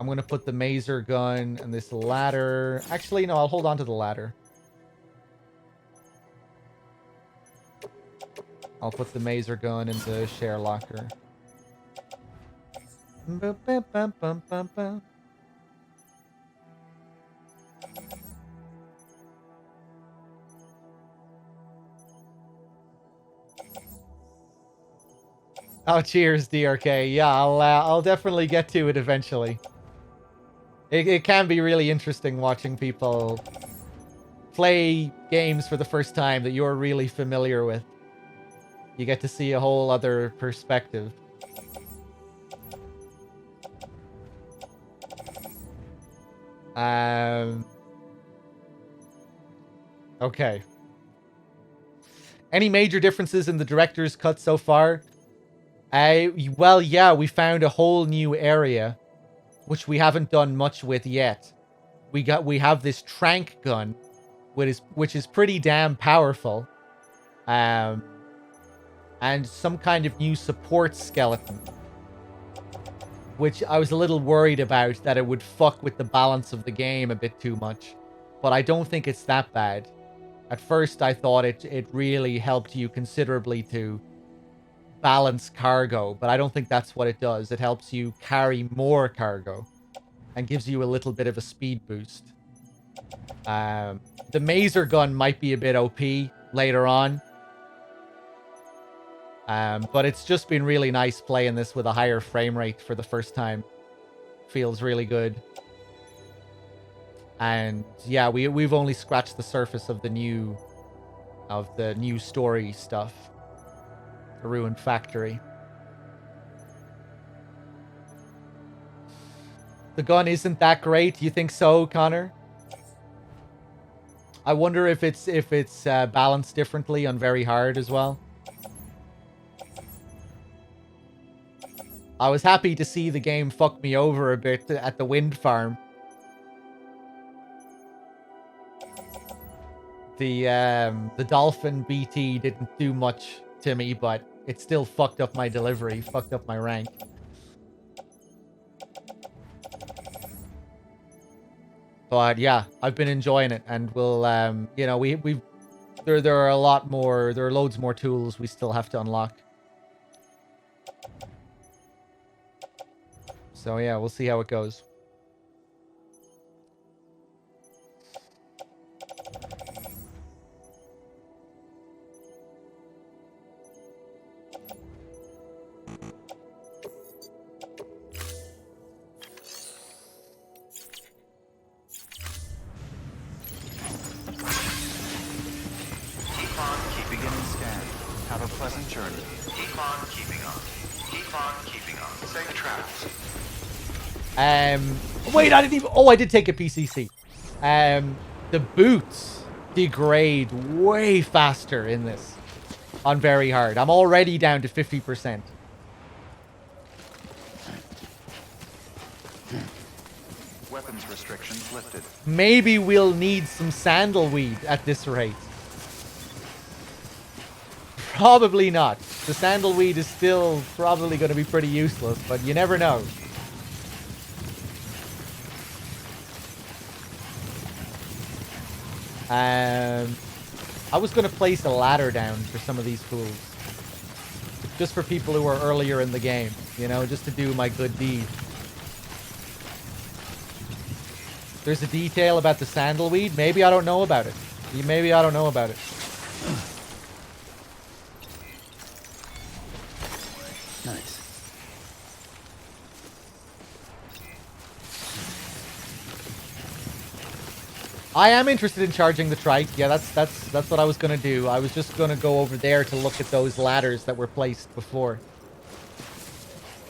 I'm gonna put the maser gun and this ladder. Actually, no, I'll hold on to the ladder. I'll put the maser gun in the share locker. Oh, cheers, DRK. Yeah, I'll definitely get to it eventually. It can be really interesting watching people play games for the first time that you're really familiar with. You get to see a whole other perspective. Okay. Any major differences in the director's cut so far? Well, yeah, we found a whole new area, which we haven't done much with yet. We have this trank gun, which is pretty damn powerful. And some kind of new support skeleton, which I was a little worried about that it would fuck with the balance of the game a bit too much. But I don't think it's that bad. At first, I thought it really helped you considerably to balance cargo, but I don't think that's what it does. It helps you carry more cargo and gives you a little bit of a speed boost. The maser gun might be a bit OP later on. But it's just been really nice playing this with a higher frame rate for the first time. Feels really good. And yeah, we've only scratched the surface of the new story stuff. The ruined factory. The gun isn't that great. You think so, Connor? I wonder if it's balanced differently on very hard as well. I was happy to see the game fuck me over a bit at the wind farm. The Dolphin BT didn't do much to me, but it still fucked up my delivery, fucked up my rank. But yeah, I've been enjoying it, and we'll you know, there are a lot more, there are loads more tools we still have to unlock. So yeah, we'll see how it goes. Keep on keeping in scan. Have a pleasant journey. Keep on keeping on. Keep on keeping on. Safe travels. Wait, I didn't even... Oh, I did take a PCC. The boots degrade way faster in this on very hard. I'm already down to 50%. Weapons restrictions lifted. Maybe we'll need some sandalweed at this rate. Probably not. The sandalweed is still probably going to be pretty useless, but you never know. I was going to place a ladder down for some of these fools. Just for people who are earlier in the game, you know, just to do my good deed. There's a detail about the sandalweed. Maybe I don't know about it. Maybe I don't know about it. Nice. I am interested in charging the trike. Yeah, that's what I was gonna do. I was just gonna go over there to look at those ladders that were placed before,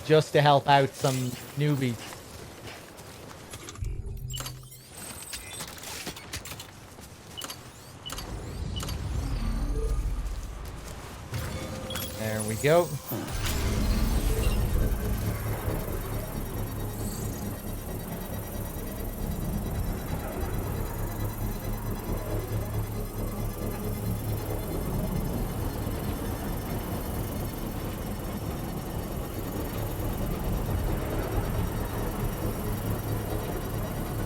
just to help out some newbies. There we go.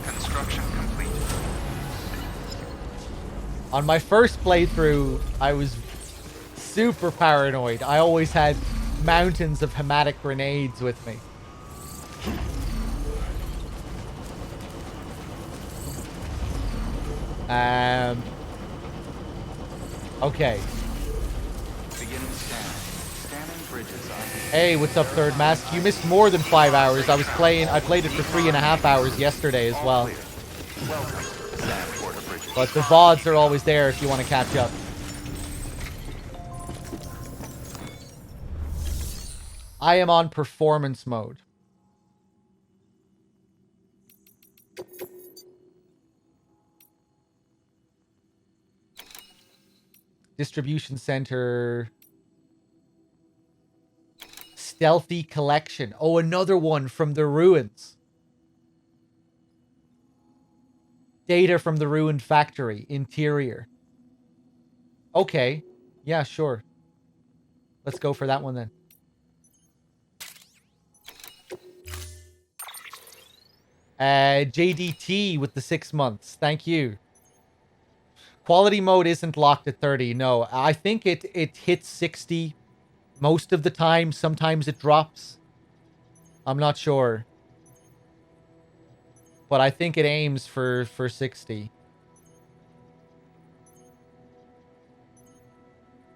Construction complete. On my first playthrough, I was super paranoid. I always had mountains of hematic grenades with me. Okay. Beginning scan. Scanning bridges ID. Hey, what's up, Third Mask? You missed more than 5 hours. I played it for 3.5 hours yesterday as well. Welcome, Sam Porter Bridges. But the VODs are always there if you want to catch up. I am on performance mode. Distribution center. Stealthy collection. Oh, another one from the ruins. Data from the ruined factory. Interior. Okay. Yeah, sure. Let's go for that one then. JDT with the 6 months. Thank you. Quality mode isn't locked at 30. No, I think it hits 60 most of the time. Sometimes it drops. I'm not sure. But I think it aims for 60.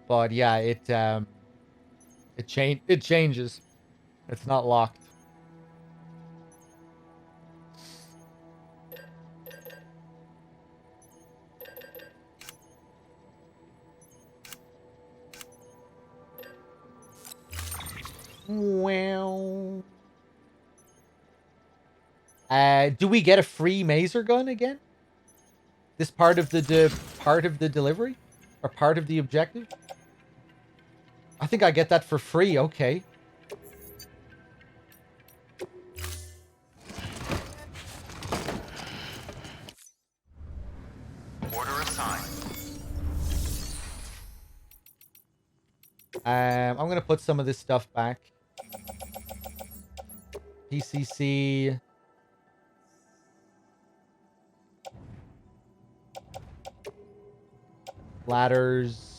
But yeah, it changes. It's not locked. Well, do we get a free maser gun again? This part of the part of the delivery or part of the objective? I think I get that for free. Okay. Order assigned. I'm gonna put some of this stuff back. PCC. Ladders.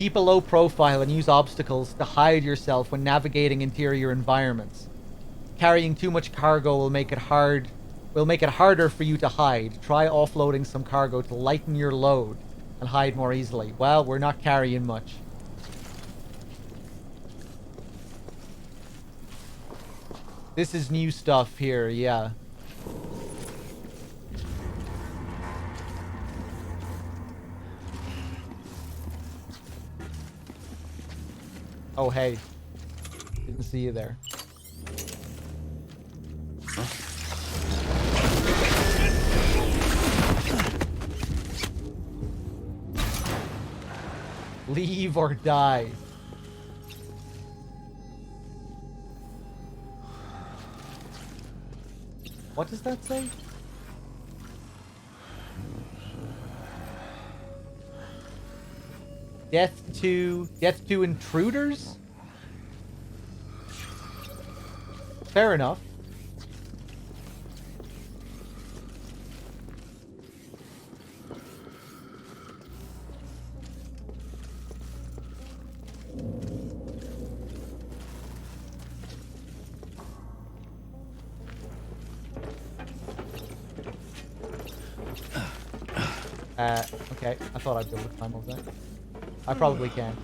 Keep a low profile and use obstacles to hide yourself when navigating interior environments. Carrying too much cargo will make it harder for you to hide. Try offloading some cargo to lighten your load and hide more easily. Well, we're not carrying much. This is new stuff here, yeah. Oh, hey. Didn't see you there. Leave or die. What does that say? Death to intruders? Fair enough. Okay. I thought I'd be able to climb over that. I probably can.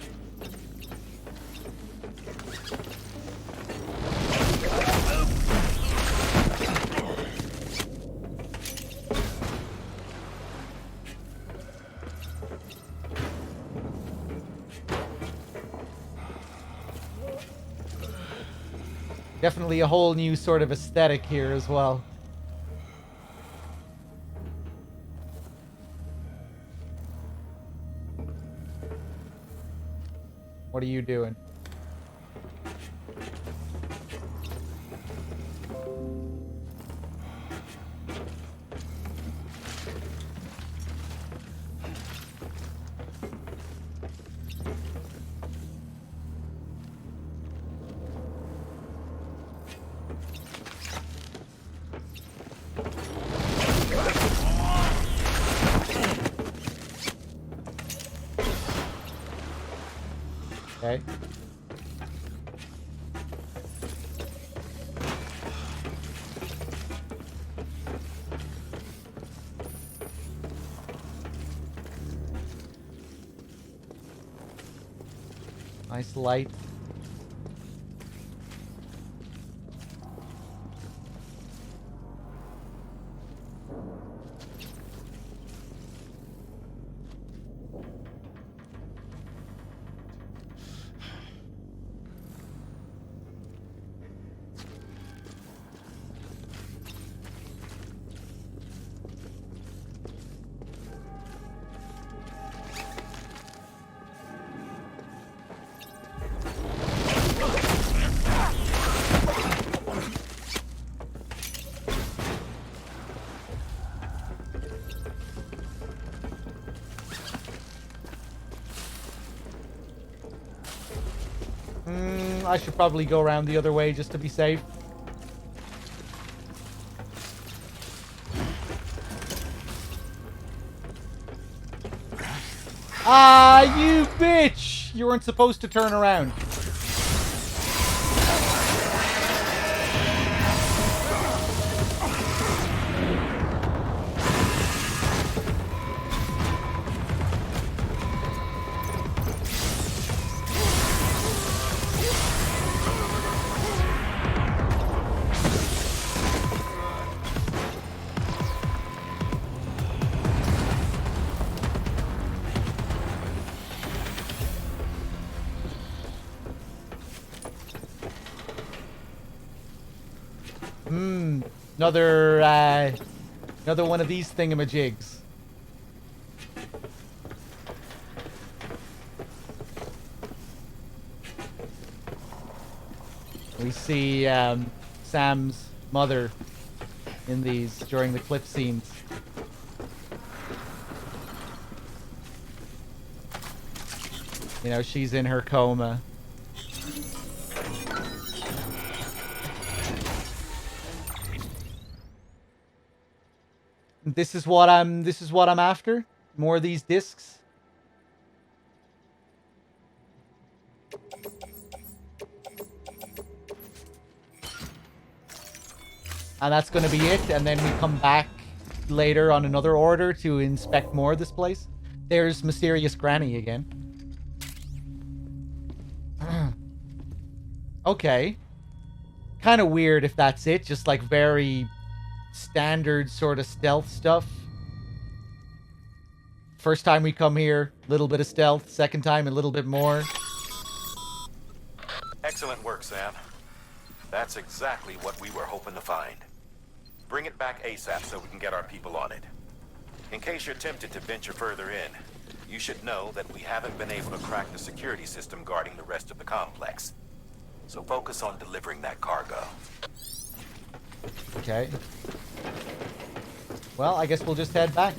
Definitely a whole new sort of aesthetic here as well. What are you doing? Okay. Nice light. I should probably go around the other way just to be safe. Ah, you bitch! You weren't supposed to turn around. Another one of these thingamajigs. We see Sam's mother in these during the clip scenes. You know, she's in her coma. This is what I'm after. More of these discs. And that's going to be it. And then we come back later on another order to inspect more of this place. There's Mysterious Granny again. Okay. Kind of weird if that's it. Just like very standard sort of stealth stuff. First time we come here, little bit of stealth. Second time, a little bit more. Excellent work, Sam. That's exactly what we were hoping to find. Bring it back ASAP so we can get our people on it. In case you're tempted to venture further in, you should know that we haven't been able to crack the security system guarding the rest of the complex. So focus on delivering that cargo. Okay. Well, I guess we'll just head back.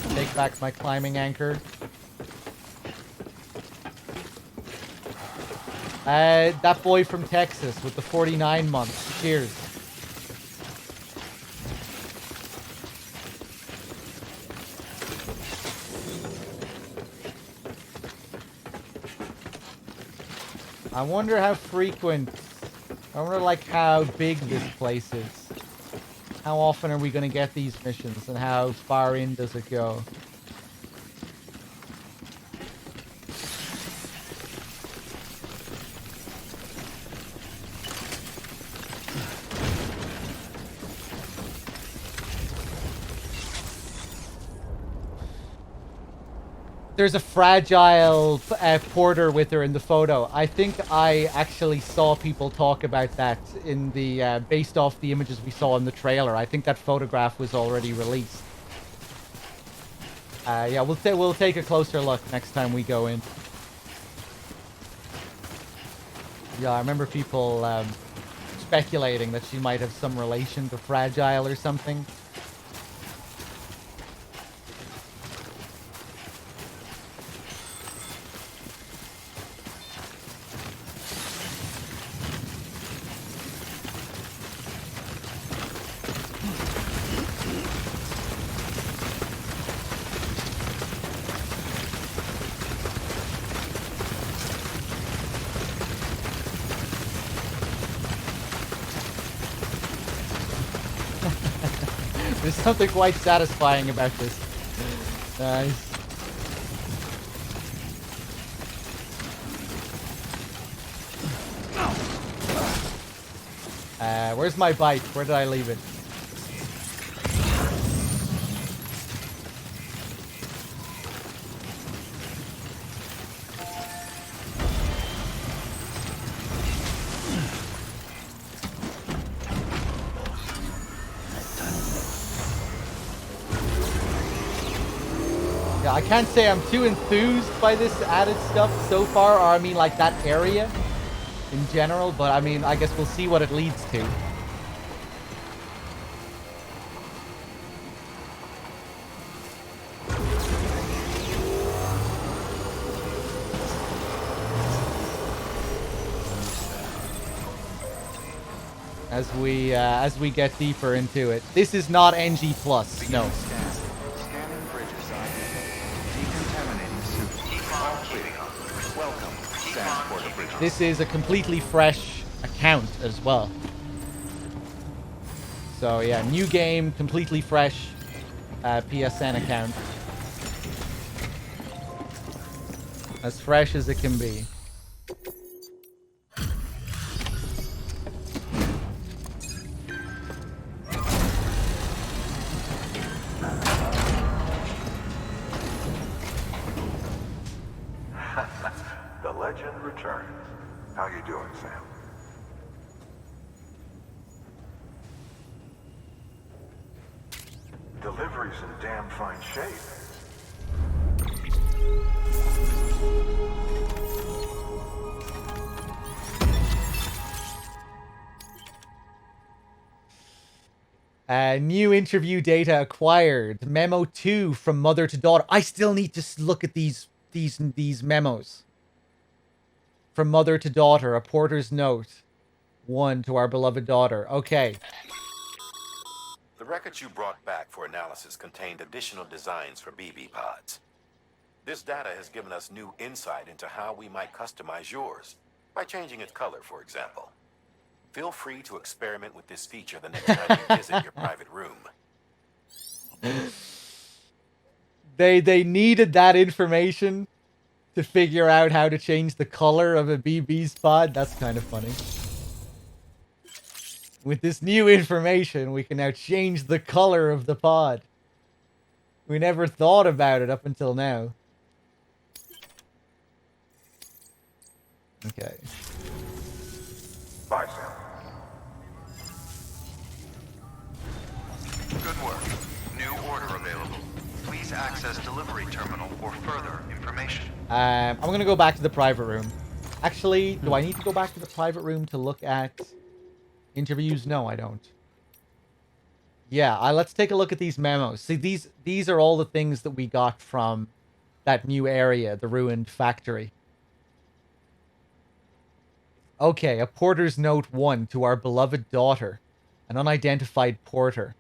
Take back my climbing anchor. That boy from Texas with the 49 months. Cheers. I wonder how frequent, I wonder like how big this place is. How often are we going to get these missions and how far in does it go? There's a fragile porter with her in the photo. I think I actually saw people talk about that in the based off the images we saw in the trailer. I think that photograph was already released. Yeah, we'll take a closer look next time we go in. Yeah, I remember people speculating that she might have some relation to Fragile or something. There's something quite satisfying about this. Nice. Where's my bike? Where did I leave it? I can't say I'm too enthused by this added stuff so far, or I mean like that area in general, but I mean, I guess we'll see what it leads to. As we get deeper into it. This is not NG+, no. This is a completely fresh account as well. So yeah, new game, completely fresh PSN account. As fresh as it can be. The legend returns. How you doing, Sam? Delivery's in damn fine shape. New interview data acquired. Memo 2 from mother to daughter. I still need to look at these memos. From mother to daughter, a porter's note. 1 to our beloved daughter. Okay. The records you brought back for analysis contained additional designs for BB pods. This data has given us new insight into how we might customize yours, by changing its color, for example. Feel free to experiment with this feature the next time you visit your private room. They needed that information to figure out how to change the color of a BB pod. That's kind of funny. With this new information, we can now change the color of the pod. We never thought about it up until now. Okay. Bye, Sam. Good work. New order available. Please access delivery terminal for further information. I'm gonna go back to the private room. Actually, do I need to go back to the private room to look at interviews? No, I don't. Yeah, let's take a look at these memos. See, these are all the things that we got from that new area, the ruined factory. Okay, a porter's note 1 to our beloved daughter, an unidentified porter.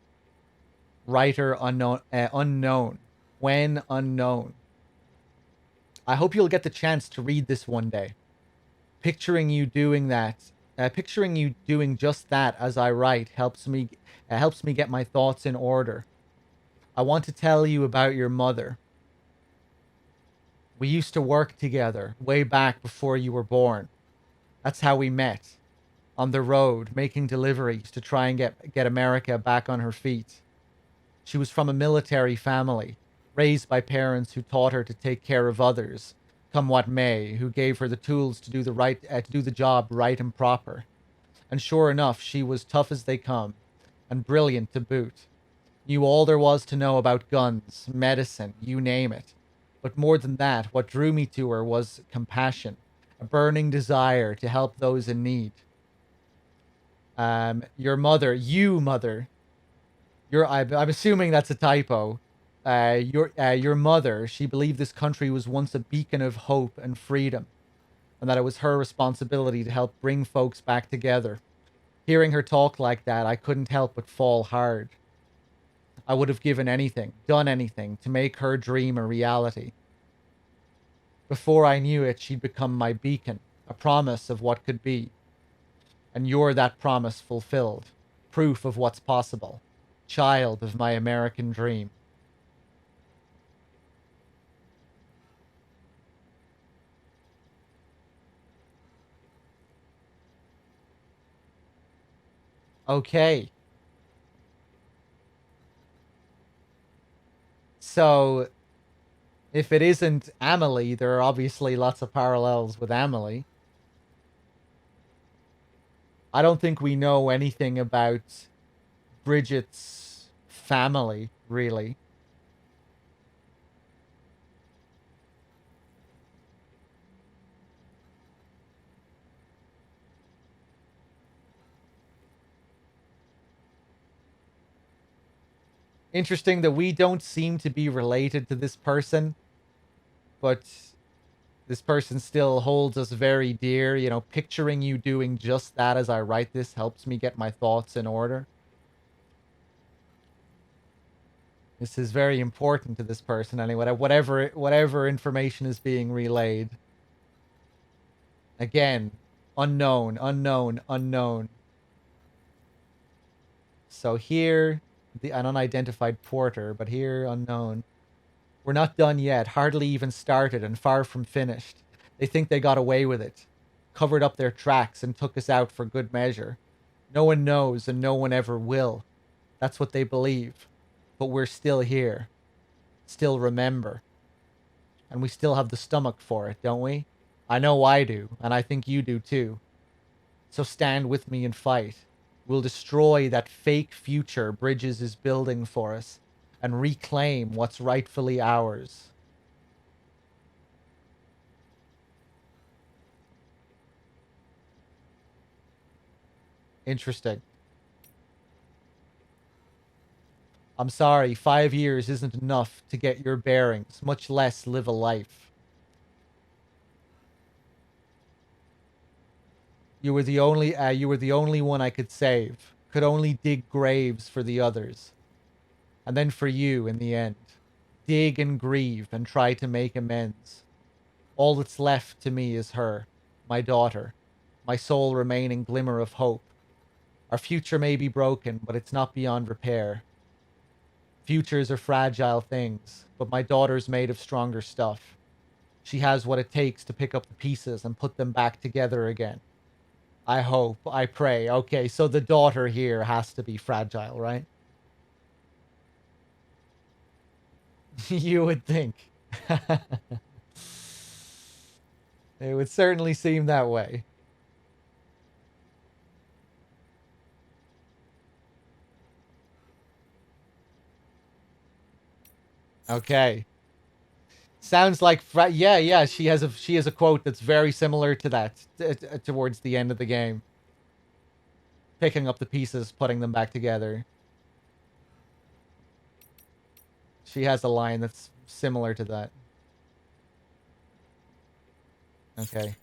Writer unknown, unknown. When unknown. I hope you'll get the chance to read this one day. Picturing you doing that, picturing you doing just that as I write helps me get my thoughts in order. I want to tell you about your mother. We used to work together way back before you were born. That's how we met. On the road, making deliveries to try and get America back on her feet. She was from a military family, raised by parents who taught her to take care of others, come what may, who gave her the tools to do the job right and proper. And sure enough, she was tough as they come, and brilliant to boot. Knew all there was to know about guns, medicine, you name it. But more than that, what drew me to her was compassion, a burning desire to help those in need. Your mother, I'm assuming that's a typo. Your mother, she believed this country was once a beacon of hope and freedom, and that it was her responsibility to help bring folks back together. Hearing her talk like that, I couldn't help but fall hard. I would have given anything, done anything, to make her dream a reality. Before I knew it, she'd become my beacon, a promise of what could be. And you're that promise fulfilled, proof of what's possible, child of my American dream. Okay. So, if it isn't Amelie, there are obviously lots of parallels with Amelie. I don't think we know anything about Bridget's family, really. Interesting that we don't seem to be related to this person, but this person still holds us very dear. You know, picturing you doing just that as I write this helps me get my thoughts in order. This is very important to this person anyway, whatever information is being relayed. Again, unknown, unknown, unknown. So here, an unidentified porter, but here, unknown. We're not done yet, hardly even started and far from finished. They think they got away with it, covered up their tracks and took us out for good measure. No one knows and no one ever will. That's what they believe. But we're still here. Still remember. And we still have the stomach for it, don't we? I know I do, and I think you do too. So stand with me and fight. We'll destroy that fake future Bridges is building for us and reclaim what's rightfully ours. Interesting. I'm sorry, 5 years isn't enough to get your bearings, much less live a life. You were the only one I could save. Could only dig graves for the others. And then for you in the end. dig and grieve and try to make amends. All that's left to me is her, my daughter, my sole remaining glimmer of hope. Our future may be broken, but it's not beyond repair. Futures are fragile things, but my daughter's made of stronger stuff. She has what it takes to pick up the pieces and put them back together again. I hope, I pray. Okay, so the daughter here has to be fragile, right? You would think. It would certainly seem that way. Okay. Sounds like yeah, she has a quote that's very similar to that towards the end of the game. Picking up the pieces, putting them back together. She has a line that's similar to that. Okay.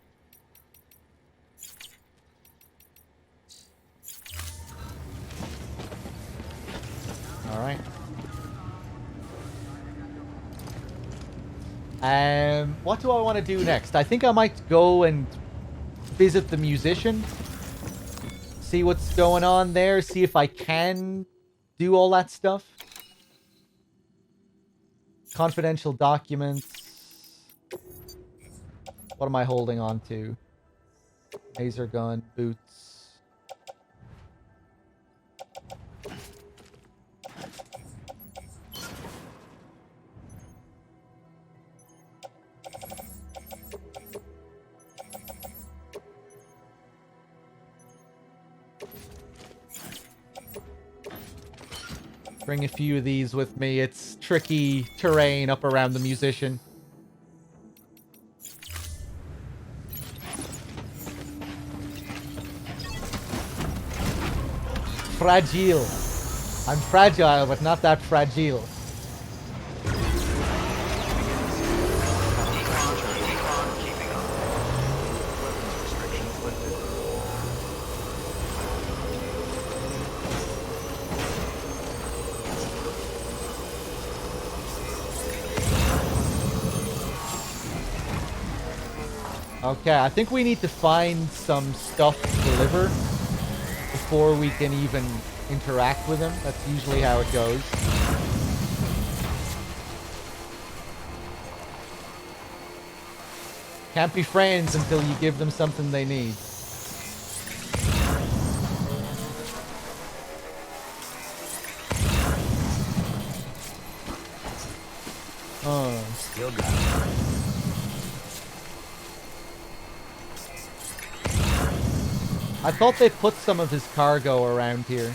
All right. What do I want to do next? I think I might go and visit the musician. See what's going on there. See if I can do all that stuff. Confidential documents. What am I holding on to? Laser gun, boots. Bring a few of these with me. It's tricky terrain up around the musician. Fragile. I'm fragile, but not that fragile. Okay, I think we need to find some stuff to deliver before we can even interact with him. That's usually how it goes. Can't be friends until you give them something they need. Oh. Still got it. I thought they put some of his cargo around here.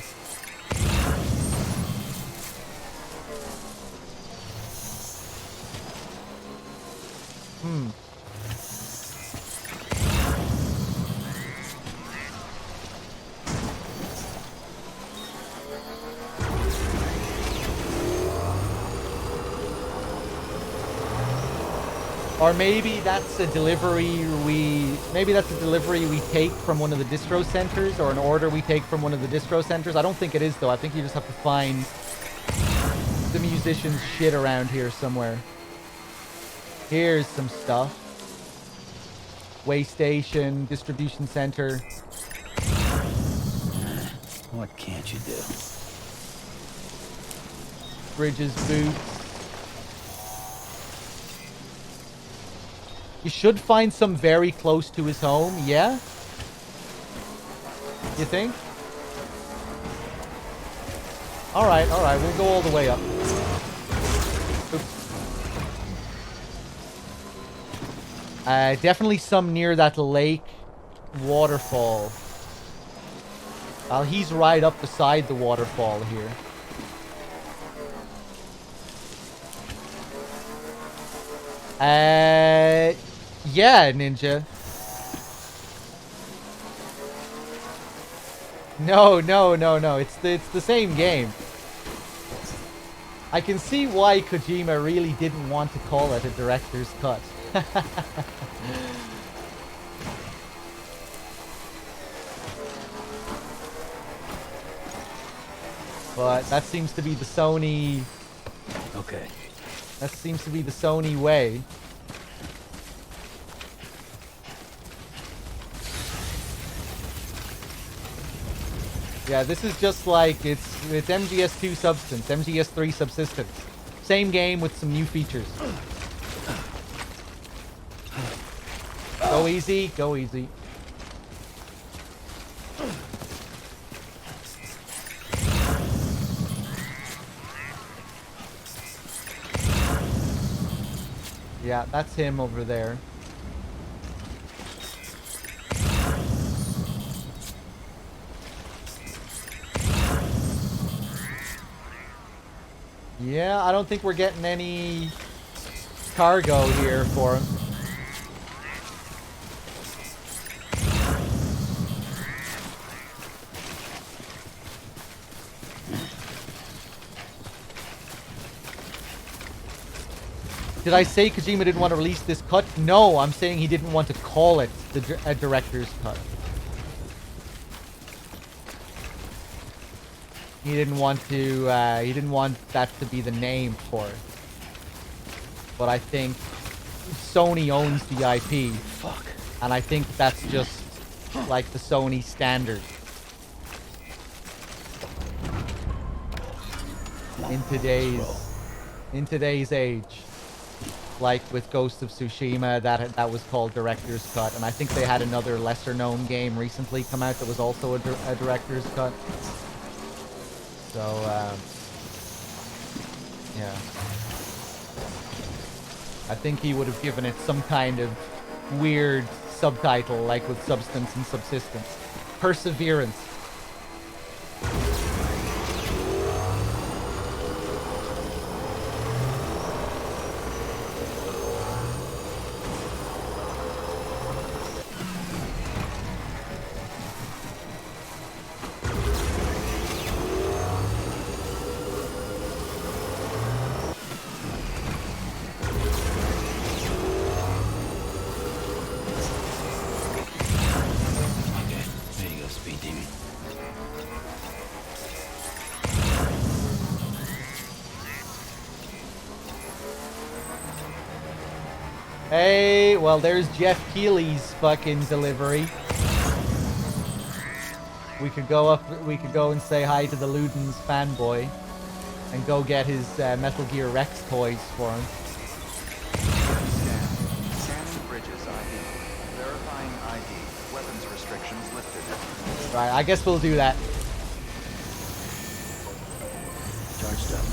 Or maybe that's a delivery we take from one of the distro centers, or an order we take from one of the distro centers. I don't think it is, though. I think you just have to find the musician's shit around here somewhere. Here's some stuff. Way station, distribution center. What can't you do? Bridges, boots. You should find some very close to his home, yeah? You think? Alright, we'll go all the way up. Oops. Definitely some near that lake waterfall. Well, he's right up beside the waterfall here. Yeah, Ninja. No. It's the same game. I can see why Kojima really didn't want to call it a director's cut. But that seems to be the Sony... Okay. That seems to be the Sony way. Yeah, this is just like it's MGS2 Substance, MGS3 Subsistence. Same game with some new features. Go easy, go easy. Yeah, that's him over there. Yeah, I don't think we're getting any cargo here for him. Did I say Kojima didn't want to release this cut? No, I'm saying he didn't want to call it a director's cut. He didn't want that to be the name for it. But I think Sony owns the IP. Fuck. And I think that's just like the Sony standard. In today's age. Like with Ghost of Tsushima, that was called Director's Cut, and I think they had another lesser-known game recently come out that was also a Director's Cut. So, yeah. I think he would have given it some kind of weird subtitle, like with Substance and Subsistence. Perseverance. Hey, well, there's Jeff Keighley's fucking delivery. We could go and say hi to the Ludens fanboy and go get his Metal Gear Rex toys for him. Scanning bridges ID. Verifying ID. Weapons restrictions lifted. Right, I guess we'll do that. Charged up.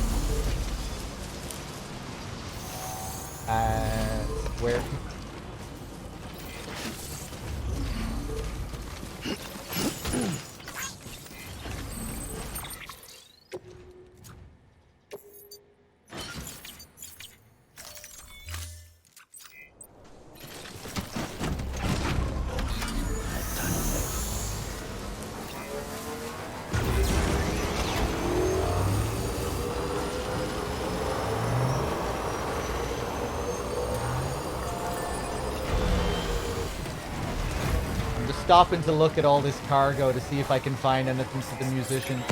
Where? Stopping to look at all this cargo to see if I can find anything for the musician.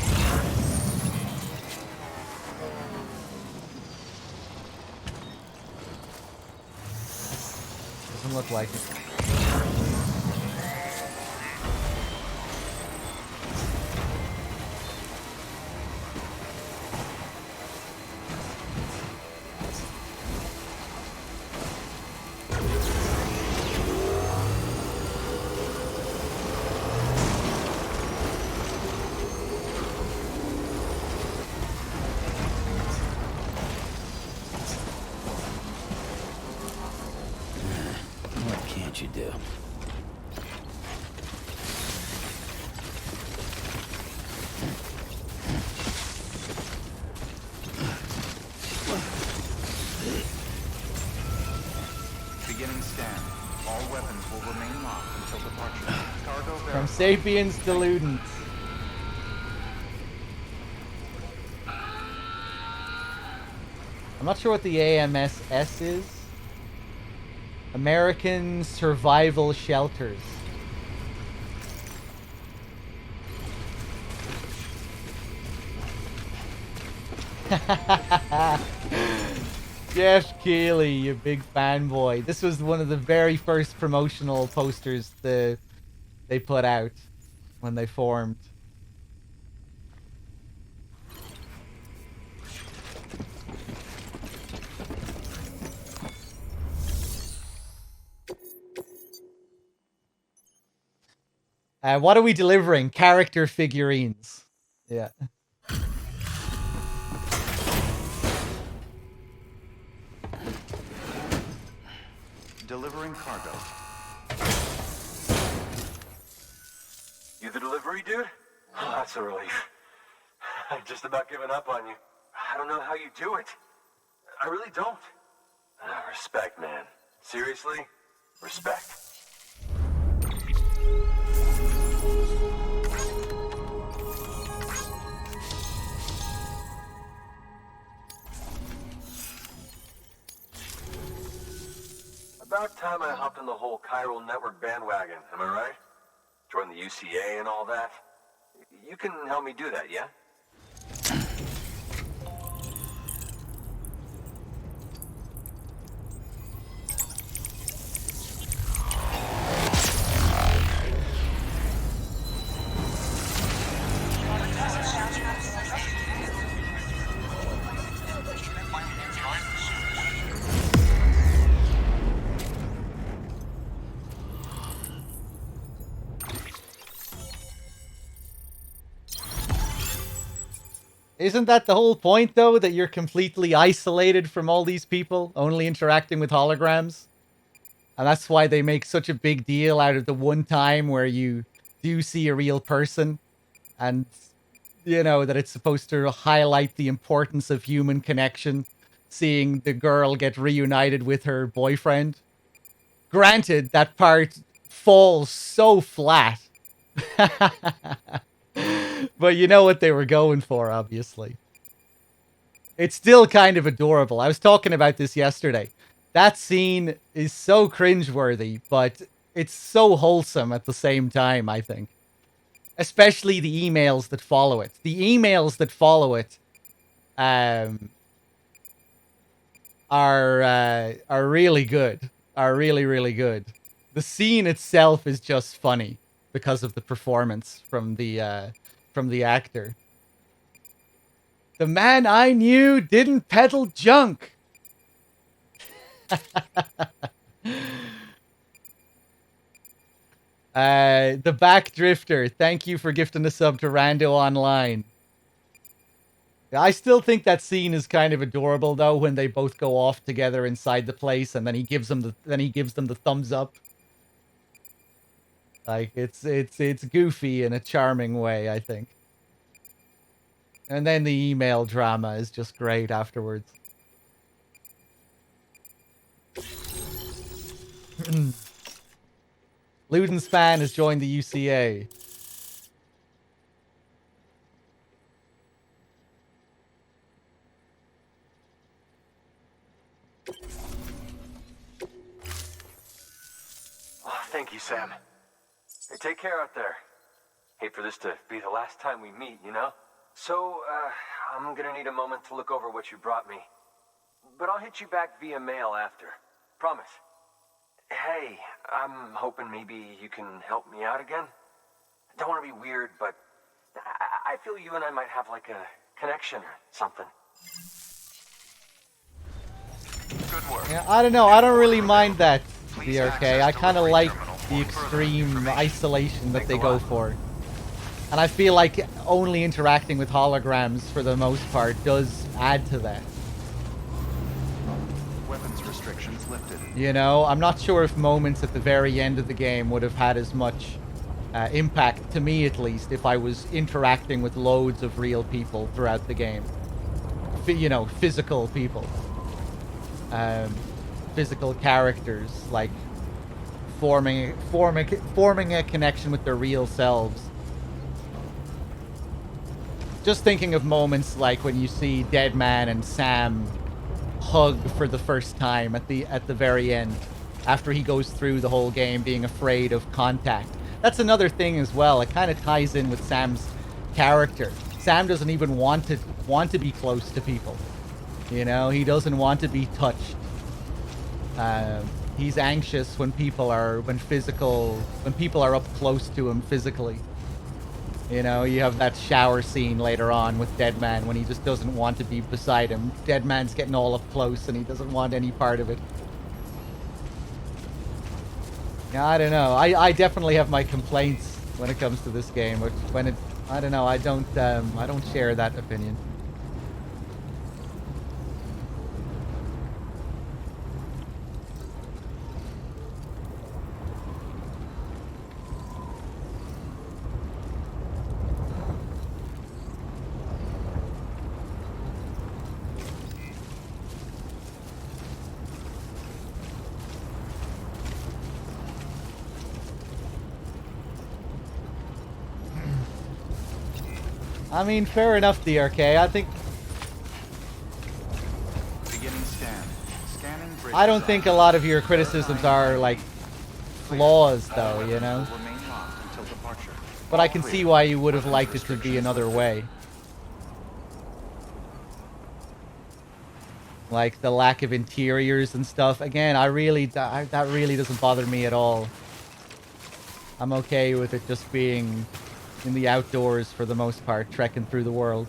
Doesn't look like it. You do. Beginning scan. All weapons will remain locked until departure. Cargo From Sapiens to Ludens. I'm not sure what the AMSS is. American Survival Shelters. Jeff Keighley, you big fanboy. This was one of the very first promotional posters they put out when they formed. What are we delivering? Character figurines. Yeah. Delivering cargo. You the delivery dude? Oh, that's a relief. I've just about given up on you. I don't know how you do it. I really don't. Respect, man. Seriously? Respect. About time I hopped on the whole chiral network bandwagon, am I right? Join the UCA and all that. You can help me do that, yeah? Isn't that the whole point, though, that you're completely isolated from all these people, only interacting with holograms? And that's why they make such a big deal out of the one time where you do see a real person. And, you know, that it's supposed to highlight the importance of human connection, seeing the girl get reunited with her boyfriend. Granted, that part falls so flat. But you know what they were going for, obviously. It's still kind of adorable. I was talking about this yesterday. That scene is so cringeworthy, but it's so wholesome at the same time, I think. Especially the emails that follow it. The emails that follow it are really good. Are really, really good. The scene itself is just funny because of the performance from the actor. The man I knew didn't peddle junk. The Backdrifter, thank you for gifting a sub to Rando Online. I still think that scene is kind of adorable, though, when they both go off together inside the place, and then he gives them the thumbs up. Like, it's goofy in a charming way, I think. And then the email drama is just great afterwards. Ludenspan has joined the UCA. Oh, thank you, Sam. Hey, take care out there. Hate for this to be the last time we meet, you know? So, I'm gonna need a moment to look over what you brought me. But I'll hit you back via mail after. Promise. Hey, I'm hoping maybe you can help me out again. Don't want to be weird, but I feel you and I might have like a connection or something. Good work. Yeah, I don't know. I don't really mind that, BRK. I kind of like the extreme isolation that they go for. And I feel like only interacting with holograms, for the most part, does add to that. Weapons restrictions lifted. You know, I'm not sure if moments at the very end of the game would have had as much impact, to me at least, if I was interacting with loads of real people throughout the game. You know, physical people. Physical characters, like forming a connection with their real selves. Just thinking of moments like when you see Deadman and Sam hug for the first time at the very end, after he goes through the whole game being afraid of contact. That's another thing as well. It kind of ties in with Sam's character. Sam doesn't even want to be close to people. You know, he doesn't want to be touched. He's anxious when people are up close to him physically. You know, you have that shower scene later on with Deadman when he just doesn't want to be beside him. Deadman's getting all up close and he doesn't want any part of it. Yeah, I don't know. I definitely have my complaints when it comes to this game. I don't know. I don't share that opinion. I mean, fair enough, DRK. I think... Beginning scan. Scanning bridges. I don't think a lot of your criticisms are, like, flaws, though, you know? Remain locked until departure. But I can see why you would have liked it to be another way. Like, the lack of interiors and stuff. Again, that really doesn't bother me at all. I'm okay with it just being in the outdoors for the most part, trekking through the world.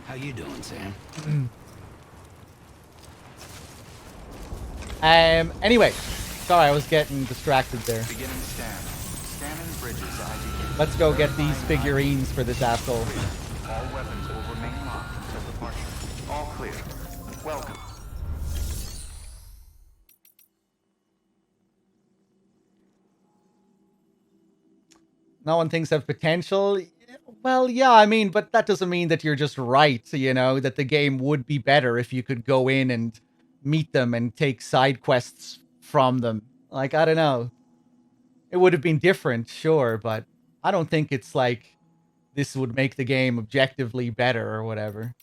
How you doing, Sam? Anyway. Sorry, I was getting distracted there. Beginning scan. Scanning bridges ID. Let's go get these figurines for this asshole. All weapons will remain locked until departure. All clear. Welcome. No one thinks have potential. Well, yeah, I mean, but that doesn't mean that you're just right, you know, that the game would be better if you could go in and meet them and take side quests from them. Like, I don't know. It would have been different, sure, but I don't think it's like this would make the game objectively better or whatever.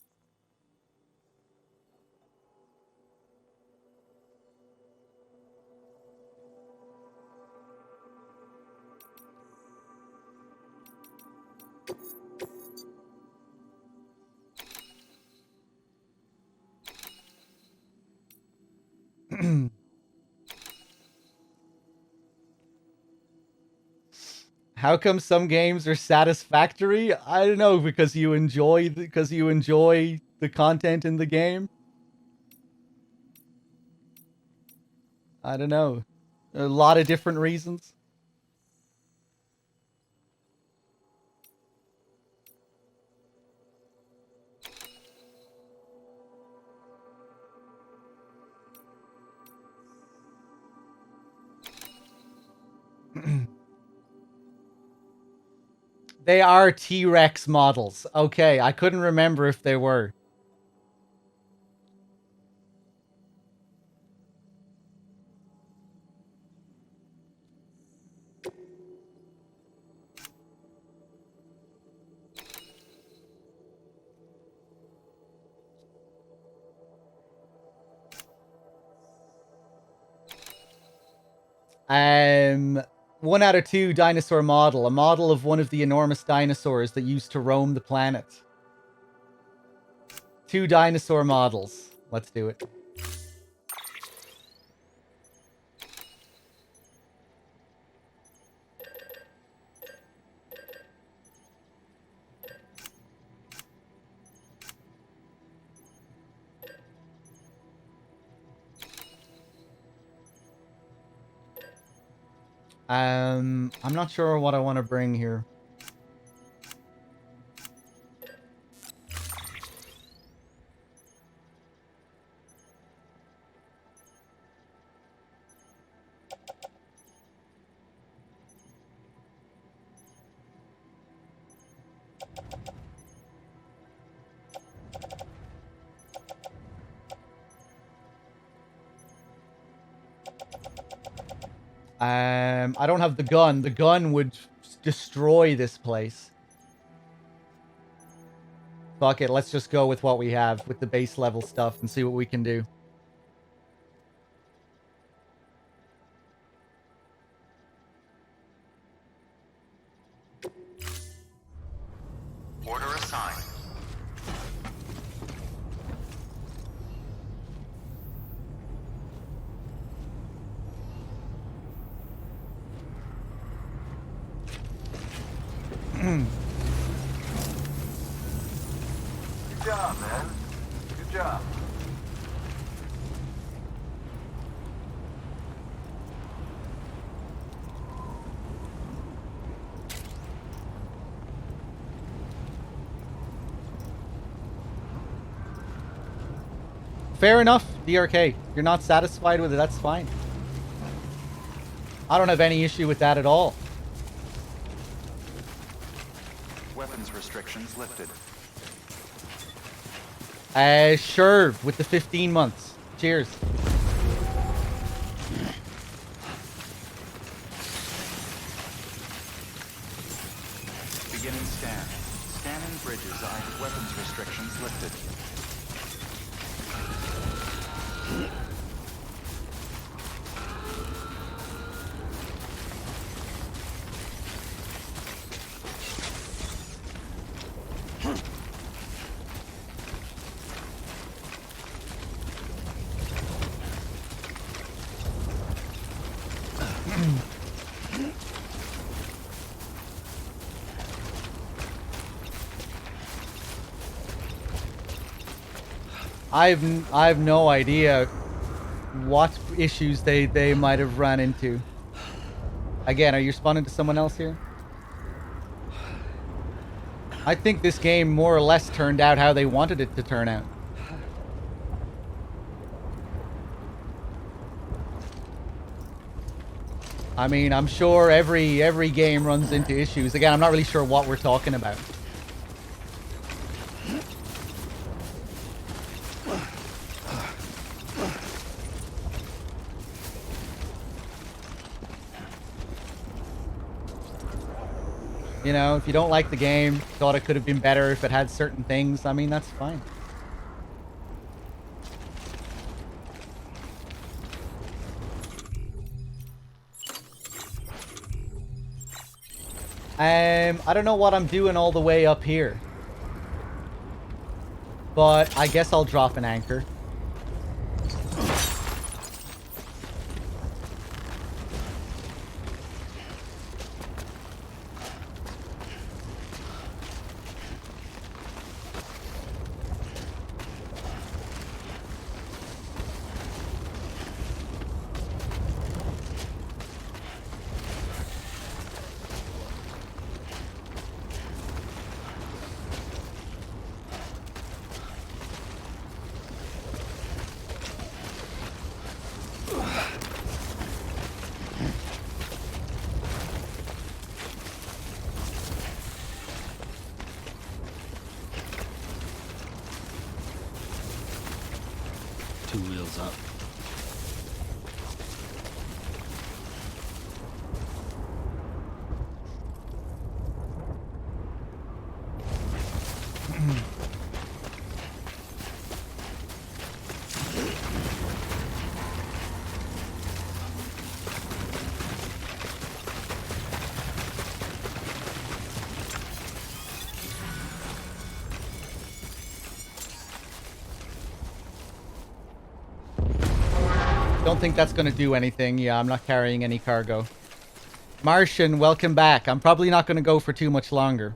How come some games are satisfactory? I don't know, because you enjoy the content in the game. I don't know. A lot of different reasons. They are T-Rex models. Okay, I couldn't remember if they were. One out of two dinosaur model. A model of one of the enormous dinosaurs that used to roam the planet. 2 dinosaur models. Let's do it. I'm not sure what I want to bring here. I don't have the gun. The gun would destroy this place. Fuck it, let's just go with what we have with the base level stuff and see what we can do. Order assigned. Fair enough, DRK. You're not satisfied with it, that's fine. I don't have any issue with that at all. Weapons restrictions lifted. Sure, with the 15 months. Cheers. Beginning scan. Scanning bridges. Weapons restrictions lifted. I've no idea what issues they might have run into. Again, are you responding to someone else here? I think this game more or less turned out how they wanted it to turn out. I mean, I'm sure every game runs into issues. Again, I'm not really sure what we're talking about. You know, if you don't like the game, thought it could have been better if it had certain things, I mean, that's fine. I don't know what I'm doing all the way up here. But I guess I'll drop an anchor. Two wheels up. Don't think that's going to do anything. Yeah, I'm not carrying any cargo. Martian, welcome back. I'm probably not going to go for too much longer.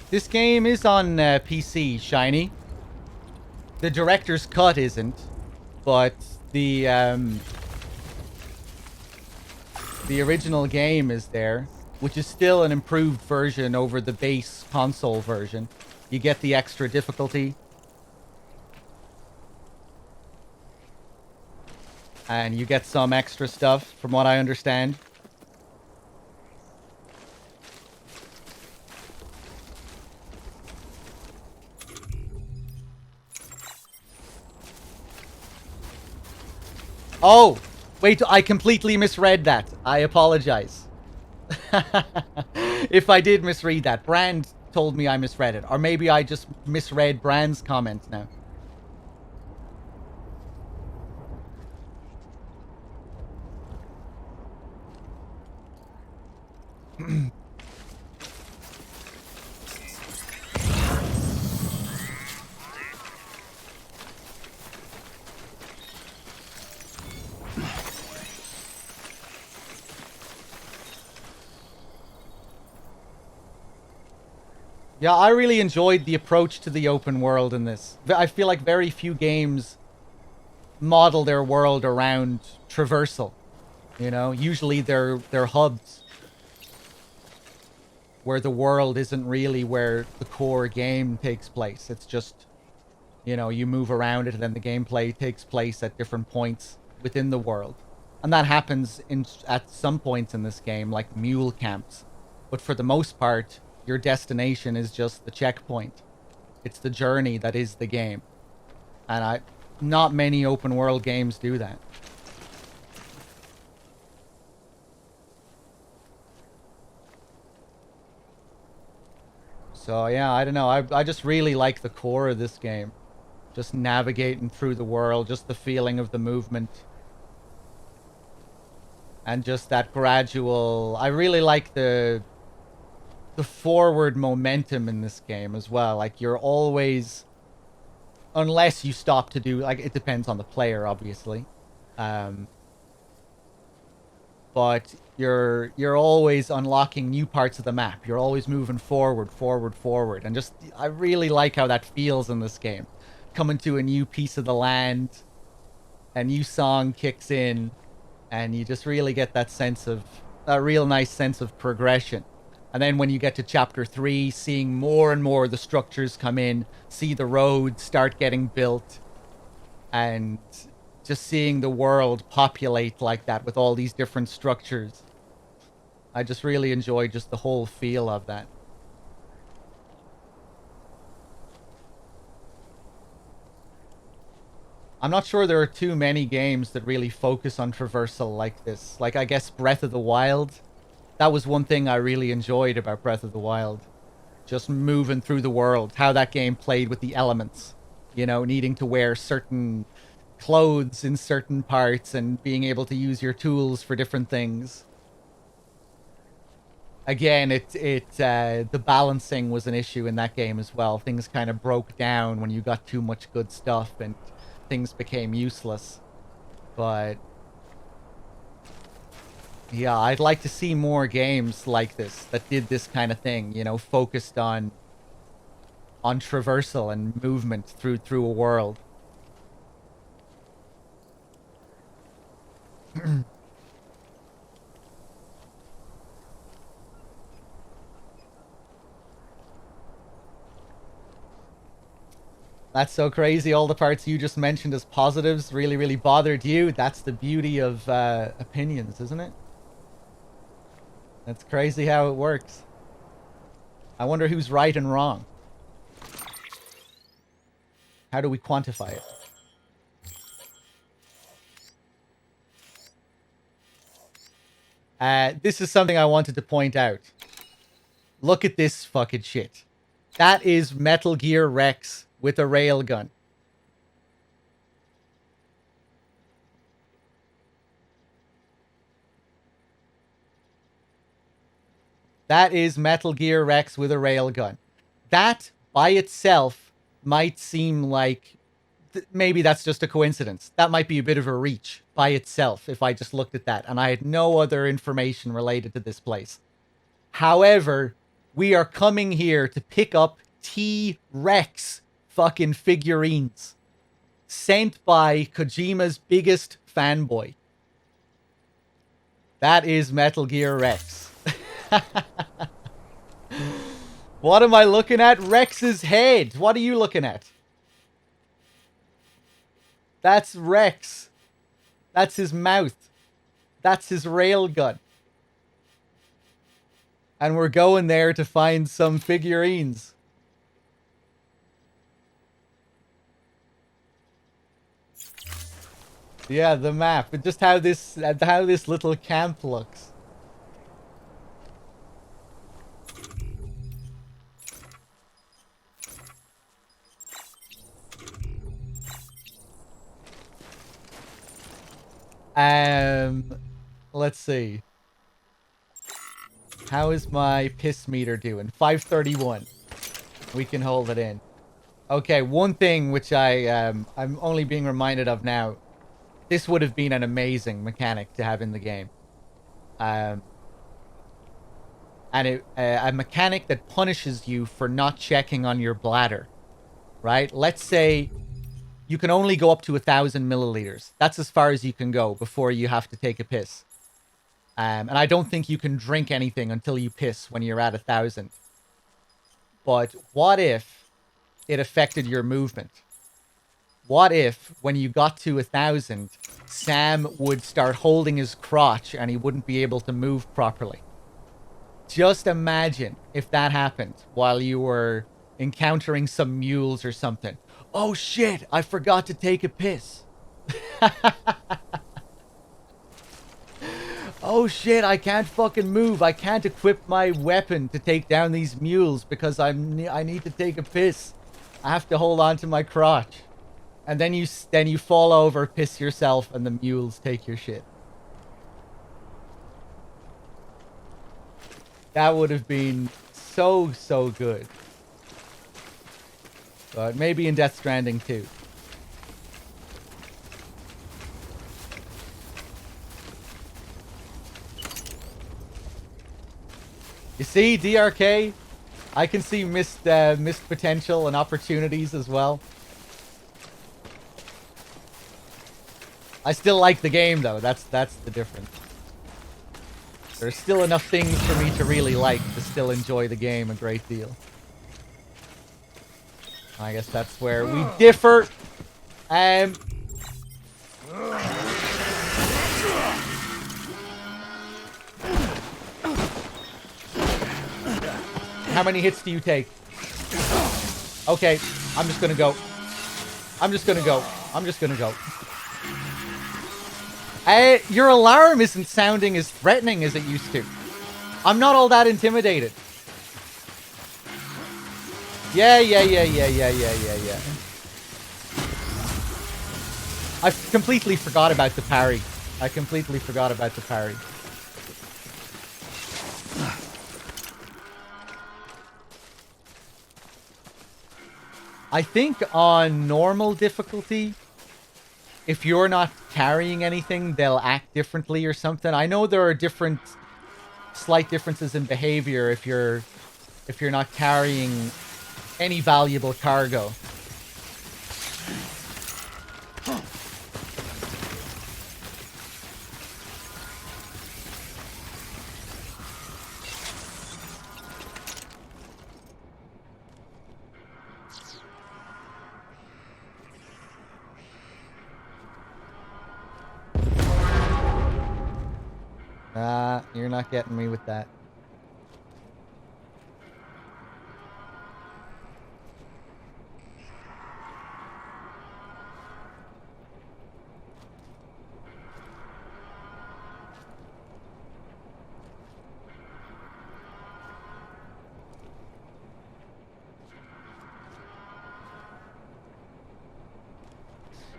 This game is on PC, Shiny. The director's cut isn't, but the original game is there, which is still an improved version over the base console version. You get the extra difficulty. And you get some extra stuff, from what I understand. Oh, wait, I completely misread that. I apologize. If I did misread that, Brand told me I misread it. Or maybe I just misread Brand's comment now. Yeah, I really enjoyed the approach to the open world in this. I feel like very few games model their world around traversal. You know, usually they're hubs where the world isn't really where the core game takes place. It's just, you know, you move around it and then the gameplay takes place at different points within the world. And that happens at some points in this game, like mule camps. But for the most part, your destination is just the checkpoint. It's the journey that is the game. And not many open world games do that. So yeah, I don't know. I just really like the core of this game. Just navigating through the world, just the feeling of the movement. And just that gradual... I really like the forward momentum in this game as well. Like, you're always... Unless you stop to do... Like, it depends on the player, obviously. But you're always unlocking new parts of the map. You're always moving forward. And just... I really like how that feels in this game. Coming to a new piece of the land. A new song kicks in. And you just really get that sense of... a real nice sense of progression. And then when you get to Chapter 3, seeing more and more of the structures come in, see the roads start getting built, and just seeing the world populate like that with all these different structures. I just really enjoy just the whole feel of that. I'm not sure there are too many games that really focus on traversal like this. Like, I guess Breath of the Wild. That was one thing I really enjoyed about Breath of the Wild. Just moving through the world. How that game played with the elements. You know, needing to wear certain clothes in certain parts and being able to use your tools for different things. Again, the balancing was an issue in that game as well. Things kind of broke down when you got too much good stuff and things became useless. But... yeah, I'd like to see more games like this that did this kind of thing, you know, focused on traversal and movement through a world. That's so crazy. All the parts you just mentioned as positives really, really bothered you. That's the beauty of opinions, isn't it? That's crazy how it works. I wonder who's right and wrong. How do we quantify it? This is something I wanted to point out. Look at this fucking shit. That is Metal Gear Rex with a railgun. That is Metal Gear Rex with a railgun. That, by itself, might seem like... maybe that's just a coincidence. That might be a bit of a reach by itself if I just looked at that and I had no other information related to this place. However, we are coming here to pick up T-Rex fucking figurines. Sent by Kojima's biggest fanboy. That is Metal Gear Rex. What am I looking at? Rex's head. What are you looking at? That's Rex. That's his mouth. That's his railgun. And we're going there to find some figurines. Yeah, the map. But just how this little camp looks. Let's see. How is my piss meter doing? 531. We can hold it in. Okay, one thing which I'm only being reminded of now. This would have been an amazing mechanic to have in the game. and a mechanic that punishes you for not checking on your bladder, right? Let's say you can only go up to 1,000 milliliters. That's as far as you can go before you have to take a piss. And I don't think you can drink anything until you piss when you're at 1,000. But what if it affected your movement? What if, when you got to 1,000, Sam would start holding his crotch and he wouldn't be able to move properly? Just imagine if that happened while you were encountering some mules or something. Oh shit, I forgot to take a piss. Oh shit, I can't fucking move. I can't equip my weapon to take down these mules because I need to take a piss. I have to hold on to my crotch. And then you fall over, piss yourself, and the mules take your shit. That would have been so, so good. But maybe in Death Stranding too. You see, DRK, I can see missed potential and opportunities as well. I still like the game though. That's the difference. There's still enough things for me to really like to still enjoy the game a great deal. I guess that's where we differ. How many hits do you take? Okay, I'm just gonna go. I'm just gonna go. I'm just gonna go. Your alarm isn't sounding as threatening as it used to. I'm not all that intimidated. Yeah. I completely forgot about the parry. I completely forgot about the parry. I think on normal difficulty, if you're not carrying anything, they'll act differently or something. I know there are slight differences in behavior if you're not carrying any valuable cargo. You're not getting me with that.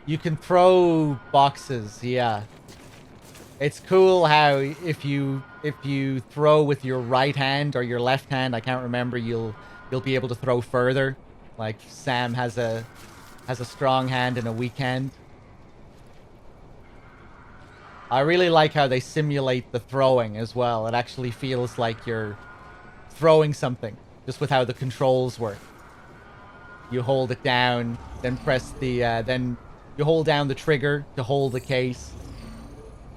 You can throw boxes, yeah. It's cool how if you throw with your right hand or your left hand, I can't remember, you'll be able to throw further. Like Sam has a strong hand and a weak hand. I really like how they simulate the throwing as well. It actually feels like you're throwing something, just with how the controls work. You hold it down, then press the then you hold down the trigger to hold the case.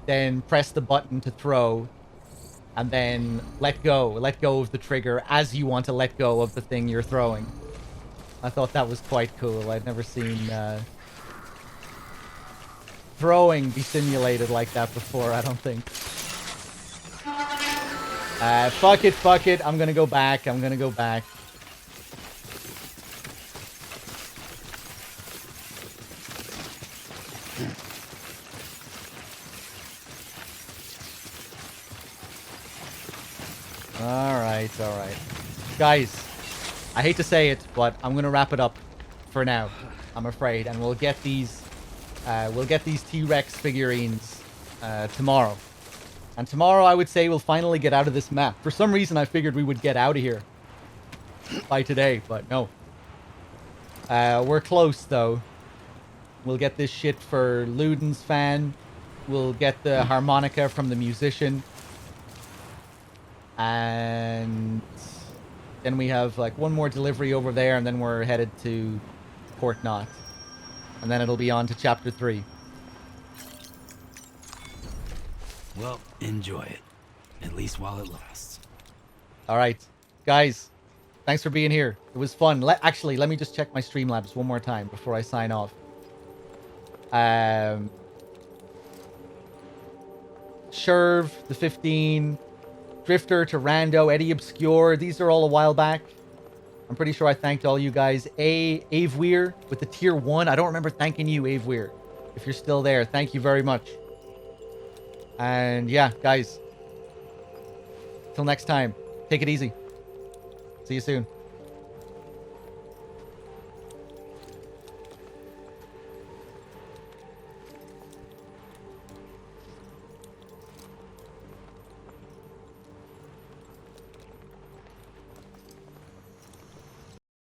Then press the button to throw, and then let go of the trigger as you want to let go of the thing you're throwing. I thought that was quite cool. I'd never seen throwing be simulated like that before, I don't think. Fuck it, I'm gonna go back. Alright. Guys, I hate to say it, but I'm gonna wrap it up for now, I'm afraid, and we'll get these T-Rex figurines tomorrow. And tomorrow I would say we'll finally get out of this map. For some reason I figured we would get out of here by today, but no. We're close though. We'll get this shit for Luden's fan. We'll get the harmonica from the musician. And then we have like one more delivery over there, and then we're headed to Port Knot. And then it'll be on to Chapter 3. Well, enjoy it. At least while it lasts. All right, guys. Thanks for being here. It was fun. Actually, let me just check my Streamlabs one more time before I sign off. Sherv, the 15, Drifter, Tyrando, Eddie Obscure. These are all a while back. I'm pretty sure I thanked all you guys. Aveweir with the tier 1. I don't remember thanking you, Aveweir. If you're still there, thank you very much. And yeah, guys. Till next time. Take it easy. See you soon.